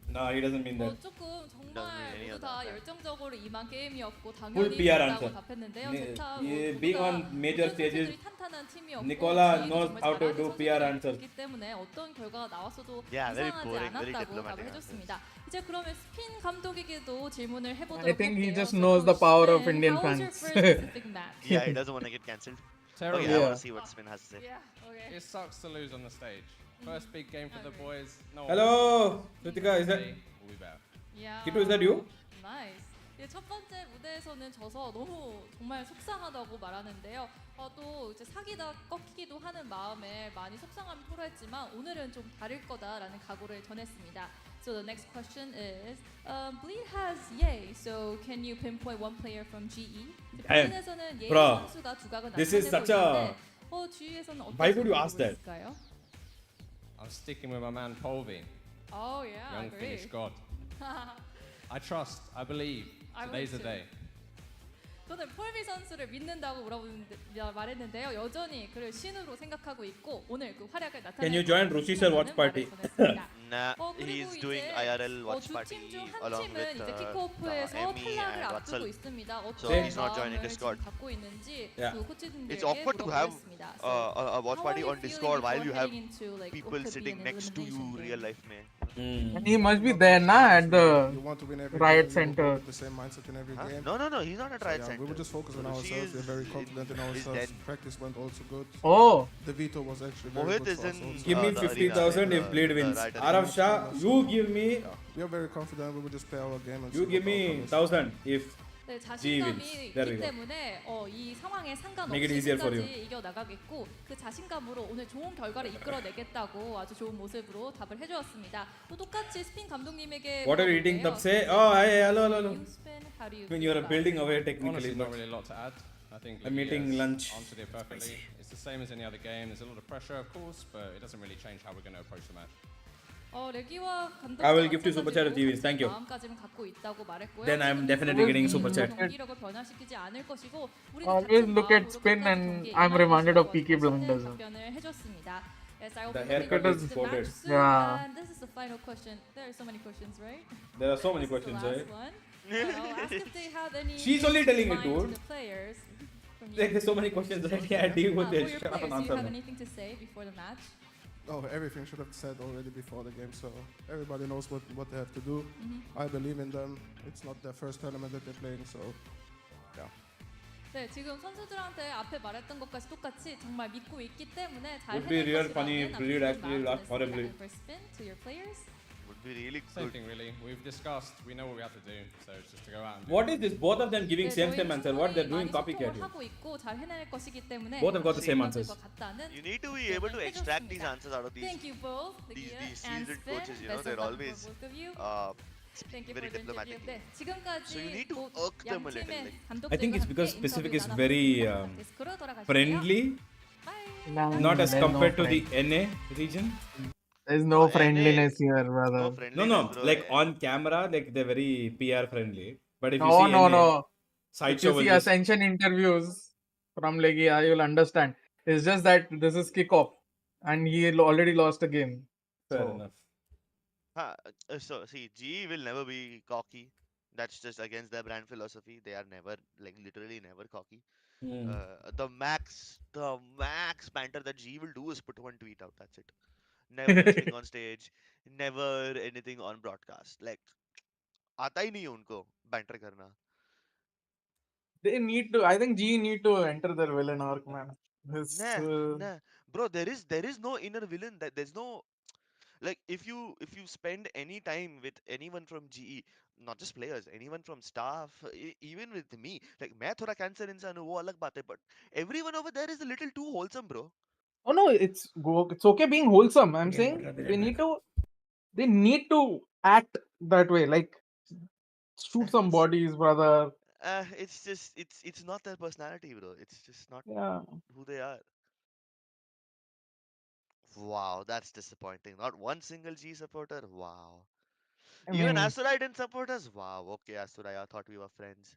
No, he doesn't mean that. 조금 Doesn't mean 정말 any 모두 of 다 that. 열정적으로 임한 게임이었고 Full 당연히 PR 그렇다고 answer. 답했는데요. 네, 제타 이 being on major stages, 탄탄한 팀이었고 Nicola GE도 knows 정말 how to 잘하는 do PR 선수들이 answers. 있기 때문에 어떤 결과가 나왔어도 Yeah, very 이상하지 boring, very 않았다고 diplomatic 답을 answers. 해줬습니다. 이제 그러면 스핀 감독에게도 질문을 해보도록 I think he 할게요. just So knows the Coach power of Spin, Indian how was your fans. first Pacific match? Yeah, he doesn't want to get cancelled. Terrible. Okay, I want Yeah. to see what Spin has to say. Yeah, okay. It sucks to lose on the stage. First big game for the boys. No one Hello, wants to Ritika, is that play. We'll be better. Yeah. Kitu, is that you? Nice. 예, 첫 번째 무대에서는 져서 너무 정말 속상하다고 말하는데요. 또 이제 사기다 꺾이기도 하는 마음에 많이 속상함이 토로했지만 오늘은 좀 다를 거다라는 각오를 전했습니다. So the next question is, Bleed has Ye, so can you pinpoint one player from GE? 블리드에서는 예 Bro, 선수가 두각을 this is 나타내고 such a- 있는데, GE에서는 어떤 Why would you 선수가 ask that? 있을까요? I'm sticking with my man Polvi, Oh yeah, young great. Finnish god. I trust, I believe. I Today's the would day. 저는 폴비 선수를 믿는다고 말했는데요. 여전히 그를 신으로 생각하고 있고 오늘 그 활약을 나타낼 Can you join Rushi sir watch party? Nah, 그리고 he's 이제 doing IRL watch 두 party 팀 중 한 along 팀은 with 이제 킥오프에서 Emmy 탈락을 and 앞두고 Watsal. 있습니다. So 어떤 he's not joining 마음을 Discord. 지금 갖고 있는지 Yeah. 그 코치진들에게 It's awkward to have 물어보겠습니다. a watch how party are you on feeling Discord while you before have heading into, like, people what could be sitting an next to you elimination real game? life, man. And he must be there now at the You want to win every Riot game, you Center. with the same mindset in every Huh? game. No, he's not at So, Riot yeah, Center. we were just focused on Rushi ourselves. We're very is- confident in is ourselves. dead. Practice went also good. Oh. The veto was actually very Mohit good is for us in also. Give me the 50,000 arena, if Bleed the wins. Riot Aram Arav much Shah, better, you so, give me. yeah, we are very confident. We will just play our game and You see give what the me outcome is. 1,000 if 네, G wins. 자신감이 There we 있기 go. 때문에 이 상황에 Make it 상관없이 easier for 끝까지 you. 이겨 나가겠고 그 자신감으로 오늘 좋은 결과를 이끌어내겠다고 아주 좋은 모습으로 답을 해주었습니다. 또 똑같이 스핀 감독님에게 What are you eating? 물어볼게요. Tap say. Oh, hey, hello, hello. You spin, how do you When you are feel building about away it? technically, Honestly, not but really a lot to add. I think I'm Lee eating has lunch. answered it perfectly. It's the same as any other game. There's a lot of pressure, of course, but it doesn't really change how we're going to approach the match. 레기와 감독도 I will give you super chat, GE. Thank you. 마음가짐을 갖고 있다고 말했고요. Then I'm 지금 definitely 이 getting super chat. 경기력을 변화시키지 않을 것이고 우리는 Always 같은 look at 마음으로 spin 끝까지 and 경기에 I'm 임할 reminded of 것이라고 Peaky 멋있는 Blinders. 답변을 해줬습니다. Yes, I will The be haircut moving is on to the spotted. match soon, Yeah. and this is the final question. There are so many questions, right? There are so many This is the questions, last right? one. I'll ask if they have any She's only telling it, mind to dude. the players. From you. Like there's so many questions right here. I deal with For this. your Shut up players, and do you answer have them. anything to say before the match? Oh, everything should have said already before the game, so everybody knows what they have to do. Mm-hmm. I believe in them. It's not their first tournament that they're playing, so yeah. 네, 지금 선수들한테 앞에 말했던 것까지 똑같이 정말 믿고 있기 때문에 잘 Would be 해낼 real 것이라는 funny if Bleed 앞으로 actually 마음 lost 전했습니다. horribly. And for spin to your players. Would be really Same good. thing, really. We've discussed. We know what we have to do. So it's just to go out and do What it. is this? Both of them giving 네, same 저희 answer. What they're 충분히 doing 많이 copycat 소통을 here. 하고 있고 잘 해낼 것이기 때문에 Both have got the same answers. 멤버들과 같다는 You need to be able to extract these answers out of these Thank you both, these Legia these and seasoned Spin. coaches. You know, Best of they're luck always for both of you. speaking Thank you very for the interview. diplomatically. 네, 지금까지 So you need to 뭐 irk them a 양 little, 팀의 like. 감독들과 I think it's because 함께 Pacific 인터뷰 is very 나눠봤습니다. 데스크로 돌아가실게요. friendly, Nah, not as there's no compared to the friend- NA region. There's no NA, friendliness here, No brother. No, friendliness, no, bro. like on camera, like they're very PR friendly. But if you No, see no, NA, no. If sideshow you will see just Ascension interviews from Legia, you'll understand. It's just that this is kickoff, and he already lost a game. fair So enough. So see, GE will never be cocky. That's just against their brand philosophy. They are never, like literally never cocky. Hmm. The max banter that GE will do is put one tweet out. That's it. Never anything on stage. Never anything on broadcast. Like आता ही नहीं है उनको banter करना. they need to. I think G need to enter their villain arc, man. This, Nah, bro. There is no inner villain. That there's no like if you spend any time with anyone from GE, not just players, anyone from staff, even with me, like मैं थोड़ा cancer इंसान हूँ वो अलग बात है, but everyone over there is a little too wholesome, bro. oh no, it's okay being wholesome. I'm saying they need to act that way. Like shoot some bodies, brother. It's just it's not their personality, bro. It's just not Yeah. who they are. Wow, that's disappointing. Not one single G supporter. Wow. I Even mean, Asurai didn't support us. Wow. Okay, Asurai, I thought we were friends.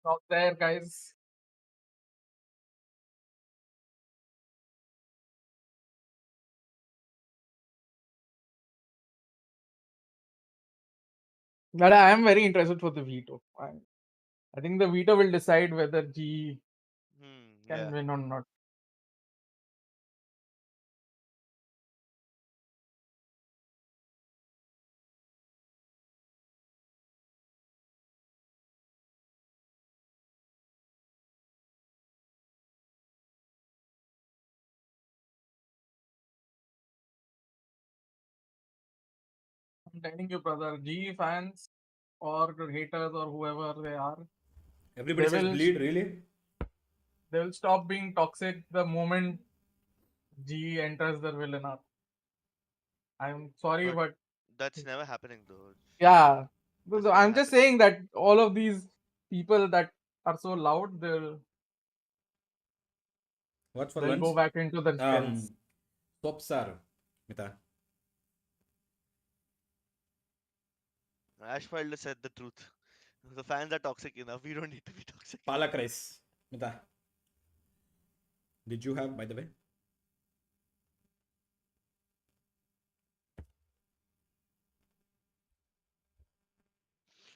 not there, guys. But I am very interested for the veto. I think the veto will decide whether G can Yeah. win or not. I'm telling you, brother, G fans or haters or whoever they are, Everybody they says will bleed, really? they will stop being toxic the moment G enters the villain arc. I'm sorry, but That's never happening, though. yeah, That's I'm never just happening. saying that all of these people that are so loud, What's for they'll lunch? go back into their shells. Sopsar. Mita. Ashfield said the truth. The fans are toxic enough. We don't need to be toxic. Palak rice. Mita. Did you have, by the way?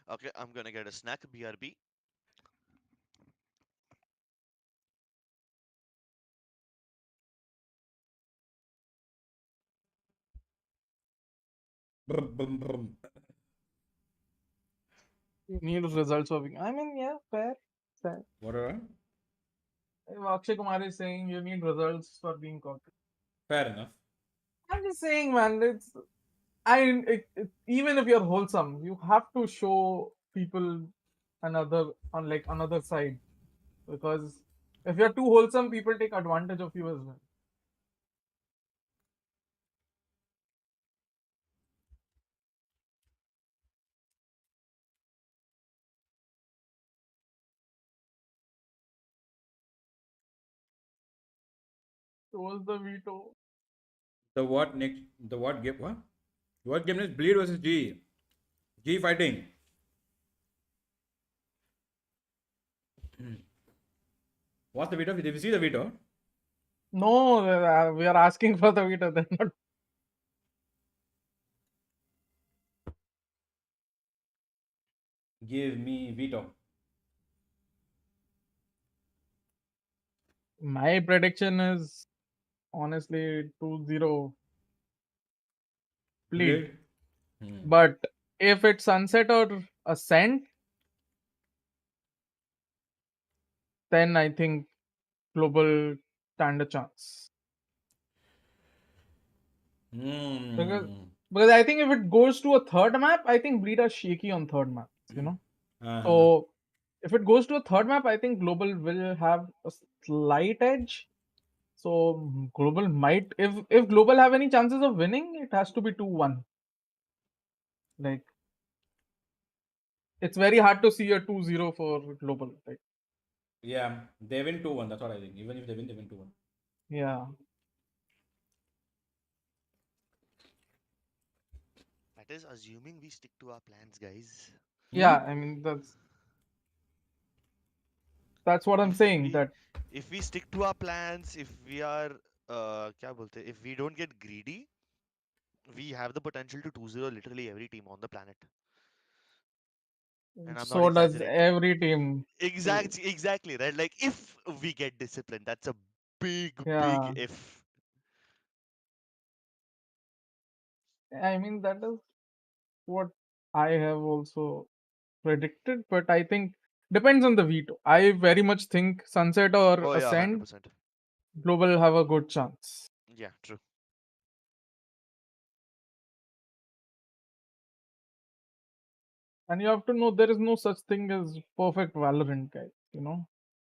Okay, I'm gonna get a snack. BRB. Brum, brum, brum. You need results for being. I mean, yeah, fair. Fair. Whatever. Akshay Kumar is saying you need results for being cocky. Fair enough. I'm just saying, man. Even if you're wholesome, you have to show people another side, because if you're too wholesome, people take advantage of you as well. Towards the veto. The what next? The what game? What? What game next? Bleed versus G. G fighting. What's the veto? Did you see the veto? No, we are asking for the veto. They're not. Give me veto. My prediction is honestly 2-0 Bleed. Bleed. But if it's Sunset or Ascent, then I think Global stand a chance. Because I think if it goes to a third map, I think Bleed are shaky on third map, you know. So if it goes to a third map, I think Global will have a slight edge. So Global might, if Global have any chances of winning, it has to be 2-1. Like, it's very hard to see a 2-0 for Global. Like, yeah, they win 2-1. That's what I think. Even if they win 2-1. Yeah. That is assuming we stick to our plans, guys. Yeah, I mean that's what I'm saying. That if we stick to our plans, if we are if we don't get greedy, we have the potential to 2-0 literally every team on the planet. And I'm not so does exaggerating. every team. Exactly, right? Like if we get disciplined, that's a big Yeah. if. I mean, that is what I have also predicted, but I think depends on the veto. I very much think Sunset or Oh yeah, Ascent 100%. Global have a good chance. Yeah, true. And you have to know there is no such thing as perfect Valorant, guys. You know.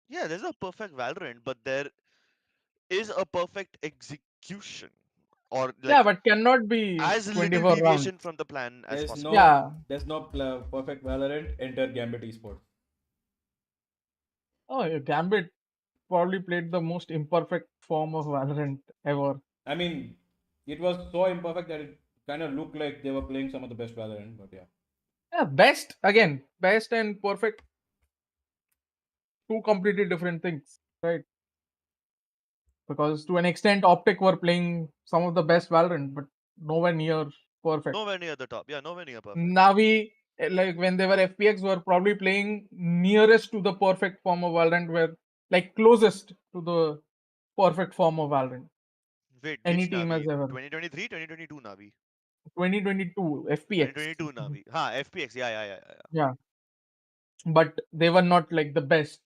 Yeah, there's a perfect Valorant, but there is a perfect execution, or Yeah, like but cannot be as little 24 rounds. deviation from the plan as There's possible. no, there's no perfect Valorant. Enter Gambit Esports. Oh, yeah, Gambit probably played the most imperfect form of Valorant ever. I mean, it was so imperfect that it kind of looked like they were playing some of the best Valorant, but yeah. Yeah, best and perfect, two completely different things, right? Because to an extent, Optic were playing some of the best Valorant, but nowhere near perfect. Nowhere near the top. Yeah, nowhere near perfect. Navi, like when they were FPX, were probably playing nearest to the perfect form of Valorant, were like closest to the perfect form of Valorant. Wait, Any which team Navi? has ever. 2023, 2022 Navi. 2022 FPX. 2022 Navi. Ha, FPX. Yeah. Yeah, but they were not like the best.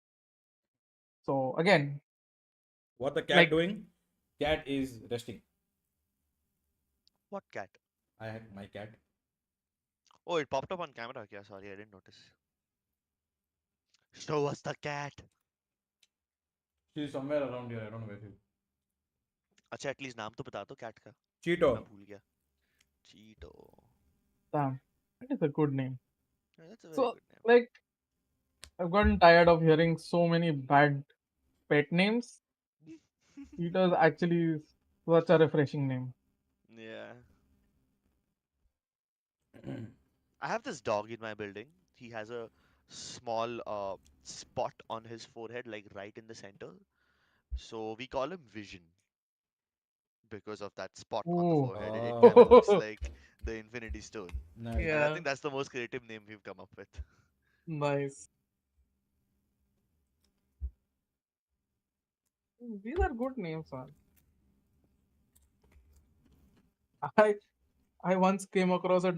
So again, What the cat like doing? Cat is resting. What cat? I had my cat. Oh, it popped up on camera. Yeah, sorry, I didn't notice. Show us the cat. She's somewhere around here. I don't know where she is. अच्छा at least नाम तो बता दो cat का Cheeto. मैं भूल गया चीटो damn, that is a good name. that's a very So good name. like I've gotten tired of hearing so many bad pet names. It was actually such a refreshing name. Yeah. I have this dog in my building. He has a small spot on his forehead, like right in the center. So we call him Vision because of that spot on the Ooh. forehead, and it kind of looks like the Infinity Stone. Nice. And I Yeah, think that's the most creative name we've come up with. nice. These are good names, man. I I once came across a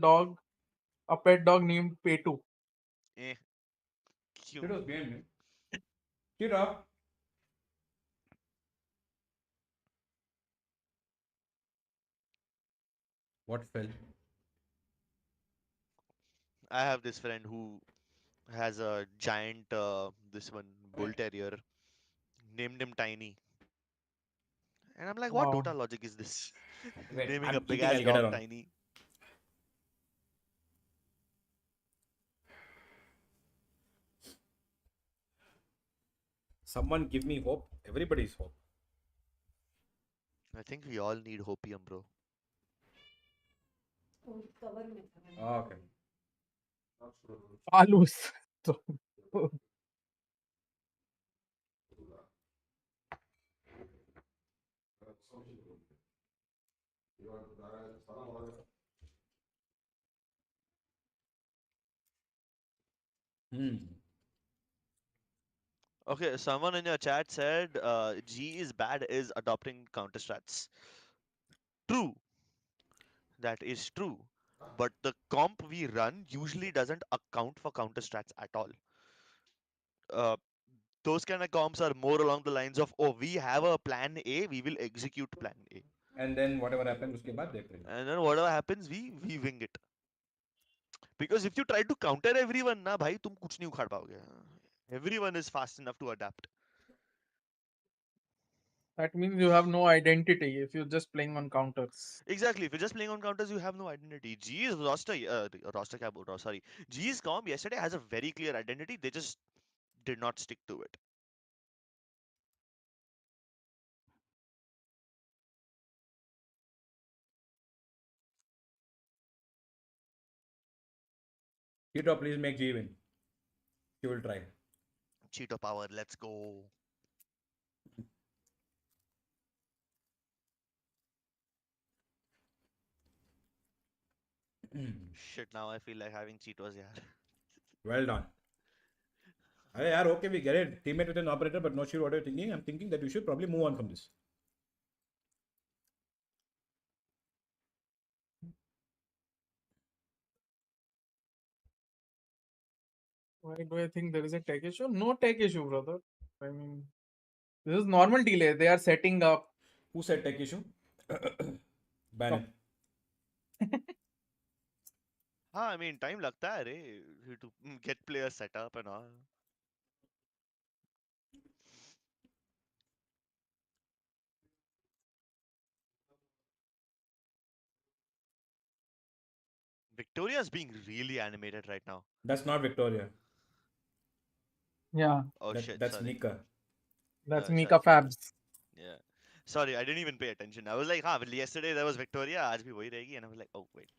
pet dog named Petu. Eh. It was game, man. Get up. What fell? I have this friend who has a giant, this one, bull terrier, named him Tiny. And I'm like, what Wow. Dota logic is this? Wait, Naming a I'm big cheating. ass I'll get dog around. Tiny. Someone give me hope. Everybody's hope. I think we all need hopium, bro. Oh, okay. Alus. Hmm. Okay, someone in your chat said G is bad is adopting counter strats. True, that is true. But the comp we run usually doesn't account for counter strats at all. Uh, those kind of comps are more along the lines of, oh, we have a plan A, we will execute plan A. And then whatever happened, उसके बाद देख लेंगे. And then whatever happens, we wing it. Because if you try to counter everyone, na bhai, तुम कुछ नहीं उखाड़ पाओगे. Everyone is fast enough to adapt. That means you have no identity if you're just playing on counters. Exactly. If you're just playing on counters, you have no identity. G's roster cab, sorry. G's comp yesterday has a very clear identity. They just did not stick to it. Cheeto, please make G win. He will try. Cheeto power, let's go. Shit, now I feel like having Cheetos, yeah. Well done. अरे यार, okay, we get it. Teammate with an operator, but not sure what you're thinking. I'm thinking that you should probably move on from this. Why do I think there is a tech issue? No tech issue, brother. I mean, this is normal delay. They are setting up. Who said tech issue? Ban it. I mean, time lagta hai re, to get players set up and all. Victoria is being really animated right now. That's not Victoria. Yeah. Oh shit, That's sorry. Nika. That's Sorry, Mika sorry. Fabs. Yeah. Sorry, I didn't even pay attention. I was like, well, yesterday there was Victoria, aaj bhi wahi rahegi, and I was like, oh wait.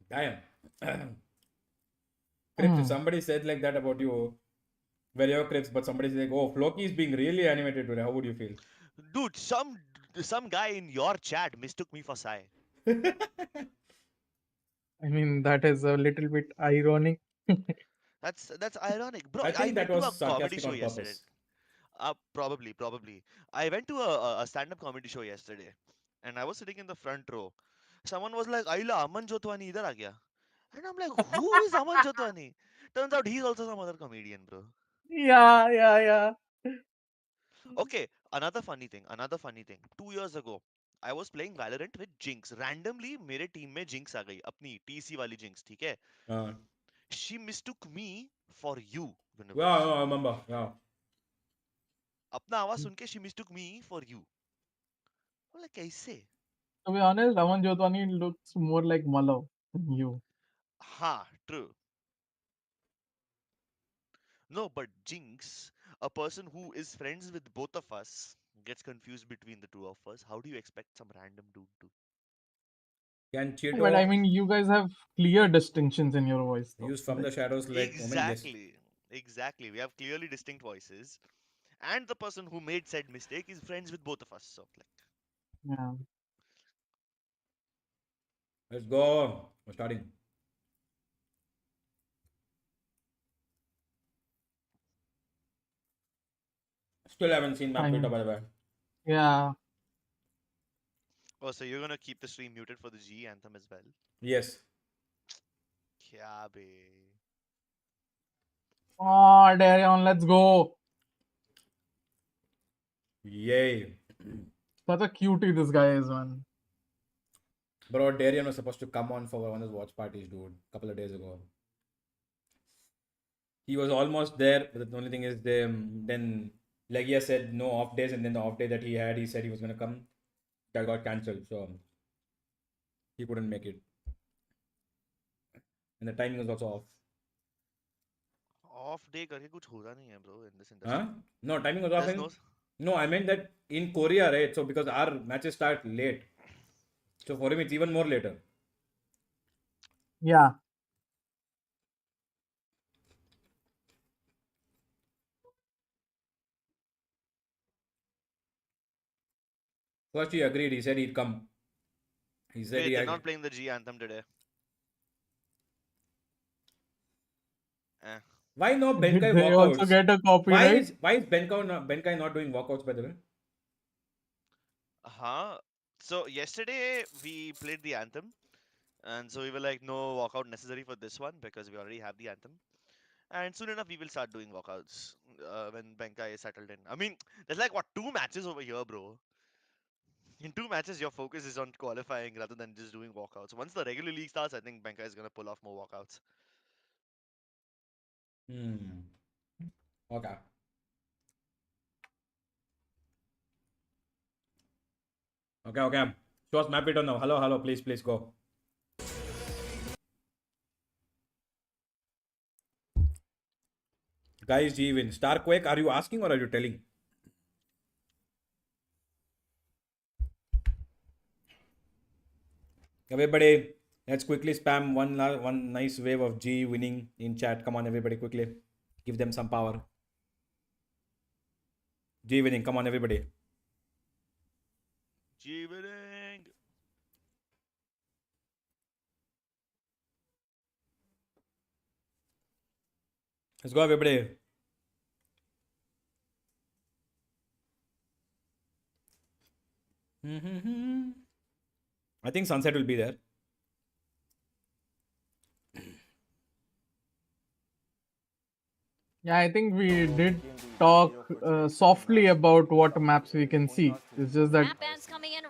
Damn. Crips, if somebody said like that about you, well, you're Crips, but somebody says like, oh, Floki is being really animated today. How would you feel? Dude, some guy in your chat mistook me for Sai. I mean, that is a little bit ironic. That's ironic, bro. I I think that went to a was comedy sarcastic show on yesterday. purpose. Probably. I went to a stand-up comedy show yesterday, and I was sitting in the front row. Someone was like, "Aila, Aman Jotwani idhar aa gaya," and I'm like, "Who is Aman Jotwani?" Turns out he's also some other comedian, bro. Yeah. Okay, another funny thing. 2 years ago, I was playing Valorant with Jinx. Randomly, मेरे team में Jinx आ गई, अपनी TC वाली Jinx, ठीक है? She mistook me for you, Universe. Yeah, I remember. Yeah. अपना आवाज सुन के she mistook me for you. I'm like, कैसे? To be honest, Aman Jotwani looks more like Malav than you. True. No, but Jinx, a person who is friends with both of us, gets confused between the two of us. How do you expect some random dude to? Can Cheeto But I mean, you guys have clear distinctions in your voice. Though. use from the shadows like women? Yes. Exactly. We have clearly distinct voices. And the person who made said mistake is friends with both of us. So, like. Yeah. Let's go. We're starting. Still haven't seen map Twitter, by the way. Yeah. Oh, so you're gonna keep the stream muted for the G anthem as well? Yes. Kya be? Oh, Darion, let's go. Yay. Such a cutie this guy is, man. Bro, Darian was supposed to come on for one of those watch parties, dude, a couple of days ago. He was almost there, but the only thing is, then Legia said no off days, and then the off day that he had, he said he was going to come. That got cancelled, so he couldn't make it. And the timing was also off. Off day करके कुछ होता नहीं है bro in this industry. Huh? No, timing was off. There's No, I meant that in Korea, right? So because our matches start late, so for him it's even more later. Yeah. First he agreed. He said he'd come. He said Wait, they're not playing the G anthem today. Why no Did Benkai they walkouts? also get a copyright? Why is Benkai not doing walkouts, by the way? So yesterday we played the anthem, and so we were like, no walkout necessary for this one because we already have the anthem. And soon enough we will start doing walkouts when Benkai is settled in. I mean, there's like what 2 matches over here, bro. In 2 matches, your focus is on qualifying rather than just doing walkouts. Once the regular league starts, I think Benkai is gonna pull off more walkouts. Okay. Okay. Show us map it on now. Hello, please go. Guys, GE win. Starquake, are you asking or are you telling? Everybody, let's quickly spam one nice wave of GE winning in chat. Come on, everybody, quickly. Give them some power. GE winning. Come on, everybody. GE winning. Let's go, everybody. I think Sunset will be there. Yeah, I think we did talk softly about what maps we can see. It's just that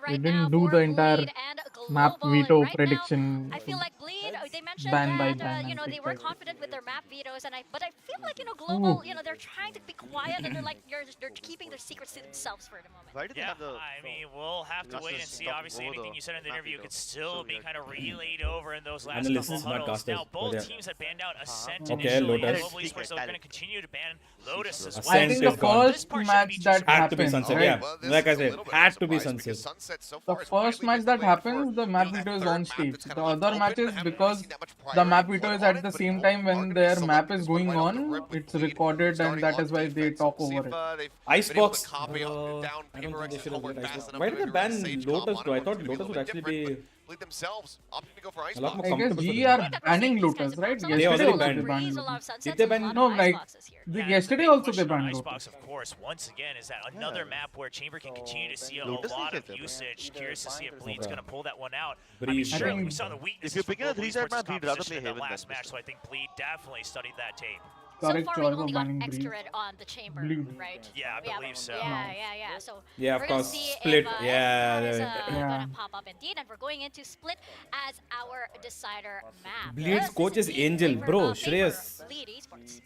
we didn't do the entire map veto prediction. I feel like Bleed, they mentioned ban by that ban and they things were like that. confident with their map vetoes, but I feel like Global, they're trying to be quiet and they're keeping their secrets to themselves for the moment. Why did they Yeah, have the? I mean, we'll have to wait and see. Obviously, anything you said in the interview could still be kind of relayed over in those last Analysts, couple not huddles. casters, Now, but both yeah. teams had banned out Ascent Okay, initially. Lotus. Global Esports, they're going to continue to ban Lotus as well. I think the Ascent is gone. first match that Had to be happens, Sunset, right? yeah. Like I said, had to be Sunset. The first match that happens, the map veto is on stage. The other matches, because the map veto is at the same time when their map is going on, it's recorded and that is why they talk over it. Icebox. I don't think they should have got Icebox. Why did they ban Lotus though? I thought Lotus would actually be Bleed themselves opting to go for a lot more I guess comfortable. GE are banning Lotus, right? They Yesterday already also they banned. banned Lotus. Did they ban? No, like yesterday also they banned Lotus. Icebox, of course, once again, is that another map where Chamber can continue to see a Lotus lot नहीं of खेलते हैं, usage. Curious to see if Bleed's going to pull that one out. Breeze, I mean, sure, yeah. we saw the weaknesses If you're from picking a Global 3-side Esports' map, we'd rather composition play in that Haven last than match, this. so I think Bleed definitely studied that tape. Correct So far, choice we've only of got banning extra Breeze. on the chamber, Bleed. right? Yeah, I believe so. Yeah. So Yeah, of we're gonna course. see Split. if, Yeah, if yeah. gonna pop up indeed, and we're going into Split as our decider map. Bleed's This coach is indeed Angel, favor- bro. favor Shreyas. Bleed Esports.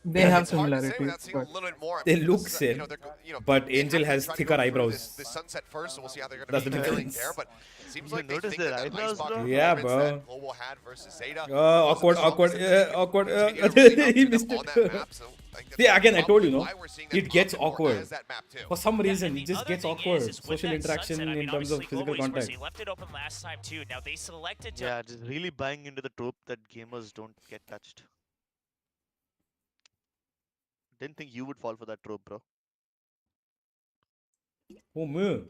They have It's hard to say similarities, without seeing a but little bit more. They Because, look same, but they Angel actually has tried to thicker go through eyebrows. This sunset first, so we'll see how they're going That's to the be feeling difference. there. But it seems You like they notice think their that eyebrows, Icebox bro? Yeah, performance bro. that Global had versus Zeta Awkward. wasn't the strongest, and Awkward. they continue to really He outdo missed them on it. that map, so I think that's Yeah, again, I told you, probably no. why we're seeing them It gets opt more awkward. as that map too. For some reason, and it the just other gets thing awkward. is with Social that interaction sunset, I mean, in terms of obviously, physical Global Esports, contact. they left it open last time too. Now they selected to Yeah, just really buying into the trope that gamers don't get touched. Didn't think you would fall for that trope, bro. Oh, me.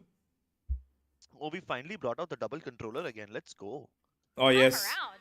Oh, we finally brought out the double controller again. Let's go. Oh, yes. Around.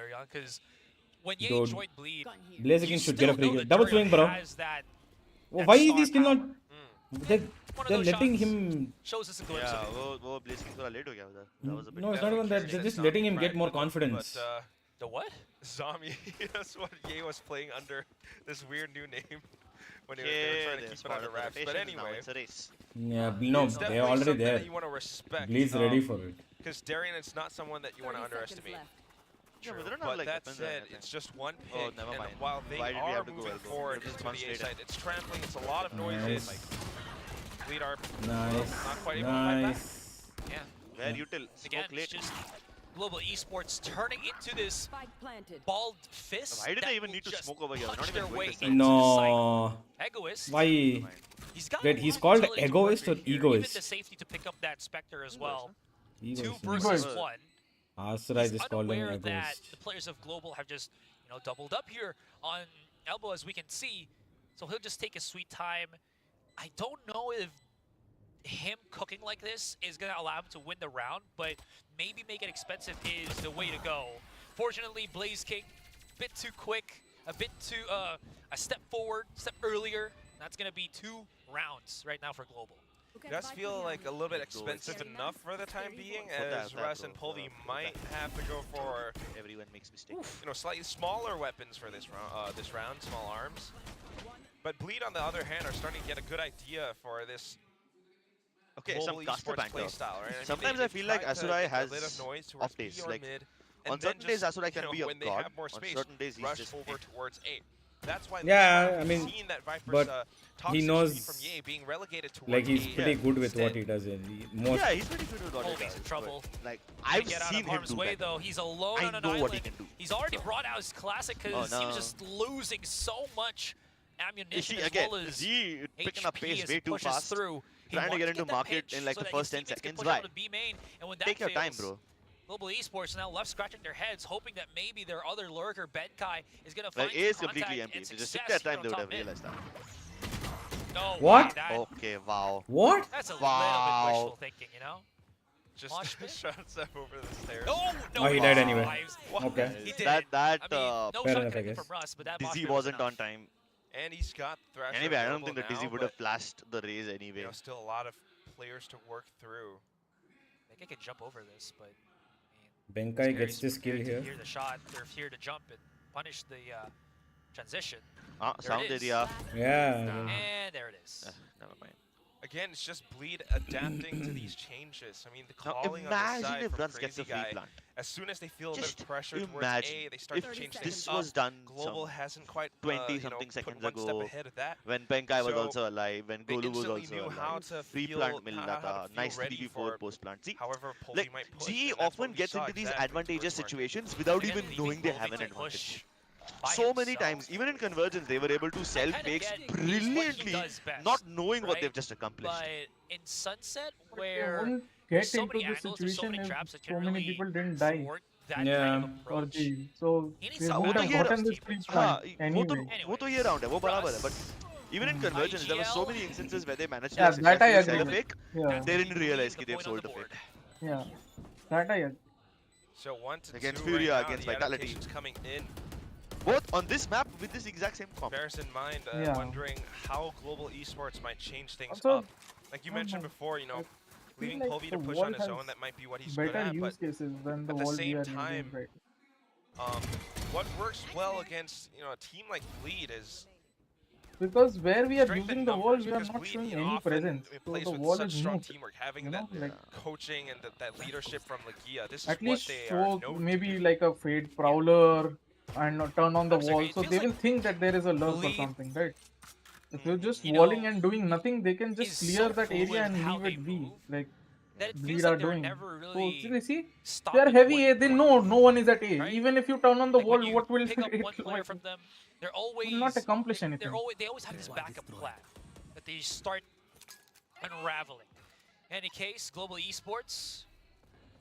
there, because when Ye Dude, joined Bleed, Blaze you King should still get a free know kill. that Double Durian swing, bro. has that Why is star he still not? power. They're, One of they're those letting shots him. shows us a glimpse Yeah, of it. वो Blaze King थोड़ा late हो गया उधर. That was a bit. No, it's not even that. They're just letting him get more confidence. But The what? Zombie, that's what Ye was playing under this weird new name when they were trying to keep it under wraps. But anyway, it's a race. Yeah, no, it's they're definitely already something there. that you want to respect. Bleed's ready for it. Because Darien is not someone that you want to underestimate. Yeah, but they don't But have, like, that weapons or said, anything. it's just one Oh, pick, never and mind. while they Why did we are have to go moving elbow? forward It was into months the A later. side, it's trampling, it's a lot of noises. Nice. Bleed are Nice. not quite able to fight back. Nice. Yeah. Where you till Again, smoke late. it's just Global Esports turning into this bald fist. Why did that they even will need to just smoke over here? They're punch not their even way going to into the site. No. Egoist. Why? He's got Wait, a he's lot of called utility to egoist work or with here. Even the egoist? safety to pick up that Spectre as well. Egoist. 2 versus 1. Asura He's just called him unaware that egoist. the players of Global have just, doubled up here on Elbow, as we can see. So he'll just take his sweet time. I don't know if him cooking like this is going to allow him to win the round, but maybe make it expensive is the way to go. Fortunately, Blaze King, a bit too quick, a bit too, a step forward, step earlier. That's going to be 2 rounds right now for Global. It does feel like a little bit expensive enough for the time being, as Russ and Pulvy might have to go for everyone makes mistakes. Slightly smaller weapons for this round, small arms. But Bleed, on the other hand, are starting to get a good idea for this Okay, global some caster esports banter. playstyle, right? Sometimes I feel like Asurai has off days. Like on certain days, Asurai can be a when they god. have more On space, certain days, he's rush just over towards A. That's why Yeah, I we've mean, seen that Viper's but he toxicity knows, from Ye being relegated towards like, he's A. pretty good with what he does. Most Yeah, he's pretty good with what he Pulvy's does. in trouble. but, Like Can't I've get out seen of him harm's do way, that. though. He's alone I on an know island. what he can do. He's already brought out his classic because he was just losing so much ammunition as again, well as Z picking up HP pace as way he too pushes fast. through. He Trying to wants get into that market pitch in like so the that first his 10 teammates can seconds. push Why? out to B main, and when that Take your time, fails, bro. Global Esports now left scratching their heads, hoping that maybe their other lurker, Benkai, is going to Like find A is some completely contact empty. and If they just success took their here time, on they would top have mid. realized that. No What? way, that, Okay, wow. What? that's a Wow. little bit wishful thinking, Just Mosh pit? shots up over the stairs. Oh, no, Oh, he he died survives. anyway. What? Okay. He did That it. that I mean, no fair shot enough, I connected guess. from Russ, but that mosh Dizzy pit was wasn't enough. on time. And he's got Thrasher Anyway, I don't think available that Dizzy now, would have but, flashed the raise anyway. still a lot of players to work through. I think I could jump over this, but Benkai gets this kill here. here. Hear the shot. They're here to jump and punish the transition. Ah, There sound it is. area. Yeah. And there it is. Never mind. Again, it's just Bleed adapting to these changes. I mean, the Now calling on the imagine side if from Runs gets Crazy a free Guy, plant. as soon as they feel a bit Just of pressure towards imagine A, they start if to change this things was up. done Global some hasn't quite 20 put something seconds one step ago, ahead of that. when Benkai was So also alive, when they Golu was instantly also knew how alive. to Free feel, plant mil how raha to tha, feel nice ready 3v4 for post plant. See, however Pulvy like might push, GE and that's what often we gets saw into these exactly advantageous towards Market. situations without Again, even leaving knowing they Pulvy have an to advantage. push by So many himself. times, even in Convergence, they were able to sell kinda fakes get what he brilliantly, does best, not knowing what right? they've just accomplished. But in Sunset, But you where wouldn't there's get so into many this angles, there's so situation many if traps that so can many really people didn't die thwart that Yeah. kind of for approach. the. So He needs they to would back have up gotten his this free teammates, हाँ, plant वो तो anyway. वो तो ये round है, वो बराबर है. But Russ, even in Convergence, there were so many IGL, instances where they managed to Yeah, like, that I successfully sell a agree with. fake. Yeah, They didn't realize the that they've point on sold the a board. fake. yeah, that I agree. So 1-2 Against right Furia, now, against the Vitality. adaptations coming in. Both on this map with this exact same comp. Bears in mind, Yeah. wondering how Global Esports might change things Also, up. Like you mentioned before, I feel leaving like Pulvy the to push wall on his has own, that might be what he's good better at, use but cases than the at the wall we same are using time, right. what works well against a team like Bleed is Because where we are strength in using the wall, numbers, we are because not Bleed, showing any often presence. it So plays the with wall such is strong moot. teamwork, having You know, that like coaching and that leadership from Lagia. This is at what least they are show known to maybe do. like a fade prowler and turn on the I'm wall, sorry, it so feels they like will think that there is a lurk or Bleed, something, right? If you're just you walling know, and doing nothing, they can is just clear so that fluid area and how leave they it be, move like that it feels Bleed like are they're doing. never So really see, they stopping are heavy one A. They point, know no one is at A. right? Even if you turn on the Like wall, when you what will pick up it one player like? from them, they're Will always not accomplish anything. they always have this backup plan that they start unraveling. In any case, Global Esports,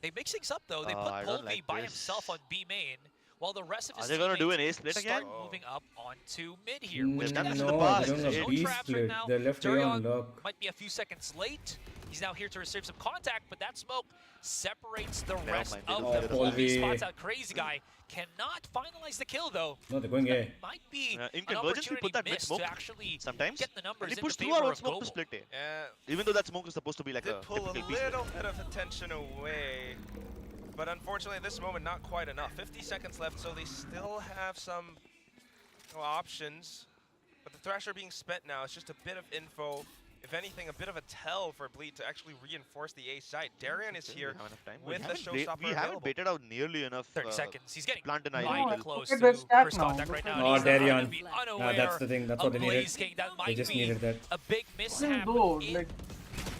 they mix things up though. They put I don't Pulvy like by this. himself on B main while the rest of Are his they gonna do an teammates A split start again? moving up onto mid here. Which They've can done this in the No, past. they're doing there's a no B traps right split. now. They left A on lock. Might be a few seconds late. He's now here to receive some contact, but that smoke separates the rest mind, of they the don't pool. Polvi. He spots out Crazy Guy. Cannot finalize the kill though. No, they're going A. That might be In an convergence, we opportunity put that mid missed smoke to actually sometimes. get the numbers And they in push through favor our of smoke Global. to split A. Yeah, Even though that smoke is supposed to be like did a pull a typical B split. little bit of attention away, but unfortunately at this moment not quite enough. 50 seconds left, so they still have some options. But the Thrasher being spent now is just a bit of info. If anything, a bit of a tell for Bleed to actually reinforce the A site. Darian is here with the showstopper We haven't available. baited out nearly enough. 30 seconds. He's getting plant right denial. close look to at the stack first now. contact right now. Oh, and he's not Darian. gonna be unaware That's the thing. That's what they of needed. Blaze King. That They might just be needed that. a big mishap Go, in like,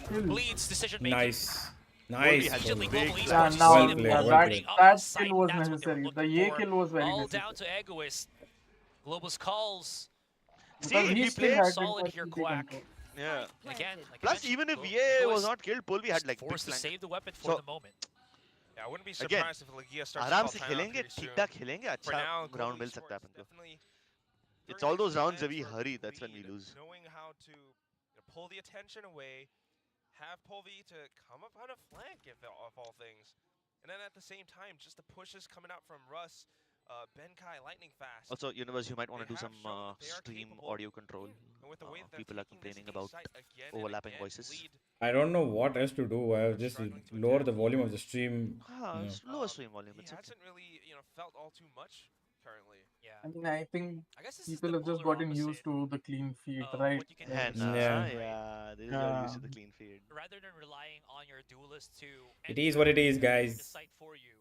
kill. Bleed's decision making. Nice. Nice. Immediately Big Global Yeah, Esports now Well see them played, yeah, well that, played. up that sight. kill was That's what they were necessary. The looking A for. kill was very All necessary. down to Egoist. Global's calls. See, Because he he still played had solid been here, CT Quack. control. Yeah. And again, like I Plus, mentioned, even if Global VA was is not killed, Polvi had like big forced to flank. save the weapon for So- the moment. Yeah, I wouldn't be Again, surprised if Legia starts to आराम call से timeout खेलेंगे, pretty ठीक soon. ठाक खेलेंगे, For अच्छा now, round Global मिल सकता है Esports अपन को. definitely It's very all those nice rounds that we defense for hurry, that's when we Bleed, lose. Knowing how to pull the attention away, have Polvi to come up on a flank of all things. And then at the same time, just the pushes coming out from Russ, Benkai lightning fast. Also, Universe, you might want to They do have some shown they are stream capable. audio control. And with the way that they're People are taking this complaining A about site again and overlapping again, voices. Bleed I don't know what else to do. I'll just lower the volume of the stream. Ah, it's lower stream volume. He It's okay. hasn't really, felt all too much currently. Yeah. I mean, I think I guess this is people the have just polar gotten used opposite to the clean feed, of right? what you can And, do. yeah, they are used to Yeah. the clean feed. Rather than relying on your duelist to It is what it is, enter guys. the site for you,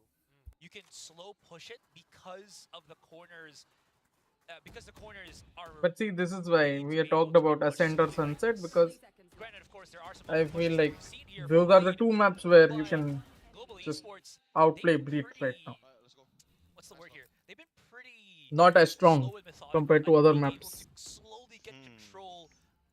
you can slow push it because of the corners. Because the corners are. But see, this is why we had talked about Ascent or Sunset, because Granted, of course, there are some I other feel pushes like we've seen here those from are the Bleed, two maps where you but can Global just Esports, outplay they've been Bleed right pretty- now. What's the word here? They've been pretty Not as strong slow and methodical compared to at other being maps. able to slowly get control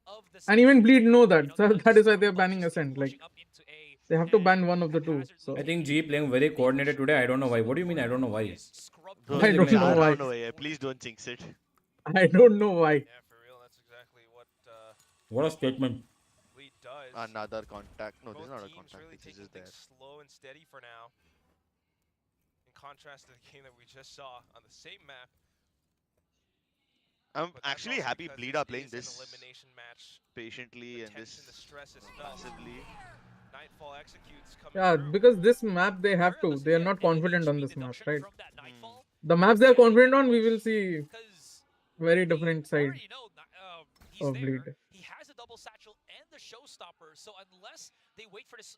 of the And even site. Bleed know You that. know, So because that is why some they're banning punches keep Ascent. Like, pushing up into A, they have to and ban one of the two. haphazardly So I think G playing very coordinated today. I don't know why. What do you mean? I don't know why. scrub Bro, I don't know why. yeah. Please don't jinx it. I don't know why. Yeah, for real, that's exactly what What a statement. Bleed does. Another contact. No, this is Both not a teams contact. really This taking is there. things slow and steady for now. In contrast to the game that we just saw on the same map. I'm But that's actually also happy because Bleed this are playing is an this elimination match. patiently The and tension, this the stress is felt. passively. Nightfall executes coming Yeah, through. because this map they have to. They are not confident on this map, right? The maps they are confident on, we will see very different side He's of there. Bleed. He has a double satchel and the showstopper. So unless they wait for this,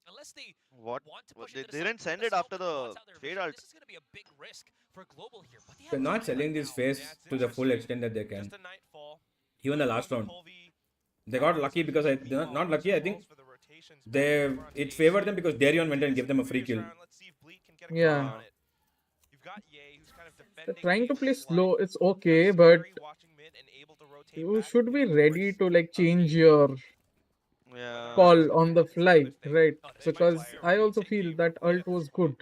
unless they What? want to What- push They it to the didn't side, send the it after smoke the blots out their fade vision, out. This is going to be a big risk for Global here. But they have They're not time selling right this now. phase Yeah, it's to the full interesting. extent that they can. Just a Nightfall. Even the last round. Polvi They got lucky because they're not lucky. I think it favored them because Darion went and gave them a free kill. Yeah. You've got Ye, who's kind of They're defending trying to A's play life. slow. It's okay, but Scary watching mid and able to rotate you back should be into ready towards to like change B. your Yeah. call on the fly, right? Because I also feel that ult was good.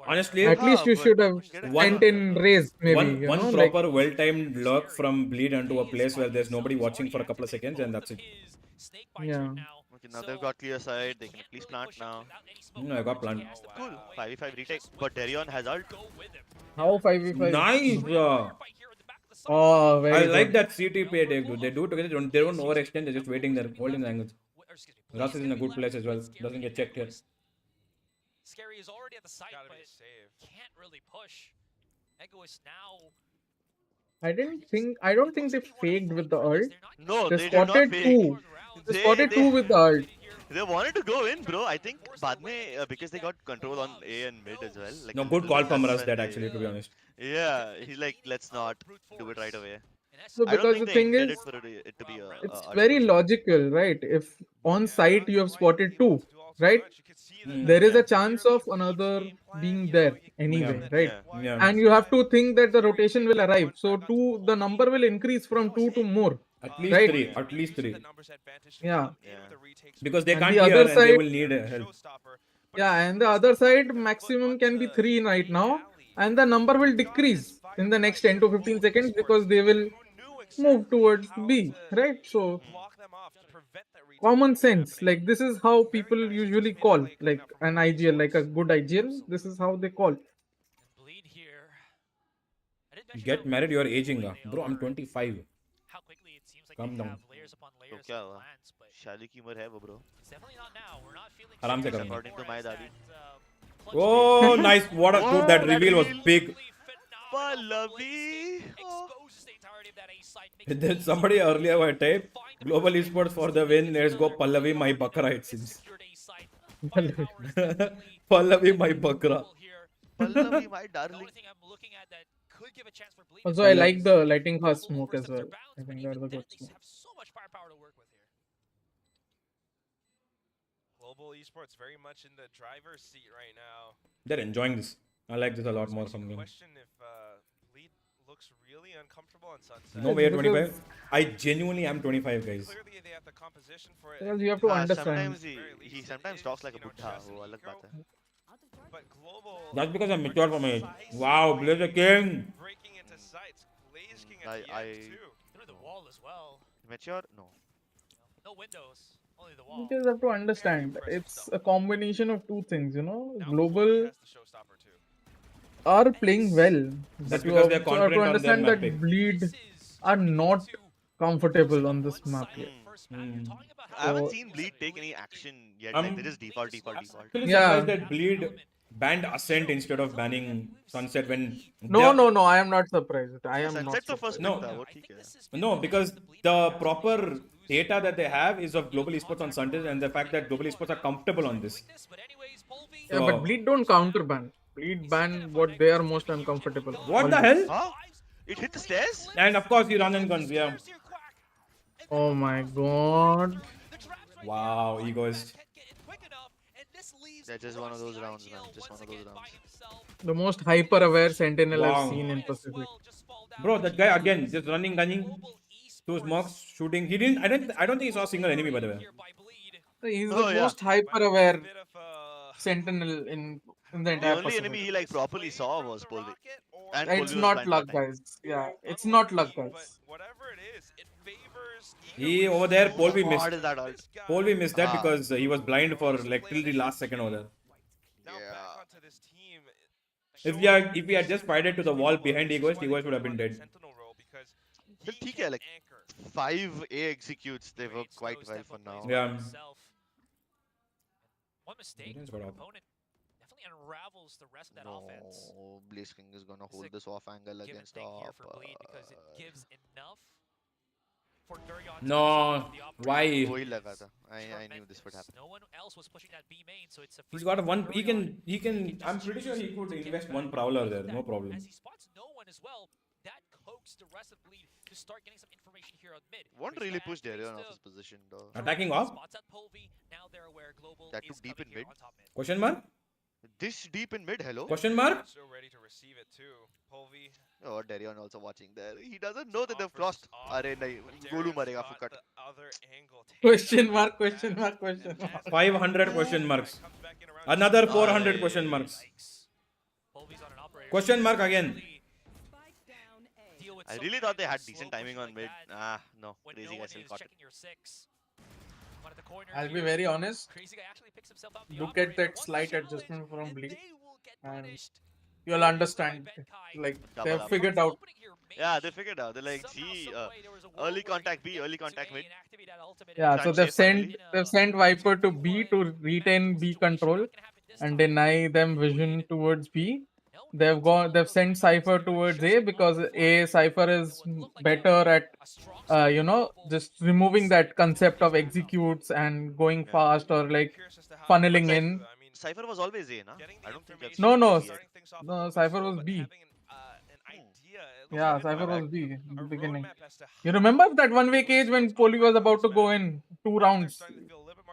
Honestly, At least you should have sent in raised, maybe. You know, one like, proper well-timed lurk from Bleed onto a place where there's nobody watching for a couple of seconds, and that's it. yeah. Okay, now they've got clear side. They can at least plant now. No, I got planned. Cool. 5v5 retake. But Darion has ult. How 5v5? Nice, bro. Oh, very I good. like that CTP take, dude. They do together. They don't overextend. They're just waiting there, holding the angles. Russ is in a good place as well. Doesn't get checked here. Scary is already at the site, Gotta but be saved. can't really push. Egoist now. I don't think they faked with the ult. No, They they did not spotted fake. two. They spotted two with the ult. They wanted to go in, bro. I think Badme, because they got control on A and mid as well. Like No, a good little call bit, from that's Russ when that they- actually, to be honest. Yeah, he's like, let's not do it right away. So I don't because think the they thing intended is, for it to be a it's ult very push. logical, right? If on site you have spotted two, right? Hmm. There is a chance of another being there anyway, Yeah. right? Yeah. Yeah. And you have to think that the rotation will arrive. So two, the number will increase from two to more. At least Right. three. At least three. Yeah. Because they And can't the hear other and they side- will need help. Yeah, and the other side maximum can be three right now. and the number will decrease in the next 10 to 15 seconds because they will move towards B, right? So common sense, like this is how people usually call, like an IGL, like a good IGL. This is how they call. Get married, you're aging, bro. I'm 25. Calm down. तो क्या हुआ? शादी की उम्र है वो bro. आराम से करो. According to my daddy. Oh, nice. What a dude, that reveal was big. Pallavi. Then somebody earlier were typed global esports for the win. Let's go Pallavi my bakra, it seems. Pallavi my bakra. Pallavi my darling. Also, I like the lighting fast smoke as well. I think that's a good smoke. Global esports very much in the driver's seat right now. They're enjoying this. I like this a lot more from them. Question if Bleed looks really uncomfortable on Sunset. No way, 25. I genuinely am 25, guys. Clearly they have the composition for it. Because you have to understand. Sometimes he sometimes talks like a buddha. वो अलग बात है. But global. That's because I'm mature for my age. Wow, Blaze the King. Breaking into sights. Blaze King at the end too. Through the wall as well. Mature? No. No windows. Only the wall. You just have to understand. It's a combination of two things, you know. Global are playing well. That's But you because they're have confident to on their understand map that pick. Bleed are not comfortable on this map yet. I haven't seen Bleed take any action yet. Like they just default. Actually surprised that Bleed banned Ascent instead of banning Sunset when No, I am not surprised. I am not Sunset तो surprised. first No. pick था, वो ठीक है. No, because the proper data that they have is of global esports on Sundays and the fact that global esports are comfortable on this. Yeah, but Bleed don't counter ban. Bleed ban what they are most uncomfortable. What the Always. hell? Huh? It hit the stairs? And of course, you run and guns, yeah. Oh my god. Wow, egoist. That's just one of those rounds, man. Just one of those rounds. The most hyper aware sentinel Wow. I've seen in Pacific. Bro, that guy again, just running, gunning, two smokes, shooting. He didn't. I don't think he saw a single enemy, by the way. He's Oh, the yeah. most hyper aware sentinel in the The entire only Pacific. enemy he like properly saw was Polvi. And It's Polvi was not blind luck, that time. guys. Yeah, it's not luck, guys. Whatever it is, it favors He over there, Polvi What missed. is that ult? Polvi missed that Ah. because he was blind for like till the last second over there. back onto this team. If he had just fired to the wall behind Egoist, Egoist would have been dead. Sentinel role because But ठीक है, like 5A executes, they work quite well for now. Yeah. One mistake Yes, from what an up? opponent definitely unravels the rest of that offense. No, Blaze King is gonna hold this off angle Give and against take here top. for Bleed because it gives enough for Durion to No, disrupt the operation. why? वही लगा था. I knew this would happen. No one else was pushing that B main, so it's a He's free got a for one. Durion. He can. I'm pretty sure he could invest one prowler there. No problem. As he spots no one as well, that coaxed the rest of Bleed to start getting some information here on mid. Won't Crazy really guy push activates Darion the off his position though. Attacking off? spots at Polvi. Now they're aware Global That too is deep coming in here mid? on top mid. Question mark? This deep in mid, hello? Question mark? so ready to receive it too. Polvi Oh, Darion also watching there. He doesn't know that they've crossed. अरे नहीं, गोलू मरेगा got फुकट. the other angle. Question mark, question mark, question mark. 500 question marks. Another 400 question marks. Polvi's on an operator. Question mark again. Deal with I some really kind thought they of had slow decent timing push on like mid. that Ah, no. when Crazy no guy one still is caught it. checking your six. One at the corner I'll be here. very honest. Crazy guy actually picks himself up the Look at operator. that One slight challenge, adjustment from and Bleed, they will get and punished. you'll understand. Like Double they've up. figured out. Yeah, they figured out. They're like, gee, early contact B, early contact mid. Yeah, so Can't they've chase sent finally. Viper to B to retain B control and deny them vision towards B. They've sent Cypher towards A because A Cypher is better at just removing that concept of executes and going fast or like funneling in. Cypher was always A, na? I don't think that's No, changed yet. no, Cypher was B. Yeah, Cypher was B in the beginning. You remember that one-way cage when Poli was about to go in 2 rounds?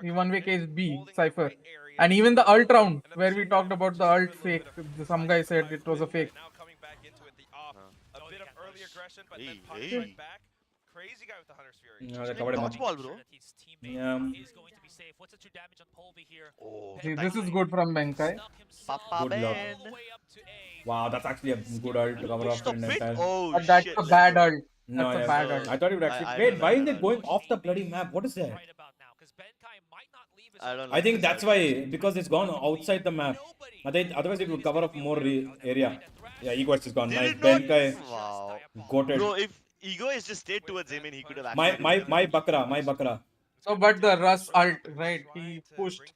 He one-way cage B, Cypher. And even the ult round where we talked about the ult fake, some guy said it was a fake. now coming back into it, the off. A bit of early aggression, but then Hey, punch hey. right back. crazy guy with the Hunter's Fury. No, they covered him up. Dodgeball, bro. Yeah. Is going to be safe. What's the 2 damage on Polvi here? Oh, See, this is good from Benkai. Papa Good luck. Ben. Wow, that's actually a good ult to cover Push off the an pit. entire. Oh But that's shit. a let's bad go. ult. No, That's a yeah. bad ult. I thought it would actually. I Wait, don't why like is that it going ult. off the bloody map? What is that? Right about now, because Benkai might not leave his I don't I like think this that's ult. why, because it's gone outside the map. I think otherwise it would cover up more area. Yeah, Egoist is gone. Did Nice. it not? Benkai Wow. goated. Bro, if Ego is just stayed towards him and he could have My actually my done my Bakra, my Bakra. So, but the Russ ult, right? He pushed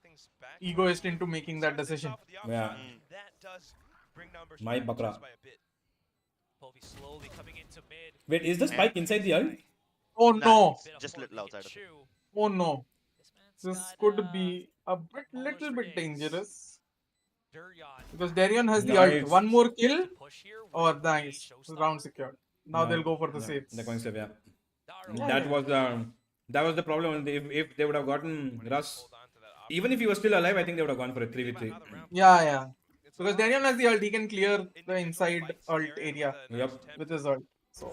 Egoist into making that decision. Yeah. That does bring numbers My back Bakra. just by a bit. Polvi slowly coming into mid. Wait, is the spike inside the ult? Oh no! Nah, just little outside of it. Oh no! This could be a little bit dangerous. Because Darion has the ult. Nice. One more kill. Oh, nice. Round secured. Now they'll go for the saves. They're going save, yeah. Yeah, That yeah. was the problem. If they would have gotten Russ, even if he was still alive, I think they would have gone for a 3v3. Yeah, yeah. Because Darion has the ult, he can clear the inside ult area Yep. with his ult. So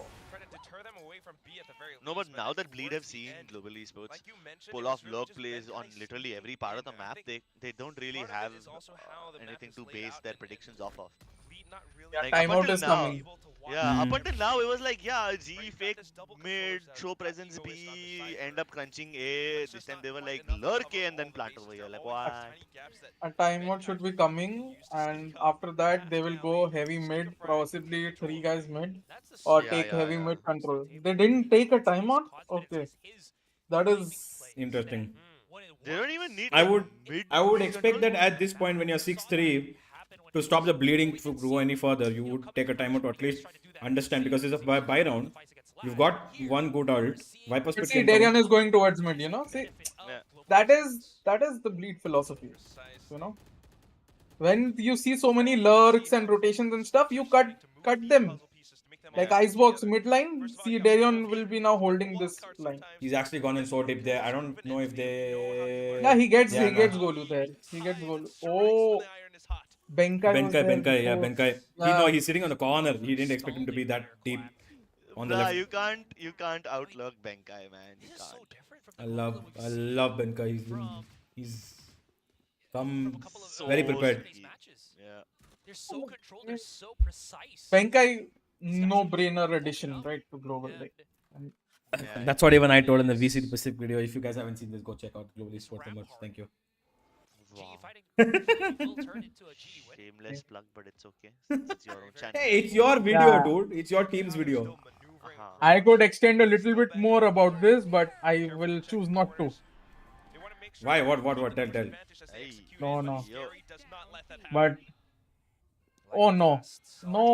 No, but now that Bleed have seen global esports pull off log plays on literally every part of the map, they don't really have anything to base their predictions off of. Yeah, Like, timeout up until is now, coming. Yeah, up until now it was like, yeah, GE fake mid, show presence B, end up crunching A. This time they were like lurk A and then plant over here. Like, why? a timeout should be coming, and after that they will go heavy mid, possibly 3 guys mid, or Yeah, take yeah, heavy yeah. mid control. They didn't take a timeout? Okay. That is Interesting. They don't even need I like, would mid I would mid expect that control. at this point when you're 6-3, to stop the bleeding to go any further, you would take a timeout to at least understand, because it's a buy round. You've got one good ult. Viper But speed see, can come Darion up. is going towards mid, you know? See, Yeah. that is the bleed philosophy, you know? When you see so many lurks and rotations and stuff, you cut them. Like Icebox mid line, see Darion will be now holding this line. He's actually gone in so deep there. I don't know if they. Yeah, he gets Yeah, Golu there. He gets Golu. Oh, Benkai was there Benkai, yeah, before. Benkai. Yeah. He's sitting on the corner. He didn't expect him to be that deep on the Nah, left. you can't outlook Benkai, man. You can't. I love Benkai. He's come So very prepared. sneaky. Yeah. They're so controlled, they're so precise. Benkai, no-brainer addition, right, to global. Like, and Yeah, That's what even I told in the VCT specific video. If you guys haven't seen this, go check out Global Esports so much. Thank you. Wow. Shameless plug, but it's okay. It's your own channel. Hey, it's your video, Yeah. dude. It's your team's video. I could extend a little bit more about this, but I will choose not to. Why? What? Tell. Hey, No. yo. But oh no, no,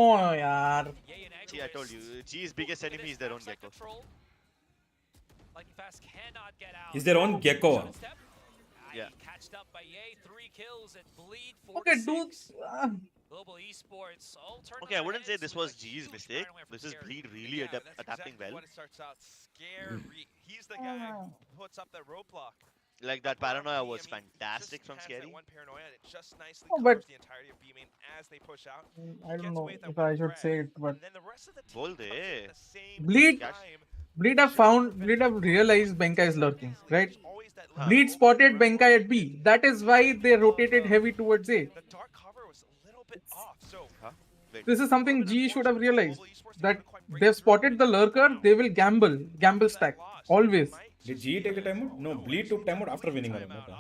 yaar. See, I told you, G's biggest enemy is their own gecko. Is their own gecko. Yeah. Catched up by Ye, 3 kills and Bleed Okay, dude. Global Esports all turn Okay, I wouldn't say this was G's mistake. This is Bleed really adapting well. When it starts out scary, he's the guy who puts up that roadblock. Like that paranoia was fantastic from Scary. One paranoia and it just nicely Oh, but covers the entirety of B main as they push out. I don't know if I should say it, but Then the rest of the team Bol comes in de. at the same Bleed, time. Bleed have realized Benkai is lurking, right? Always that Bleed spotted Benkai at B. That is why they rotated heavy towards A. the dark cover was a little bit off. So Huh? Wait. This is something G should have realized, that they've spotted the lurker, they will gamble stack, always. Did GE take the timeout? No, Bleed took timeout after winning a round. Okay.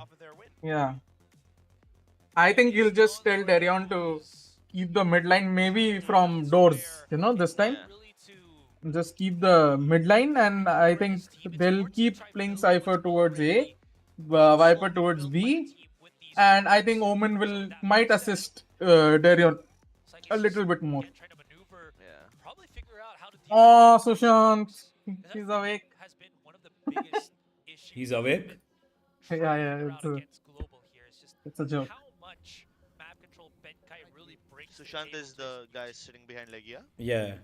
Yeah. I think he'll just tell Darion to keep the mid line maybe from doors, you know, this time. Just keep the mid line, and I think they'll keep playing Cypher towards A, Viper towards B, and I think Omen might assist Darion a little bit more. Yeah. Oh, Sushant, he's awake. He's awake. Yeah, it's a joke. Sushant is the guy sitting behind Legia. Yeah.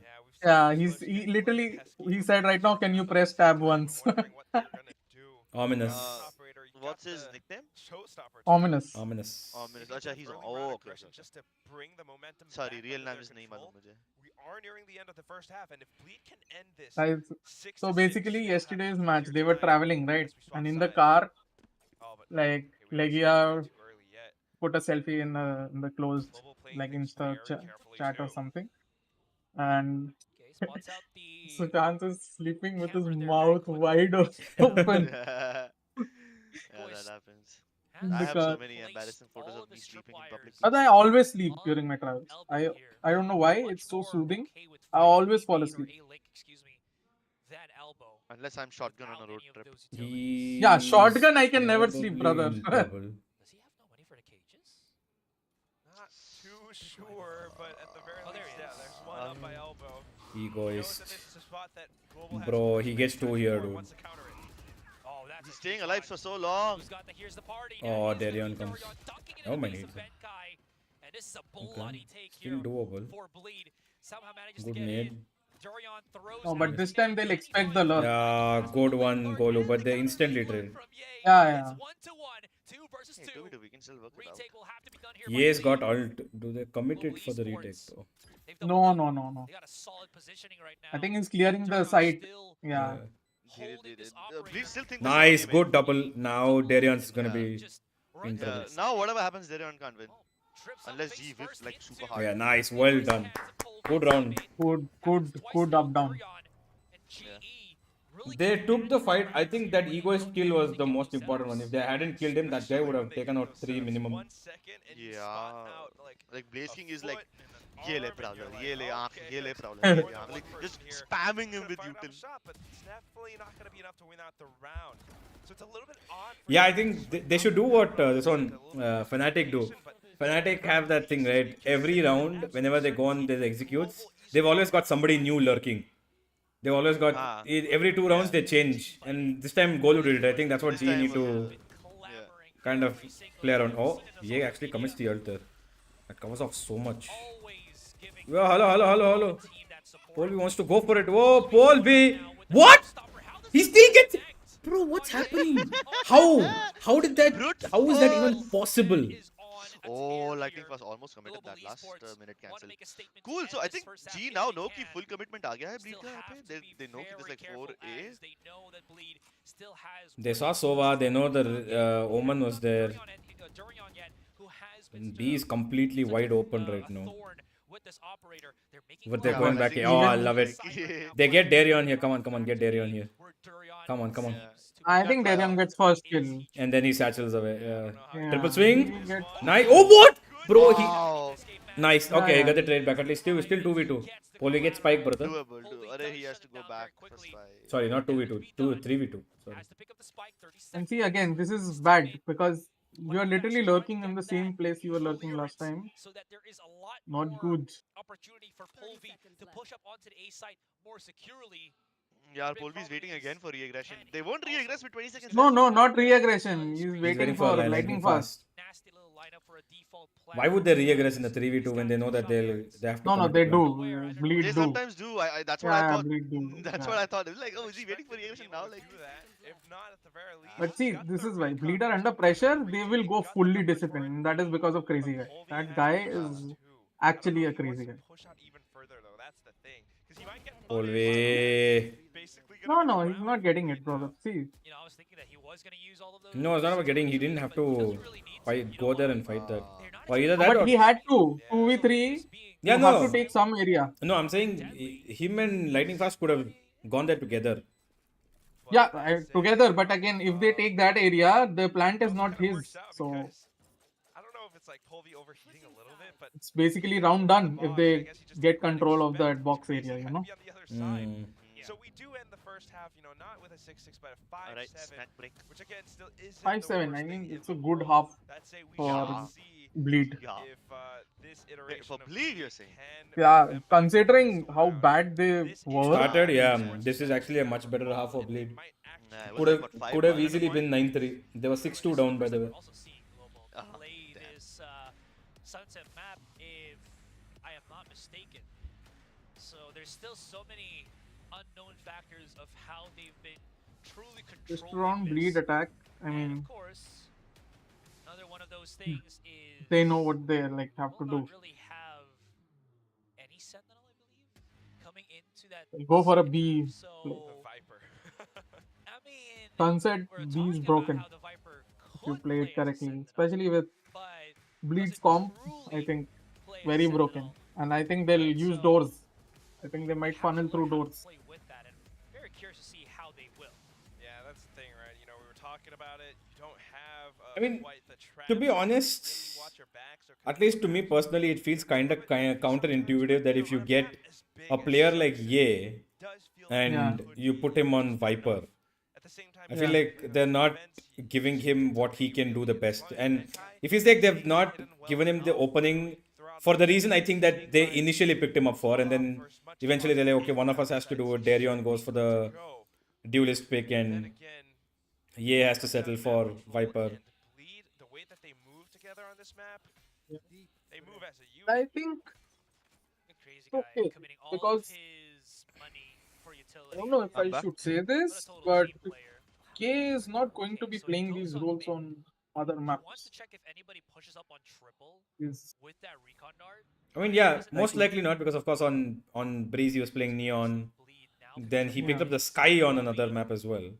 Yeah, he said right now, can you press tab once? Ominous. What's his nickname? Ominous. Ominous. Acha, he's on. Oh, okay. Just to bring the momentum Sorry, back real under name their is nahi control. malum mujhe. We are nearing the end of the first half, and if Bleed can end this Guys, 6 so to 6, basically they'll have yesterday's the match, clear they were tonight traveling, right? as we swap And in the sides. car, Oh, but like we don't see Legia too early yet. put a selfie in the closed Global playing like things Insta very carefully chat or too. something, and Spots out the so Chance is sleeping with his camera there very mouth quickly. wide Makes it open Yeah, in that happens. has I the have so car. many placed embarrassing photos all of of me his sleeping in public tripwires But I places. always sleep on during my travels. elbow here. I don't know why. Much It's so more soothing. okay with I fighting always fall A-main or asleep. A-link, excuse me, than elbow. Unless I'm shotgun on Without a road any of trip. those utilities. Yeah, He's shotgun I can never sleep, probably brother. in trouble. Does he have no money for the cages? Not too sure, but at the very least, There he yeah, is. there's one up by elbow. Egoist. Knows that this is a spot that Global has Bro, to he make gets sure two to here, score and dude. wants to counter it. Oh, that's He's a staying huge alive one. for so long. Who's got the here's the party? Oh, Now it is gonna be Darion comes. Darion dunking it Oh in my the face needs. of Benkai. And this is a Okay. bloody take Still here doable. for Bleed. Somehow manages Good to get nade. in. Darion throws No, out but the this time nade. they'll Can he expect find the it? lurk. Yeah, good one, Golu, but they instantly trade. From Ye. Yeah, yeah. It's 1-1, 2 versus Hey, 2. 2v2, we can still work it out. Retake will have to be done here by Ye's Bleed. got ult. Do they commit Global it for the retake Esports. though? They've doubled No, up. no, no, no. They got a solid positioning right now. I think he's clearing the Darion's site. still Yeah. holding this operator. Bleed still think Nice, this is good double. Now Darion's gonna be Just in Yeah, trouble. now whatever happens, Darion can't win. trips up Unless face G whips first like into super hard. Yeah, nice, well done. Good round. Good up down. They took the fight. I think that egoist kill was the most important one. If they hadn't killed him, that guy would have taken out 3 minimum. Yeah, like Blaze King is like, ye le problem, ye le aankh, ye le problem, like just spamming him with util. But it's definitely not going to be enough to win out the round. So it's a little bit odd. Yeah, I think they should do what this one Fnatic do. Fnatic have that thing, right? Every round, whenever they go on their executes, they've always got somebody new lurking. They've always got every 2 rounds they change, and this time Golu did it. I think that's what GE need to kind of play around. Oh, Ye actually commits the ult there. That covers off so much. Yeah, hello. Paul B wants to go for it. Oh, Paul B. What? He still gets. Bro, what's happening? How did that? How is that even possible? Oh, Lightning Fast almost committed that last minute cancel. Cool, so I think G now know कि full commitment आ गया है Bleed का यहाँ पे. They know कि there's like 4A. They saw Sova. They know the Omen was there. And B is completely wide open right now. But they're going back here. Oh, I love it. They get Darion here. Come on, get Darion here. Come on. I think Darion gets first kill. And then he satchels away. Yeah. Triple swing. Nice. Oh, what? Bro, Wow. Nice. Okay, Yeah. got the trade back. At least still 2v2. Poli gets spike, brother. Doable. Arey, he has to go back first fight. Sorry, not 2v2. 3v2. Sorry. And see again, this is bad because you are literally lurking in the same place you were lurking last time. Not good. Opportunity for Polvi to push up onto the A site more securely. Yeah, Polvi is waiting again for re-aggression. They won't re-aggress with 20 seconds No, left. no, not re-aggression. He's waiting for lightning fast. Nasty little lineup for a default plan. Why would they re-aggress in the 3v2 when they know that they have to No, commit they to do. plan? Bleed They do. sometimes do. That's what Yeah, I thought. Bleed do. That's what I thought. It's like, oh, is he waiting for re-aggression now? Like, If not, at the very least. But see, this is why Bleed are under pressure. They will go fully disciplined. And that is because of crazy guy. That guy is actually a crazy guy. Push out even further though. That's the thing. Because he might get Always. No, he's not getting it, brother. See. You know, I was thinking that he was going to use all of those. No, it's not about getting. He didn't have to go there and fight that. Or either that But or... he had to. 2v3. Yeah, you no. have to take some area. No, I'm saying him and Lightning Fast could have gone there together. Yeah, together. But again, if they take that area, the plant is not his. So I don't know if it's like Polvi overheating a little bit, but it's basically round done if they get control of that box area, you know. So we do end the first half, you know, not with a 6-6, but a 5-7, Alright, snack break. which again still isn't 5-7. I think it's a good half for Bleed. if this iteration for Bleed, you're saying? Yeah, considering how bad they were. Started, yeah. This is actually a much better half of Bleed. Could have easily been 9-3. They were 6-2 down, by the way. Play this Sunset map, if I am not mistaken. So there's still so many unknown factors of how they've been truly Just controlling around Bleed attack. I mean, of course, another one of those things is they know what they like have to do. really have any Sentinel, I believe. Go for a B. Play. Sunset B is broken if you play it correctly, especially with Bleed's comp. I think very broken, and I think they'll use doors. I think they might funnel through doors. Very curious to see how they will. Yeah, that's the thing, right? You know, we were talking about it. You don't have I mean, quite the to be honest, at least to me personally, it feels kind of counterintuitive that if you get a player like Ye and you put him on Viper, I feel like they're not giving him what he can do the best. And if it's like they've not given him the opening for the reason I think that they initially picked him up for, and then eventually they're like, okay, one of us has to do it. Darion goes for the duelist pick, and Ye has to settle for Viper. The way that they move together on this map, they move as a unit. I think okay because I don't know if I should say this, but K is not going to be playing these roles on other maps. With that recon dart, I mean, yeah, most likely not, because of course on Breeze he was playing Neon. Then he picked up the Sky on another map as well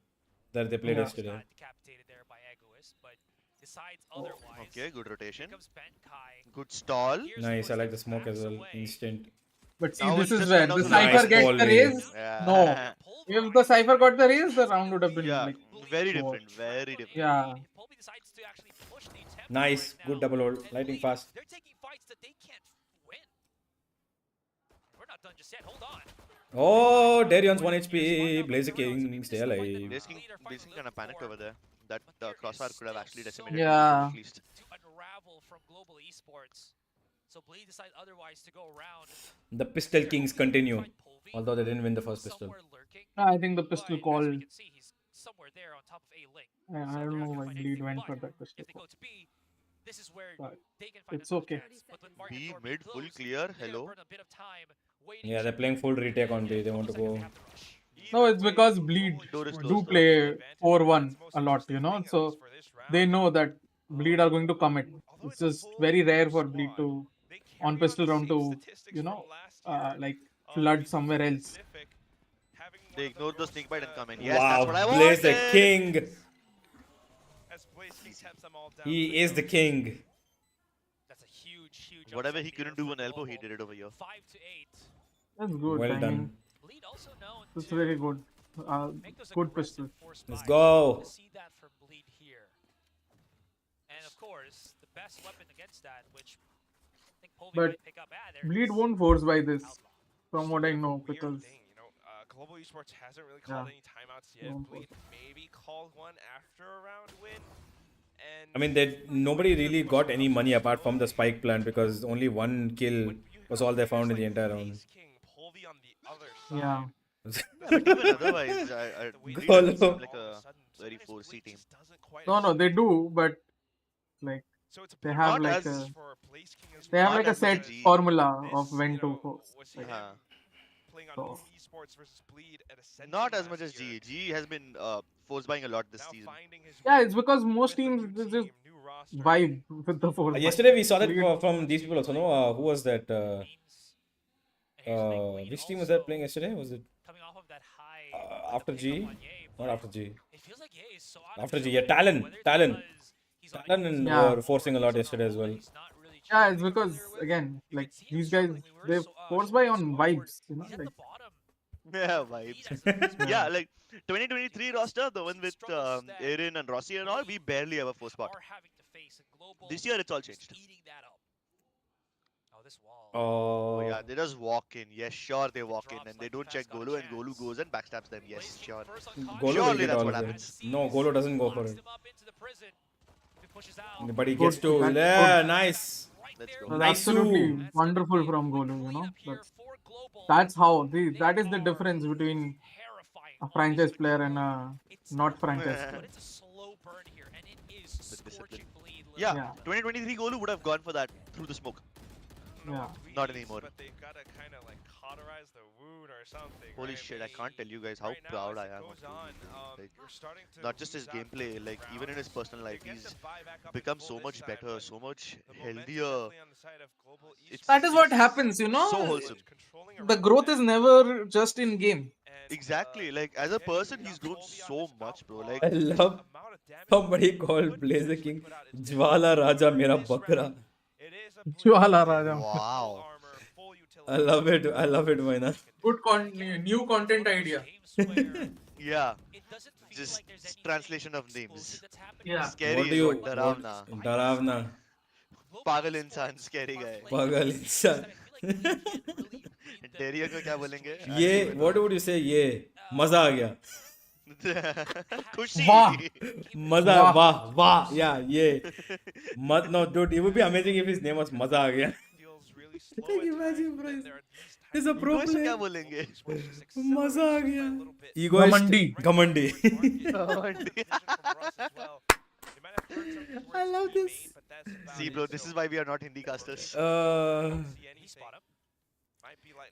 that they played yesterday. Okay, good rotation. Good stall. Nice, I like the smoke as well. Instant. But see, this is where the Cypher gets the raise. No. If the Cypher got the raise, the round would have been like very different. Very different. Yeah. Nice, good double hold, lighting fast. They're taking fights that they can't win. We're not done just yet. Hold on. Oh, Darion's 1 HP. Blazer King, stay alive. Blazer King kind of panicked over there. That crossfire could have actually decimated yeah. at least. To unravel from global esports. So Bleed decides otherwise to go around. The Pistol Kings continue, although they didn't win the first pistol. I think the pistol call. Somewhere there on top of A link. I don't know why Bleed went for that pistol call. This is where they can find it's okay. B mid full clear. Hello. Yeah, they're playing full retake on B. They want to go. No, it's because Bleed do play 4-1 a lot, you know. So they know that Bleed are going to commit. It's just very rare for Bleed to on pistol round to, you know, like flood somewhere else. They ignored the snake bite and come in. Yes, wow, that's what I wanted. Blaze the king. He is the king. That's a huge. Whatever he couldn't do on elbow, he did it over here. 5 to 8. That's good. Well I done. mean, that's very good. Good pistol. Let's go. See that from Bleed here. And of course, the best weapon against that, which I think Povey might pick up. Bleed won't force by this, from what I know, because. Global Esports hasn't really called any timeouts yet. Bleed maybe called one after a round win. And I mean, nobody really got any money apart from the spike plant, because only one kill was all they found in the entire round. Yeah. But even otherwise, Bleed seem like a very 4C team. No, they do, but like they have like a set formula of when to force. Like, so. Not as much as GE. GE has been force buying a lot this season. Yeah, it's because most teams just vibe with the force. Yesterday we saw that from these people also. No, who was that? Which team was that playing yesterday? Was it after G? Not after G. After G, yeah, Talon were forcing a lot yesterday as well. Yeah, it's because again, like these guys, they force buy on vibes, you know, like. Yeah, vibes. Yeah, like 2023 roster, the one with Aaron and Rossi and all, we barely ever force bought. This year it's all changed. Oh yeah, they just walk in. Yes, sure they walk in and they don't check Golu, and Golu goes and backstabs them. Yes, sure. Surely that's what happens. No, Golu doesn't go for it. But he gets to nice. Absolutely wonderful from Golu, you know. That's how that is the difference between a franchise player and a not franchise player. Yeah, 2023 Golu would have gone for that through the smoke. Yeah. Not anymore. But they gotta kind of like cauterize the wound or something. Holy right? shit, I can't tell you guys how right now, proud as I it am of goes on, Like, you're starting to not just his lose out gameplay, like even in his rounds. personal life, They get he's to buy back up become in so full much this better, time, so much but the momentum healthier. definitely on the side of global It's That is what it's happens, you know. so wholesome. The growth is never just in game. Exactly. Like as a person, he's grown so much, bro. Like I love somebody called Blazer King Jwala Raja Mera Bakra. Jwala Raja. Wow. I love it. I love it, Maina. Good new content idea. Yeah. Just translation of names. Yeah. Scary What do is you? what Daravna. Daravna. Pagal insan, scary guy. Pagal insan. Darian को क्या बोलेंगे? ये what would you say? ये मजा आ गया. खुशी. वाह मजा वाह वाह yeah ये no dude, it would be amazing if his name was मजा आ गया. Like imagine bro, he's a pro Egoist को क्या player. बोलेंगे? मजा आ गया. Egoist. Ghamandi. I love this. See, bro, this is why we are not Hindi casters.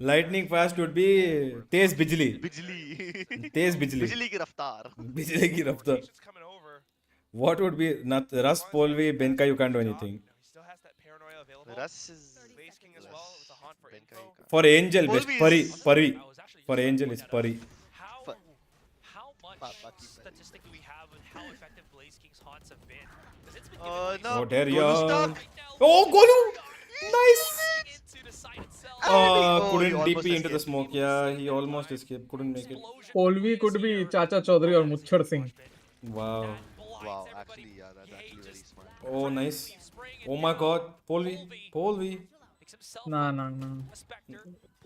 Lightning fast would be तेज बिजली. तेज बिजली. बिजली की रफ्तार. बिजली की रफ्तार. What would be not Russ, Polvi, Benka? You can't do anything. Russ is For Angel, best Pari. For Angel is Pari. How much statistic do we have on how effective Blaze King's haunts have been? Because it's been giving Oh, there you Golu are. stuck. Oh, Golu! Nice! into the side itself. Couldn't he almost DP into the escaped. smoke. Yeah, he almost escaped. Couldn't make it. Polvi could be Chacha Chaudhary or Muchhar Singh. Wow. Wow, actually, yeah, that's actually very smart. Oh, nice. Oh my god. Polvi. Nah.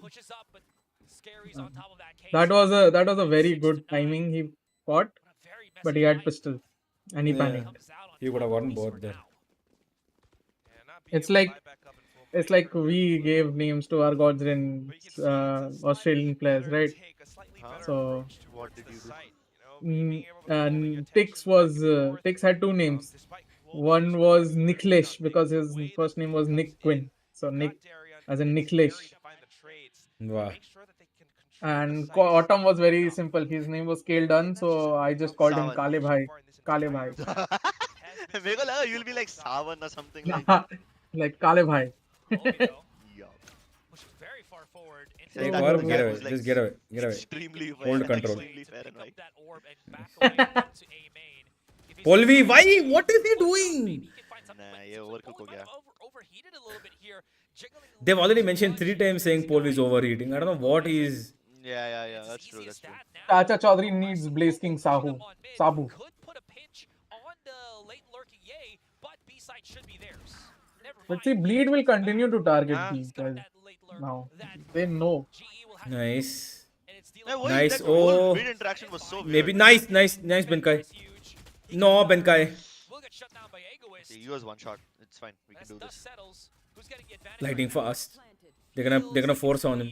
Pushes up, but Scary's on top of that case. That was a very good timing he fought, but he had pistols and he panicked. He would have gotten both there. It's like we gave names to our gods in Australian players, right? So What did you do? and Tix had two names. One was Nicklish because his first name was Nick Quinn, so Nick as in Nicklish. Wow. And Autumn was very simple. His name was Kale Dunn, so I just called him Kale Bhai. Kale Bhai. मेरे को लगा you'll be like Savan or something like. Like Kale Bhai. Very far forward. Hey, Gaurav, get away. Just get away. Get away. Extremely fair. Hold control. Extremely fair and right. Polvi, why? What is he doing? Nah, ये overcook हो गया. Overheated a little bit here. They've already mentioned 3 times saying Polvi is overheating. I don't know what he is. Yeah. That's true. Chacha Chaudhary needs Blaze King Sabu. Could put a pinch on the late lurking Yay, but B-side should be theirs. But see, Bleed will continue to target these guys now. They know. Nice. Wait, Nice. that whole Oh. mid interaction was so weird. Maybe. Nice, Benkai. No, Benkai. He was one shot. It's fine. We can do this. Lightning fast. They're gonna force on him.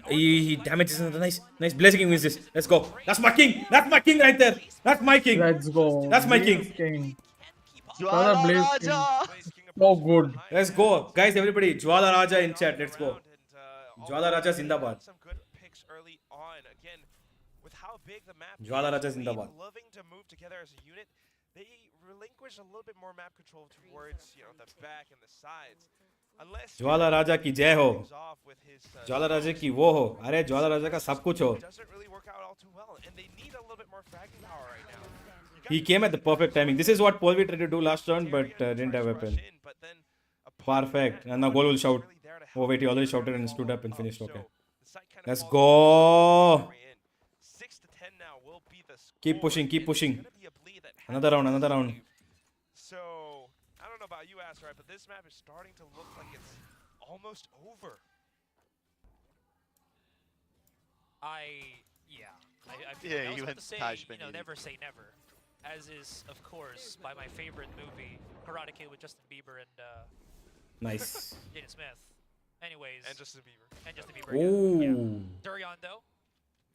He damages another. Nice. Blazing King wins this. Let's go. That's my king. That's my king right there. That's my king. Let's go. That's my Blaze king. Brother Blaze King. So good. Let's go, guys. Everybody, Jwala Raja in chat. Let's go. Jwala Raja Zindabad. Some good picks early on. Again, with how big the map Jwala is, Raja Lead Zindabad. loving to move together as a unit, they relinquish a little bit more map control towards, the back and the sides. Unless ज्वाला राजा की जय हो. off with his, ज्वाला राजा की वो हो. अरे ज्वाला राजा का सब कुछ हो. doesn't really work out all too well, and they need a little bit more fragging power right now. He came at the perfect timing. This is what Polvi tried to do last turn, but didn't have weapon. Perfect. And now goal will shout. Oh wait, he already shouted and stood up and finished. Okay. Let's go. 6 to 10 now will be the score. Keep pushing. Another round. So, I don't know about you, Asrar, but this map is starting to look like it's almost over. I feel Yeah, I was you about went to say, Taj Bengali. never say never. As is, of course, by my favorite movie, Karate Kid with Justin Bieber and Nice. Jaden Smith. Anyways. And Justin Bieber. Ooh. Yeah. Durian, though.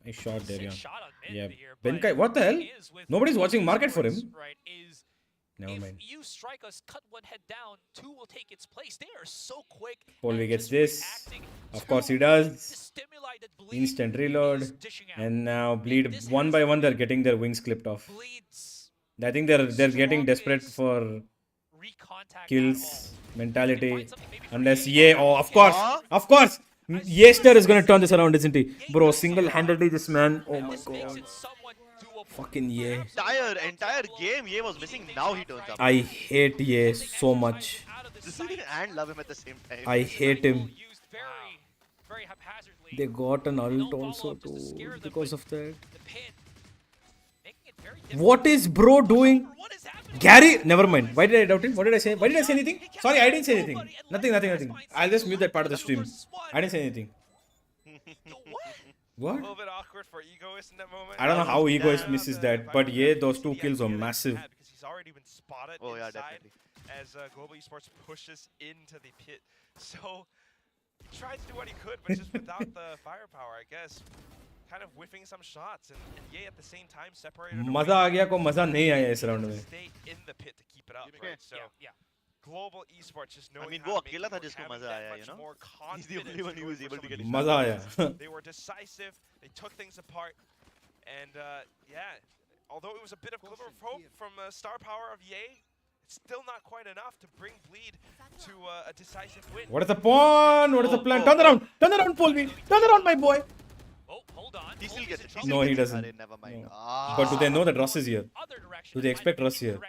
Nice shot there, yeah. Shot on mid Yeah. here, but Benkai, what the hell? is with Nobody's watching market for him. Right, is Never if mind. you strike us, cut one head down, two will take its place. They are so quick. Polvi gets this. Of course he does. Instant reload. And now Bleed one by one they're getting their wings clipped off. I think they're getting desperate for kills mentality. Unless oh of course Yester is gonna turn this around, isn't he? Bro, single-handedly this man. Oh my god. Fucking Ye. Entire game, Ye was missing. Now he turns up. I hate Ye so much. And love him at the same time. I hate him. They got an ult also too because of that. What is bro doing? Gary, never mind. Why did I doubt him? What did I say? Why did I say anything? Sorry, I didn't say anything. Nothing. I'll just mute that part of the stream. I didn't say anything. What? A little bit awkward for Egoist in that moment. I don't know how Egoist misses that, but yeah, those 2 kills were massive. Because he's already been spotted inside as Global Esports pushes into the pit. So he tried to do what he could, but just without the firepower, I guess. Kind of whiffing some shots, and Ye at the same time separated. मजा आ गया को मजा नहीं आया इस round में. Stay in the pit to keep it up, right? So Global Esports just knowing. I mean, वो अकेला था जिसको मजा आया, you know. He's the only one who was able to get it. मजा आया. They were decisive. They took things apart, and yeah, although it was a bit of glimmer of hope from star power of Ye, it's still not quite enough to bring Bleed to a decisive win. What is the pawn? What is the plan? Turn around, Polvi. Turn around, my boy. Oh, hold on. He still gets it. No, he doesn't. Never mind. No. But do they know that Russ is here? Do they expect Russ here?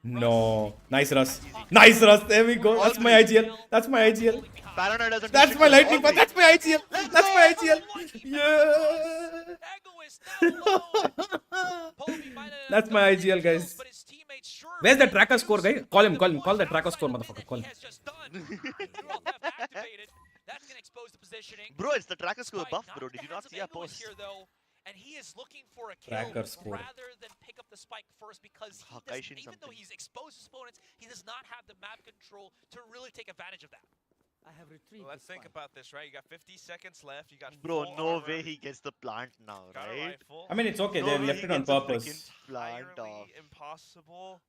No. Nice Russ. Nice Russ. There we go. That's my IGL. That's my IGL. That's my lightning path. That's my IGL. That's my IGL. Yeah. That's my IGL, guys. Where's the tracker score, guy? Call him. Call the tracker score, motherfucker. Call him. That's going to expose the positioning. Bro, it's the tracker score buff, bro. Did you not see our post? Here, though, and he is looking for a kill rather than pick up the spike first because even though he's exposed his opponents, he does not have the map control to really take advantage of that. Well, let's think about this, right? You got 50 seconds left. You got bro, no way he gets the plant now, right? I mean, it's okay. They left it on purpose. Plant impossible.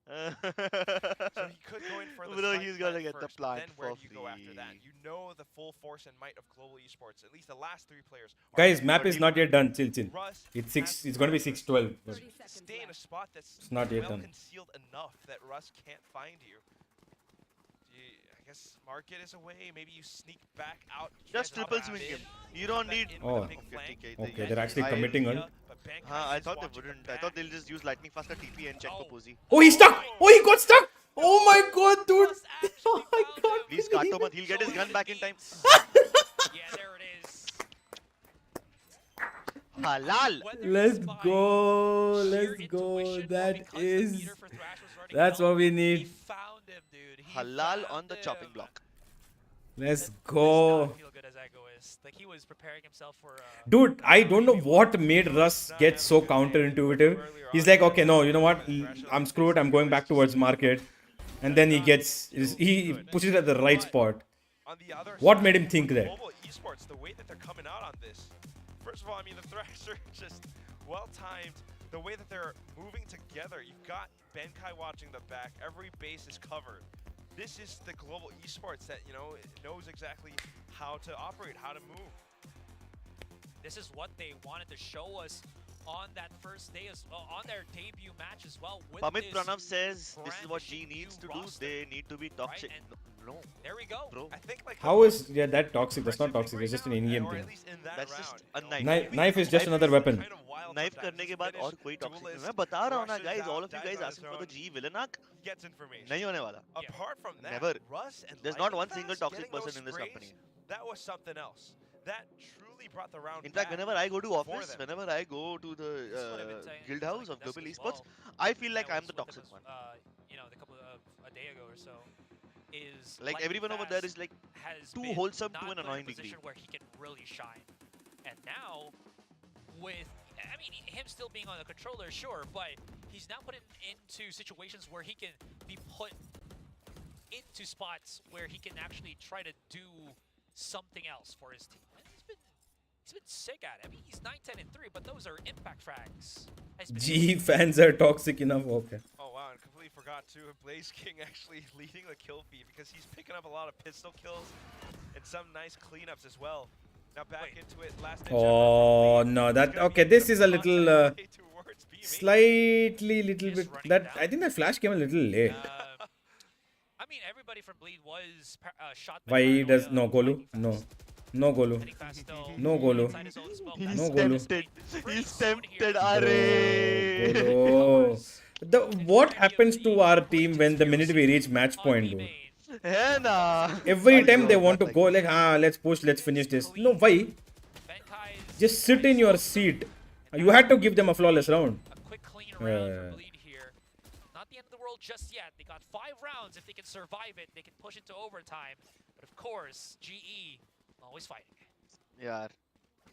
So he could go in for the bro, he's gonna get first, the plant then where for do you go after that? You know the full force and might of Global Esports. At least the last 3 players. Guys, map is not yet done. Chill. It's 6. It's gonna be 6-12. Stay in a spot that's it's not yet well done. concealed enough that Russ can't find you. I guess Market is away. Maybe you sneak back out. Just triple swing him. You don't need. Oh, okay. They're actually committing on. I thought they wouldn't. I thought they'll just use lightning fast TP and check for Posey. Oh, he's stuck. Oh, he got stuck. Oh my god, dude. Oh my god. Please, Kato, he'll get his gun back in time. Yeah, there it is. Halal. Let's go. That's what we need. Halal on the chopping block. Let's go. Like he was preparing himself for dude, I don't know what made Russ get so counterintuitive. He's like, okay, no, you know what? I'm screwed. I'm going back towards market. And then he pushes it at the right spot. What made him think that? Global Esports, the way that they're coming out on this. First of all, I mean, the Thrasher just well-timed. The way that they're moving together. You've got Benkai watching the back. Every base is covered. This is the Global Esports that, knows exactly how to operate, how to move. This is what they wanted to show us on that first day, on their debut match as well. Pamit Pranav says this is what GE needs to do. They need to be toxic. No. There we go. Bro. I think like how is that toxic? That's not toxic. It's just an in-game thing. That's just a knife. Knife is just another weapon. Knife करने के बाद और कोई toxic नहीं. मैं बता रहा हूँ ना, guys. All of you guys asking for the GE villain arc. Gets information. नहीं होने वाला. Apart from that, never. Russ and There's not one single toxic person in this company. That was something else. That truly brought the round. In fact, whenever I go to office, whenever I go to the guild house of Global Esports, I feel like I'm the toxic one. A day ago or so, is like everyone over there is like too wholesome to an annoying degree. Where he can really shine, and now with him still being on the controller, sure, but he's now put into situations where he can be put into spots where he can actually try to do something else for his team. And he's been He's been sick at it. I mean, he's 9-10-3, but those are impact frags. GE fans are toxic enough. Okay. Oh wow, and completely forgot too. Blaze King actually leading the kill feed because he's picking up a lot of pistol kills and some nice cleanups as well. Now back into it. Last Oh no, that okay. This is a little slightly little bit. That I think that flash came a little late. I mean, everybody from Bleed was shot. Why does no Golu? No. No Golu. No Golu. No Golu. He's tempted. Arey. Golu. What happens to our team when the minute we reach match point, dude? Every time they want to go like, let's push, let's finish this. No, why? Just sit in your seat. You had to give them a flawless round. Not the end of the world just yet. They got 5 rounds. If they can survive it, they can push it to overtime. But of course, GE always fighting. Yeah.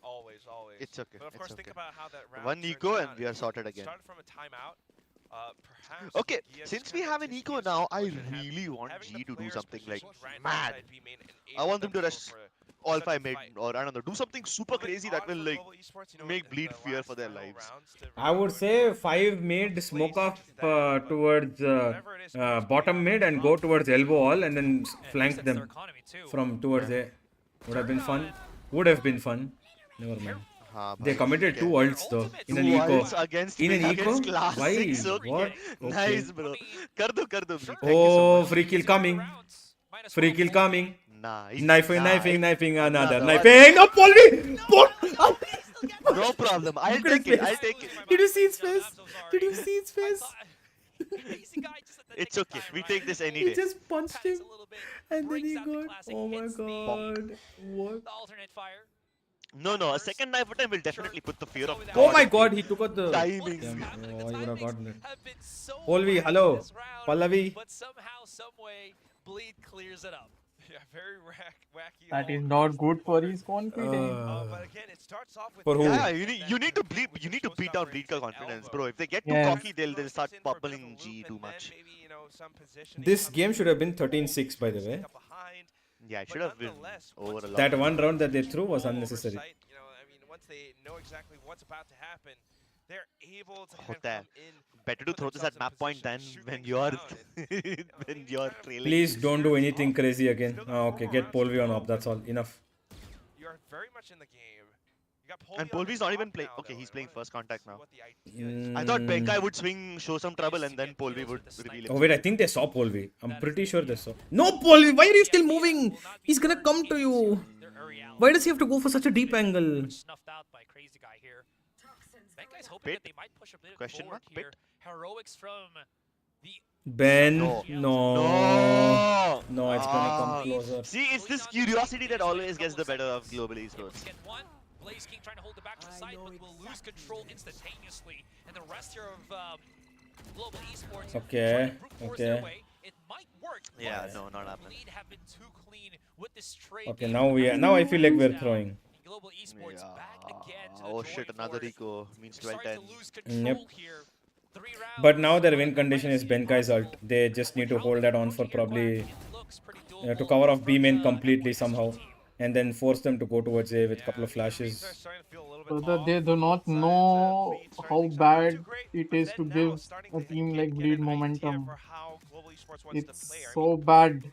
Always. It's okay. But of course, think about how that round one eco and we are sorted again. Started from a timeout. Perhaps okay, since we have an eco now, I really want G to do something like mad. I want them to rush all 5 mid, or I don't know, do something super crazy that will like make Bleed fear for their lives. I would say 5 mid, smoke off towards bottom mid and go towards elbow all and then flank them from towards A. Would have been fun. Would have been fun. Never mind. They committed 2 ults though in an eco. In an eco? Why? What? Okay. Nice, bro. Kardo, oh, free kill coming. Free kill coming. Knifing, another. Knifing. No, Polly! No problem. I'll take it. Did you see his face? It's okay. We take this any day. He just punched him. And then he got... Oh my god. What? No, a second knife attempt will definitely put the fear of Oh my god, he took out the timings. Oh, I would have gotten it. Polvi, hello. Pallavi. But somehow, someway, Bleed clears it up. Yeah, very wacky. That is not good for his confidence. But again, it starts off with for who? Yeah, you need to beat down Bleed confidence, bro. If they get too cocky, they'll start bubbling G too much. This game should have been 13-6, by the way. Yeah, it should have been over a lot. That one round that they threw was unnecessary. Once they know exactly what's about to happen, they're able to kind of come in. Better to throw this at map point than when you're trailing. Please don't do anything crazy again. Okay, get Polvi on up. That's all. Enough. You're very much in the game. And Polvi's not even playing. Okay, he's playing first contact now. I thought Benkai would swing, show some trouble, and then Polvi would reveal himself. Oh wait, I think they saw Polvi. I'm pretty sure they saw. No, Polvi! Why are you still moving? He's gonna come to you. Why does he have to go for such a deep angle? Snuffed out by Crazy Guy here. Benkai's hoping that they might push a bit forward here. Heroics from the Ben, no, it's gonna come closer. See, it's this curiosity that always gets the better of global esports. Blaze King trying to hold the back to the side, but will lose control instantaneously. And the rest here of global esports. Okay. It might work. Yeah, no, not happening. Have been too clean with this trade. Okay, now I feel like we're throwing. Global esports back again to oh shit, another eco means 12-10. Yep. But now their win condition is Benkai's ult. They just need to hold that on for probably to cover off B main completely somehow. And then force them to go towards A with a couple of flashes. So they do not know how bad it is to give a team like Bleed momentum. It's so bad.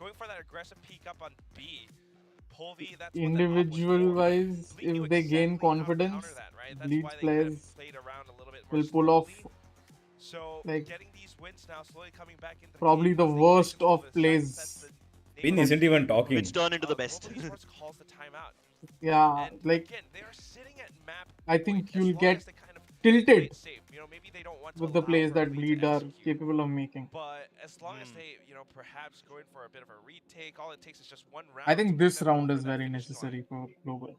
Individual wise, if they gain confidence, Bleed players will pull off like probably the worst of plays. Pin isn't even talking. Which turn into the best. Yeah, like I think you'll get tilted with the plays that Bleed are capable of making. But as long as they, perhaps going for a bit of a retake, all it takes is just one round. I think this round is very necessary for global.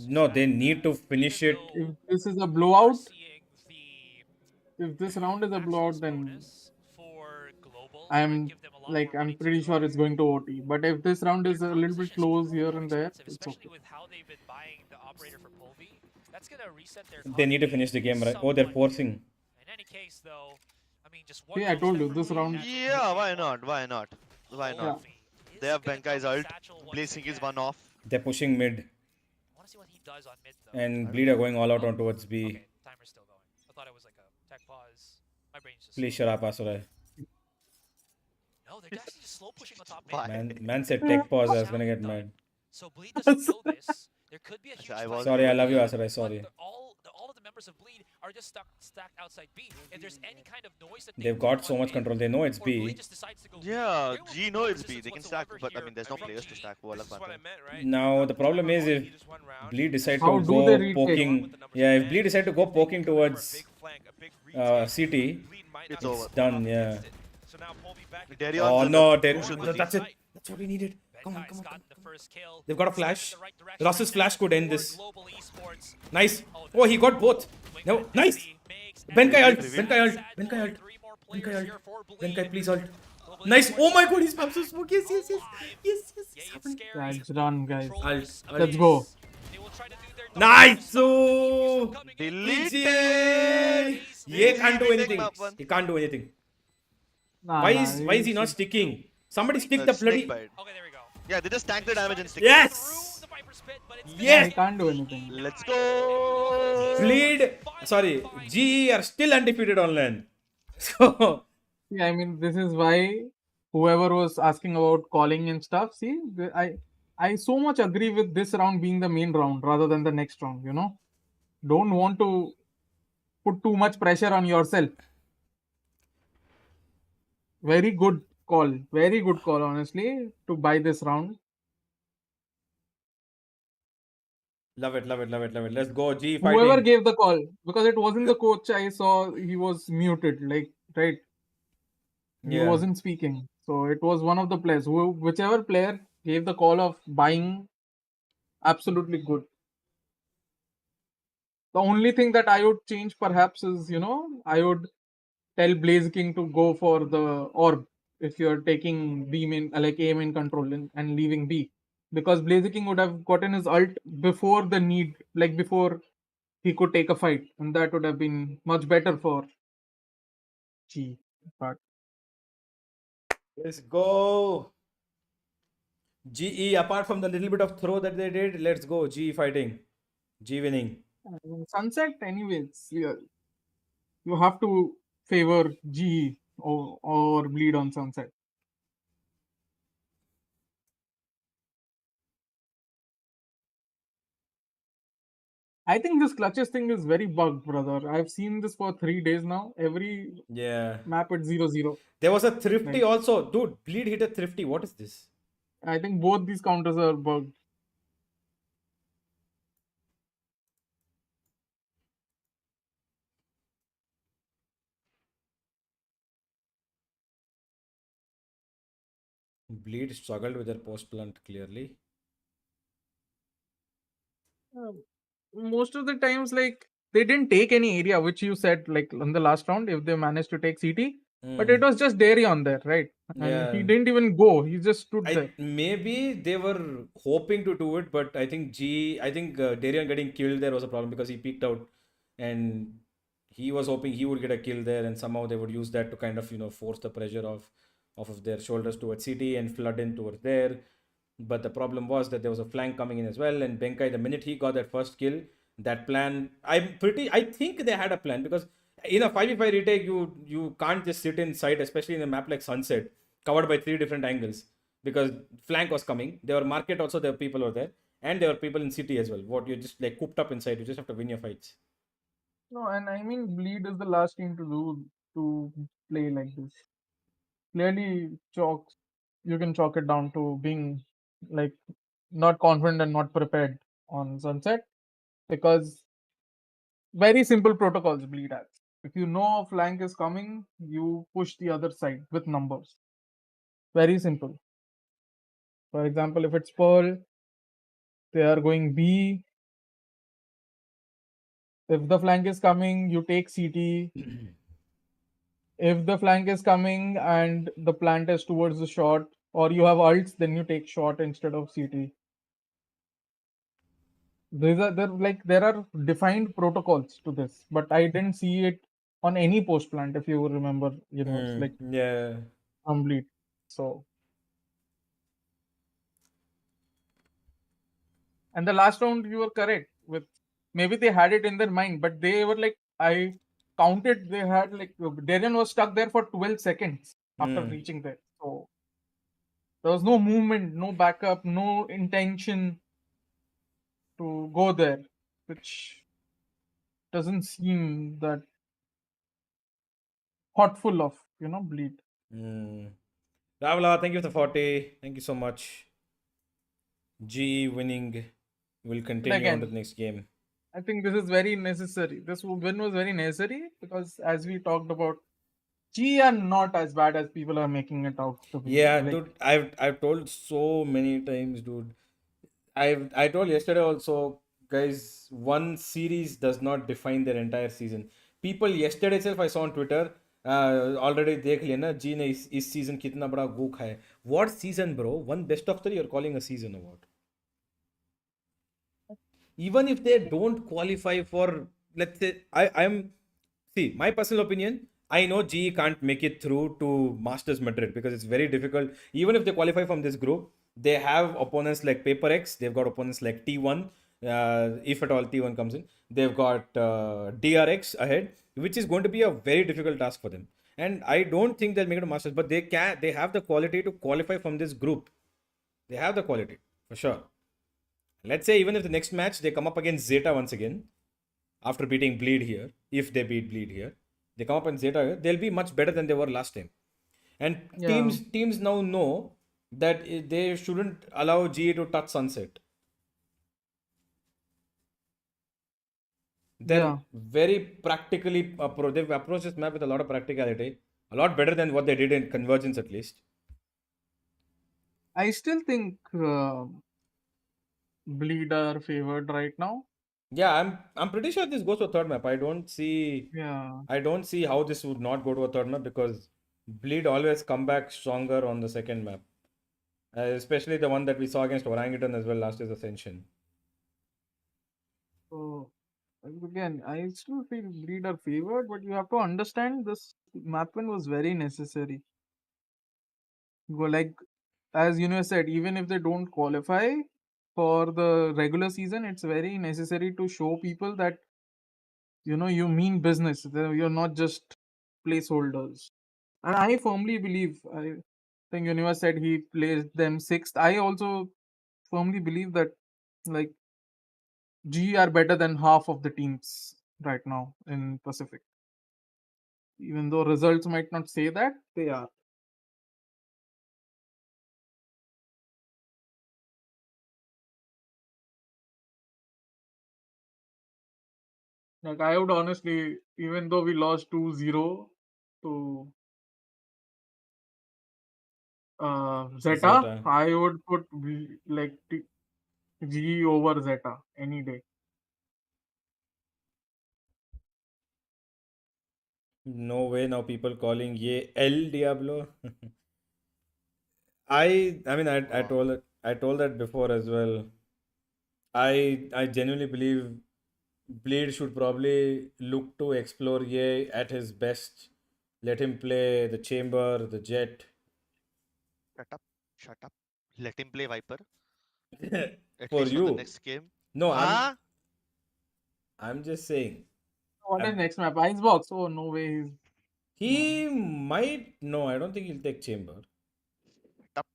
No, they need to finish it. If this is a blowout, if this round is a blowout, then I'm pretty sure it's going to OT. But if this round is a little bit close here and there, it's okay. They need to finish the game, right? Oh, they're forcing. In any case, though, I mean, just one. Yeah, I told you this round. Yeah, why not? Yeah. They have Benkai's ult. Blazing is one off. They're pushing mid. want to see what he does on mid though. And Bleed are going all out on towards B. Okay, timer's still going. I thought it was like a tech pause. My brain's just. Please shut up, Asura. No, they're actually just slow pushing on top mid. Man said tech pause. I was gonna get mad. So Bleed doesn't know this. There could be a huge. Sorry, I love you, Asura. Sorry. All of the members of Bleed are just stacked outside B. If there's any kind of noise that They've got so much control. They know it's B. Yeah, G know it's B. They can stack, but I mean, there's no players to stack. Now the problem is if Bleed decide to go poking. Yeah, if Bleed decide to go poking towards CT, it's done. Yeah. Darion's Oh in no, the- that's it. That's what we needed. Come on. They've got a flash. Ross's flash could end this. Nice. Oh, he got both. No, nice. Benkai ult. Benkai, please ult. Nice. Oh my god, he's so smoke. Yes. Guys, run, guys. Ult. Let's go. Nice. So, he can't do anything. He can't do anything. Why is he not sticking? Somebody stick the bloody. Yeah, they just tank the damage and stick. Yes. I can't do anything. Let's go. Bleed. Sorry, GE are still undefeated on LAN. So. Yeah, I mean, this is why whoever was asking about calling and stuff. See, I so much agree with this round being the main round rather than the next round. You know, don't want to put too much pressure on yourself. Very good call, honestly, to buy this round. Love it. Let's go, G fighting. Whoever gave the call, because it wasn't the coach, I saw he was muted, like, right? He wasn't speaking. So it was one of the players. Whichever player gave the call of buying, absolutely good. The only thing that I would change perhaps is, I would tell Blaze King to go for the orb if you're taking B main, like A main control and leaving B. Because Blaze King would have gotten his ult before the need, like before he could take a fight. And that would have been much better for G. But let's go. GE, apart from the little bit of throw that they did, let's go. GE fighting. G winning. Sunset, anyways, you have to favor GE or Bleed on Sunset. I think this clutches thing is very bugged, brother. I've seen this for 3 days now. Every map at 0-0. There was a thrifty also. Dude, Bleed hit a thrifty. What is this? I think both these counters are bugged. Bleed struggled with their post plant clearly. Most of the times, like, they didn't take any area, which you said, like, in the last round, if they managed to take CT. But it was just Darion there, right? And he didn't even go. He just stood there. Maybe they were hoping to do it, but I think Darion getting killed there was a problem because he peeked out and he was hoping he would get a kill there, and somehow they would use that to kind of, force the pressure off of their shoulders towards CT and flood in towards there. But the problem was that there was a flank coming in as well, and Benkai, the minute he got that first kill, that plan, I think they had a plan, because in a 5v5 retake, you can't just sit in sight, especially in a map like Sunset, covered by 3 different angles, because flank was coming. There were market also, there were people over there, and there were people in city as well. What, you're just like cooped up inside, you just have to win your fights. No, and I mean, Bleed is the last team to play like this. Clearly, you can chalk it down to being like not confident and not prepared on Sunset, because very simple protocols Bleed has. If you know a flank is coming, you push the other side with numbers. Very simple. For example, if it's Pearl, they are going B. If the flank is coming, you take CT. If the flank is coming and the plant is towards the short, or you have ults, then you take short instead of CT. There are defined protocols to this, but I didn't see it on any post plant. If you remember, it's like complete. So And the last round, you were correct with maybe they had it in their mind, but they were like, I counted, they had like Darren was stuck there for 12 seconds after reaching there. So there was no movement, no backup, no intention to go there, which doesn't seem that thoughtful of, Bleed. Ravla, thank you for the 40. Thank you so much. GE winning. Will But continue on to again, the next game. I think this is very necessary. This win was very necessary because, as we talked about, G are not as bad as people are making it out to be. Yeah, Like, dude, I've told so many times, dude. I told yesterday also, guys, one series does not define their entire season. People yesterday itself I saw on Twitter, already देख लिया ना जी ने इस season कितना बड़ा गो खाया. What season, bro? One best of 3 you're calling a season or what? Even if they don't qualify for, let's say, I'm see my personal opinion. I know GE can't make it through to Masters Madrid because it's very difficult. Even if they qualify from this group, they have opponents like Paper X. They've got opponents like T1. If at all T1 comes in, they've got DRX ahead, which is going to be a very difficult task for them. And I don't think they'll make it to Masters, but they can. They have the quality to qualify from this group. They have the quality for sure. Let's say even if the next match they come up against Zeta once again, after beating Bleed here, if they beat Bleed here, they come up against Zeta here, they'll be much better than they were last time. And yeah, teams now know that they shouldn't allow GE to touch Sunset. They're yeah. very practically they've approached this map with a lot of practicality, a lot better than what they did in Convergence at least. I still think Bleed are favored right now. Yeah, I'm pretty sure this goes to a third map. Yeah. I don't see how this would not go to a third map because Bleed always come back stronger on the second map. Especially the one that we saw against Orangutan as well last year's Ascension. So again, I still feel Bleed are favored, but you have to understand this map win was very necessary. Go like as said, even if they don't qualify for the regular season, it's very necessary to show people that you mean business. You're not just placeholders. And I firmly believe, I think Universe said he placed them sixth. I also firmly believe that like G are better than half of the teams right now in Pacific. Even though results might not say that, they are. Like I would honestly, even though we lost 2-0 to Zeta, Zeta. I would put G over Zeta any day. No way now people calling ye El Diablo. I mean I told that before as well. I genuinely believe Bleed should probably look to explore Ye at his best. Let him play the Chamber, the Jet. Shut up. Shut up. Let him play Viper. At For least for the you. next game. No, Huh? I'm just saying. What is next map? Icebox. Oh no way. He might no, I don't think he'll take Chamber. Shut up.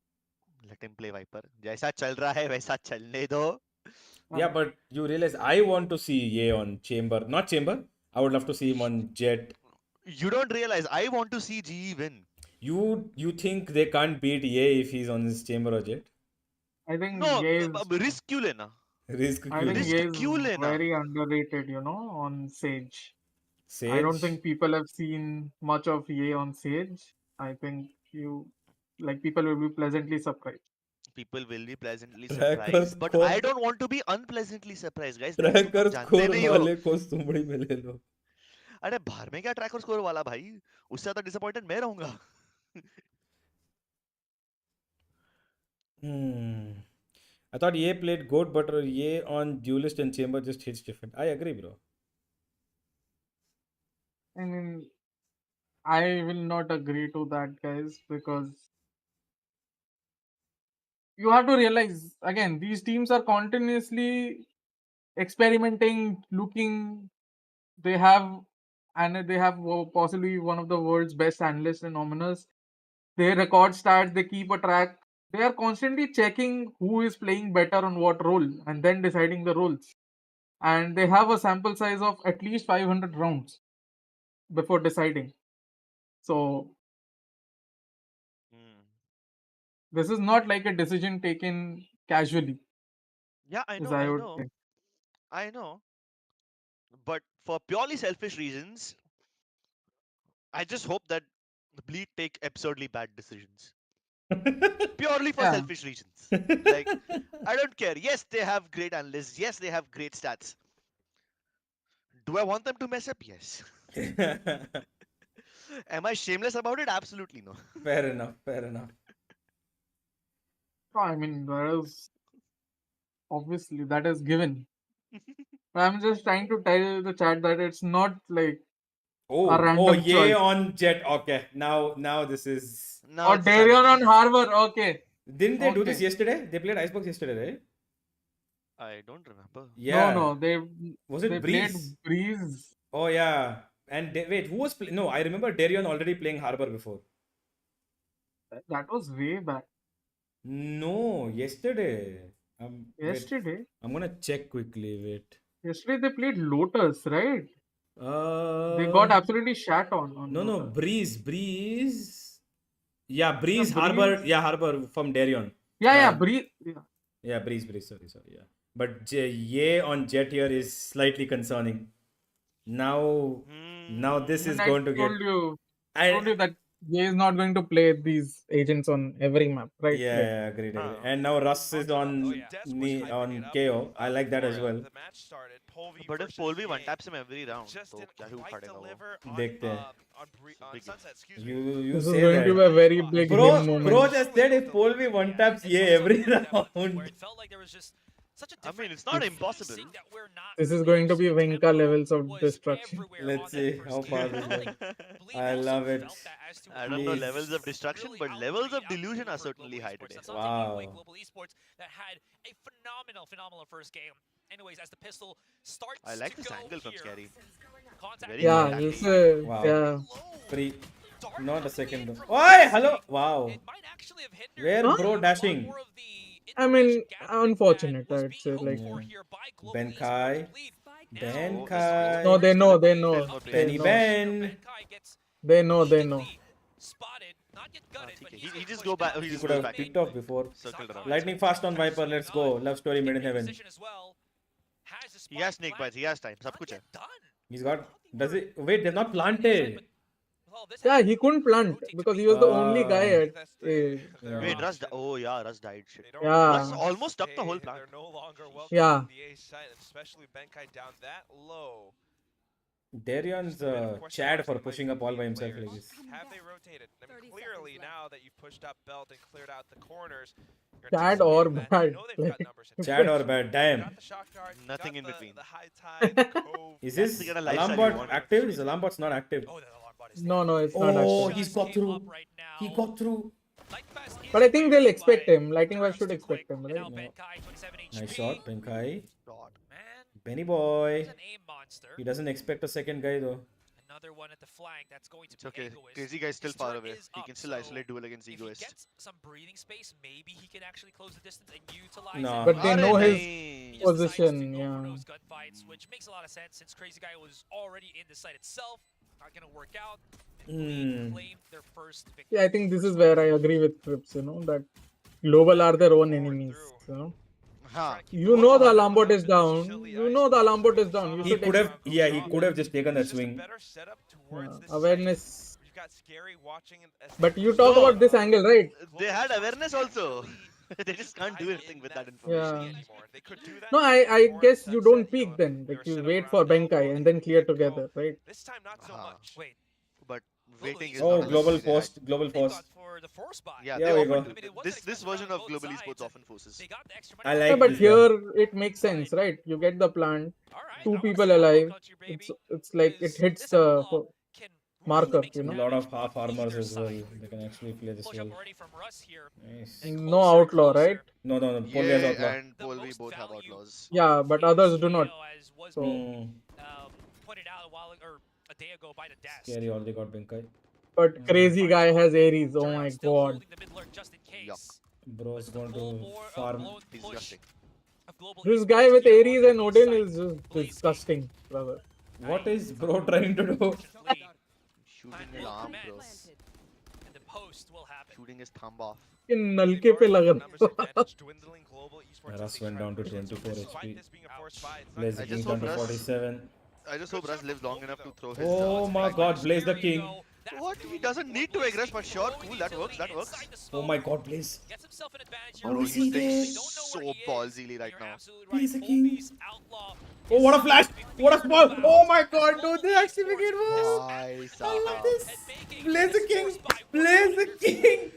Let him play Viper. जैसा चल रहा है वैसा चलने दो. Yeah, but you realize I want to see Ye on Chamber. Not Chamber. I would love to see him on Jet. You don't realize I want to see GE win. You think they can't beat Ye if he's on his Chamber or Jet? I think No, Ye is, risk क्यों लेना? Risk I think क्यों Ye Risk is क्यों लेना? very underrated, on Sage. Sage? I don't think people have seen much of Ye on Sage. I think people will be pleasantly surprised. People will be pleasantly Tracker surprised, but score. I don't want to be unpleasantly surprised, guys. Guys, तुम tracker लोग जानते score नहीं हो. वाले को सुमड़ी में ले लो. अरे बाहर में क्या ट्रैकर स्कोर वाला भाई? उससे ज्यादा डिसअपॉइंटेड मैं रहूंगा. I thought Ye played good, but Ye on Duelist and Chamber just hits different. I agree, bro. I mean, I will not agree to that, guys, because you have to realize again, these teams are continuously experimenting, looking. They have possibly one of the world's best analysts and ominous. They record stats, they keep a track. They are constantly checking who is playing better on what role and then deciding the roles. And they have a sample size of at least 500 rounds before deciding. So this is not like a decision taken casually. Yeah, I As know, I I would know, say. I know. But for purely selfish reasons, I just hope that the Bleed take absurdly bad decisions. Purely for Yeah. selfish reasons. Like, I don't care. Yes, they have great analysts. Yes, they have great stats. Do I want them to mess up? Yes. Am I shameless about it? Absolutely no. Fair enough. Fair enough. I mean, that is obviously that is given. I'm just trying to tell the chat that it's not like a Oh, random yeah, choice. on Jet. Okay, now this is. Now Or it's a Darion challenge. on Harbour. Okay. Didn't they do this Okay. yesterday? They played Icebox yesterday, right? I don't remember. Yeah. No, Was they it played Breeze? Breeze. Oh yeah. And wait, who was no? I remember Darion already playing Harbor before. That was way back. No, yesterday. Wait, Yesterday. I'm gonna check quickly. Wait. Yesterday they played Lotus, right? They Uh, got absolutely shat on no, Lotus. Breeze. Yeah, Breeze, Harbor. Breeze. Yeah, Harbor from Darion. Yeah, Breeze. Yeah. Yeah, Breeze. Sorry, yeah. But yeah on Jet here is slightly concerning. Now this is And I going to get. told you I that Jay is not going to play these agents on every map, right? yeah, agreed. And now Russ is on on KO. I like that as well. But if Polvi one taps him every round, तो क्या ही उखाड़ेगा वो? देखते हैं. You This is say going that. to be a very big him moment. Bro just said if Polvi one taps every round. I mean, it's not impossible. This is going to be Venka levels of destruction. Let's see how far this goes. I love it. I don't know levels of destruction, but levels of delusion are certainly high today. Wow. Global Esports that had a phenomenal first game. Anyways, as the pistol starts I like to this go angle from here. Scary. Very Yeah, good it's tactic. Wow. yeah. Free. Not a second. Oi, hello. Wow. Where bro dashing? I mean, unfortunate, I'd say. Like, Benkai. no, they know. Benny Ben. They know. He just go back. He He just could goes have back. picked off before. Circled around. Lightning fast on Viper. Let's go. Love story made in heaven. He has snake bites. He has time. सब कुछ है. He's got. Does it? Wait, they're not planted. Yeah, he couldn't plant because he was the only guy at. Wait, Russ. Oh yeah, Russ died. Shit. Yeah. Russ almost stuck the whole plant. Yeah. Especially Benkai down that low. Darion's Chad for pushing up all by himself like this. Have they rotated? I mean, clearly now that you've pushed up belt and cleared out the corners, Chad or bad. Chad or bad. Damn. Nothing in between. Is this alarm bot active? Is alarm bot's not active? No, it's not Oh, active. he's got through. He got through. But I think they'll expect him. Lightning West should expect him, right? Nice shot, Benkai. Benny boy. He doesn't expect a second guy though. Another one at the flank. That's going to It's be okay. Egoist. Crazy guy's still His far turret away. is He up, can still so isolate duel against if he Egoist. gets some breathing space, maybe he can actually close the distance and utilize No. it. But they know his He just decides to position, go yeah. for those gunfights, which makes a lot of sense since Crazy Guy was already in the site itself. Not gonna work out. Claim their first victory. Yeah, I think this is where I agree with Trips, that global are their own enemies, You know the alarm bot is down. You He should could have, yeah, he could have just taken that swing. awareness. But you talk about this angle, right? They had awareness also. They just can't do anything with that information. Yeah. No, I guess you don't peek then. Like you wait for Benkai and then clear together, right? This time not so much. Wait. But waiting is Oh, not a global luxury they had. post, global force. For the force buy. Yeah, Yeah, they we go. often do. This version of global esports often forces. I Yeah, like but this here it makes sense, right? You get the plant, two people alive. It's like it hits the marker, A lot of half armors as well. They can actually play this well. Nice. No outlaw, right? No. Polvi has Yeah, outlaw. and Polvi both have outlaws. Yeah, but others do not. So Pointed out a day ago by the desk. Scary already got Binkai. but crazy guy has Ares. Oh my god. Bro's going to farm. Disgusting. This guy with Ares and Odin is just disgusting, brother. What is bro trying to do? Shooting his arm, bro. Shooting his thumb off. In नलके पे लग रहा Russ went down to 24 HP. Blaze the King down to 47. I just hope Russ lives long enough to throw his. Oh my god, Blaze the King. What? He doesn't need to aggress, but sure, cool, that works, that works. Oh my god, Blaze. Bro, he's playing so ballsily right now. Blaze the King. Oh, what a flash! What a ball! Oh my god, dude, they actually get more! I love this! Blaze the King! Blaze the King!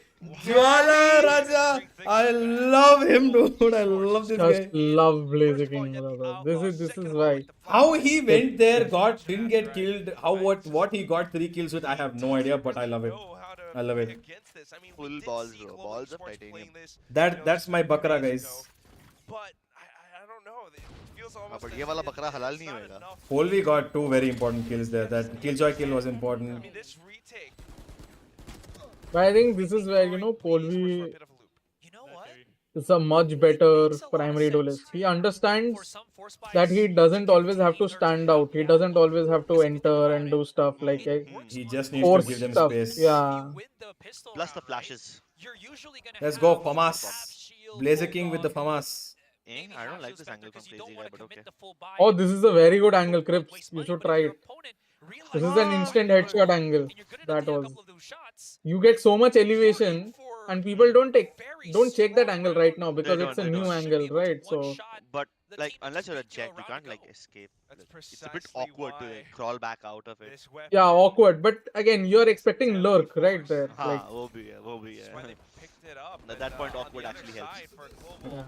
Jwala Raja! I love him, dude. I love this guy. Just love Blazer King, brother. This is why. How he went there, didn't get killed. What he got 3 kills with, I have no idea, but I love it. I love it. Full balls, bro. Balls of titanium. That's my bakra, guys. But ये वाला बकरा हलाल नहीं होएगा. Polvi got 2 very important kills there. That Killjoy kill was important. But I think this is where, Polvi is a much better primary duelist. He understands that he doesn't always have to stand out. He doesn't always have to enter and do stuff like he just needs to give them stuff. space. Yeah. Plus the flashes. Let's go, Famas. Blazer King with the Famas. I don't like this angle from Crazy Guy, but okay. Oh, this is a very good angle, Crips. You should try it. This is an instant headshot angle. That was. You get so much elevation, and people don't check that angle right now because it's a new angle, right? So. But like, unless you're a jet, you can't like escape. It's a bit awkward to like, crawl back out of it. Yeah, awkward. But again, you're expecting lurk right there. Like, wo bhi hai. At that point, awkward actually helps.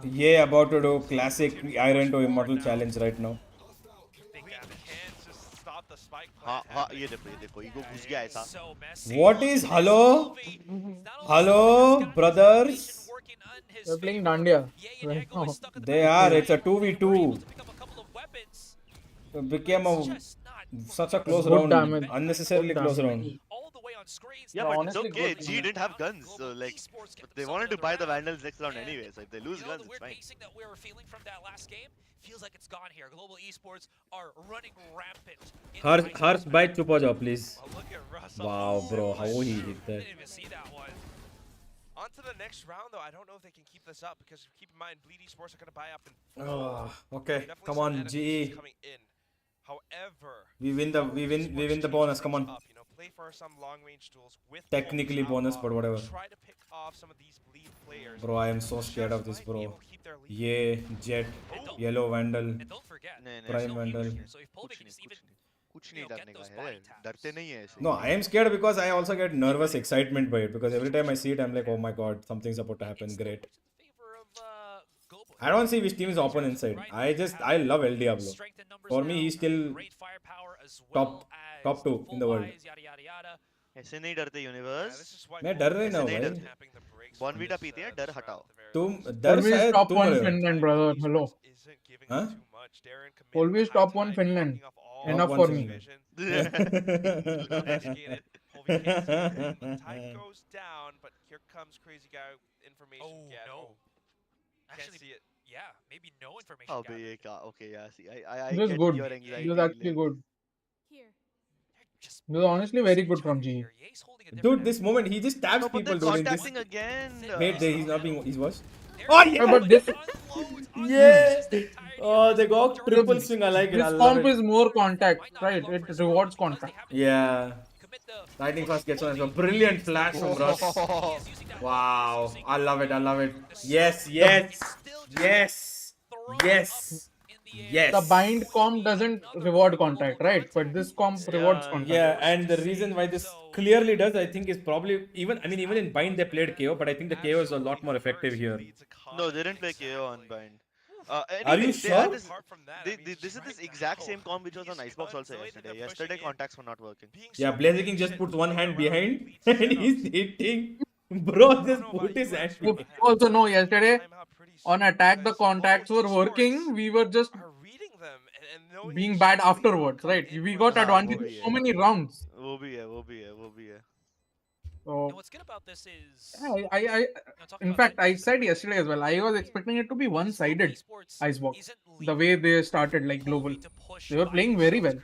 Yeah, about to do classic Iron to Immortal challenge right now. ये देखो, ego घुस गया ऐसा. What is hello? Hello, brothers? They're playing Dandiya right now. They are. It's a 2v2. It became such a close round. Damage. Unnecessarily close round. Yeah, but it's okay. G didn't have guns, so like they wanted to buy the Vandals next round anyway. So if they lose guns, it's fine. That we were feeling from that last game feels like it's gone here. Global esports are running rampant. Harsh, bite chupa jao, please. Wow, bro, how he hit that. Didn't even see that one. On to the next round, though. I don't know if they can keep this up because keep in mind, Bleed Esports are going to buy up in. Okay, come on, GE. However, we win the bonus. Come on. Play for some long-range duels with Technically bonus, but whatever. Try to pick off some of these bleed players. Bro, I am so scared of this, bro. Yeah, Jet, Yellow Vandal, Prime Vandal. कुछ नहीं डरने का है. डरते नहीं है ऐसे. No, I am scared because I also get nervous excitement by it because every time I see it, I'm like, oh my god, something's about to happen. Great. I don't see which team is opponent side. I love El Diablo. For me, he's still top 2 in the world. ऐसे नहीं डरते universe. मैं डर रही ना हूँ भाई. Bournvita पीते हैं, डर हटाओ. तुम डर शायद top तुम 1 रहे हो. Finland, brother. Hello. Huh? Always top 1 Finland. Enough for me. Tide goes down, but here comes Crazy Guy information gap. No. Actually, see it. Yeah, maybe no information. Okay, yeah. See, I It was get good. your anxiety. It was actually good. It was honestly very good from GE. Dude, this moment he just stabs No, but people. they're Dude, in this. contacting again. Wait, he's not being. He's watched. Oh yeah. Yeah, but this Yeah. Oh, they go triple swing. I like it. I this love comp it. is more contact, right? It rewards contact. Yeah. Lightning fast gets on. A brilliant flash from Russ. Wow. I love it. I love it. Yes. Yes. Yes. Yes. Yes. The bind comp doesn't reward contact, right? But this comp rewards contact. Yeah, and the reason why this clearly does, I think, is probably even in bind they played KO, but I think the KO is a lot more effective here. No, they didn't play KO on bind. Are you Anyway, they had sure? this. This is this exact same comp which was on Icebox also yesterday. Yesterday contacts were not working. Yeah, Blazing just puts one hand behind and he's hitting. Bro, just put his hand You behind. also know yesterday on attack the contacts were working. We were just being bad afterwards, right? We got हाँ वो advantage भी in है so many rounds. वो भी है वो भी है वो भी है So And what's good about this is, in fact, I said yesterday as well. I was expecting it to be one-sided Icebox. The way they started, like global, they were playing very well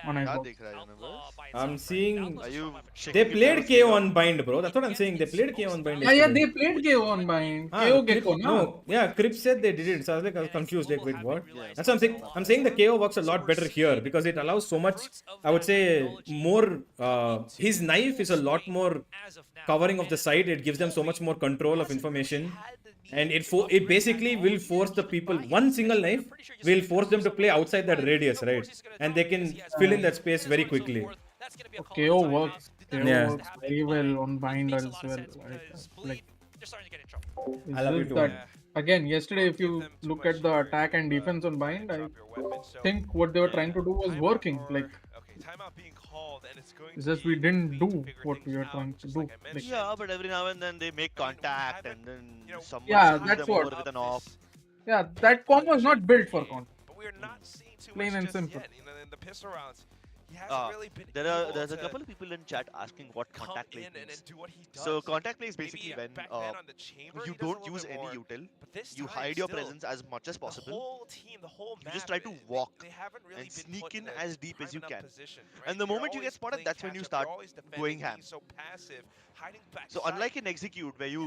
on क्या Icebox. देख रहा है universe? I'm seeing Are you they checking if played was KO KO? on bind, bro. That's what I'm saying. They played KO on bind Yeah, yesterday. they played KO on bind. Ah, KO Crip, Gecko, na? no, yeah, Crip said they did it. So I was confused. Like, wait, what? Yeah. That's what I'm saying. I'm saying the KO works a lot better here because it allows so much. I would say more. His knife is a lot more covering of the side. It gives them so much more control of information, and it basically will force the people. One single knife will force them to play outside that radius, right? And they can fill in that space very quickly. KO works. KO Yeah. works very well on bind as well. Like, I love you it's too. just that again, yesterday, if you look at the attack and defense on bind, I think what they were trying to do was working. Like, it's just we didn't do what we were trying to do. Like, Yeah, but every now and then they make contact and then someone Yeah, screws that's them over what. with an off. Yeah, that comp was not built for contact. Plain and simple. In the pistol rounds, he hasn't Uh, really been there's a able couple to of people in chat asking what come contact play in and means. do what he does. So contact play is Maybe basically when back then on the chamber, you he does a don't little use bit any more, util, but this you time hide your still, presence as much as the possible. whole team, the whole You map, just try to they walk haven't really and been sneak put in a as deep as prime you enough can. position, And the You're moment you always get spotted, playing that's when you catch-up, start you're always defending, going being ham. so passive, hiding back So side. unlike in Execute, where you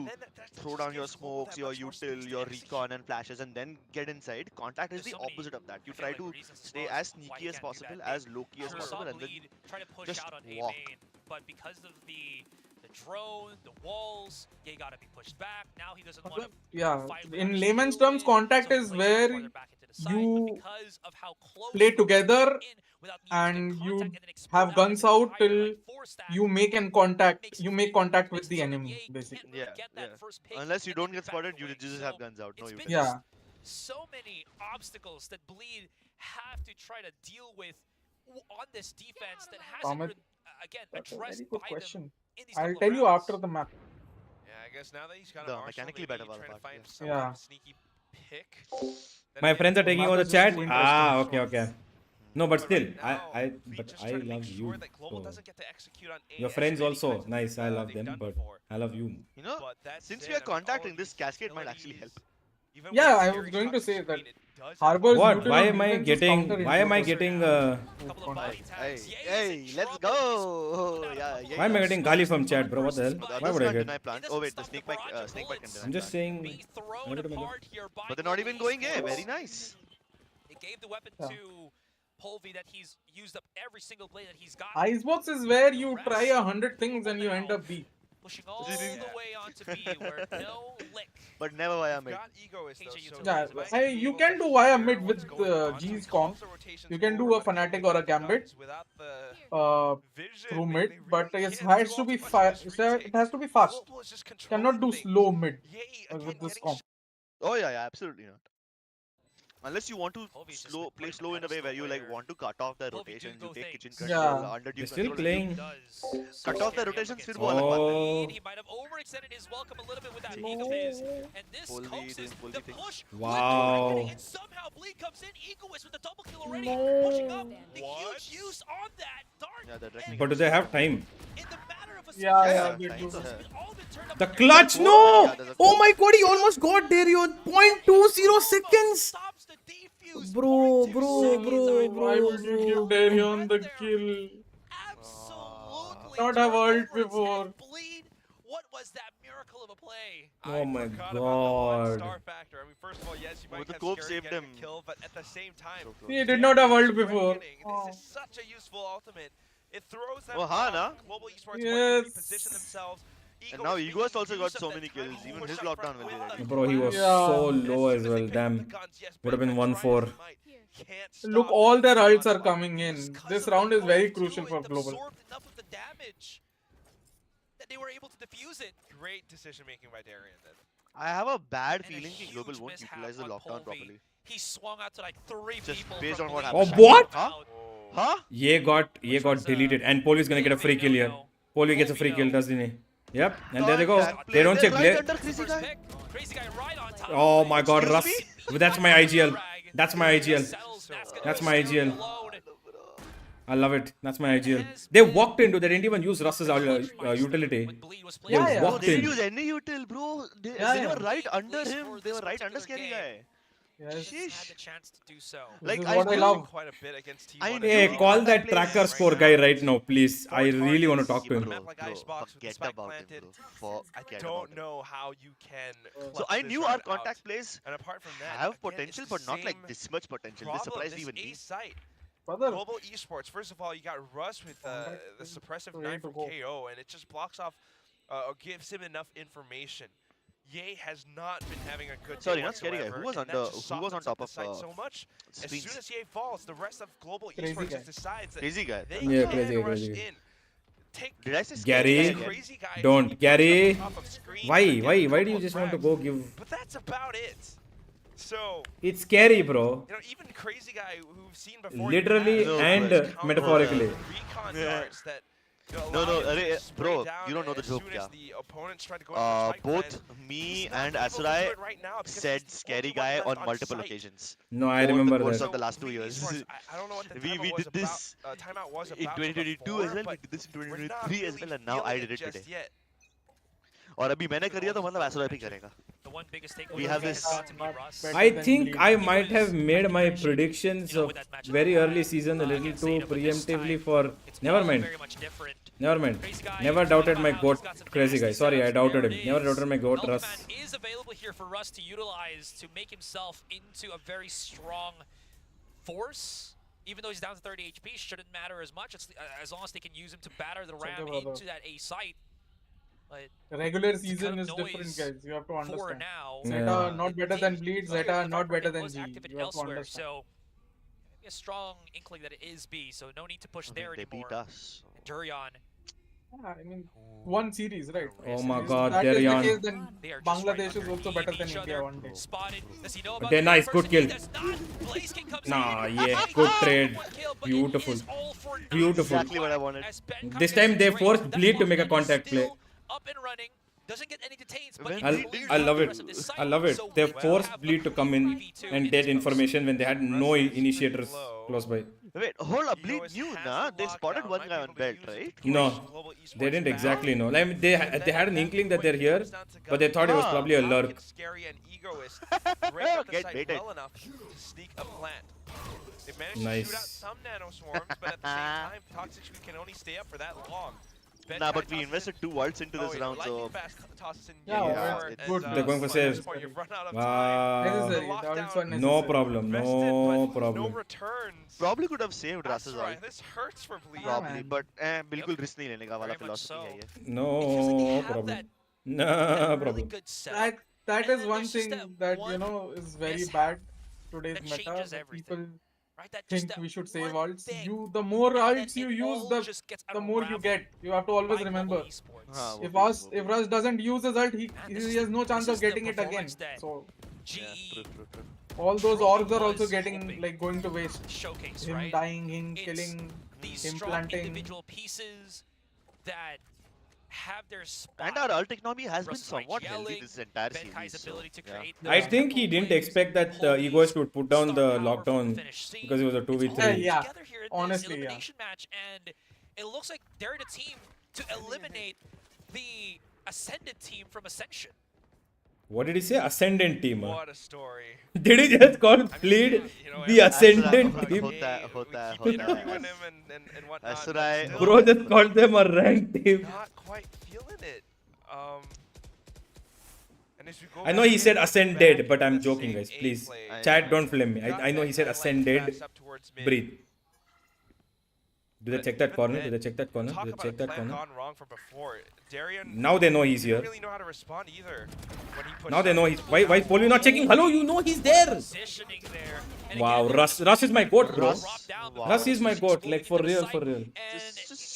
throw down your smokes, your util, your recon and flashes and then get inside, contact is the opposite of that. You try to stay as sneaky as possible, as low-key as possible, and then try to push just out on walk. A main, but because of the drone, the walls, he got to be pushed back. Now he doesn't want to. Yeah, in layman's terms, contact is where you play together and you have guns out till you make contact with the enemy, basically. Yeah, yeah. Unless you don't get spotted, you just have guns out. No util. Yeah. So many obstacles that Bleed have to try to deal with on this defense that hasn't Amit, been, again, that's a addressed very good by question. them in these I'll couple of tell you rounds. after the map. Yeah, I guess now that he's got The an arsenal, mechanically maybe better trying to part, find yes. some Yeah. kind of sneaky pick. My friends are taking Map over the is chat. too Ah, interesting. okay. No, but still, Right now, we but just I try to make love sure you. that Global So. doesn't get to execute on A Your as friends many also times as nice. I love they've them, done but before. I love you. You know, But that since said, we are I mean, all contacting, of this these cascade might actually help. facilities, even Yeah, with I was very going to strong say that screen, it does Harbor's What? util Why on am I defense is getting? Why am I counterintuitive. getting? Hey, let's go! Yeah, Why am I getting gali from chat, bro? What the hell? The Why others would I can't get? deny plant. Oh wait, the snake bike can deny I'm just plant. saying. But they're not even going A. Very nice. It gave the weapon Yeah. to Polvi that he's used up every single play that he's got. Icebox is where you try 100 things and you end up B. Pushing all the way onto B where no lick. But never via mid. Yeah, you can do via mid with G's comp. You can do a Fnatic or a Gambit through mid, but it has to be fast. It has to be fast. Cannot do slow mid with this comp. Oh yeah, absolutely not. Unless you want to play slow in a way where you like want to cut off the rotations, you take kitchen control, Yeah. under They're still playing. cut off the rotations, फिर वो अलग बात है. Oh. He might have overextended his welcome a little bit with that peek of his. And this Polvi coaxes doing Polvi the things. push. Wow. And somehow Bleed comes in, Egoist with the double kill already, pushing up the huge use on that dart. Yeah, they're directing But do they have time? In the matter of a Yeah, they split do. second, it's all been turned up The here. clutch, Yeah, no! there's a Oh my god, he almost got there, yo. 0.20 seconds! Stops the defuse. Bro. Why would you give Darion the kill? Absolutely. Not have ult turns before. and Bleed. What was that miracle of a play? Oh my forgot about the god. star factor. I mean, first of all, yes, you might the have Cope Scary saved getting him. a kill, but at the same time, So close. He did not have ult before. This is such a useful ultimate. It throws them Oh, हाँ, off. ना? Global Esports Yes. want to reposition themselves. And now Egoist Egoist making also got use of so that many time kills. to Even push his up lockdown front will be with ready. a Bro, he was Yeah. so And low as as soon well. they pick Damn. up the guns, yes, Would have been Breakman tries 1-4. as he might. Can't Look, stop all the their ults are onslaught. coming in. Because This of the round is very ult, crucial too, for it Global. absorbed enough of the damage that they were able to defuse it. Great decision making by Darian then. I have a bad And a feeling that Global huge won't mishap utilize the on lockdown Polvi. properly. He swung out to like 3 Just people based from on what Bleed. happened. Oh, what? Huh? Huh? Ye got deleted, and Poli is gonna get a free kill here. Poli gets a free kill, doesn't he? Yep, and there they go. They don't check. Right under Crazy Guy. Crazy Guy right on top. Oh my God, Excuse Russ. me? That's my IGL. That's my IGL. That's my IGL. I love it. That's my IGL. They walked into. They didn't even use Russ's utility. They No, walked they didn't in. use any util, bro. They were right under him. They were right under Scary Guy. Yes. Had the chance to do so. Like, I love. Quite a bit against I T1. Hey, knew call that place tracker score guy right now, please. I really want to talk to him. Bro, Like bro, Icebox with the forget spike about him, planted. bro. I Forget don't about him. know how you can. So clutch I this knew round our contact out. plays And apart from that, have again, potential, it's the but not like same this much potential. This problem. surprised This even me. A site. Brother, Global Esports. First of all, you got Russ with the suppressive Ready knife to from go. KO, and it just blocks off or gives him enough information. Ye has not been having a good day Sorry, not Scary Guy. whatsoever, Who was and under? that just Who was on softens up top the of site so much. As screens? soon as Ye falls, the rest of Global Crazy Esports Guy. just decides that Crazy Guy. they Yeah, can Crazy Guy, rush Crazy Guy. in. Take Did I say Scary Gary, Guy again? Crazy Guy. don't. He Gary, pops off of screens why? and Why? gets a Why do couple you of just want to frags. go give? But that's about it. So, It's scary, bro. you know, even Crazy Guy, who we've seen before, Literally No, and but- metaphorically. recon Yeah. darts that, you know, No, allow no, him to arre, spray bro, down you don't know the as joke, soon as kya? the opponent's trying to go into the spike Both plan. me He's not and able to do Asurai it right now because said he's the Scary only one Guy left on multiple site. occasions. No, I Over the remember course that. of the last 2 Bleed years. Esports, I don't know what the We timeout did was this about, timeout was in about 2022 before, as well. We but did this in we're not 2023 as really well, and now I feeling did it just today. yet. और अभी मैंने कर दिया तो मतलब Asurai भी करेगा. The one biggest takeaway We have has this. got to be Russ. I think I might have made my predictions of very early season a little too preemptively for. Never mind. Very much different. Never mind. Never doubted my goat, Crazy Guy. Sorry, I doubted him. Never doubted my goat, Russ. Meltman is available here for Russ to utilize to make himself into a very strong force. Even though he's down to 30 HP, shouldn't matter as much as long as they can use him to batter the ram into that A site. But regular it's season kind of is different, noise guys. You have to for understand. now. Zeta Yeah. not better than Bleed. Zeta not better than was G. active You have to elsewhere, understand. so maybe a strong inkling that it is B, so no need to push there They anymore. beat us. Durian. Yeah, I mean, one series, right? Oh my If God, that is the Darian. case, then They are just Bangladesh right is also better than each India other. one day. Spotted. Does he know about Okay, the nice, person? good kill. He does not. Blaziken comes Nah, in. yeah, Fighting good off trade. one kill, but it Beautiful. is all for naught. Beautiful. Exactly what I wanted. As Ben This comes time in they straight, forced that Bleed to make a Botman is contact play. still up and running. Doesn't get any detains, but he I clears I love the it. rest of this site. I love it. So They we forced have Bleed to come in 3v2 and this get post. information when they had no initiators close by. Wait, hold up. He Bleed always knew, has nah? the They spotted lockdown, one might guy be on able to belt, use it right? to No, push Global they Esports didn't back. exactly know. Like, they had an inkling that they're When it here, comes down to but they thought it was Ah. probably a How lurk. can Scary and Egoist break up the Get site baited. well enough to sneak a plant? They managed to Nice. shoot out some nano swarms, but at the same time, Toxic can only stay up for that long. Nah, but we invested 2 ults into this round, so Yeah, it's good. They're going for saves. Wow. Necessary. That's one No necessary. problem. No No problem. returns. probably could have saved That's Russ's right. ult. This hurts for Bleed. Probably, man. but बिल्कुल risk नहीं लेने का वाला Very much philosophy है ये. No have problem. that No really problem. good setup. That And is then one there's just thing that that one you know is very mishap bad today's that meta. changes That everything. people Right? That just think that we should save one ults. thing, The more and then ults you it use, all just gets the more you unraveled get. You have to always by remember. Global Esports. हाँ, वो If भी- Russ वो भी. doesn't use his ult, Man, this he is has no chance this of is the getting it again. performance that So GE Yeah, true. all those truly orbs are also was getting hoping like going to waste. showcase, Him right? dying, him It's killing, These him strong planting. individual pieces that have their spot. And our ult economy has been Russ's right somewhat healthy yelling, this entire Benkai's series. ability to So, yeah. create I those think he tempo didn't plays, expect that Polvi's Egoist would put down star the power from lockdown finish. See, because it was a it's all 2v3. coming Yeah, together here in honestly, this yeah. elimination match, and it looks like they're in a team to eliminate the Ascended team from Ascension. What did he say? Ascendant team. What a story. Did he just call Bleed the Ascendant होता team? होता We keep होता interviewing है. him and whatnot. That's but right. still Bro just called them a ranked team. Not quite feeling it. And as we go I know back he said in, ascended, back but I'm the joking, same guys. A Please, play. chat, don't flame me. Got I know that he said guy, like, ascended. pass up towards mid. Breathe. Do they check that Even corner? then, Do they check that corner? Talk Do they about check a that plan corner? gone wrong from before. Darian Now they know he's here. didn't really know how to respond either when he pushed Now they up. know he's. Why Poli not checking? Hello, you know he's there. Positioning there. And Wow, again, Russ is my goat, bro. drop down, but Russ is my just goat, exploding like for into the real, site. for real. And Just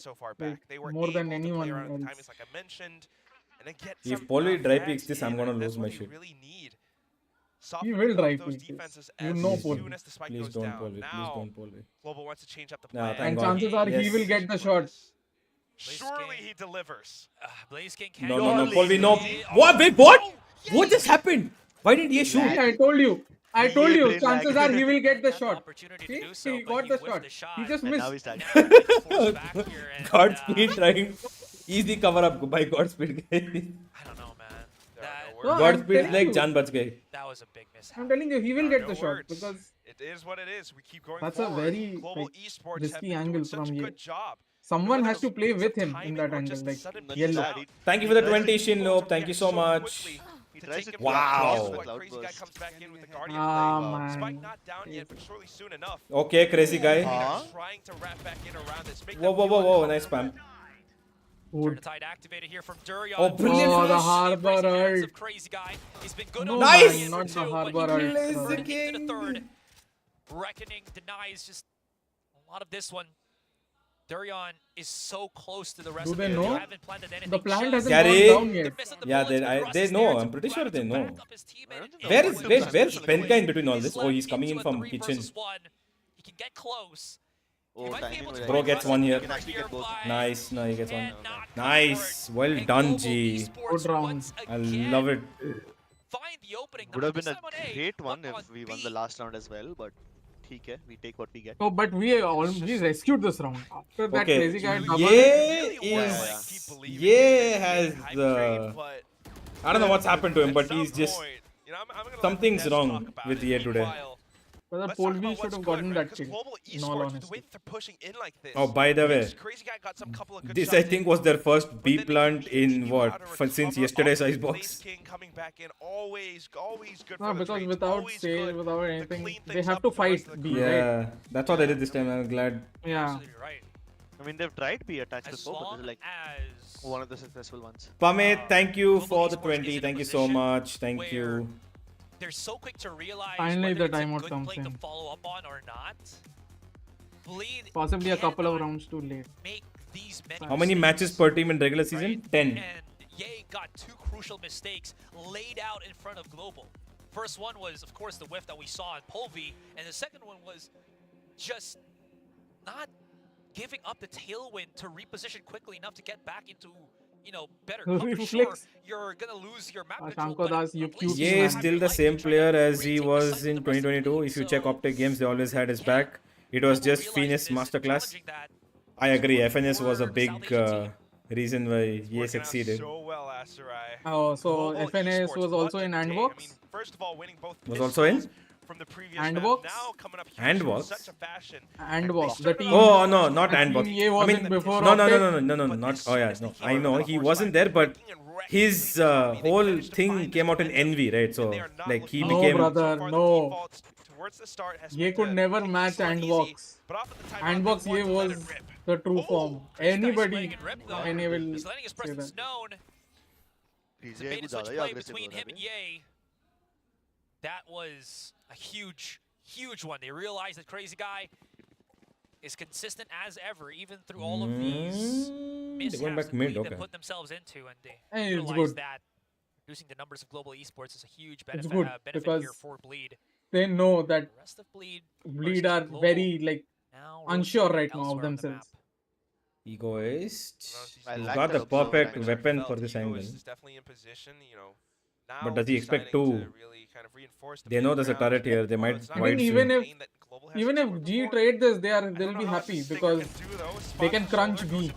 so far back. They were more than able to anyone play around the else. timings, like I mentioned, and then get If some Poli dry frags picks this, in, I'm gonna and that's lose what my they shit. really need. He Soften will up drive those pick this. defenses You as know Please, Poli. soon as the spike please goes don't down. Poli. Please Now, don't Poli. Global wants to change up the Nah, plan. thank And God. chances are he Yes. will get the shot. Surely he delivers. BlazeKing No, can no, no, go Polvi, no. lead. What? Wait, what? What just happened? Why did he shoot? See, I told you. I told you. brain lag. Chances are he will get the shot. Opportunity See, to do so, he but got he the whiffed shot. the shot. He just And now missed. he's tied. Now they're getting forced back here, and, Godspeed trying. Easy cover up by Godspeed. I don't know, man. No, I'm Godspeed is telling like you. Jaan bach gayi. That was a big mishap. I'm telling you, he will get No the shot words. because It is what it is. We keep going that's forward. a very Global like, esports have risky been angle doing such from a you. good job someone has to play with him in that angle, like yellow. Thank you for the 20, Shinlope. Thank you so much. He tries to Wow. Crazy guy comes back in with the Guardian man. Spike not down yet, but surely soon enough. Okay, crazy guy. Trying to wrap back in around this. Whoa, nice spam. Tide activated here from Durian. Oh, brilliant Oh, the flash. harbor ult. Crazy guy. He's been good No, on Nice. man, not the too, harbor but he ult. can't bro. bring it to the third. Reckoning denies just a lot of this one. Durian is so close to the rest Do of they them. know? You haven't planted anything. The plant just hasn't Gary? gone down yet. Yeah, they know. I'm pretty sure they know. Where's Penka in between all this? Oh, he's coming in from kitchen. He can get close. Oh, timing was Bro gets one here. You can actually get both. Nice. No, he gets one. Nice. Well done, G. Good round. I love it. Find the opening. Would have been a great one if we won the last round as well, but we take what we get. Oh, but we rescued this round. After that Okay. crazy guy double. Yeah has the. I don't know what's happened to him, but he's just. Something's wrong with EA today. But the Polvi should have gotten that kill. In all honesty. Oh, by the way, this I think was their first B plant in what? Since yesterday's Icebox. No, because without sale, without anything, they have to fight B, Yeah, right? that's what I did this time. I'm glad. Yeah. I mean, they've tried B attacks before, but this is like one of the successful ones. Pamit, thank you for the 20. Thank you so much. Thank you. They're so quick to realize Finally whether the it's a timeout good comes play in. to follow up on or not. Bleed Possibly a couple of rounds too late. make these many How many mistakes, matches per team in regular season? 10. And Ye got two crucial mistakes laid out in front of Global. First one was, of course, the whiff that we saw in Polvi, and the second one was just not giving up the tailwind to reposition quickly enough to get back into, better cover. Sure, you're gonna lose your map control, but Shanko, you cute Ye is still the same player as he was in 2022. If you check Optic games, they always had his back. It was just Phoenix Masterclass. I agree. FNS was a big reason why Ye succeeded. Oh, so FNS was also in Handbox? Was also in? Handbox? Handbox? Handbox. The team. Oh no, not the Handbox. team Ye I wasn't mean, before no, Optic? not. Oh yeah, no. I know he wasn't there, but his whole thing came out in Envy, right? So like he became. No, brother, no. Ye could never match Handbox. Handbox Ye was the true form. Anybody, any will say that. Bait and switch play between him and Ye. That was a huge one. They realized that Crazy Guy is consistent as ever, even through all of these mishaps going back that mid, Bleed okay. have put themselves into, and they Hey, it's realized good. that reducing the numbers of global esports is a huge It's benefit, good benefit because here for Bleed. they know that The rest of Bleed are Global very like now unsure rotating right now of elsewhere on the themselves. Egoist. I He's like got that the observer perfect action. weapon for this angle. definitely in position, But does he expect two? They know there's a turret here. They might I wide think even swing. if G trade this, they'll be happy because they can crunch B.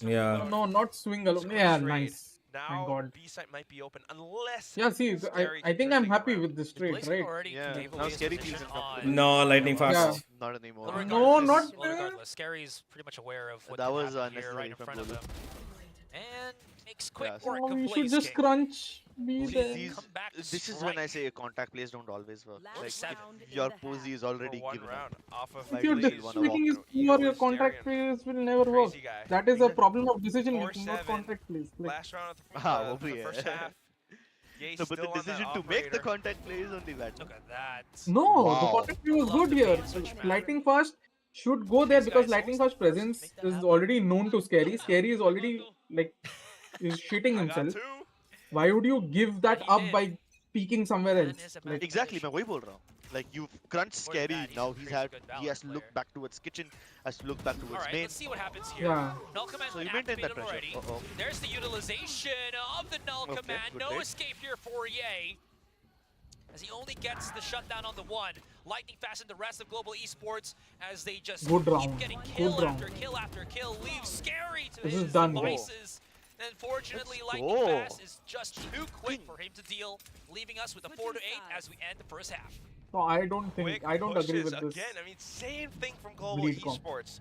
Yeah. No, not swing alone. Yeah, nice. Thank God. B site might be open unless Yeah, see, I think I'm happy with this trade, right? Yeah, now Scary Team's in front. No, lightning fast. Not anymore. No, not regardless. Scary's pretty much aware of what That can was happen here unnecessary right in from front of Lulu. him. And makes quick Yeah, work Oh, of we should Blaze just King. crunch B See, there. this is when I say contact plays don't always work. Like, if your posy is already given up. If your decision making is poor, your contract plays will never work. That is a problem of decision making, not contract plays. Like, Ah, no, but the decision to make the contact play is only bad. Look at that. no, the Wow. contract play was good here. So Lightning Fast should go there because Lightning Fast presence is already known to Scary. Scary is already like is shitting himself. Why would you give that up by peeking somewhere else? Like, Exactly, मैं वही बोल रहा हूँ. Like you've crunched Scary, now he has to look back towards kitchen, has to look back towards Alright, main. let's see what happens here. Yeah. Null command So you maintain that activated pressure. already. Uh-oh. There's the utilization of the null Okay, command. good No trade. escape here for Ye. As he only gets the shutdown on the one. Lightning Fast and the rest of Global Esports as they just Good keep round. getting Good kill round. after kill after kill. Leaves Scary to This his is done, bro. devices. And unfortunately, Let's Lightning go. Fast is just too quick for him to deal, leaving us with a 4-8 as we end the first half. no, I don't agree with this. Again, I mean, same thing from Global Bleed comp. Esports.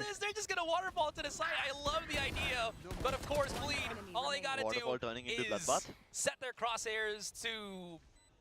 at this. They're just going to waterfall to the side. I love the idea. But of course, Bleed, all they got to do Turning into is bloodbath. set their crosshairs to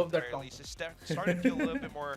at deserve the that very count. least. It's starting to feel a little bit more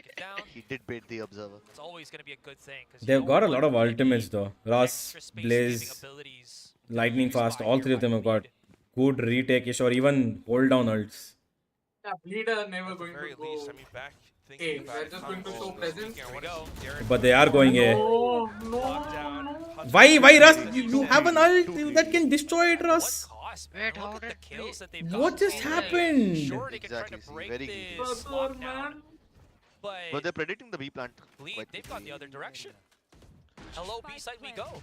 break it down. He did bait the observer. It's always going to be a good thing. They've got a lot of ultimates though. Ross, Blaze, Lightning Fast, all three of them have got good retake-ish or even hold down ults. Yeah, Bleeder never going Very to go. least, I mean, back Hey, thinking about they're it, just going to Congo, show presence. here we go. But they are going A. No, Lockdown. no. Why, Russ? You have an ult that can destroy it, Russ. Wait, how did What just happened? Sure, they can try to Exactly, break very this good. lockdown, But they're predicting the B plant. Bleed, they've gone the other direction. Hello, B side we go.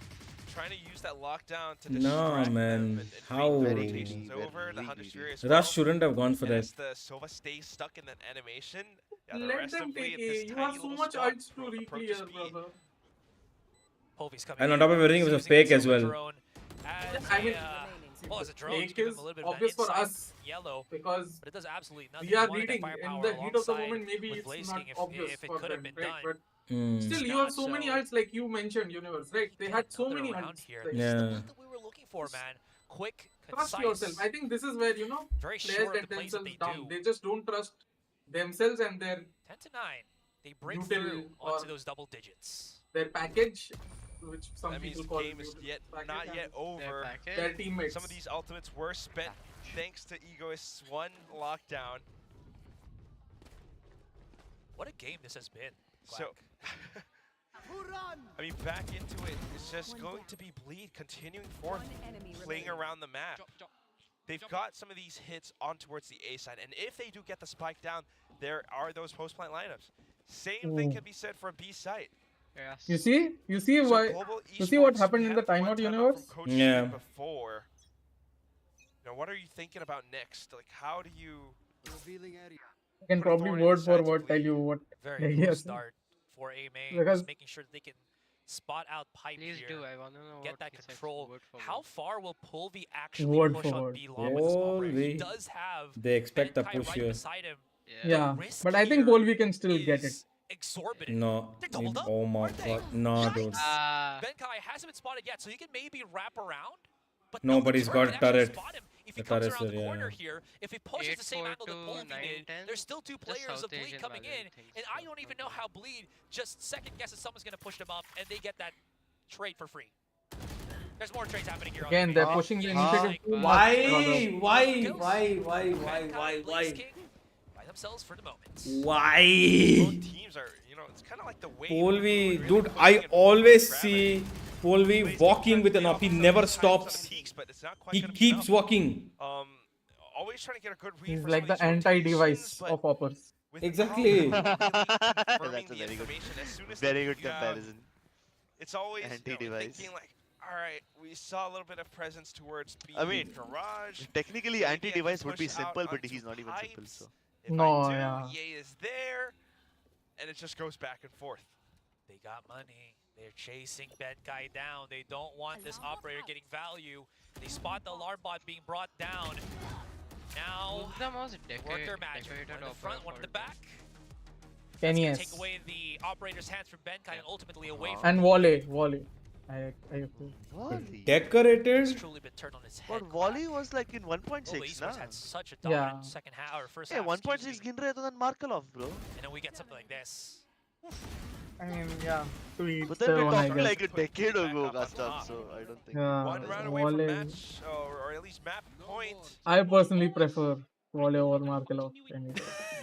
trying to use that lockdown to No, distract man. them and How? bring the rotations over. The Hunter's Fury as well. Rush shouldn't have gone for And that. as the Sova stays stuck in that animation, the Let rest them of Lee take at this A. You tiny have so little much spot ults to approaches re-clear, B. brother. Povey's coming And on in, top of everything, it was a using fake his as silver well. drone as I mean, well, as a drone to fake give him is a little bit of obvious for inside us yellow, because but it does absolutely nothing. we are He wanted that reading firepower in the heat of the alongside moment. Maybe with it's Blaze not King obvious if it for could have them, been right? done. Mm. Still, It's you not, have so many so- ults, like you mentioned, Universe, right? They had so Another many round ults. here. Like, This is the Yeah. build that we were looking for, man. Quick, trust concise. yourself. I think this is where, Very players sure of let the plays that themselves they down. do. They just don't trust themselves and their 10 to 9. They break util through onto or those double digits. their package, which some That means people the call game is util package, not and yet over. their teammates. Some of these ultimates were spent thanks to Egoist's one lockdown. What a game this has been. So, I mean, back into it, it's just going to be Bleed continuing forth, playing around the map. They've got some of these hits on towards the A side, and if they do get the spike down, there are those post-plant lineups. Same thing can be said for B site. You see So why? Global You see what Esports, happened we in the had the timeout one timeout universe? from Coach Yeah. Smith before. Now, what are you thinking about next? Like, how do you? I can put a probably thorn in the word for sides of word tell Bleed? you what. Very he cool has said. start for A main. Because- Just making sure that they can spot out pipe Please here. do. I want to know Get what that he said control. word for How word. far will Polvi actually Word push for on word. B long with this operator? He Polvi. does have They expect a Benkai push right here. beside him. Yeah, risk but I think here Volvi can still get it. is exorbitant. No. They're doubled up, Oh my aren't they? god. No, dude. Benkai hasn't been spotted yet, so he can maybe wrap around. But No, the but he's turret got can actually turret. spot him if he The comes turret's around the there, corner yeah. here. If he pushes the same angle that 8-4-2, Polvi did, 9-10. there's still two Just players of South Bleed Asian coming in, Valorant things, and I don't even know how Bleed just second guesses someone's going to push them up, and they get that trade for free. There's more trades happening here. Again, on they're the pushing the main. initiative too much, Why? brother. Why? Kills. Why? Benkai, Blaze King by themselves for the moment. Why? Both teams are, it's kind of like the way. Polvi, dude, I always see Polvi walking with an op. He never stops. He keeps walking. Always trying to get a good read. He's for like some the of these anti-device rotations, but of oppers. with the Exactly. confirming That's a the very good, information as soon as very they good do, comparison. It's always Anti-device. thinking like, all right, we saw a little bit of presence towards B I mean, garage. Technically, Maybe I can anti-device would be push out simple, but onto he's not even simple. pipes. So If No, I do, yeah. Ye is there, and it just goes back and forth. They got money. They're chasing Benkai down. They don't want this operator getting value. They spot the alarm bot being brought down. Now, The most work their magic. One in the front, one in the back. Kenny Take S. away the operator's hands from Benkai and ultimately away from And volley. I agree. Volley. Decorated. truly been turned on his head. But volley was like in 1.6 Global na. Esports had such a dominant Yeah. second half or first Yeah, half. 1.6 गिन रहे तो then Markelov, bro. And then we get something like this. I mean, yeah. To each But then their we're own, I talking guess. like a decade ago, Gaston, so I don't think. Yeah, One round away volley. from match, or at least map point. I personally prefer volley over Markelov. Anyway.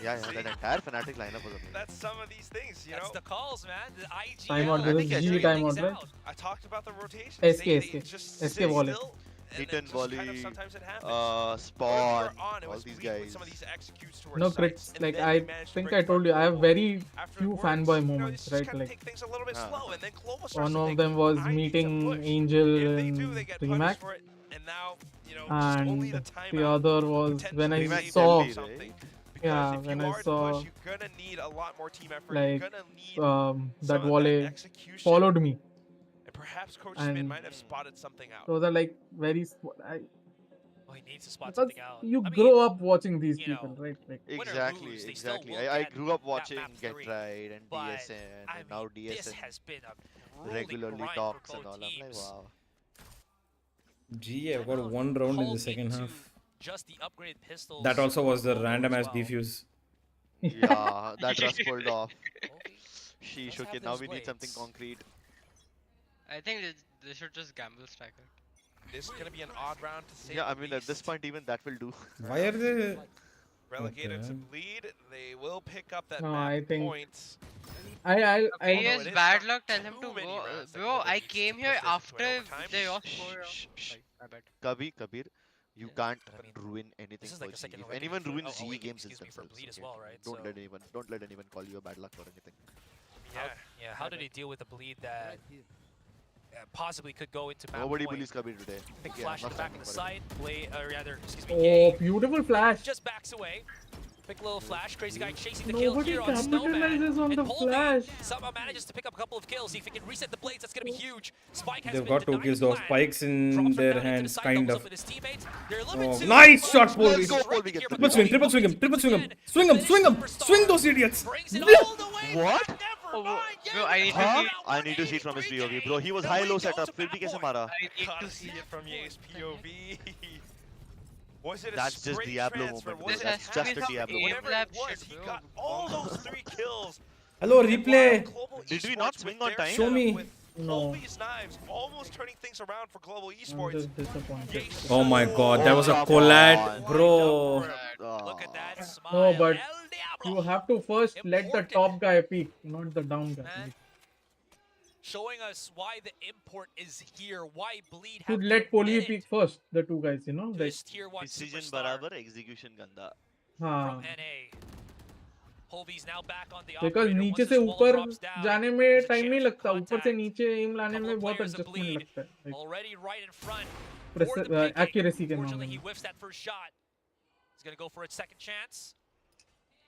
Yeah, that entire Fnatic lineup was amazing. That's some of these things, That's the calls, man. The IG. Timeout, I this think is I GE should- timeout, right? I talked about the rotations. SK, They SK. just SK sit volley. still, and Hit then and just kind of volley, sometimes it happens. Spawn, Earlier on, it all was these Bleed with guys. some of these executes towards No sites, crits. and Like then I they managed to think break I told front you, I have Global. very few Afterwards, fanboy you moments, just right? kind of Like take things a little bit slow, and then Global starts one to of think, them was I need to meeting push. Angel If they do, they in get Remax, punished for it, and now, just only and the timeout the other was when I Remax saw. LD, right? Because Yeah, if when you I are to saw push, you're gonna need a lot more team effort. like You're gonna need that some of volley execution. followed me. And perhaps Coach Smith And might have spotted something out. those are like very. Oh, he needs to spot Because something out. you I mean, grow up watching these you know, people, right? Like win or Exactly, lose, they still exactly. will I get grew up that watching map Get 3. Right and But, DSN I and now mean, this DSN has been a grueling regularly grind talks for and both all. I'm like, teams. wow. Gee, I've got one round in the Called second into half. Just the upgraded pistols. That also was the Global random as ass well. defuse. Yeah, that Russ pulled off. Kofi Sheesh, does have okay, now those we need something blades. concrete. I think they should just gamble striker. This is gonna be an odd round to say Yeah, I the mean, at this least. point, even that will do. Why are they? Relegated Okay. to bleed, they will pick up that No, map I think- point. He Although has it is bad not luck. Tell him too to many go. rounds that Bro, Global I needs to came push here this into an after overtime. they lost Shh, 4 shh, shh. Sorry, my bad. Kabir, you Yeah, can't but I mean, ruin anything This is for like a GE. second If awakening anyone for, ruins oh, GE awakening, games, it's excuse me, for themselves. bleed as Okay? well, right? Don't So- let anyone call you a bad luck or anything. Yeah. How did he deal with the bleed that possibly could go into map Nobody point. bullies Kabir today. Big Yeah, flash in not the back of standing the for it. side. Blade, or rather, excuse me, Oh, Yang beautiful flash. just backs away. Quick little flash. Crazy guy chasing the kill Nobody here on Snowman. capitalizes on And the Polby flash. somehow manages to pick up a couple of kills. If he can reset the blades, that's going to be huge. Spike has They've been got 2 denied kills the though. plant. Spikes in Drops from their down into the hands, side, kind doubles of. up with his teammates. They're a little bit Oh, too nice shot, close. Polby. Let's go, Polby, get Triple swing, triple swing him, triple swing him. Swing him, swing him, swing those idiots. What? Bro, I need to Huh? see. I need to see it from his POV, bro. He was high-low setup. फिर भी कैसे मारा? I need Gotta to see see. it from Ye's POV. Was it a That's just straight Diablo transfer? moment, Was bro. it That's just a half? Diablo Whatever moment. it was, he got all those 3 kills. Hello, replay. Did we not swing on time? Show me. No. Colby's knives almost turning things around for global I'm esports. just disappointed. Oh my god, that was a come collab, on. bro. Look at that smile. No, but El you Diablo. have to first let the top guy peek, not the down guy. Man. Showing us why the import is here, why Bleed Should have let Polly committed peek first, the 2 guys, you know. to Like, this tier 1 Decision superstar बराबर, execution गंदा. from हाँ. NA. Polby's now back on the Because operator. नीचे Once से this wall ऊपर drops down, जाने में there's a time नहीं chance for लगता, ऊपर से contact. नीचे एम लाने Couple में of बहुत players of एडजस्टमेंट Bleed लगता है. Like, already right in front for the picking. accuracy के Fortunately, मामले he में. whiffs that first shot. He's gonna go for a second chance.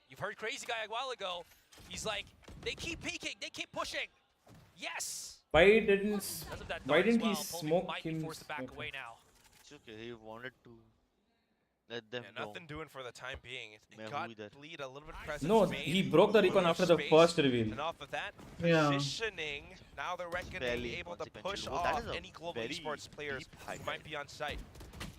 You've heard Crazy Guy a while ago. He's like, they keep peeking, they keep pushing. Yes. Why didn't Because of that why dart as didn't he well, Polby smoke might be him? forced to back away now. It's okay. He wanted to let them Yeah, know. nothing doing for the time being. It मैं got हूँ इधर. Bleed a little bit of presence. No, made, he broke the recon little after the space, first reveal. And off of that, Yeah. positioning, now they're reckoning Fairly able to consequential. push Well, that off is a any global very esports players deep high who might be on site.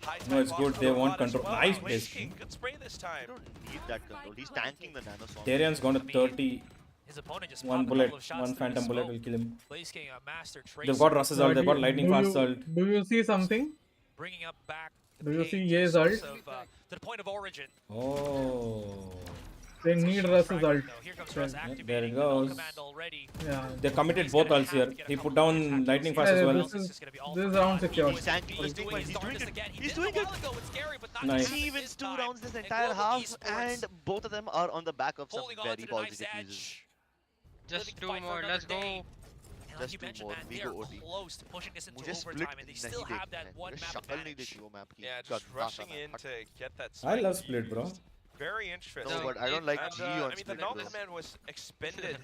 High No, time it's loss good. for They the want lot as control. well. Nice Wave place. King, good spray this You time. don't need that control. He's tanking the nano song. Tarian's gone to 30. His opponent just One popped a bullet, couple of shots one through the phantom bullet smoke. will kill him. Blaze King, a master They've tracer, got Russ's ult, they've got lightning fast ult. Do you see something? bringing up back the Do you ping see to the Ye's source ult? of, to the point of origin. Oh. They need Russ's ult. Here comes Russ There activating it the ult goes. command already. Yeah. They committed both ults here. He put down lightning fast as Yeah, well. this is round secure. He's tanking. He's doing it. He's doing it. He's doing it. Nice. He wins 2 rounds this entire half, and both of them are on the back of some Holding on very to the knife's positive edge. uses. Just to 2 fight for more. another Let's go. day. And like Just you 2 mentioned, more. man, We they go are OT. close to pushing this into मुझे split overtime, and they still नहीं have that देखना है. one मुझे map शक्ल नहीं advantage. देखनी वो map की. Yeah, just गंदा सा rushing map. in to get that I spike love split, bro. used. Very interesting. No, but I don't like And, GE I on mean, the split, null bro. command was expended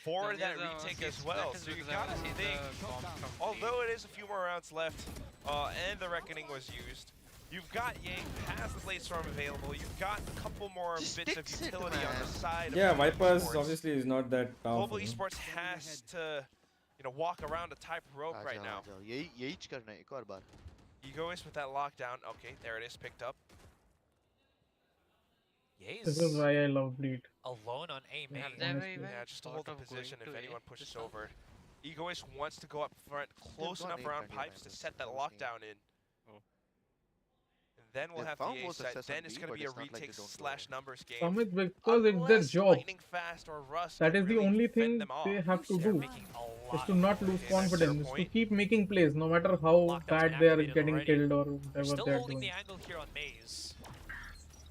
for No, that these are retake just as well. seconds So you because I gotta wanna see think, the bomb from although it is a few more rounds left, and the reckoning was used, you've got Yang has the blade storm available. You've got a couple more Just bits of fix it, utility on the man. side. Yeah, of Global Vipers Esports. obviously is not that Global powerful. Esports has to, walk around a tightrope uh right जाओ, now. आ जाओ. यही करना है एक और बार. Egoist with that lockdown. Okay, there it is, picked up. This is why I love Bleed. Alone on A main. Have they ever Honestly. even Yeah, just to thought hold the of going position to if A anyone pushes this round? over. Egoist wants to go up front, close gone enough around 8-29 pipes to minutes. set that I was thinking. lockdown in. Oh. And then we'll They have found the A more set. success Then on it's B, going to but be a it's not like they retake don't slash go. numbers game. Summit, because it's their Unless job. Lightning Fast or Rust That can is the really only fend thing them off. they have to They're do. making a Is lot to of not lose Okay, that's their confidence, to point. keep making plays, no matter how Lockdown's bad been they are activated getting already. killed or They're whatever still they are holding doing. the angle here on Maze.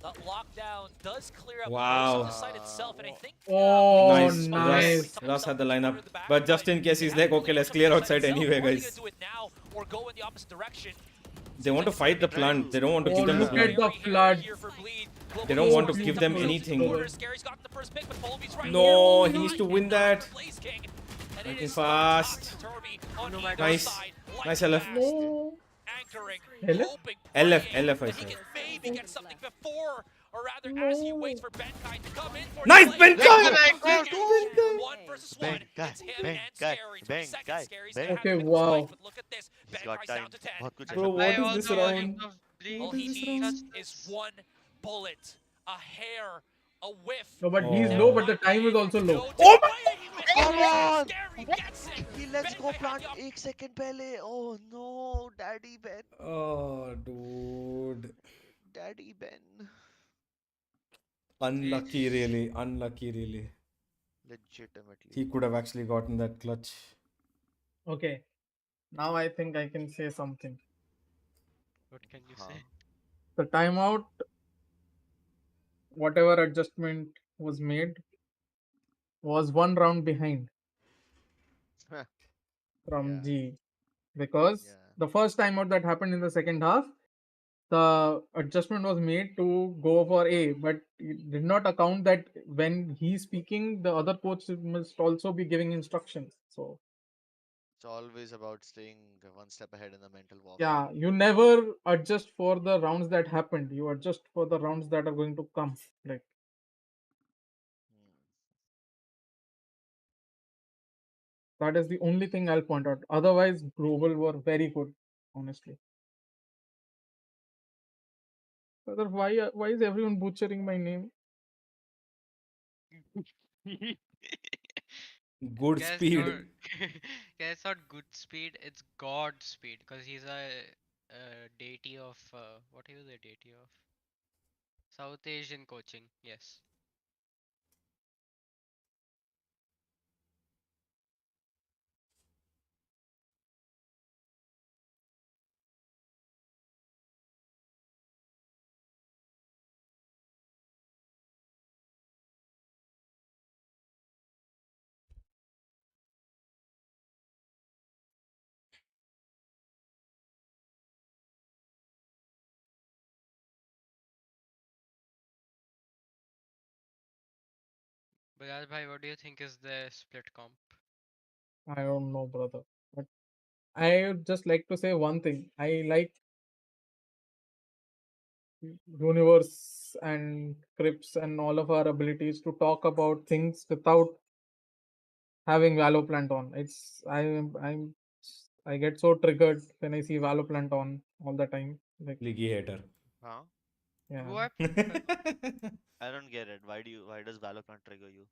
The lockdown does clear up Wow. most of the site itself, and I think Oh, Nice. nice. Russ had the lineup. But just in case he's like, okay, let's clear outside anyway, guys. do it now or go in the opposite direction. They want to fight the plant. They don't want to Oh, give them the look at plant. the flood. They don't want to Oh, give them beautiful. anything. Scary's got the first pick, but Polby's right No, here. he needs to win that. Blaze King. And it Lightning is fast. Turby on No Ego's Nice. side. Nice Lightning LF. fast, No. anchoring, LF? hoping, LF, praying LF I that he said. can maybe get something before, or rather as he waits for Benkai to come in for Nice, the play. Benkai! Benkai! 1 versus 1. Benkai, It's him and Benkai, Scary. 20 seconds. Benkai, Scary's Benkai. gonna have to Okay, pick the wow. spike, but look at this. He's got Benkai's time. down to 10. बहुत कुछ Bro, है. what I is also this want round? to bleed. All he is this needs round? is one bullet, a hair, a whiff. No, but he's Oh. low, but the time is also low. Oh Come on! Scary gets it. He lets go Benkai plant had the 1 second पहले. Oh no, Daddy Ben. Oh, dude. Daddy Ben. Unlucky, really. Unlucky, really. Legitimately. He could have actually gotten that clutch. Okay. Now I think I can say something. What can you say? The timeout, whatever adjustment was made, was 1 round behind from Yeah. G. because the first timeout that happened in the second half, the adjustment was made to go for A, but it did not account that when he's speaking, the other coach must also be giving instructions. So It's always about staying one step ahead in the mental warfare. yeah, you never adjust for the rounds that happened. You adjust for the rounds that are going to come. Like that is the only thing I'll point out. Otherwise, Global were very good, honestly. Brother, why is everyone butchering my name? Good Guys, speed. no, guys, it's not good speed. It's God speed because he's a deity of what he was a deity of South Asian coaching. Yes. Bilal bhai, what do you think is the split comp? I don't know, brother. But I would just like to say one thing. I like Universe and Crips and all of our abilities to talk about things without having Valoplant on. I get so triggered when I see Valoplant on all the time. Like Leaky hater. Huh? yeah. What? I don't get it. Why does Valorant trigger you?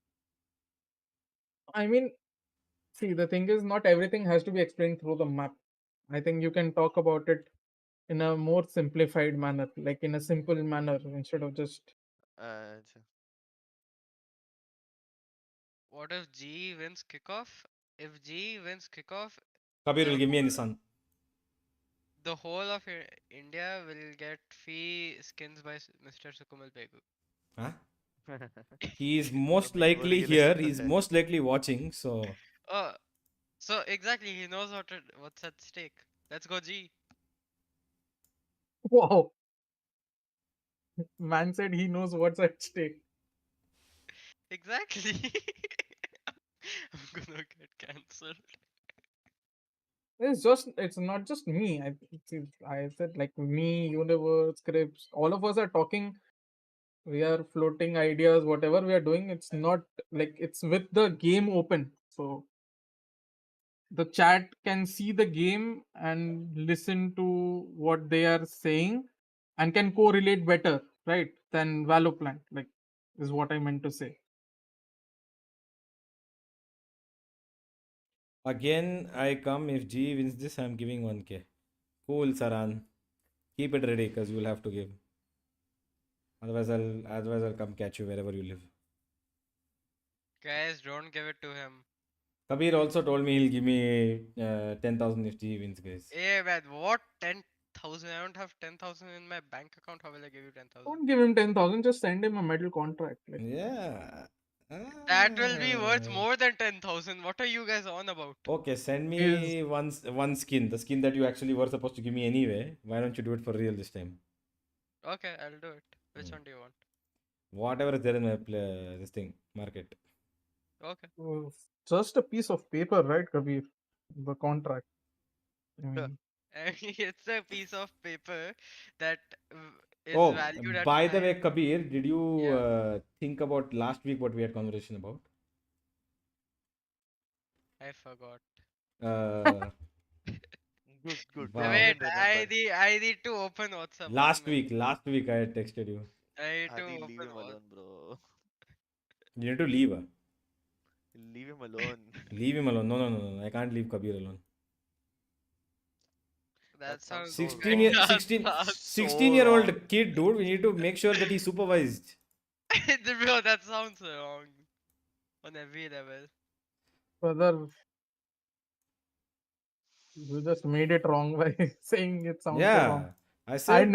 I mean, see, the thing is, not everything has to be explained through the map. I think you can talk about it in a more simplified manner, like in a simple manner, instead of just. Uh, What if GE wins kickoff? If GE wins kickoff, Kabir will the give me any sun. the whole of India will get free skins by Mr. Sukumal Begu. Huh? He is You're most being more likely here. realistic He's today. most likely watching. So Oh, so exactly, he knows what's at stake. Let's go, G. Wow, man said he knows what's at stake. Exactly. I'm gonna get cancelled. It's not just me. I said like me, Universe, Scripts, all of us are talking. We are floating ideas, whatever we are doing. It's not like it's with the game open. So the chat can see the game and listen to what they are saying and can correlate better, right? Than Valoplant, like is what I meant to say. again, I come. If G wins this, I'm giving 1K. Cool, Saran. Keep it ready, because you'll have to give. Otherwise I'll come catch you wherever you live. Guys, don't give it to him. Kabir also told me he'll give me 10,000 if G wins, guys. Hey man, what 10,000? I don't have 10,000 in my bank account. How will I give you 10,000? Don't give him 10,000. Just send him a medal contract. Like, Yeah. That will be worth more than 10,000. What are you guys on about? Okay, send is me one skin. The skin that you actually were supposed to give me anyway. Why don't you do it for real this time? Okay, I'll do it. Which one do you want? Whatever is there in my this thing market. Okay. just a piece of paper, right, Kabir? The contract. I mean, It's a piece of paper that is Oh, valued at by the 5. way, Kabir, did you Yeah, think about last week what we had conversation about? I forgot. Uh, Good. Then you wow. Wait, can remember. I need to open WhatsApp. 1 Last minute. week, I had texted you. I need to Adi, leave open him alone, bro. You need to leave. Leave him alone. Leave him alone. No. I can't leave Kabir alone. That sounds so 16 wrong. year, kinda 16, sucks. 16 So year old wrong. kid, dude. We need to make sure that he's supervised. Bro, that sounds wrong on every level. brother, you just made it wrong by saying it sounds so wrong. Yeah, I said,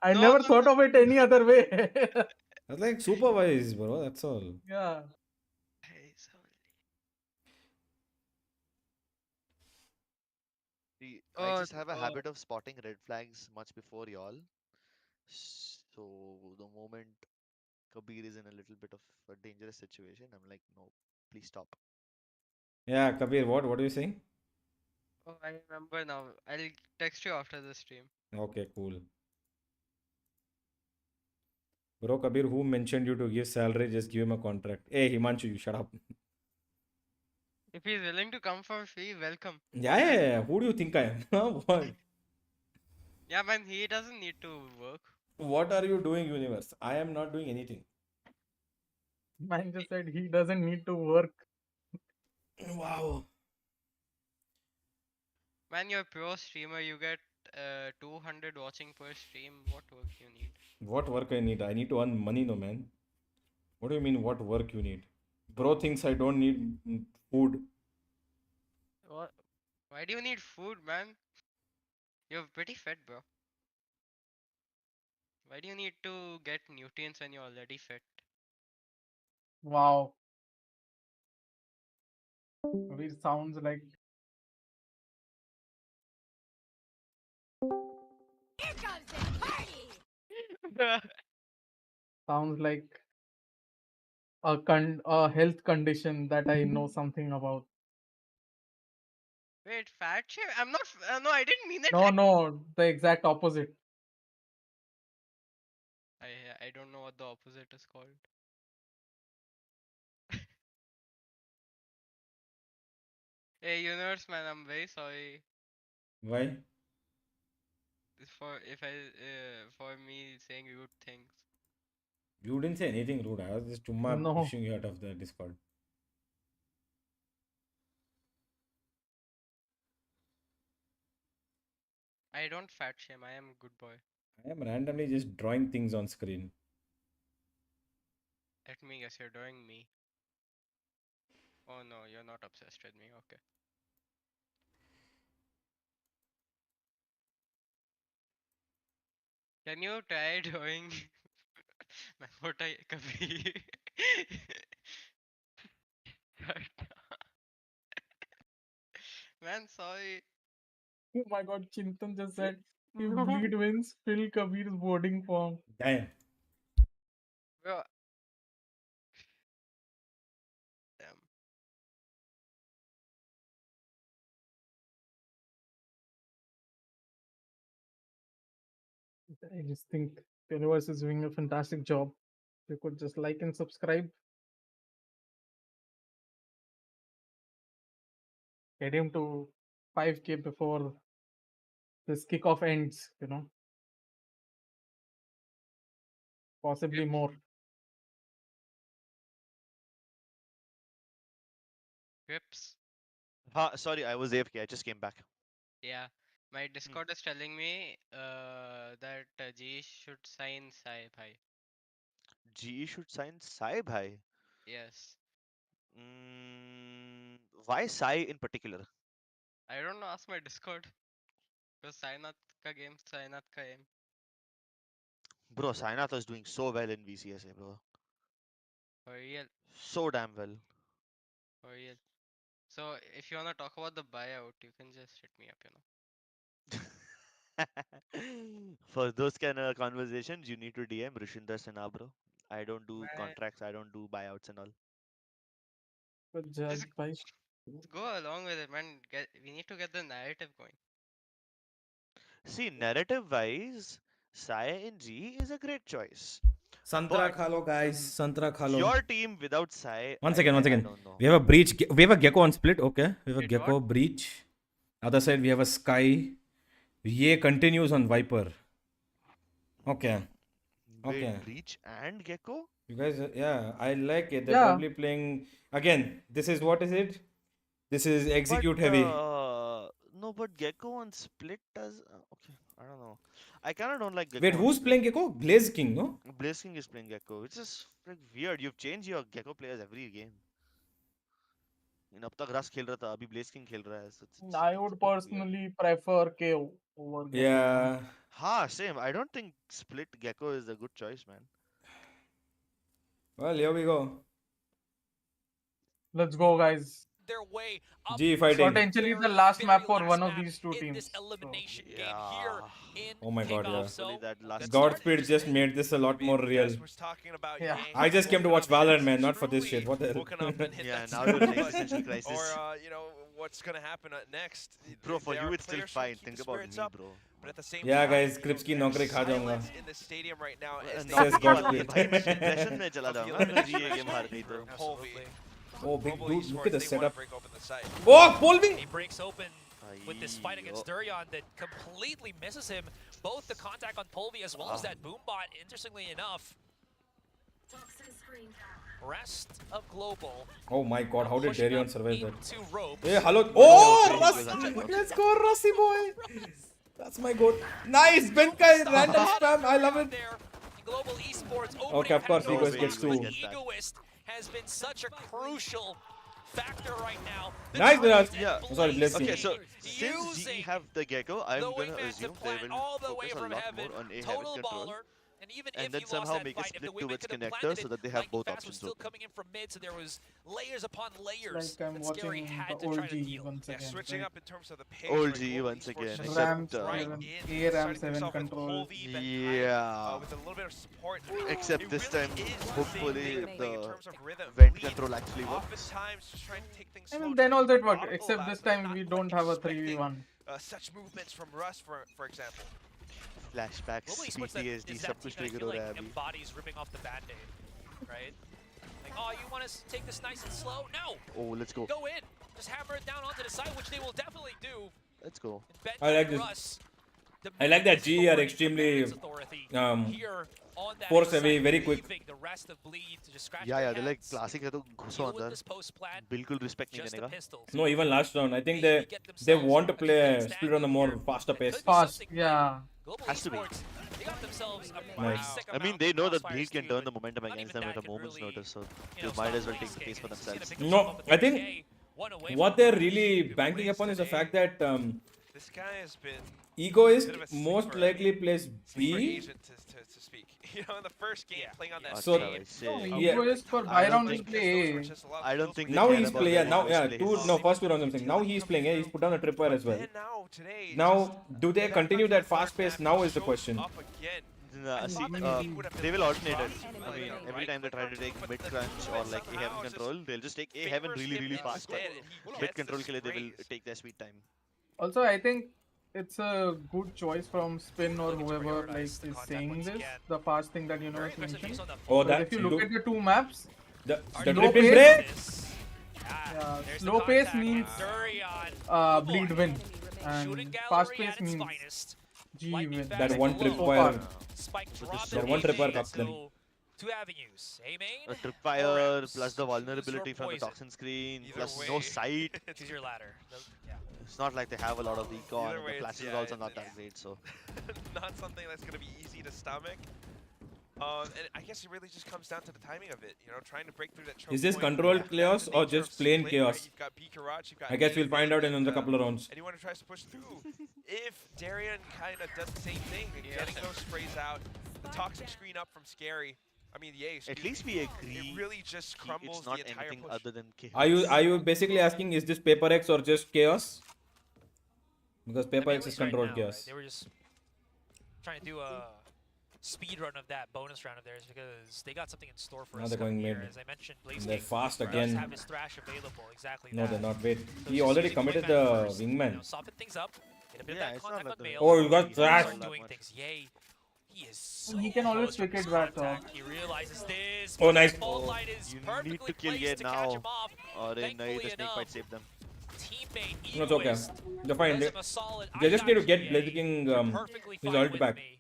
I No, never thought of it any other way. I was like supervised, bro. That's all. Yeah. See, I Oh, just have a habit of spotting red flags much before y'all. So the moment Kabir is in a little bit of a dangerous situation, I'm like, no, please stop. Yeah, Kabir, what are you saying? oh, I remember now. I'll text you after the stream. Okay, cool. Bro, Kabir, who mentioned you to give salary? Just give him a contract. Hey, Himanshu, you shut up. If he's willing to come for free, welcome. Yeah. Who do you think I am? What? Yeah, man, he doesn't need to work. What are you doing, universe? I am not doing anything. Man just said he doesn't need to work. Wow. Man, you're a pro streamer. You get 200 watching per stream. What work you need? What work I need? I need to earn money, no man. What do you mean? What work you need? Bro thinks I don't need food. What? Why do you need food, man? You're pretty fit, bro. Why do you need to get nutrients when you're already fit? Wow. It sounds like Here comes the party! sounds like a health condition that I know something about. Wait, fat shame? I'm not. No, I didn't mean it. No, the exact opposite. I don't know what the opposite is called. Hey, universe man, I'm very sorry Why? for me saying rude things. You didn't say anything rude. I was just No. pushing you out of the Discord. I don't fat shame. I am a good boy. I am randomly just drawing things on screen. Let me guess, you're drawing me. Oh no, you're not obsessed with me. Okay. Can you try drawing Mahota Kabhi? Man, sorry. Oh my god, Chintan just said if No. Bleed wins, fill Kabir's boarding form. Damn. Bro. Damn. I just think the universe is doing a fantastic job. You could just like and subscribe. Get him to 5K before this kickoff ends, Possibly more. Grips. Sorry, I was AFK. I just came back. Yeah. My Discord is telling me that GE should sign Sai Bhai. GE should sign Sai Bhai. Yes. Why Sai in particular? I don't know, ask my Discord. Because Sainath ka game, Sainath ka aim. Bro, Sainath is doing so well in VCSA, bro. For real. So damn well. For real. So if you wanna talk about the buyout, you can just hit me up, For those kind of conversations, you need to DM Rishinder Sinha, bro. I don't do Man. contracts, I don't do buyouts and all. Just go along with it, man. We need to get the narrative going. See, narrative wise, Sai in G is a great choice. Santra khalo, guys. Santra khalo. Your team without Sai. One second. I don't know. We have a breach. We have a gecko on split. Okay. We have a gecko breach. Other side, we have a sky. Ye continues on Viper. Okay. Wait, Okay. Breach and Gecko? You guys, yeah, I like it. They're probably playing. Again, this is what is it? This is execute But, heavy. no, but Gecko on split does. Okay, I don't know. I kind of don't like Gecko. Wait, who's playing Gecko? Blaze King, no? Blaze King is playing Gecko, which is like weird. You've changed your Gecko players every game. अब तक रस खेल रहा था अभी Blaze king खेल रहा है. I would personally prefer KO over Gecko. Yeah. Ha, same. I don't think split Gecko is a good choice, man. Well, here we go. Let's go, guys. their way up GE fighting. Potentially the last map for one of these two in teams. this elimination game Yeah. here in Oh my god, kickoff. yeah. So that last Godspeed just made this a lot more real. Yeah. I just came to watch Valorant, man, not for this shit. What the hell? Yeah, now you're in existential crisis. Or you know what's gonna happen next. Bro, for There you are it's still players trying fine. to keep Think the about spirits me, up, bro. but at the same Yeah, time, guys, Crips की नौकरी खा जाऊंगा. silence in the stadium right now as they Says Godspeed. भाई मैं depression में चला जाऊंगा अगर GE गेम हार गई तो. Oh, big Global dude, esports, look at the they wanna setup. break open the site. Oh, Polvi! He breaks open with this fight against Durian that completely misses him. Both the contact on Polvi as well as that boom bot, interestingly enough. Rest of Global. Oh my god, how did Darion survive that? Into ropes. Hey, hello. Oh, Rusty! Let's go, Rusty boy! That's my goat. Nice! Benkai random spam. I love it. Global esports Okay, of course, Egoist gets two. Egoist has been such a crucial factor right now. Nice, Viraj. Yeah. Oh, sorry, bless Okay, you. so since GE have the Gecko, I'm gonna assume they will all the way focus a from lot heaven, more on A heaven total control. baller. And even And if then you somehow lost that make a fight, if split the women towards could have connector planted so it, that they have Lightning both Fast was options still open. coming in from mid, so there was layers upon layers Like I'm that Scary watching had the to old try to GE deal. once again. Switching right? up in terms of the pace. Old right, GE Global once Esports again, just RAM except right 7, in, A RAM starting 7 himself with control. Polvi, Ben Yeah. with a little bit of support. Except It this really time, is the same hopefully thing they're playing in the terms of rhythm. vent Bleed. control actually works. Oftentimes, just trying to take things I slow, mean, trying then to also keep it worked, methodical except last this night, time not we quite don't have a expecting, 3v1. Such movements from Russ, for example. Flashbacks, Global esports that PTSD, is सब that कुछ team that I trigger feel हो रहा है like अभी. embodies ripping off the band-aid, right? Like, oh, you want to take this nice and slow? No! Oh, let's go. Go in! Just hammer it down onto the side, which they will definitely do. Let's go. I like this. I like that GE are extremely force heavy, very quick. The rest of Bleed to just scratch Yeah, their yeah, they're like heads, classic है तो घुसो deal with अंदर. this post-plant, बिल्कुल respect नहीं just the करेगा. pistols. No, even last round. I think they want to play split on a more faster pace. Fast, yeah. Global Has to be. esports, they got themselves a Nice. sick I mean, amount they of know that crossfires Bleed can too, turn the but momentum not against even them at that a can moment's really, notice, so you know, they might stop as well Bleed's take the game. case for He's gonna themselves. pick No, himself up I with think AK, one away what from they're home. really banking upon is the fact that This guy has been Egoist bit of a most sleeper. likely plays sleeper B. agent to speak. You know, in the first game, playing on that So- stage. Yeah. Egoist for I don't Byron will think- play. I don't think they Now care he's about playing. where Now, Egoist yeah, plays. first two rounds I'm saying. Now he's playing. Yeah, he's put down a tripwire as well. And now, today, Now, do they continue that fast pace? Now is the question. up again. Nah, see, they will alternate it. I mean, every time they try to take mid crunch or like A heaven control, they'll just take A heaven really fast. Mid control ke liye they will take their sweet time. Also, I think it's a good choice from Spin or whoever like is saying this. The fast thing that Universe mentioned. Oh, Because that if you look at the two maps, the slow trip is pace, there. yeah, slow pace means Bleed win, and fast pace means GE win. That one So tripwire. far. That one tripwire cups them. Two avenues. A main. A tripwire plus the vulnerability from the toxin screen plus no sight. Choose your ladder. Yeah. It's not like they have a lot of recon. Either And way, the it's- flashes yeah, are also it- not that great, so. Not something that's going to be easy to stomach. And I guess it really just comes down to the timing of it. You know, trying to break through that choke Is this point. controlled That's chaos the or nature just of plain Split, chaos? right? You've got Karaj, you've got I guess we'll Nate, find out in and, another couple of rounds. Anyone who tries to push through. If Darian kind of does the same thing, and getting those sprays out, the toxic screen up from Scary. I mean, the Ace. At least we agree. It really just crumbles It's not the entire anything push. other than chaos. Are you basically asking, is this Paper X or just chaos? Because Paper X is Right controlled now, chaos. right? They were just trying to do a speed run of that bonus round of theirs because they got something in store for Now us they're going here. mid. As I mentioned, And they're Blaze fast does again. have his thrash available. Exactly. No, that. they're not. Wait, So he just already using committed wingman the first, wingman. You know, soften things up. Get a bit Yeah, of that it's not contact like on the- Mail. Oh, you got He thrashed. started doing things. Yay. He is so He can always close from pick it this back contact. off. He realizes this. Oh, but nice. the fault line is You need perfectly to kill placed Ye to catch now. him off. Or in Thankfully the snake enough, might save them. teammate No, it's okay. Egoist They're fine. does They, him a solid. they I just got need to you, get Ye. Blaze King You're perfectly his fine ult with back. me.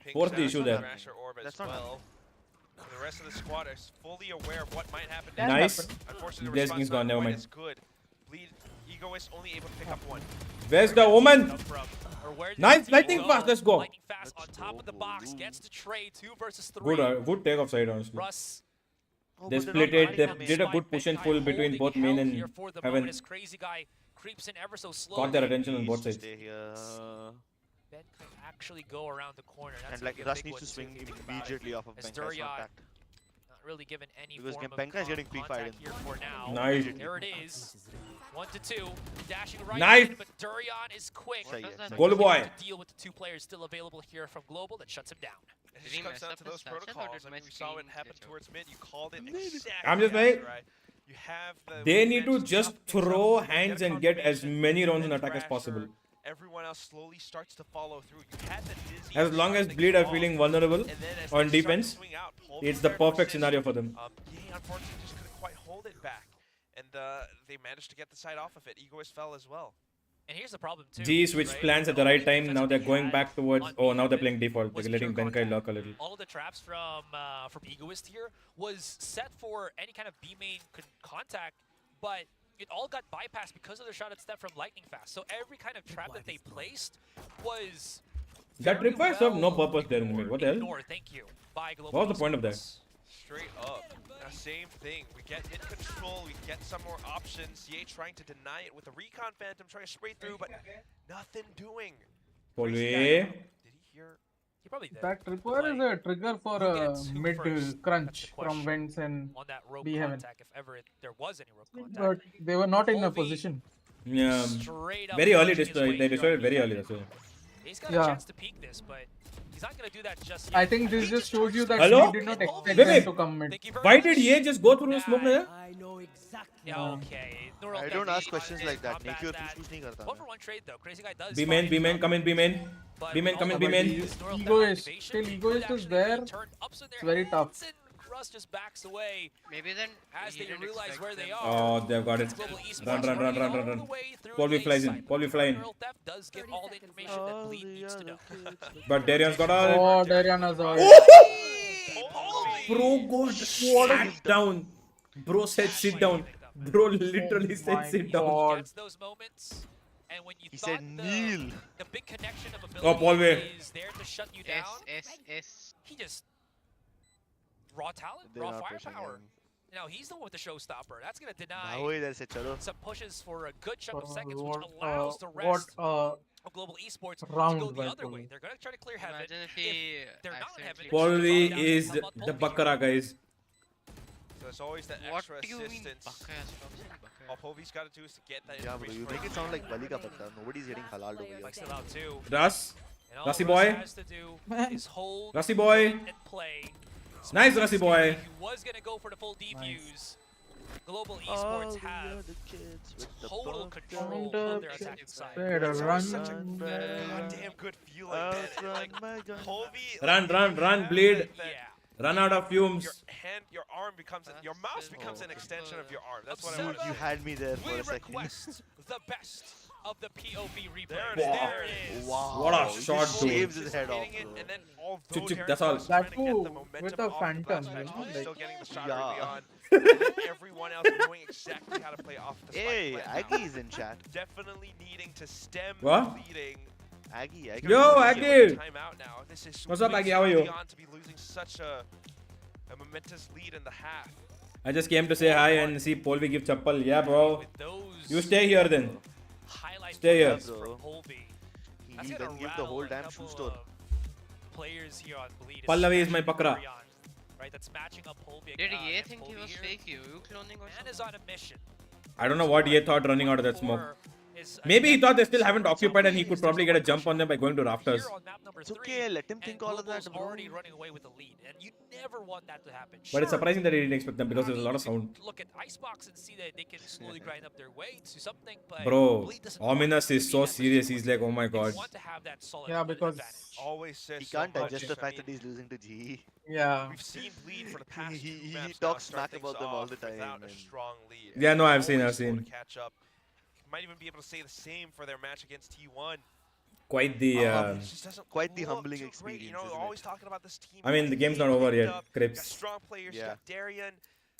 Pink Force the Sash issue on there. Thrasher Orb as That's not well. And the rest of the squad is fully aware of what might happen. Can Nice. happen. Unfortunately, the Blaze response King's not gone, never quite mind. as good. Bleed Egoist only able to pick up one. Where's the woman? Come from? Or where did Nice, the team lightning go? fast, let's go. Lightning fast on top of the box gets to trade 2 versus 3. Good take off side, honestly. Russ Oh, They but they're split not it. They running did a away. good push and pull between both main and heaven. This crazy guy creeps in ever so slowly. Got their attention on Needs both to sides. Stay here. Ben could actually go around the corner. That's And gonna like be a Rush big needs one to too, swing if you think about it. immediately off of As bench Durian contact. not really given any Because form of Gempenka is getting contact pre-fired here for now. Nice. There it is. 1-2. Dashing right Nice. in, but Durian is quick. Goal boy. To deal with the two players still available here from Global that shuts him down. It just comes down to those protocols. I mean, we saw it happen towards mid. You called it exactly. I'm just saying, right. You have the they need to movement, just stuff things up, throw you hands get a and get as confirmation, many rounds in then attack as Thrasher, possible. Everyone else slowly starts to follow through. You had the dizzy. As long as Bleed are feeling vulnerable on defense, it's the perfect scenario for them. He unfortunately just couldn't quite hold it back, and they managed to get the side off of it. Egoist fell as well. And here's the problem too. GE switched plans at the right time. Now they're going back towards. Oh, now they're playing default. They're letting Benkai lurk a little. All of the traps from Egoist here was set for any kind of B main contact, but it all got bypassed because of their shot at step from Lightning Fast. So every kind of trap that they placed was That requires serve no purpose there in the mid. What the hell? ignored. Thank you. By Global What was the point of that? Straight up. Now, same thing. We get mid control. We get some more options. CA trying to deny it with a Recon Phantom, trying to spray through, but nothing doing. Polve. Did he hear? He probably did. That requires a trigger for a mid crunch from vents and on that rope B heaven. contact, if ever there was any rope contact. But they were not in a position. Yeah. Straight up Very early. pushing his way They destroyed it here. very early. That's why. He's got Yeah. a chance to peek this, but he's not going to do that just yet. I think this just shows you that Hello? he did not expect Wait, them to come mid. Why did Ye just go through the smoke there? Yeah, okay. I don't ask questions like that. Neki aur push nahi karta. One for one trade though. Crazy guy does. B main, B main, come in, B main. B main, come in, B main. Egoist, still Egoist is there. It's very tough. Rust just backs away. Maybe then as they didn't realize expect where they them. are. Oh, they've got it. Global Esports Run, run, run, run, run, run. Polve flies in. Polve fly in. Earl Theft does get all the information that Bleed needs to know. But Darian's got all. Oh, Darian has all. Bro, God, sat down. Bro said sit down. Bro literally said sit down. Gets those moments, and when you He thought said kneel. the big connection of Oh, ability Polve. is there to shut you down, S. he just raw talent, They're raw not pushing firepower. him. You know, he's the one with the showstopper. That's gonna deny Now idhar se chalo. some pushes for a good chunk of seconds, which What, allows the what rest of Global Esports to round go the by other Polve. way. They're gonna try to clear heaven. Imagine if he they're not in heaven, accidentally- Polve is the Bakara, guys. So it's always that What extra do you mean, assistance. Baka? Stop saying Baka. All Polvi's got to do is to get that Yeah, bro, information you from make it sound like Bali ka patta. Nobody's getting halal over here. Mike's still out too. Russ. And all Rusty Russ boy. has to do is hold Rusty boy. and play. Nice, Rusty boy. He was gonna go for the full defuse. Global Esports have total control of their attacking side. Better run. such a goddamn good feeling, man. Like, Polvi, Run, run, run, Bleed. Yeah. Run out of fumes. your arm becomes, your mouse becomes an extension of your arm. That's what I Dude, want You had me there for We a second. request the best of the POV replay. There There it it is. Wow. What a he shot, just dude. shaves his head off, it, bro. and then although Chuk, chuk, Darren that's all. was trying to That get the too, momentum with a off the phantom, blast you patch, know, he was like- still getting the shot Yeah. early on. And then everyone else knowing exactly how to play off the spike Hey, plan now. Aggie is in chat. Definitely needing to stem What? the bleeding. Aggie. Yo, Aggie. Timeout now. This is What's up, way Aggie? How are too you? early on to be losing such a momentous lead in the half. I just came to say hi and see Polve give chappal. Yeah, bro. With those You stay here then. highlight Stay here. plays Bro. from Polvi. He That's even gonna give the whole rattle a damn shoe couple store. of players here on Bleed. Pallavi is my especially Bakra. Durian, right, that's matching up Polvi. Did Ye against think he Polvi was here. fake you cloning or Man something? is on a mission. I don't know what Ye thought running out of that smoke. Four is Maybe he thought they still against haven't occupied and he could There's probably no get a one jump on them by going to pushing. rafters. Here on map number It's 3, okay, let him think and all of that, Global's bro. already running away with the lead, and you never want that to happen. But it's Sure, surprising that he didn't expect them because there's a lot of you can sound. look at Icebox and see that they can slowly grind up their way to something, but Bro, Bleed doesn't want Ominous to is be so in that serious. position. He's like, oh my They god. want to have that solid Yeah, because advantage. Always says He so can't much. digest the I fact mean, that he's losing to GE. Yeah. we've seen Bleed for the past He- two he maps talks now start smack about things them all off the time, without a and- strong lead. Yeah, no, I've seen, Always I've slow seen. to catch up. Might even be able to say the same for their match against T1. Quite the. It just doesn't Quite the look humbling too great. experience, You know, isn't always it? talking about this team. I mean, the game's not over yet. You got Crips. strong players. You Yeah. got Darien.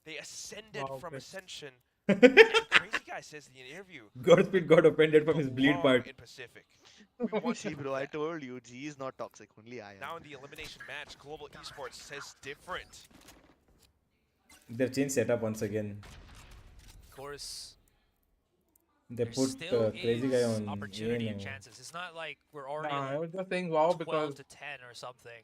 They ascended Wow, from Crips. Ascension. And Crazy Guy says in the interview, Godspeed got offended from his bleed belong part. in Pacific. We want See, to bro, I protect. told you, GE is not toxic. Only I am. Now in the elimination match, Global Esports says different. They've changed setup once again. Of course, They there put still Crazy Guy is on opportunity A and now. chances. It's not like we're already Nah, I like was just saying wow 12 because to 10 or something.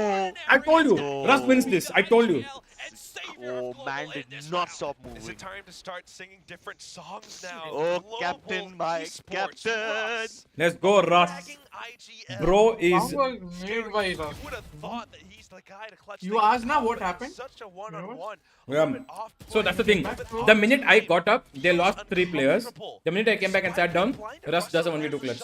No. I told you. Russ wins this. I told you. Oh, man did not stop Is moving. it time to start singing different songs now? Oh, Global captain, my esports, captain. Russ. Let's go, Russ. Bro is. Song was made by Russ. You would have thought that he's the guy to clutch You things asked now out, what but it's happened? Such a one-on-one. So that's the thing. The minute I got up, they lost 3 players. The minute I came back and sat down, Russ does a 1v2 clutch.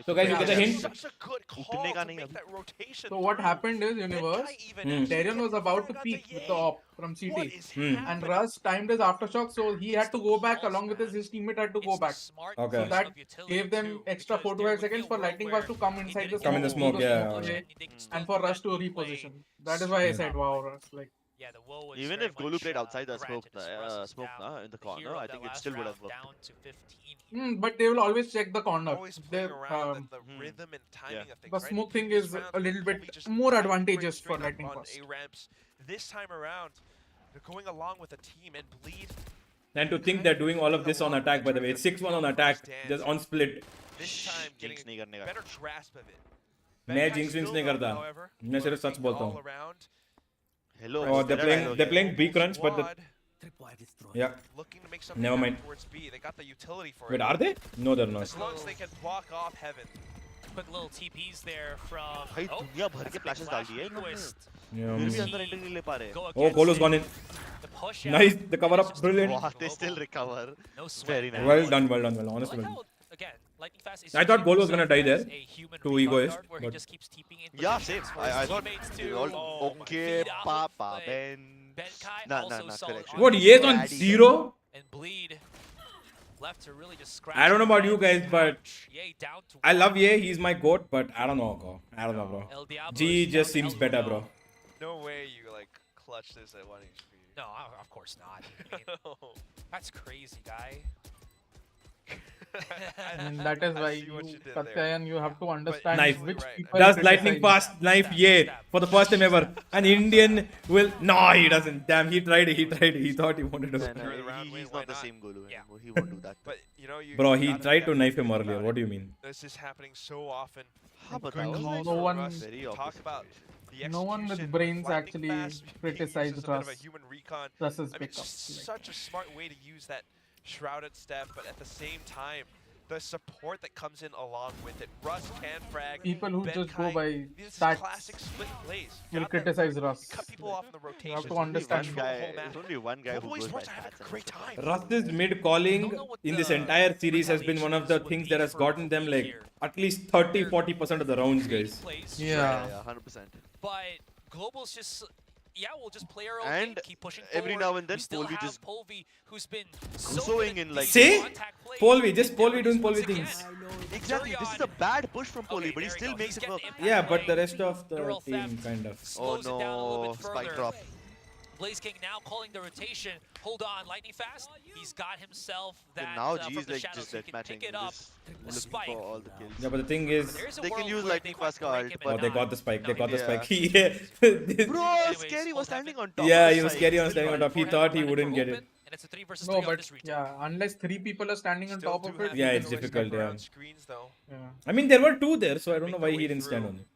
So guys, you get the hint. Such a good call to make that rotation. So what happened is, Universe, Darion was about to peek with the op from CT. And Russ timed his aftershock, so he had to go back along with his teammate had to go back. Okay. So that gave them extra 4 to 5 seconds for Lightning Fast to come inside the smoke. Come in the smoke, yeah. Away, and for Russ to reposition. That is why I said, wow, Russ. Like, Yeah, the woe was Even very if Golu much, played outside the smoke, granted to Russ's down. in the corner, I think it still would have worked. Down to 15. but they will always check the corner. They, Around the rhythm and timing of things, the right? smoke thing Previous is rounds, a little they bit just more tried to advantageous straight for up Lightning on Fast. A-ramps. This time around, they're going along with a team and Bleed. And to think they're doing all of this on attack, by the way. It's 6-1 on attack, just on split. This time getting a better grasp of it. मैं jinx wins नहीं करता. मैं सिर्फ सच बोलता हूँ. Hello. Oh, they're playing B crunch, but the yeah. Never mind. They got the utility for Wait, it. are they? No, they're not. As long as they can block off Heaven. Quick little TPs there from. भाई दुनिया भर के flashes डाल दिए इन्होंने. Yeah. फिर भी अंदर एंट्री नहीं ले पा रहे. Oh, Golo's gone in. Nice, the cover up, brilliant. Wow, they still recover. Very nice. Well done, well done, well done. Honestly, well done. Again, Lightning Fast is I thought Golo was gonna die there. To Egoist. where he But just keeps TPing in. Yeah, same. I thought too. all okay, Papa Ben. Nah, correction. What, Ye's on 0? And Bleed left to really just scratch. I don't know about you guys, but Ye down to I love Ye. He's my goat, but I don't know, bro. I don't know, bro. GE just seems better, bro. No way you like clutch this at 1 HP. No, of course not. I mean, that's crazy, guy. And that is why you, Katyayan, you have to understand Knife. which people Does criticize. lightning fast knife? Yeah, for the first time ever. An Indian will. No, he doesn't. Damn, he tried it. He tried it. He thought he wanted to. He's not the same Golu anymore. He won't do that. But you know, you Bro, he gotta tried to be knife him thinking earlier. about What it. do you mean? This is happening so often. but Good that was calls like no from one- Russ. very Talk opposite about the No one with execution, brains lightning actually fast, he criticized uses a bit of a Russ. human recon. Russ's I mean, pickup. such a smart way to use that shrouded step, but at the same time, the support that comes in along with it. Russ can frag. People who just go Benkai, by this is stats classic split plays. will Got them. criticize Russ. Cut people off in the rotation. You have to Only understand. one guy. There's only one guy who Boys goes by Russ are having stats. a great time. Russ's mid calling in this entire series has been one of the things that has gotten them like at least 30-40% of the rounds, guys. Yeah. 100%. But Global's just, yeah, we'll just play our own And game, keep pushing every forward. now and then, we still Polvi have just Polvi, who's been so sewing good at in, like- these See? contact plays. Polvi, just Polvi doing Polvi things. Exactly. This is a bad push from Poli, but he still makes it work. Yeah, but the rest of the team kind of. Oh Slows it down a little no, bit spike further. drop. Blaze King now calling the rotation. Hold on, Lightning Fast. He's got himself that Now from G's the like shadows. just He can deathmatching. pick it up. Looking Spike. for all the kills. Yeah, but the thing is, There's a They can world use where lightning they might fast card, break him but- oh, and they not. got the spike. They got the Yeah. spike. Yeah. Bro, Anyways, Scary was hold standing heaven. on top. Yeah, of he the was side. scary on standing on top. He thought he wouldn't get it. And it's a 3 versus 3 No, on but this retake. yeah, unless 3 people are standing on Still top do of it. have Yeah, the it's noise difficult, cover yeah. on screens, though. Yeah. I mean, there were 2 there, so I don't know Make why their he way didn't stand through. on it.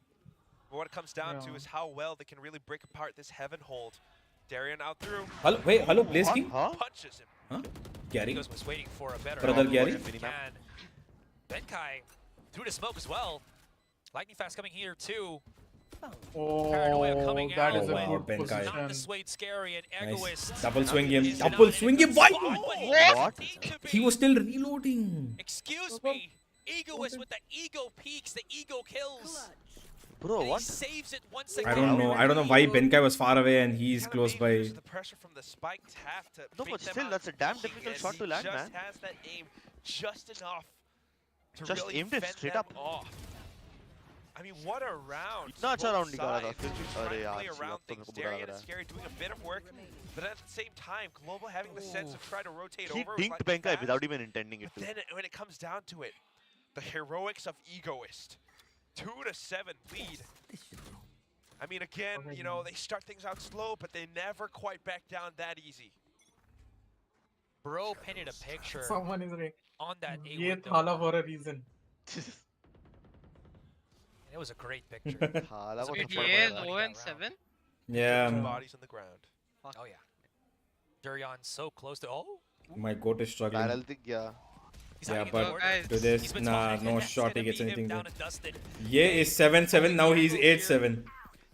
But what it comes down to Yeah. is how well they can really break apart this Heaven hold. Darion out through. Hello, wait, hello, Blaze King? Huh? Punches him. Huh? Gary? Egos was waiting for a better Brother angle Gary? if he can. Benkai through the smoke as well. Lightning Fast coming here too. Paranoia Oh, coming that out. is a wow, good Benkai. Not position. dissuade Scary and Nice. Egoist. Double swing him. is Double not swing in him. the Why? spot, but he What? doesn't need to He be. was still reloading. Excuse me. Egoist with the ego peaks, the ego kills. Bro, And what? he saves it once I again. don't know. I don't know why Benkai was far away and he's Kinda close maybe by. uses the pressure from the spiked half to No, bait but them still, out that's a damn quick, difficult and shot he to land, just man. has that aim just enough to Just really aimed it fend straight them up. off. I mean, what a round. इतना अच्छा Both round निकाला था, sides फिर भी- trying अरे to यार, play Shiva, around तो मेरे things. को बुरा लग Darion रहा and है. Scary doing a bit of work, but at the same time, Global having the sense of trying to rotate He over. with dinked lightning Benkai fast. without even intending it But to. then when it comes down to it, the heroics of Egoist. 2-7 lead. I mean, again, you know, they start things out slow, but they never quite back down that easy. Bro painted a picture Someone is right. on that A Ye window. thala for a reason. It was a great picture. हाला को Wait, थप्पड़ he is मारा. 0-7? Yeah. Two bodies on the ground. Oh yeah. Durian so close to My goat is struggling. Barrel thing, yeah. Yeah, but guys, to this, He's been nah, spotted. no That's shot he gonna gets beat him anything down good. and dusted. Ye is 7-7, now he's 8-7.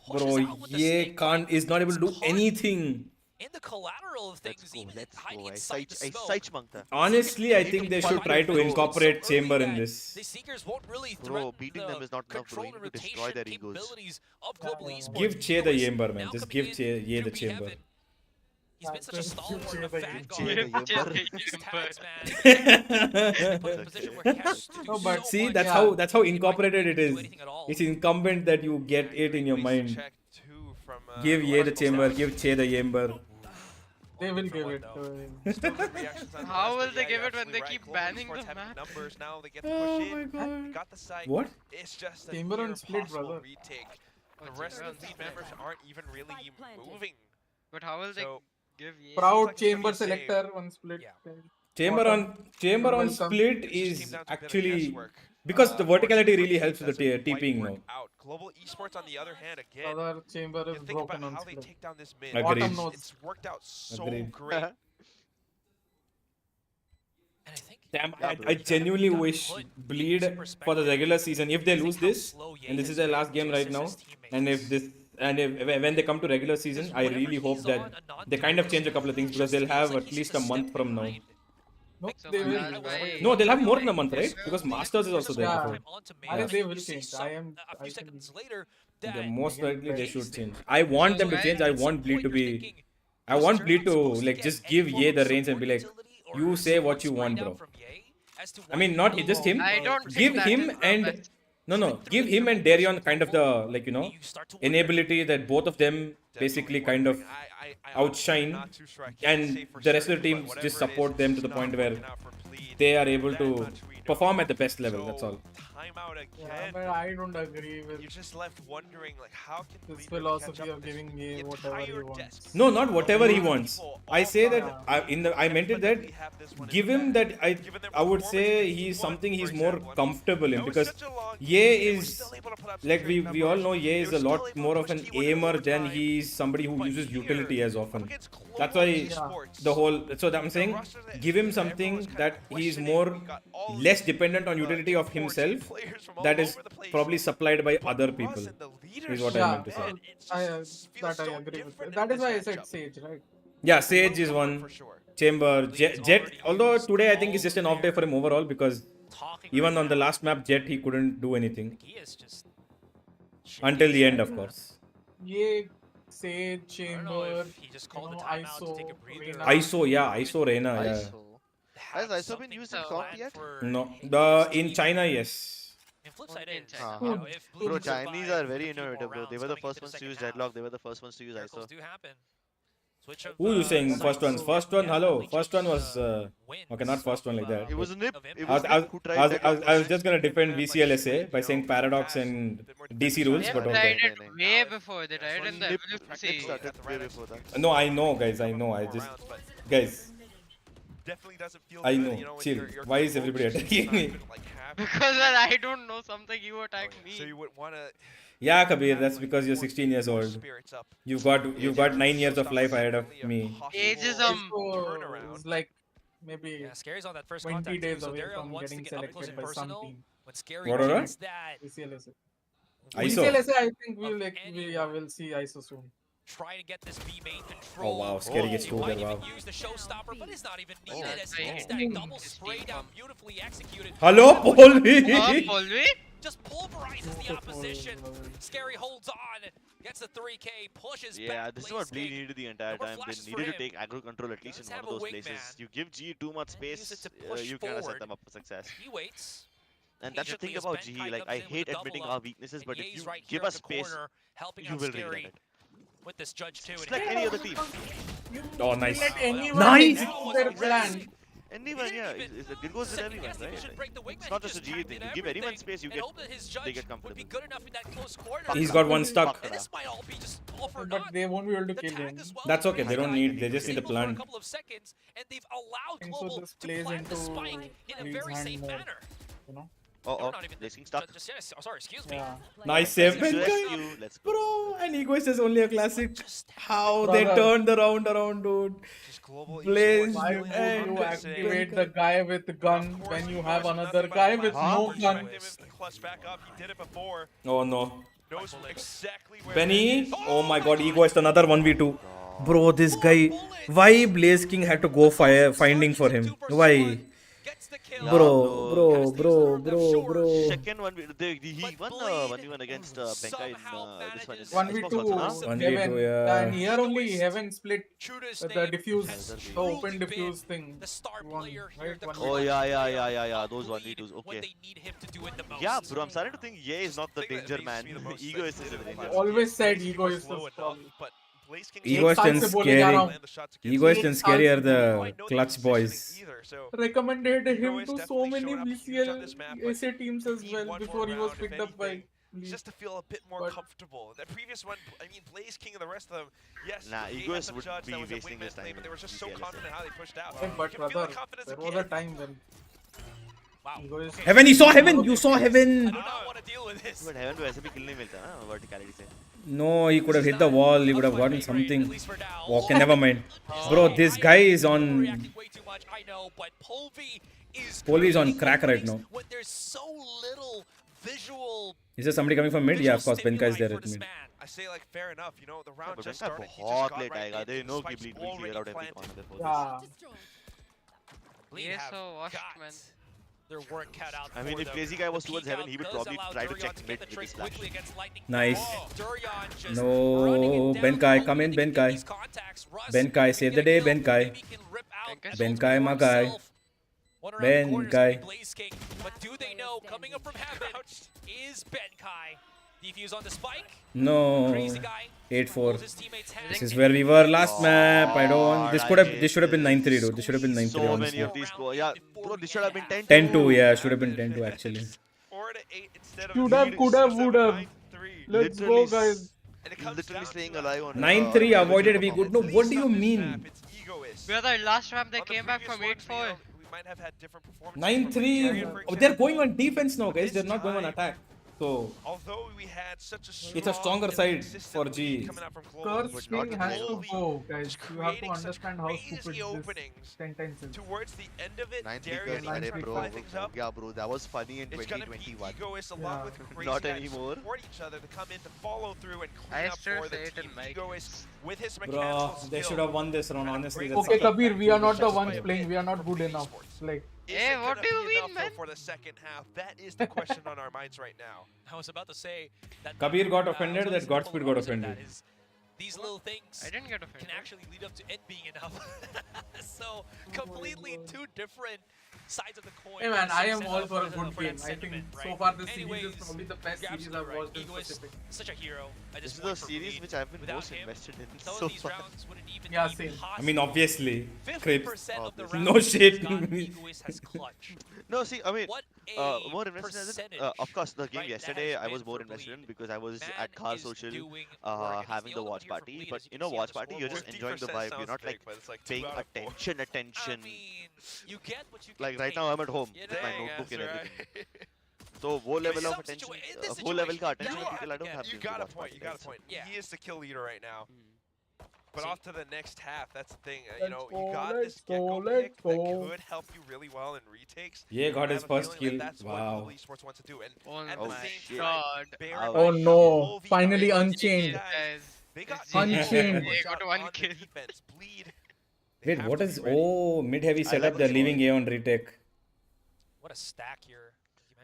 Bro, Ye is not able to do anything. in the collateral of things, even hiding inside the smoke. Sight mangta. Honestly, I think they should try to incorporate Chamber in this. The Seekers won't really Bro, beating them is not enough, bro. You need to destroy their egos. capabilities of Global Esports. Give Che the Chamber, man. Just give Ye the Chamber. He's been such a stalwart in the fan But see, that's how incorporated it is. It's incumbent that you get it in your mind. Give Ye the Chamber, give Che the Chamber. They will give it. How will they give it when they keep banning the map? Numbers now, they get Oh push in. my god. Got the site. What? It's just a Chamber near on split, impossible brother. retake. The rest of the lead members aren't even really moving. But how will they give Ye? Proud Chamber selector on split. Chamber on split is actually because the verticality really helps with the TPing now. Global Esports, on the other hand, again, Other Chamber is think broken about on how they split. take down this mid. Agreed. It's worked out so Agreed. great. Damn, I genuinely wish Bleed for the regular season, if they lose this, and this is their last game right now, and if when they come to regular season, I really hope that they kind of change a couple of things because they'll have at least a month from now. No, they will. No, they'll have more than a month, right? Because Masters is also there. Yeah. before. I think they will change. I think seconds later, Yeah, most likely they should change. I want them to change. I want Bleed to be. I want Bleed to like just give Ye the reins and be like, you say what you want, bro. I mean, not just him. I don't think Give that him is the and best. no, give him and Darion kind of the like enability that both of them basically kind of outshine, and the rest of the team just support them to the point where they are able to perform at the best level. That's all. Timeout again. Yeah, but I don't agree with You're just left wondering, like, how can this Bleed really catch philosophy up of with this giving Ye whatever he wants. No, not whatever he wants. I say that I meant it that give him that I would say he's something he's more comfortable in, because Ye is like we all know Ye is a lot more of an aimer than he's somebody who uses utility as often. That's why the whole I'm saying give him something that he's more less dependent on utility of himself, that is probably supplied by other people, is what I meant to say. That I agree with. That is why I said Sage, right? Yeah, Sage is one. Chamber, Jet. Although today I think it's just an off day for him overall, because even on the last map, Jet he couldn't do anything until the end, of course. Ye, Sage, Chamber, ISO, Reina. ISO Reina. Yeah. Has ISO been used in comp yet? No, in China, yes. Bro, Chinese are very innovative, bro. They were the first ones to use Deadlock. They were the first ones to use ISO. Who you saying first ones? First one, hello. First one was okay, not first one like that. It was Nip. It I was was, Nip who tried I was just gonna defend VCLSA by saying Paradox and DC rules, They but tried okay. it way before. They tried it in the Nip evolution. started way before that. No, I know, guys. I know. I just, guys. Definitely doesn't feel I good, know. you know, when Chill. your Why is coach everybody is attacking not me? even, like, happy. Because when I don't know something, you attack me. So you would want to. Yeah, Kabir, that's because you're 16 years old. You've got 9 years of life ahead of me. Ageism. It's like maybe Scary's on that first 20 contact days too, so away Darion from wants to getting get up close selected and by some personal. team. When Scary What, gets that, VCLSA. ISO. VCLSA, I think we'll see ISO soon. try to get this B main control. Oh wow, Scary gets He two might there. Wow. even use the showstopper, but it's not even needed as he gets that double spray down, beautifully executed. Hello, Polvi. Polvi? Just pulverizes the opposition. Scary holds on, gets the 3K, pushes back. Yeah, this is what Bleed needed the entire time. They needed to take aggro control at least in one of those places. You give GE too much space, you kind of set them up for success. He waits. And that's the thing about GE, like I hate admitting our weaknesses, but if you give us space, you will regret it. With this judge too, It's like any other team. Oh, nice. Let anyone Nice. execute their plan. Anyone, yeah, it goes with everyone, right? It's not just a GE thing. You give anyone space, they get comfortable. He's got one stuck. But they won't be able to kill him. That's okay. They don't need. They just need a plan. And so this plays into Lee's hand more, you know? Oh, Racing stuck. Sorry, excuse me. Yeah. Nice save, Let's man. Let's go. Bro, and Egoist is only a classic. How they Brother. turned the round around, dude. Blaze Why would and you activate the guy with the gun when you have another guy with no gun? Oh no. Knows exactly where Benny. Oh my god, Egoist another 1v2. Bro, this guy. Why Blaze King had to go finding for him? Why? Yeah, Bro. Second one, he won 1v1 against Benka in this one. In 1v2 Xbox also, nah? 1v2, Heaven. yeah. And here only Heaven split Trudeau's the name diffuse, has the truly open been diffuse thing. the star Won, player right? here, the 1v2. Oh yeah, those 1v2s. what Okay. they need him to do it the most. Yeah, bro, I'm starting to think Ye is not the danger man. Ego is the danger. Always said ego is the problem. Egoist and scary. Egoist and scary are the clutch boys. Recommended him to so many VCL SA teams as well before he was picked up by League. Just to feel a bit more comfortable. That previous one, I mean, Blaze King and the rest of them, yes, Nah, they Egoist had would some judge be that was a wasting his wingman lane, time but they were in just so VCL. confident how they pushed out. Hey, but You can feel brother, the confidence there was a time when Egoist. Heaven, you saw Heaven! You saw Heaven! But Heaven to ऐसे भी kill नहीं मिलता ना verticality से. No, he could have hit the wall. He would have gotten something. Okay, never mind. Bro, this guy is on. I know, but Polvi is on crack right now. when there's so little visual. Is there somebody coming from mid? Yeah, of course. Benka is there at mid. I say like fair enough, you know, the round But just Benka started. He बहुत just got late right आएगा. in, They the know कि spike's Bleed will already clear out every planted. corner before Yeah. this. Yeah, so Watchman. Their work cut out. I mean, if Crazy Guy was towards Heaven, he would probably try to check mid with his flash. Nice. No, Benkai, come in, Benkai. Benkai, save the day, Benkai. Benkai, my guy. Benkai. But do they know coming up from Heaven is Benkai? Defuse on the spike. No. Crazy Guy 8-4. This is where we were last map. I don't. This should have been 9-3, dude. This should have been 9-3. So many honestly. of these scores. Yeah, bro, this should have been 10-2. 10-2, yeah, should have been 10-2 actually. Could have, would have. Let's go, guys. Literally staying alive on 9-3 avoided we good. No, what do you mean? Brother, last round they came back from 8-4. 9-3. Oh, they're going on defense now, guys. They're not going on attack. So although we had such a it's a stronger side for GE. Curse string has to go, guys. You have to understand how stupid this sentence is. Towards the end of it, 9-3 Darius curse, needs to bro. fly things up. Yeah, bro, that was funny in It's gonna be 2021. Egoist along with Crazy Not Guy to anymore. support each other to come in to follow through and I clean up still for the say it in team. my Egoist with his mechanical Bro, they skill. should have won this round, honestly. That's Okay, such a Kabir, we are not the bullshit ones play. playing. We are not good enough. Like. Hey, what do you mean, enough, though, man? for the second half? That is the question on our minds right now. I was about to say that Kabir got offended, that Godspeed got offended. These little things I didn't get offended. can actually lead up to it being enough. So completely two different sides of the coin. Hey man, I am all for a that good game. I think so far this series is probably the best series I've watched in Pacific. Such a hero. This is the series which I've been most invested in so far. Yeah, same. I mean, obviously, Crips. 50% of the No rounds shit. Egoist has clutch. No, see, I mean, What more invested in it. Of course, the game yesterday I was more invested in because I was at Car Social having the watch party. But you know, watch party, you're just enjoying the vibe. You're not like paying attention. You get what you Like right now, I'm at home with my notebook and everything. So, wo level of attention, whole level ka attention of people I don't have. You got a point. You got a point. He is the kill leader right now. But off to the next half, that's the thing. You know, you got this Gecko pick that could help you really well in retakes. Yeah, got his first kill. That's Wow. what Esports wants to do. And Oh at my the same god. time, Oh no! Finally unchained. they got Unchained. They got one kill. defense. Bleed. Wait, what is. Oh, mid heavy setup. They're leaving A on retake. What a stack here.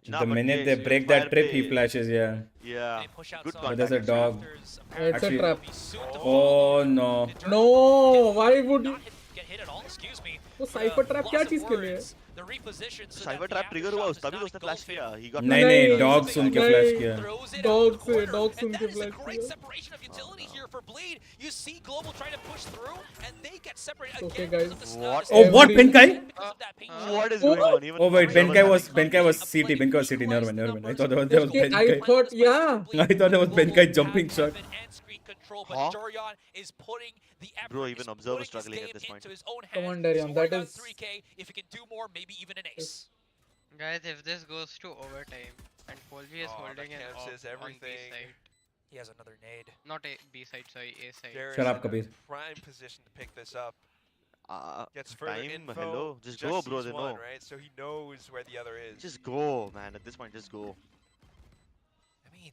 Nah, The but minute yeah, they you break fire that trip, he pay. flashes, yeah. Yeah, good But contact. there's a dog. It's a Actually- trap. Oh no. No! Why would you? Get hit at all, excuse me. वो cipher trap क्या चीज के लिए है? The reposition so Cyber trap trigger हुआ तभी तो उसने flash किया. He got. नहीं नहीं डॉग सुन के फ्लैश किया. Dog सुन के That is a flash great किया. separation of utility here for Bleed. You see Global trying to push through, and they get separated Okay, again guys. because of the stun. What? Oh, what, Benkai? Because of that ping What is going on? Even Oh wait, Benkai was CT. Benkai was CT. Never mind. I thought there was Okay, I Benkai. thought, yeah. I thought there was Benkai jumping shot. and screen control, but Huh? Dorian is putting the effort, Bro, even is Observer putting his struggling at game this point. into his own Come hands. on, Darian, He's that already on is- 3K. If he can do more, maybe even an ace. Guys, if this goes to overtime and Polvi is holding an Camps off is on B everything. side, He has another nade. not A B side, sorry, A side. Darius Shut up, in a Kabir. prime position to pick this up. Gets further time, info. hello. Just go, bro, sees they one, know. right? So he knows where the other is. Just go, man. At this point, just go. I mean,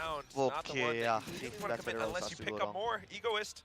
round. Not the one Okay, that yeah. you really want That's to commit where it all unless you starts to pick go up wrong. more. Egoist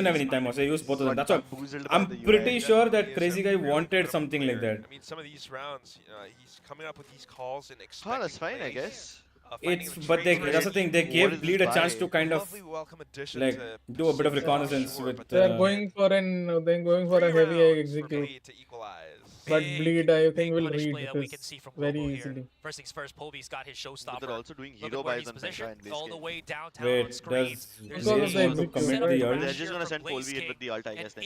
doesn't have any time also. He used both of them. That's what I'm pretty sure that crazy guy wanted something like that. I mean, some of these rounds, he's coming up with these calls and Oh, expecting that's fine, I plays. guess. It's but that's the thing. They gave Bleed a chance to kind of like do a bit of reconnaissance with. They are going for a heavy execute. But Bleed, I think, will read this very easily. First things first, Polby's got his showstopper. They're also doing Look hero at where buys he's on positioned, Penta in all this the game. way downtown Wait, on screen. does There's Zane Because of the want to execute, commit right? the They're urge? just gonna send Polby in with the alt, I guess, then.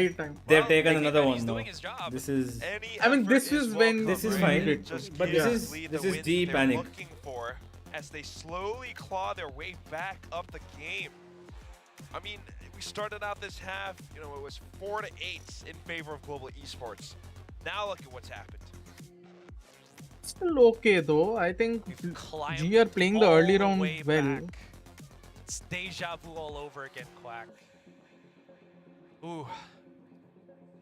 right time. They've taken thinking another that one he's now. doing his job. This is. I mean, this is when This is we fine, needed to. Just but gives this Lee is the win GE they're panic. looking for as they slowly claw their way back up the game. I mean, we started out this half, you know, it was 4-8 in favor of global esports. Now look at what's happened. Still okay though. I think climbed G are playing the all early the round way well. back. It's deja vu all over again, Quack. Ooh.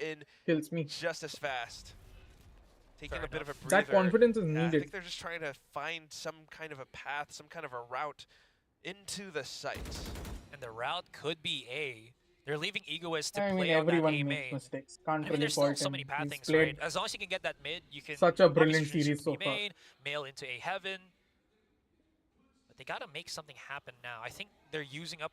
in kills me. just as fast. Taking a bit of a breather. That confidence is I needed. think they're just trying to find some kind of a path, some kind of a route into the site. And the route could be A. They're leaving Egoist to I mean, play on that everyone A makes main. mistakes. I Can't mean, really there's still fault so him. many He's pathings, played right? As long as you can get that mid, you can such a obviously brilliant switch series to so B far. main, mail into A heaven. But they gotta make something happen now. I think they're using up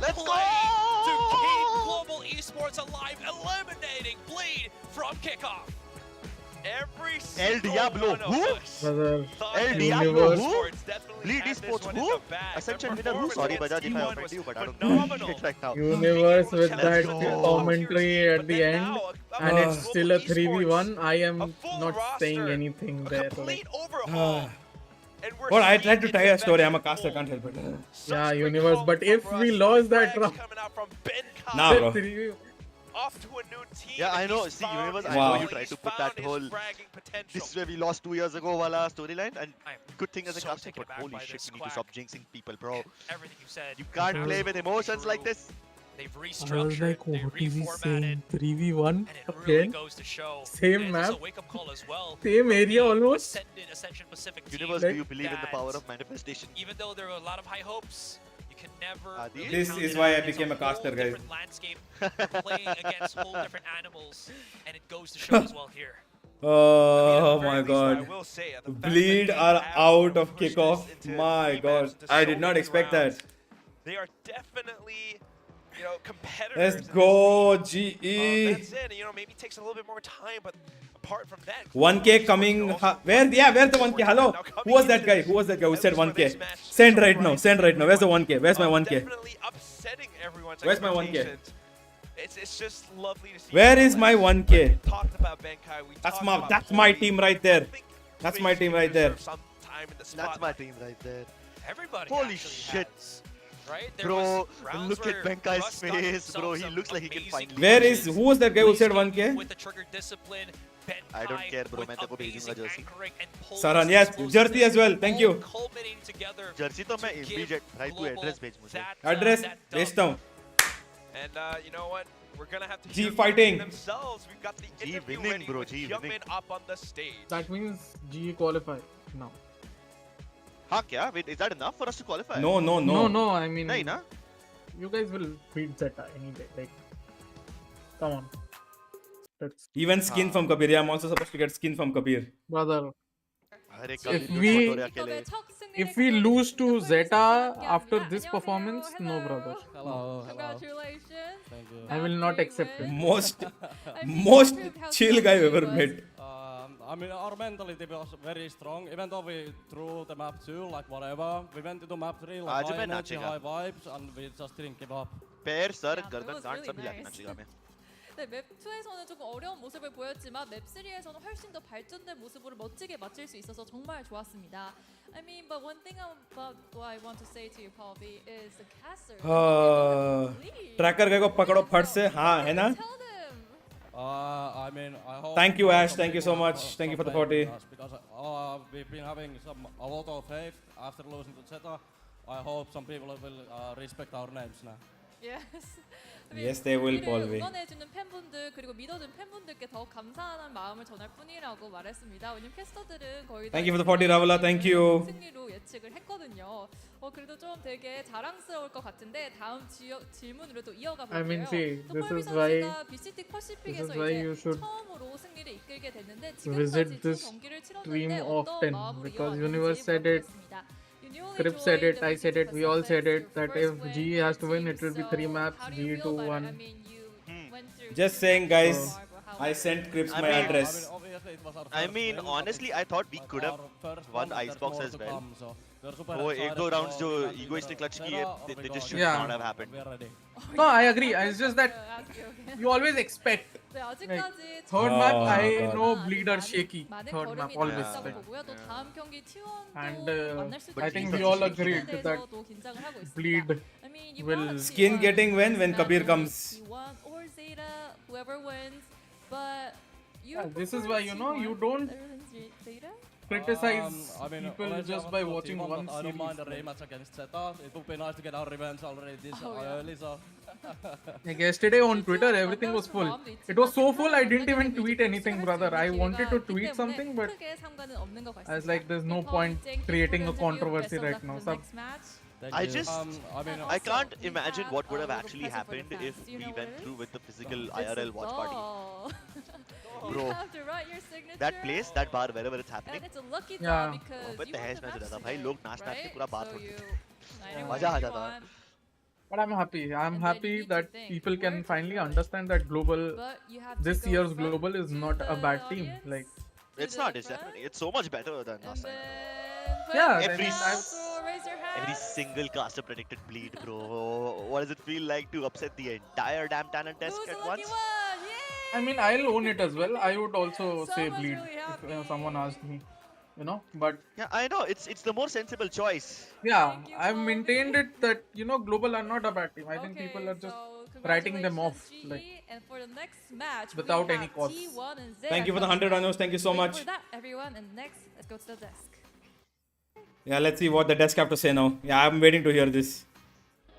Let's play to keep Global Esports alive, eliminating Bleed from kickoff. Every El single Diablo one of who? us Brother, thought El that Diablo Bleed who? Esports definitely Bleed had this Esports one in who? the bag. Ascension Their winner who? Sorry, performance Bajaj, if I against offended you, but I don't phenomenal. know it right now. Universe with Let's that go. commentary at But the then end, now, and it's Global still a Esports, 3v1. I am full not saying roster, anything a there. complete Like, overhaul. And we're Well, I seeing tried to it tell you a story. I'm a eventually caster, unfold. can't help it. yeah, Such great Universe. calling But from if we Russ, lost that frags round, coming out from Ben Nah, bro. the 3v1. off to a new team. Yeah, I and know. he's See, found Universe, his I know Wow. you role, tried he's to put found that his whole fragging potential. this is where we lost 2 years ago wala storyline, and I'm good thing as a so caster, taken but aback holy by shit, this we need to quack. stop jinxing people, bro. Everything you said. You can't play with absolutely emotions like true. this. They've I was restructured, like, they what is he reformatted, saying? 3v1 and it really again? goes to show. Same and it's map, a wake-up call as well. same from area the almost. Ascension Pacific team. Universe, Like- do you believe in the power that of manifestation? Even though there are a lot of high hopes, you can never. Adi? Really This count is it why out. I It's became a whole caster, guys. different landscape. You're playing against whole different animals, and it goes to show as well here. Oh my I god. will say, the fact Bleed that they are have, out of pushed this kickoff. into My three god. maps, into I so did not many expect rounds, that. They are definitely, competitors. Let's in this go, league. GE. That's it. Maybe it takes a little bit more time, but apart from that, 1K coming. Where's the 1K? Hello? Who was that guy? Who was that guy who said 1K? Send right now. Send right now. Where's the 1K? Where's my 1K? definitely upsetting everyone's Where's my 1K? expectations. It's just lovely to see. Where is my 1K? We talked about Benkai. We That's talked my about that's my Paulie. team right there. That's my team right there. Some time in the That's my spotlight. team right there. Everybody Holy actually shit. has, right? There Bro, was rounds look at where Benkai's Russ got face, bro. himself He some looks like he can amazing finally. Where is matches. who was that guy who said Blaze 1K? with the trigger discipline, I don't Benkai care, bro. with मैं तेरे को भेजूंगा amazing jersey. anchoring and pulls Saran, yes, explosiveness, jersey as well. Thank all you. culminating together Jersey तो मैं to immediate give भाई तू Global address भेज मुझे. Address that भेजता हूँ. And you know what? We're gonna have to G hear from fighting. themselves. We've got the G interview winning, ready bro, with G Hyunmin winning. up on the stage. That means GE qualify now. हाँ क्या? Wait, is that enough for us to qualify? No, no, no. No, I mean, नहीं ना? you guys will beat Zeta any day. Like, come on. That's Even skin from Kabir. Yeah, I'm also supposed to get skin from Kabir. brother. अरे If कभी we photo रे अकेले. if we lose to Zeta after this performance, no brother. Hello. Congratulations. Thank you. I will not accept it. Most chill guy I've ever met. I mean, our mentality was very strong, even though we threw the map 2, like whatever. We went into map 3, like आज high मैं energy, नाचेगा. high vibes, and we just didn't give up. पैर sir Yeah, गर्दन that was गांड really सब हिला के nice. नाचेगा मैं. 네, 맵 2에서는 조금 어려운 모습을 보였지만 맵 3에서는 훨씬 더 발전된 모습으로 멋지게 맞출 수 있어서 정말 좋았습니다. I mean, but one thing about what I want to say to you, Pavi, is the caster. Tracker गए को पकड़ो फट से. हाँ है ना? Tell them. I mean, I hope. Thank you, Ash. some Thank you so people much. stop Thank you for the blaming 40. us, because we've been having a lot of faith after losing to Zeta. I hope some people will respect our names now. Yes. I mean, Yes, they will, 우리를 Paul. 응원해주는 팬분들 그리고 믿어준 팬분들께 더 감사한 마음을 전할 뿐이라고 말했습니다. 왜냐면 캐스터들은 거의 Thank you for the 40 Ravala. Thank you. 승리로 예측을 했거든요. 그래도 좀 되게 자랑스러울 것 같은데 다음 질문으로 또 이어가 볼게요. I mean, see, 또 this 폴비 is why- 선수가 BCT 퍼시픽에서 why 이제 you should 처음으로 승리를 이끌게 됐는데 visit 지금까지 두 this 경기를 stream 치렀는데 어떤 often, 마음으로 because 이어왔는지 Universe said it, 물어보겠습니다. You only Crip said joined it, the I said it, we all said Pacific it, that Fest, if your GE has to first win, team, it will be so 3 maps, how do you GE feel to about it? I 1. mean, you went through Just so saying, much guys. so far, but how I was it? sent Crips I my mean- address. Obviously it was our I first mean, win, honestly, I thought we could have our first won one, there's Icebox more as to well. come, so we're super वो एक excited दो to rounds जो win either egoistic clutch Zeta किए, or they we just go should Yeah. not have happened. We're ready. No, I agree. It's just that ask you again. you always expect. 네, Like, 아직까지 third Oh map, my I God. know bleed are shaky. 많은 Third map, 걸음이 always. 남았다고 Like, 보고요. 또 다음 경기 T1도 And 만날 수도 I think 있는 we all 부분에 agreed that 대해서도 긴장을 하고 있습니다. bleed I mean, you will- want Skin T1, getting when not Kabir only comes. T1 or Zeta, whoever wins, but you Yeah, this is prefer why, you know, you T1 don't better than Zeta? criticize I mean, people honestly, just I by want to watching T1, one but I don't mind a series. rematch against Zeta. It would be nice to get our revenge already this Oh, yeah. early, so. Like yesterday on Twitter, everything was full. It was so full, I didn't even tweet anything, brother. I wanted to tweet something, but I was like, there's no point creating a controversy right now. Sab- I just, I mean, I can't imagine what would have actually happened if we went through with the physical IRL watch party. You Bro, have to write your signature. that place, that bar, wherever it's happening. And it's a lucky Yeah. draw because अबे you तहस have the नच रहा था maps भाई, today, लोग नाच नाच के right? पूरा बार So फोड़ you देते. night it मजा आ wherever you जाता. want, But I'm happy. I'm And then happy you need to that think, people can where to finally put it. understand that global, but you have to this go year's front global is to not a the bad team. audience, Like, to It's the not, it's front, definitely, it's so much better than and last time. then put Yeah, it I Every mean, down, I've- so raise your hand. Every single caster predicted bleed, bro. What does it feel like to upset the entire damn talent desk Who's the at lucky once? one? Yay! I mean, I'll own it as well. I would also say Someone's bleed really if happy. someone asked me, you know. But Yeah, I know, it's the more sensible choice. yeah, Thank you, I've Bobby. maintained it that, you know, global are not a bad team. I think Okay, people are just so writing them off Congratulations, like GE. And for the next match, without we any have cause. T1 and ZETA Thank you for the coming 100 up. Anush. Thank you so Wait much. for that, everyone. And next, let's go to the desk. Yeah, let's see what the desk have to say now. Yeah, I'm waiting to hear this.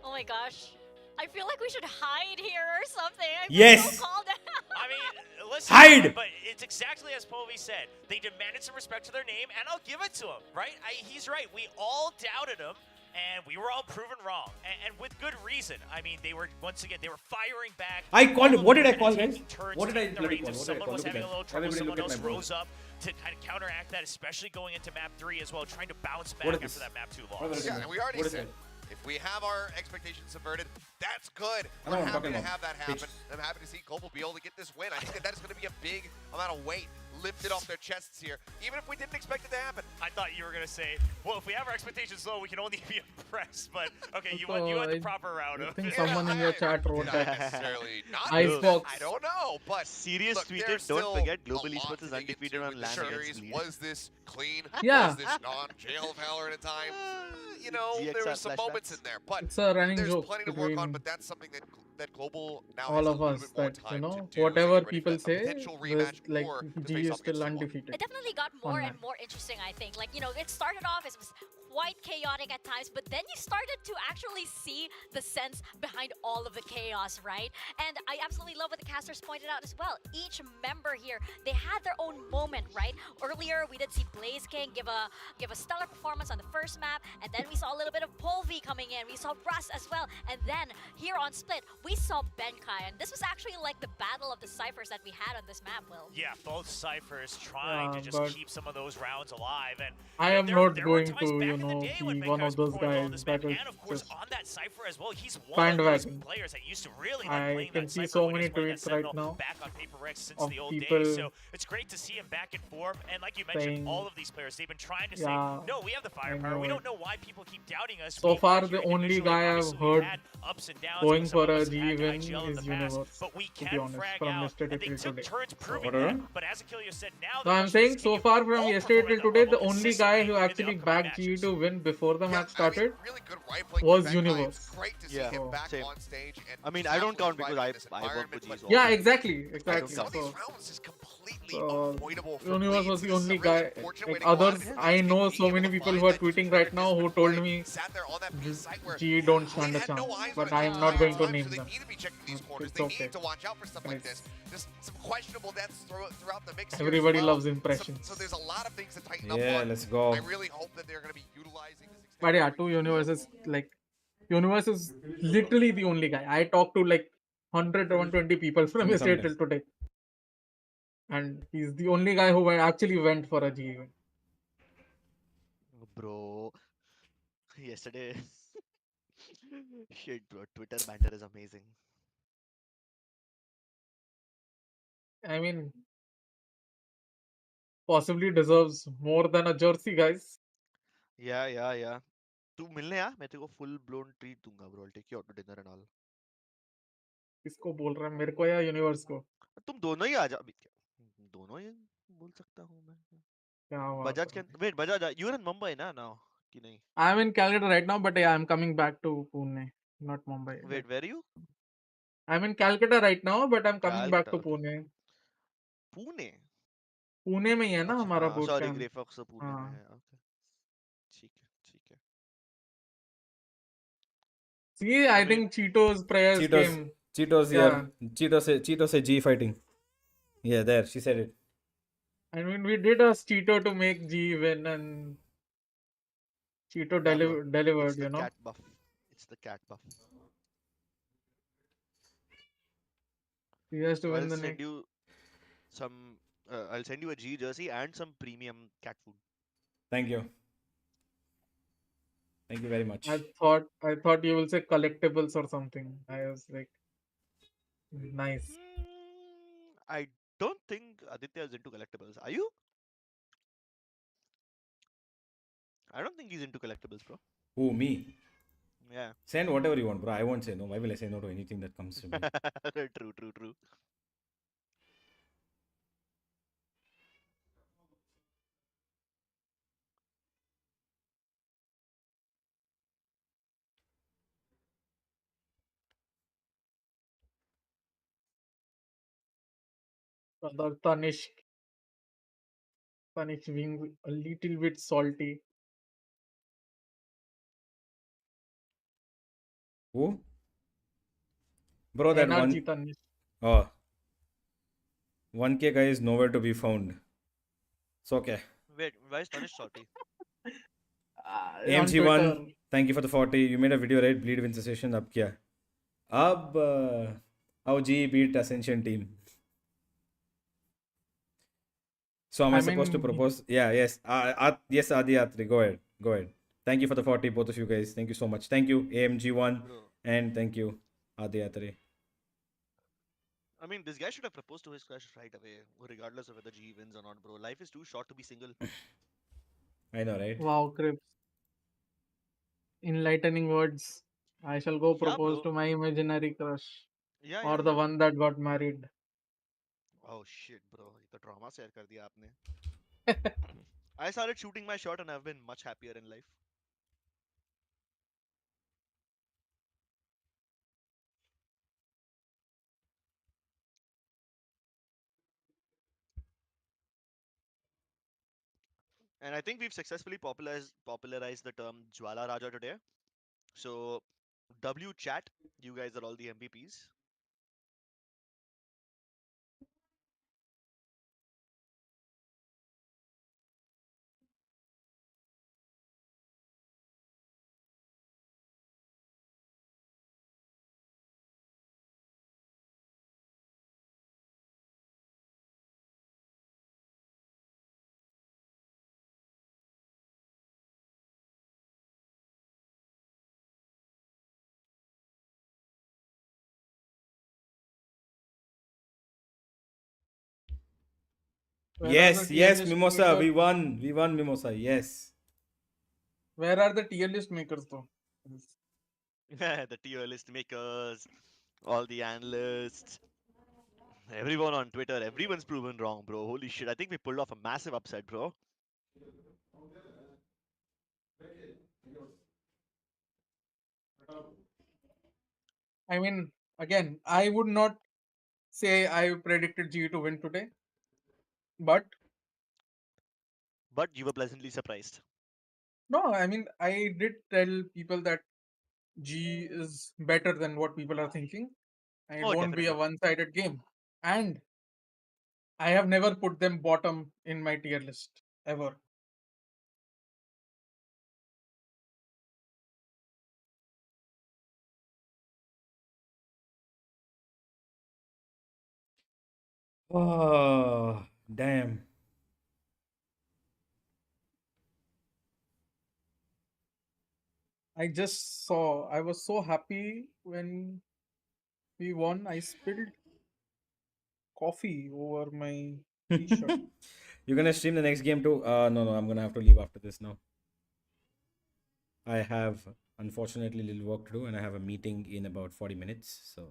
Oh my gosh. I feel like we should hide here or something. I feel Yes! so called out. I mean, listen, Hide! but it's exactly as Povey said. They demanded some respect to their name, and I'll give it to him, right? He's right. We all doubted him, and we were all proven wrong, and with good reason. I mean, they were, once again, they were firing back. I called All him. What of did I them call, taking guys? turns, What did I taking the bloody reins. call? If What did I someone call? was Look at having a that. little trouble, Everybody someone look at else my board. rose up to kind of counteract that, especially going into map 3 as well, trying to bounce What back is after this? that map 2 What loss. is Yeah, and we already What is said, it? if we have our expectations subverted, that's good. I know We're what I'm happy talking to about. have that Pitch. happen. I'm happy to see Global be able to get this win. I think that is going to be a big amount of weight lifted off their chests here, even if we didn't expect it to happen. I thought you were going to say, well, if we have our expectations low, we can only be impressed. But, okay, you So went the I- proper route. I of think it. someone in your chat wrote Not that. necessarily not. Icebox. I don't know, but Serious look, tweeted, there's don't still forget, a Global lot Esports to is dig undefeated into on with the LAN against series. Bleed. Was this clean? Yeah. Was this non-jail Valorant at time? You know, there GXR were some moments in flashbacks. there, but It's a running there's joke plenty to work on. between But that's something that Global now all has a of little us bit more that, time to do. as whatever they get ready for people that say, potential there's rematch like or to G face is off still against T1. undefeated. It definitely got more on and that. more interesting, I think. Like, you know, it started off as quite chaotic at times, but then you started to actually see the sense behind all of the chaos, right? And I absolutely love what the casters pointed out as well. Each member here, they had their own moment, right? Earlier, we did see Blaze King give a stellar performance on the first map, and then we saw a little bit of Polvi coming in. We saw Russ as well, and then here on Split, we saw Benkai, and this was actually like the battle of the ciphers that we had on this map, Will. Yeah, both ciphers trying to just but keep some of those rounds alive. And I am there not were going times to, back you in the know, day when be one Benkai of was those performing well on guys this map, that is and of course just on that cipher as well. He's one of those bandwagon. players that used to really like I playing can that see cipher so when he many was playing that tweets right Sentinel now back on PaperX since of the old people days. So it's great to see him back in form. And like you mentioned, saying, all of these players, they've been trying to say, yeah, no, we have the firepower. know We it. don't know why people keep doubting us. So We far, are the here only individually. guy I've Obviously, we've heard had ups and downs going with some for of a us G at win IGL in is the past, Universe, but we to be can honest, frag from out, yesterday and they till took today. turns proving whatever. that. But as Achilles said, now So the I'm question saying is, so can you far from all yesterday perform at till that today, level the only guy who consistently in the actually upcoming backed GE matches? to win before the Yeah, match started really good right play was from Benkai. Universe. It's great to see Yeah, him back same. on stage. And I mean, I don't count because thriving in this I work environment, with but G's all Yeah, day. exactly, I exactly. don't some of count. these So, rounds is completely so avoidable for Universe Bleed. was So the this is a only really guy. unfortunate way Like to go out others, of it. I know so Being many able to people find who are that tweeting right now who told me sat there on that B site where GE don't they stand a had no chance, eyes on but it I the am not entire going to time, name so they them. need to be checking these corners. It's They okay. need to watch out for stuff like this. Just some questionable deaths throughout the mix here as Everybody well. loves impressions. So there's a lot of things to tighten up Yeah, on. let's go. I really hope that they're going to be utilizing this But yeah, two universes, like Universe is literally the only guy. I talked to like 100 or 120 people from Give me some yesterday till today, and he's the only guy who actually went for a G event. Bro, yesterday, shit, bro, Twitter banter is amazing. I mean, possibly deserves more than a jersey, guys. Yeah. तू मिलने आ मैं तेरे को full blown treat दूंगा bro. I'll take you out to dinner and all. किसको बोल रहा है, मेरे को या यूनिवर्स को? तुम दोनों ही आ जाओ अभी क्या? दोनों ही बोल सकता हूँ मैं. क्या हुआ? बजाज के wait Bajaj you're in Mumbai ना now कि नहीं? I'm in Calcutta right now, but yeah, I'm coming back to Pune, not Mumbai. Wait, where are you? I'm in Calcutta right now, but I'm coming back Calcutta, to okay. Pune. Pune Pune में ही है ना अच्छा हमारा हाँ boot sorry camp. ग्रेफॉक्स Pune में हाँ. है okay ठीक है See, I mean, think Cheeto's prayers came. Cheetos here. Cheeto say G fighting. Yeah, there. She said it. I mean, we did ask Cheeto to make G win, and Cheeto yeah, bro. delivered, It's the you know. cat buff. It's the cat buff. He has to So win I'll the send next. you some. I'll send you a G jersey and some premium cat food. Thank you. Thank you very much. I thought you will say collectibles or something. I was like, nice. I don't think Aditya is into collectibles. Are you? I don't think he's into collectibles, bro. Who, me? Yeah. Send whatever you want, bro. I won't say no. Why will I say no to anything that comes to me? True. Brother Tanishq being a little bit salty. Who? Bro, that Energy one. Tanishq. Oh, 1K guy is nowhere to be found. It's okay. Wait, why is Tanish salty? On Twitter. AMG1, thank you for the 40. You made a video, right? Bleed win session. Ab kya? How GE beat Ascension team. So am I supposed to propose? Yeah, yes. Yes, Adi Atri. Go ahead. Go ahead. Thank you for the 40, both of you guys. Thank you so much. Thank you, AMG1. Bro. And thank you, Adi Atri. I mean, this guy should have proposed to his crush right away, regardless of whether GE wins or not, bro. Life is too short to be single. I know, right? Wow, Crips. Enlightening words. I shall go Yeah, propose bro. to my imaginary crush. Yeah, Or yeah, the yeah. one that got married. Oh shit, bro. ये तो drama share कर दिया आपने. I started shooting my shot and I've been much happier in life. And I think we've successfully popularized the term Jwala Raja today. So, W chat, you guys are all the MVPs. Where are the Yes, tier yes, list Mimosa. makers? We won. We won, Mimosa. Yes. Where are the tier list makers though? The tier list makers, all the analysts, everyone on Twitter, everyone's proven wrong, bro. Holy shit, I think we pulled off a massive upset, bro. I mean, again, I would not say I predicted GE to win today. But you were pleasantly surprised. no, I mean, I did tell people that G is better than what people are thinking. And it Oh, won't be a definitely. one-sided game. And I have never put them bottom in my tier list ever. Oh, damn. I just saw, I was so happy when we won. I spilled coffee over my t-shirt. You're gonna stream the next game too? No, I'm gonna have to leave after this now. I have unfortunately little work to do, and I have a meeting in about 40 minutes. So,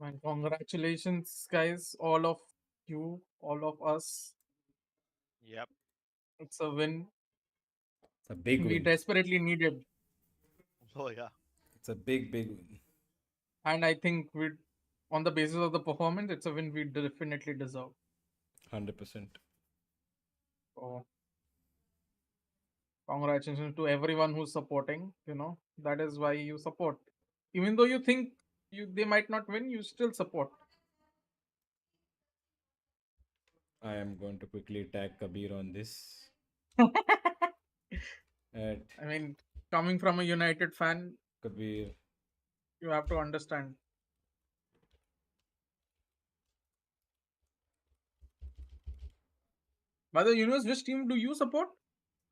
Man, congratulations, guys, all of you, all of us. Yep. It's a win. it's a big We win. desperately needed. Oh, yeah. It's a big win. And I think we, on the basis of the performance, it's a win we definitely deserve. 100%. So, congratulations to everyone who's supporting. You know, that is why you support. Even though you think they might not win, you still support. I am going to quickly tag Kabir on this. At I mean, coming from a United fan, Kabir. you have to understand. By the universe, which team do you support?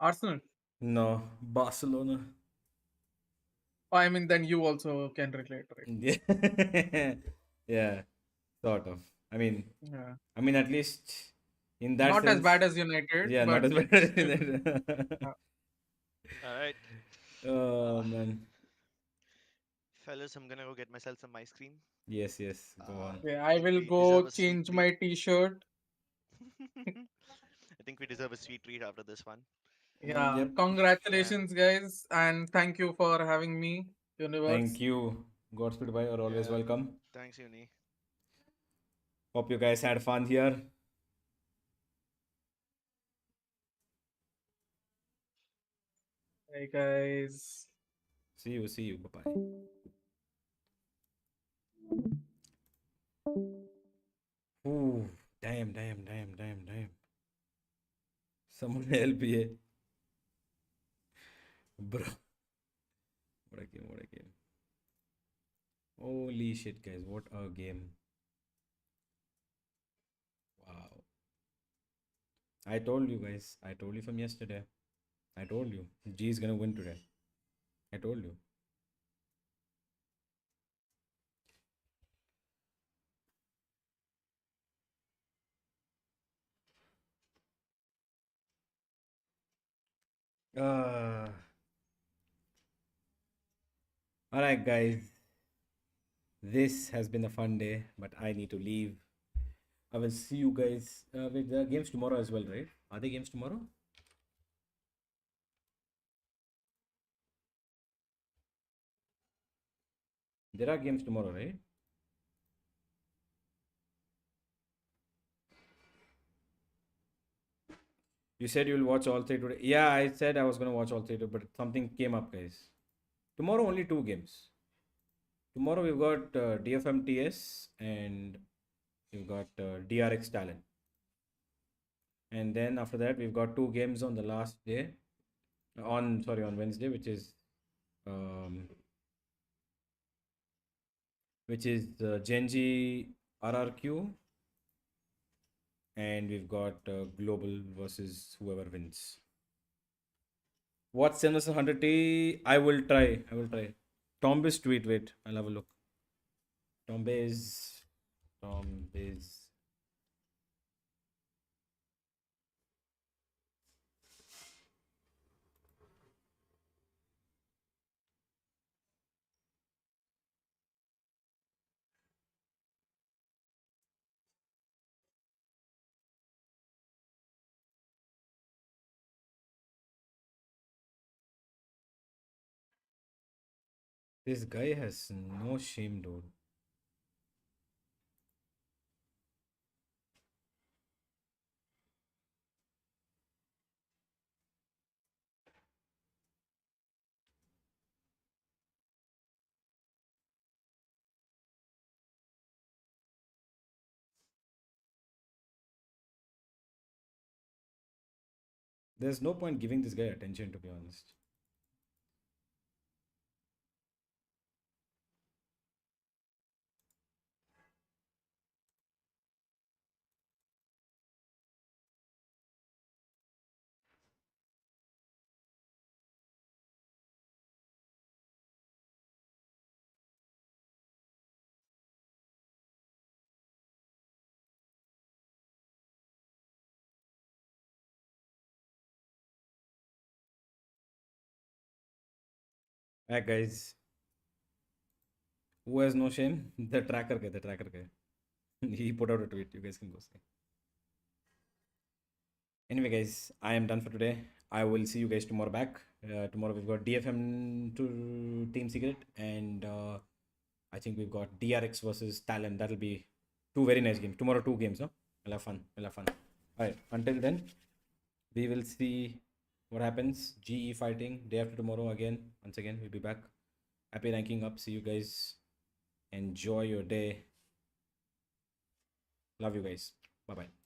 Arsenal. No, Barcelona. Oh, I mean, then you also can relate, right? Yeah, yeah, sort of. I mean, Yeah. at least in that Not sense. as bad as United. Yeah, but not as bad as still, United. All right. Oh man. Fellas, I'm gonna go get myself some ice cream. Yes, go on. Okay, I think will we go deserve a sweet change my t-shirt. I think we deserve a sweet treat after this one. Yeah, Yep. congratulations, guys, and thank you for having me, Universe. Thank you. Godspeed, bye. You're always Yeah. welcome. Thanks, Uni. Hope you guys had fun here. Hey guys. See you. See you. Bye bye. Ooh, damn. Someone help me. Bro. What a game. Holy shit, guys. What a game. Wow. I told you guys. I told you from yesterday. I told you. G is gonna win today. I told you. Alright, guys. This has been a fun day, but I need to leave. I will see you guys. Wait, there are games tomorrow as well, right? Are there games tomorrow? There are games tomorrow, right? You said you'll watch all three today. Yeah, I said I was gonna watch all three today, but something came up, guys. Tomorrow only 2 games. Tomorrow we've got DFMTS and we've got DRX Talent. And then after that we've got 2 games on the last day. On Wednesday, which is Genji RRQ, and we've got Global versus whoever wins. What 7 vs 100T? I will try. Tombiz tweet. Wait, I'll have a look. Tombiz. This guy has no shame, dude. There's no point giving this guy attention, to be honest. Alright, guys. Who has no shame? The tracker guy. He put out a tweet. You guys can go see. Anyway, guys, I am done for today. I will see you guys tomorrow back. Tomorrow we've got DFM to Team Secret, and I think we've got DRX versus Talent. That'll be 2 very nice games. Tomorrow 2 games, huh? We'll have fun. Alright, until then, we will see what happens. GE fighting day after tomorrow again. Once again, we'll be back. Happy ranking up. See you guys. Enjoy your day. Love you guys. Bye-bye.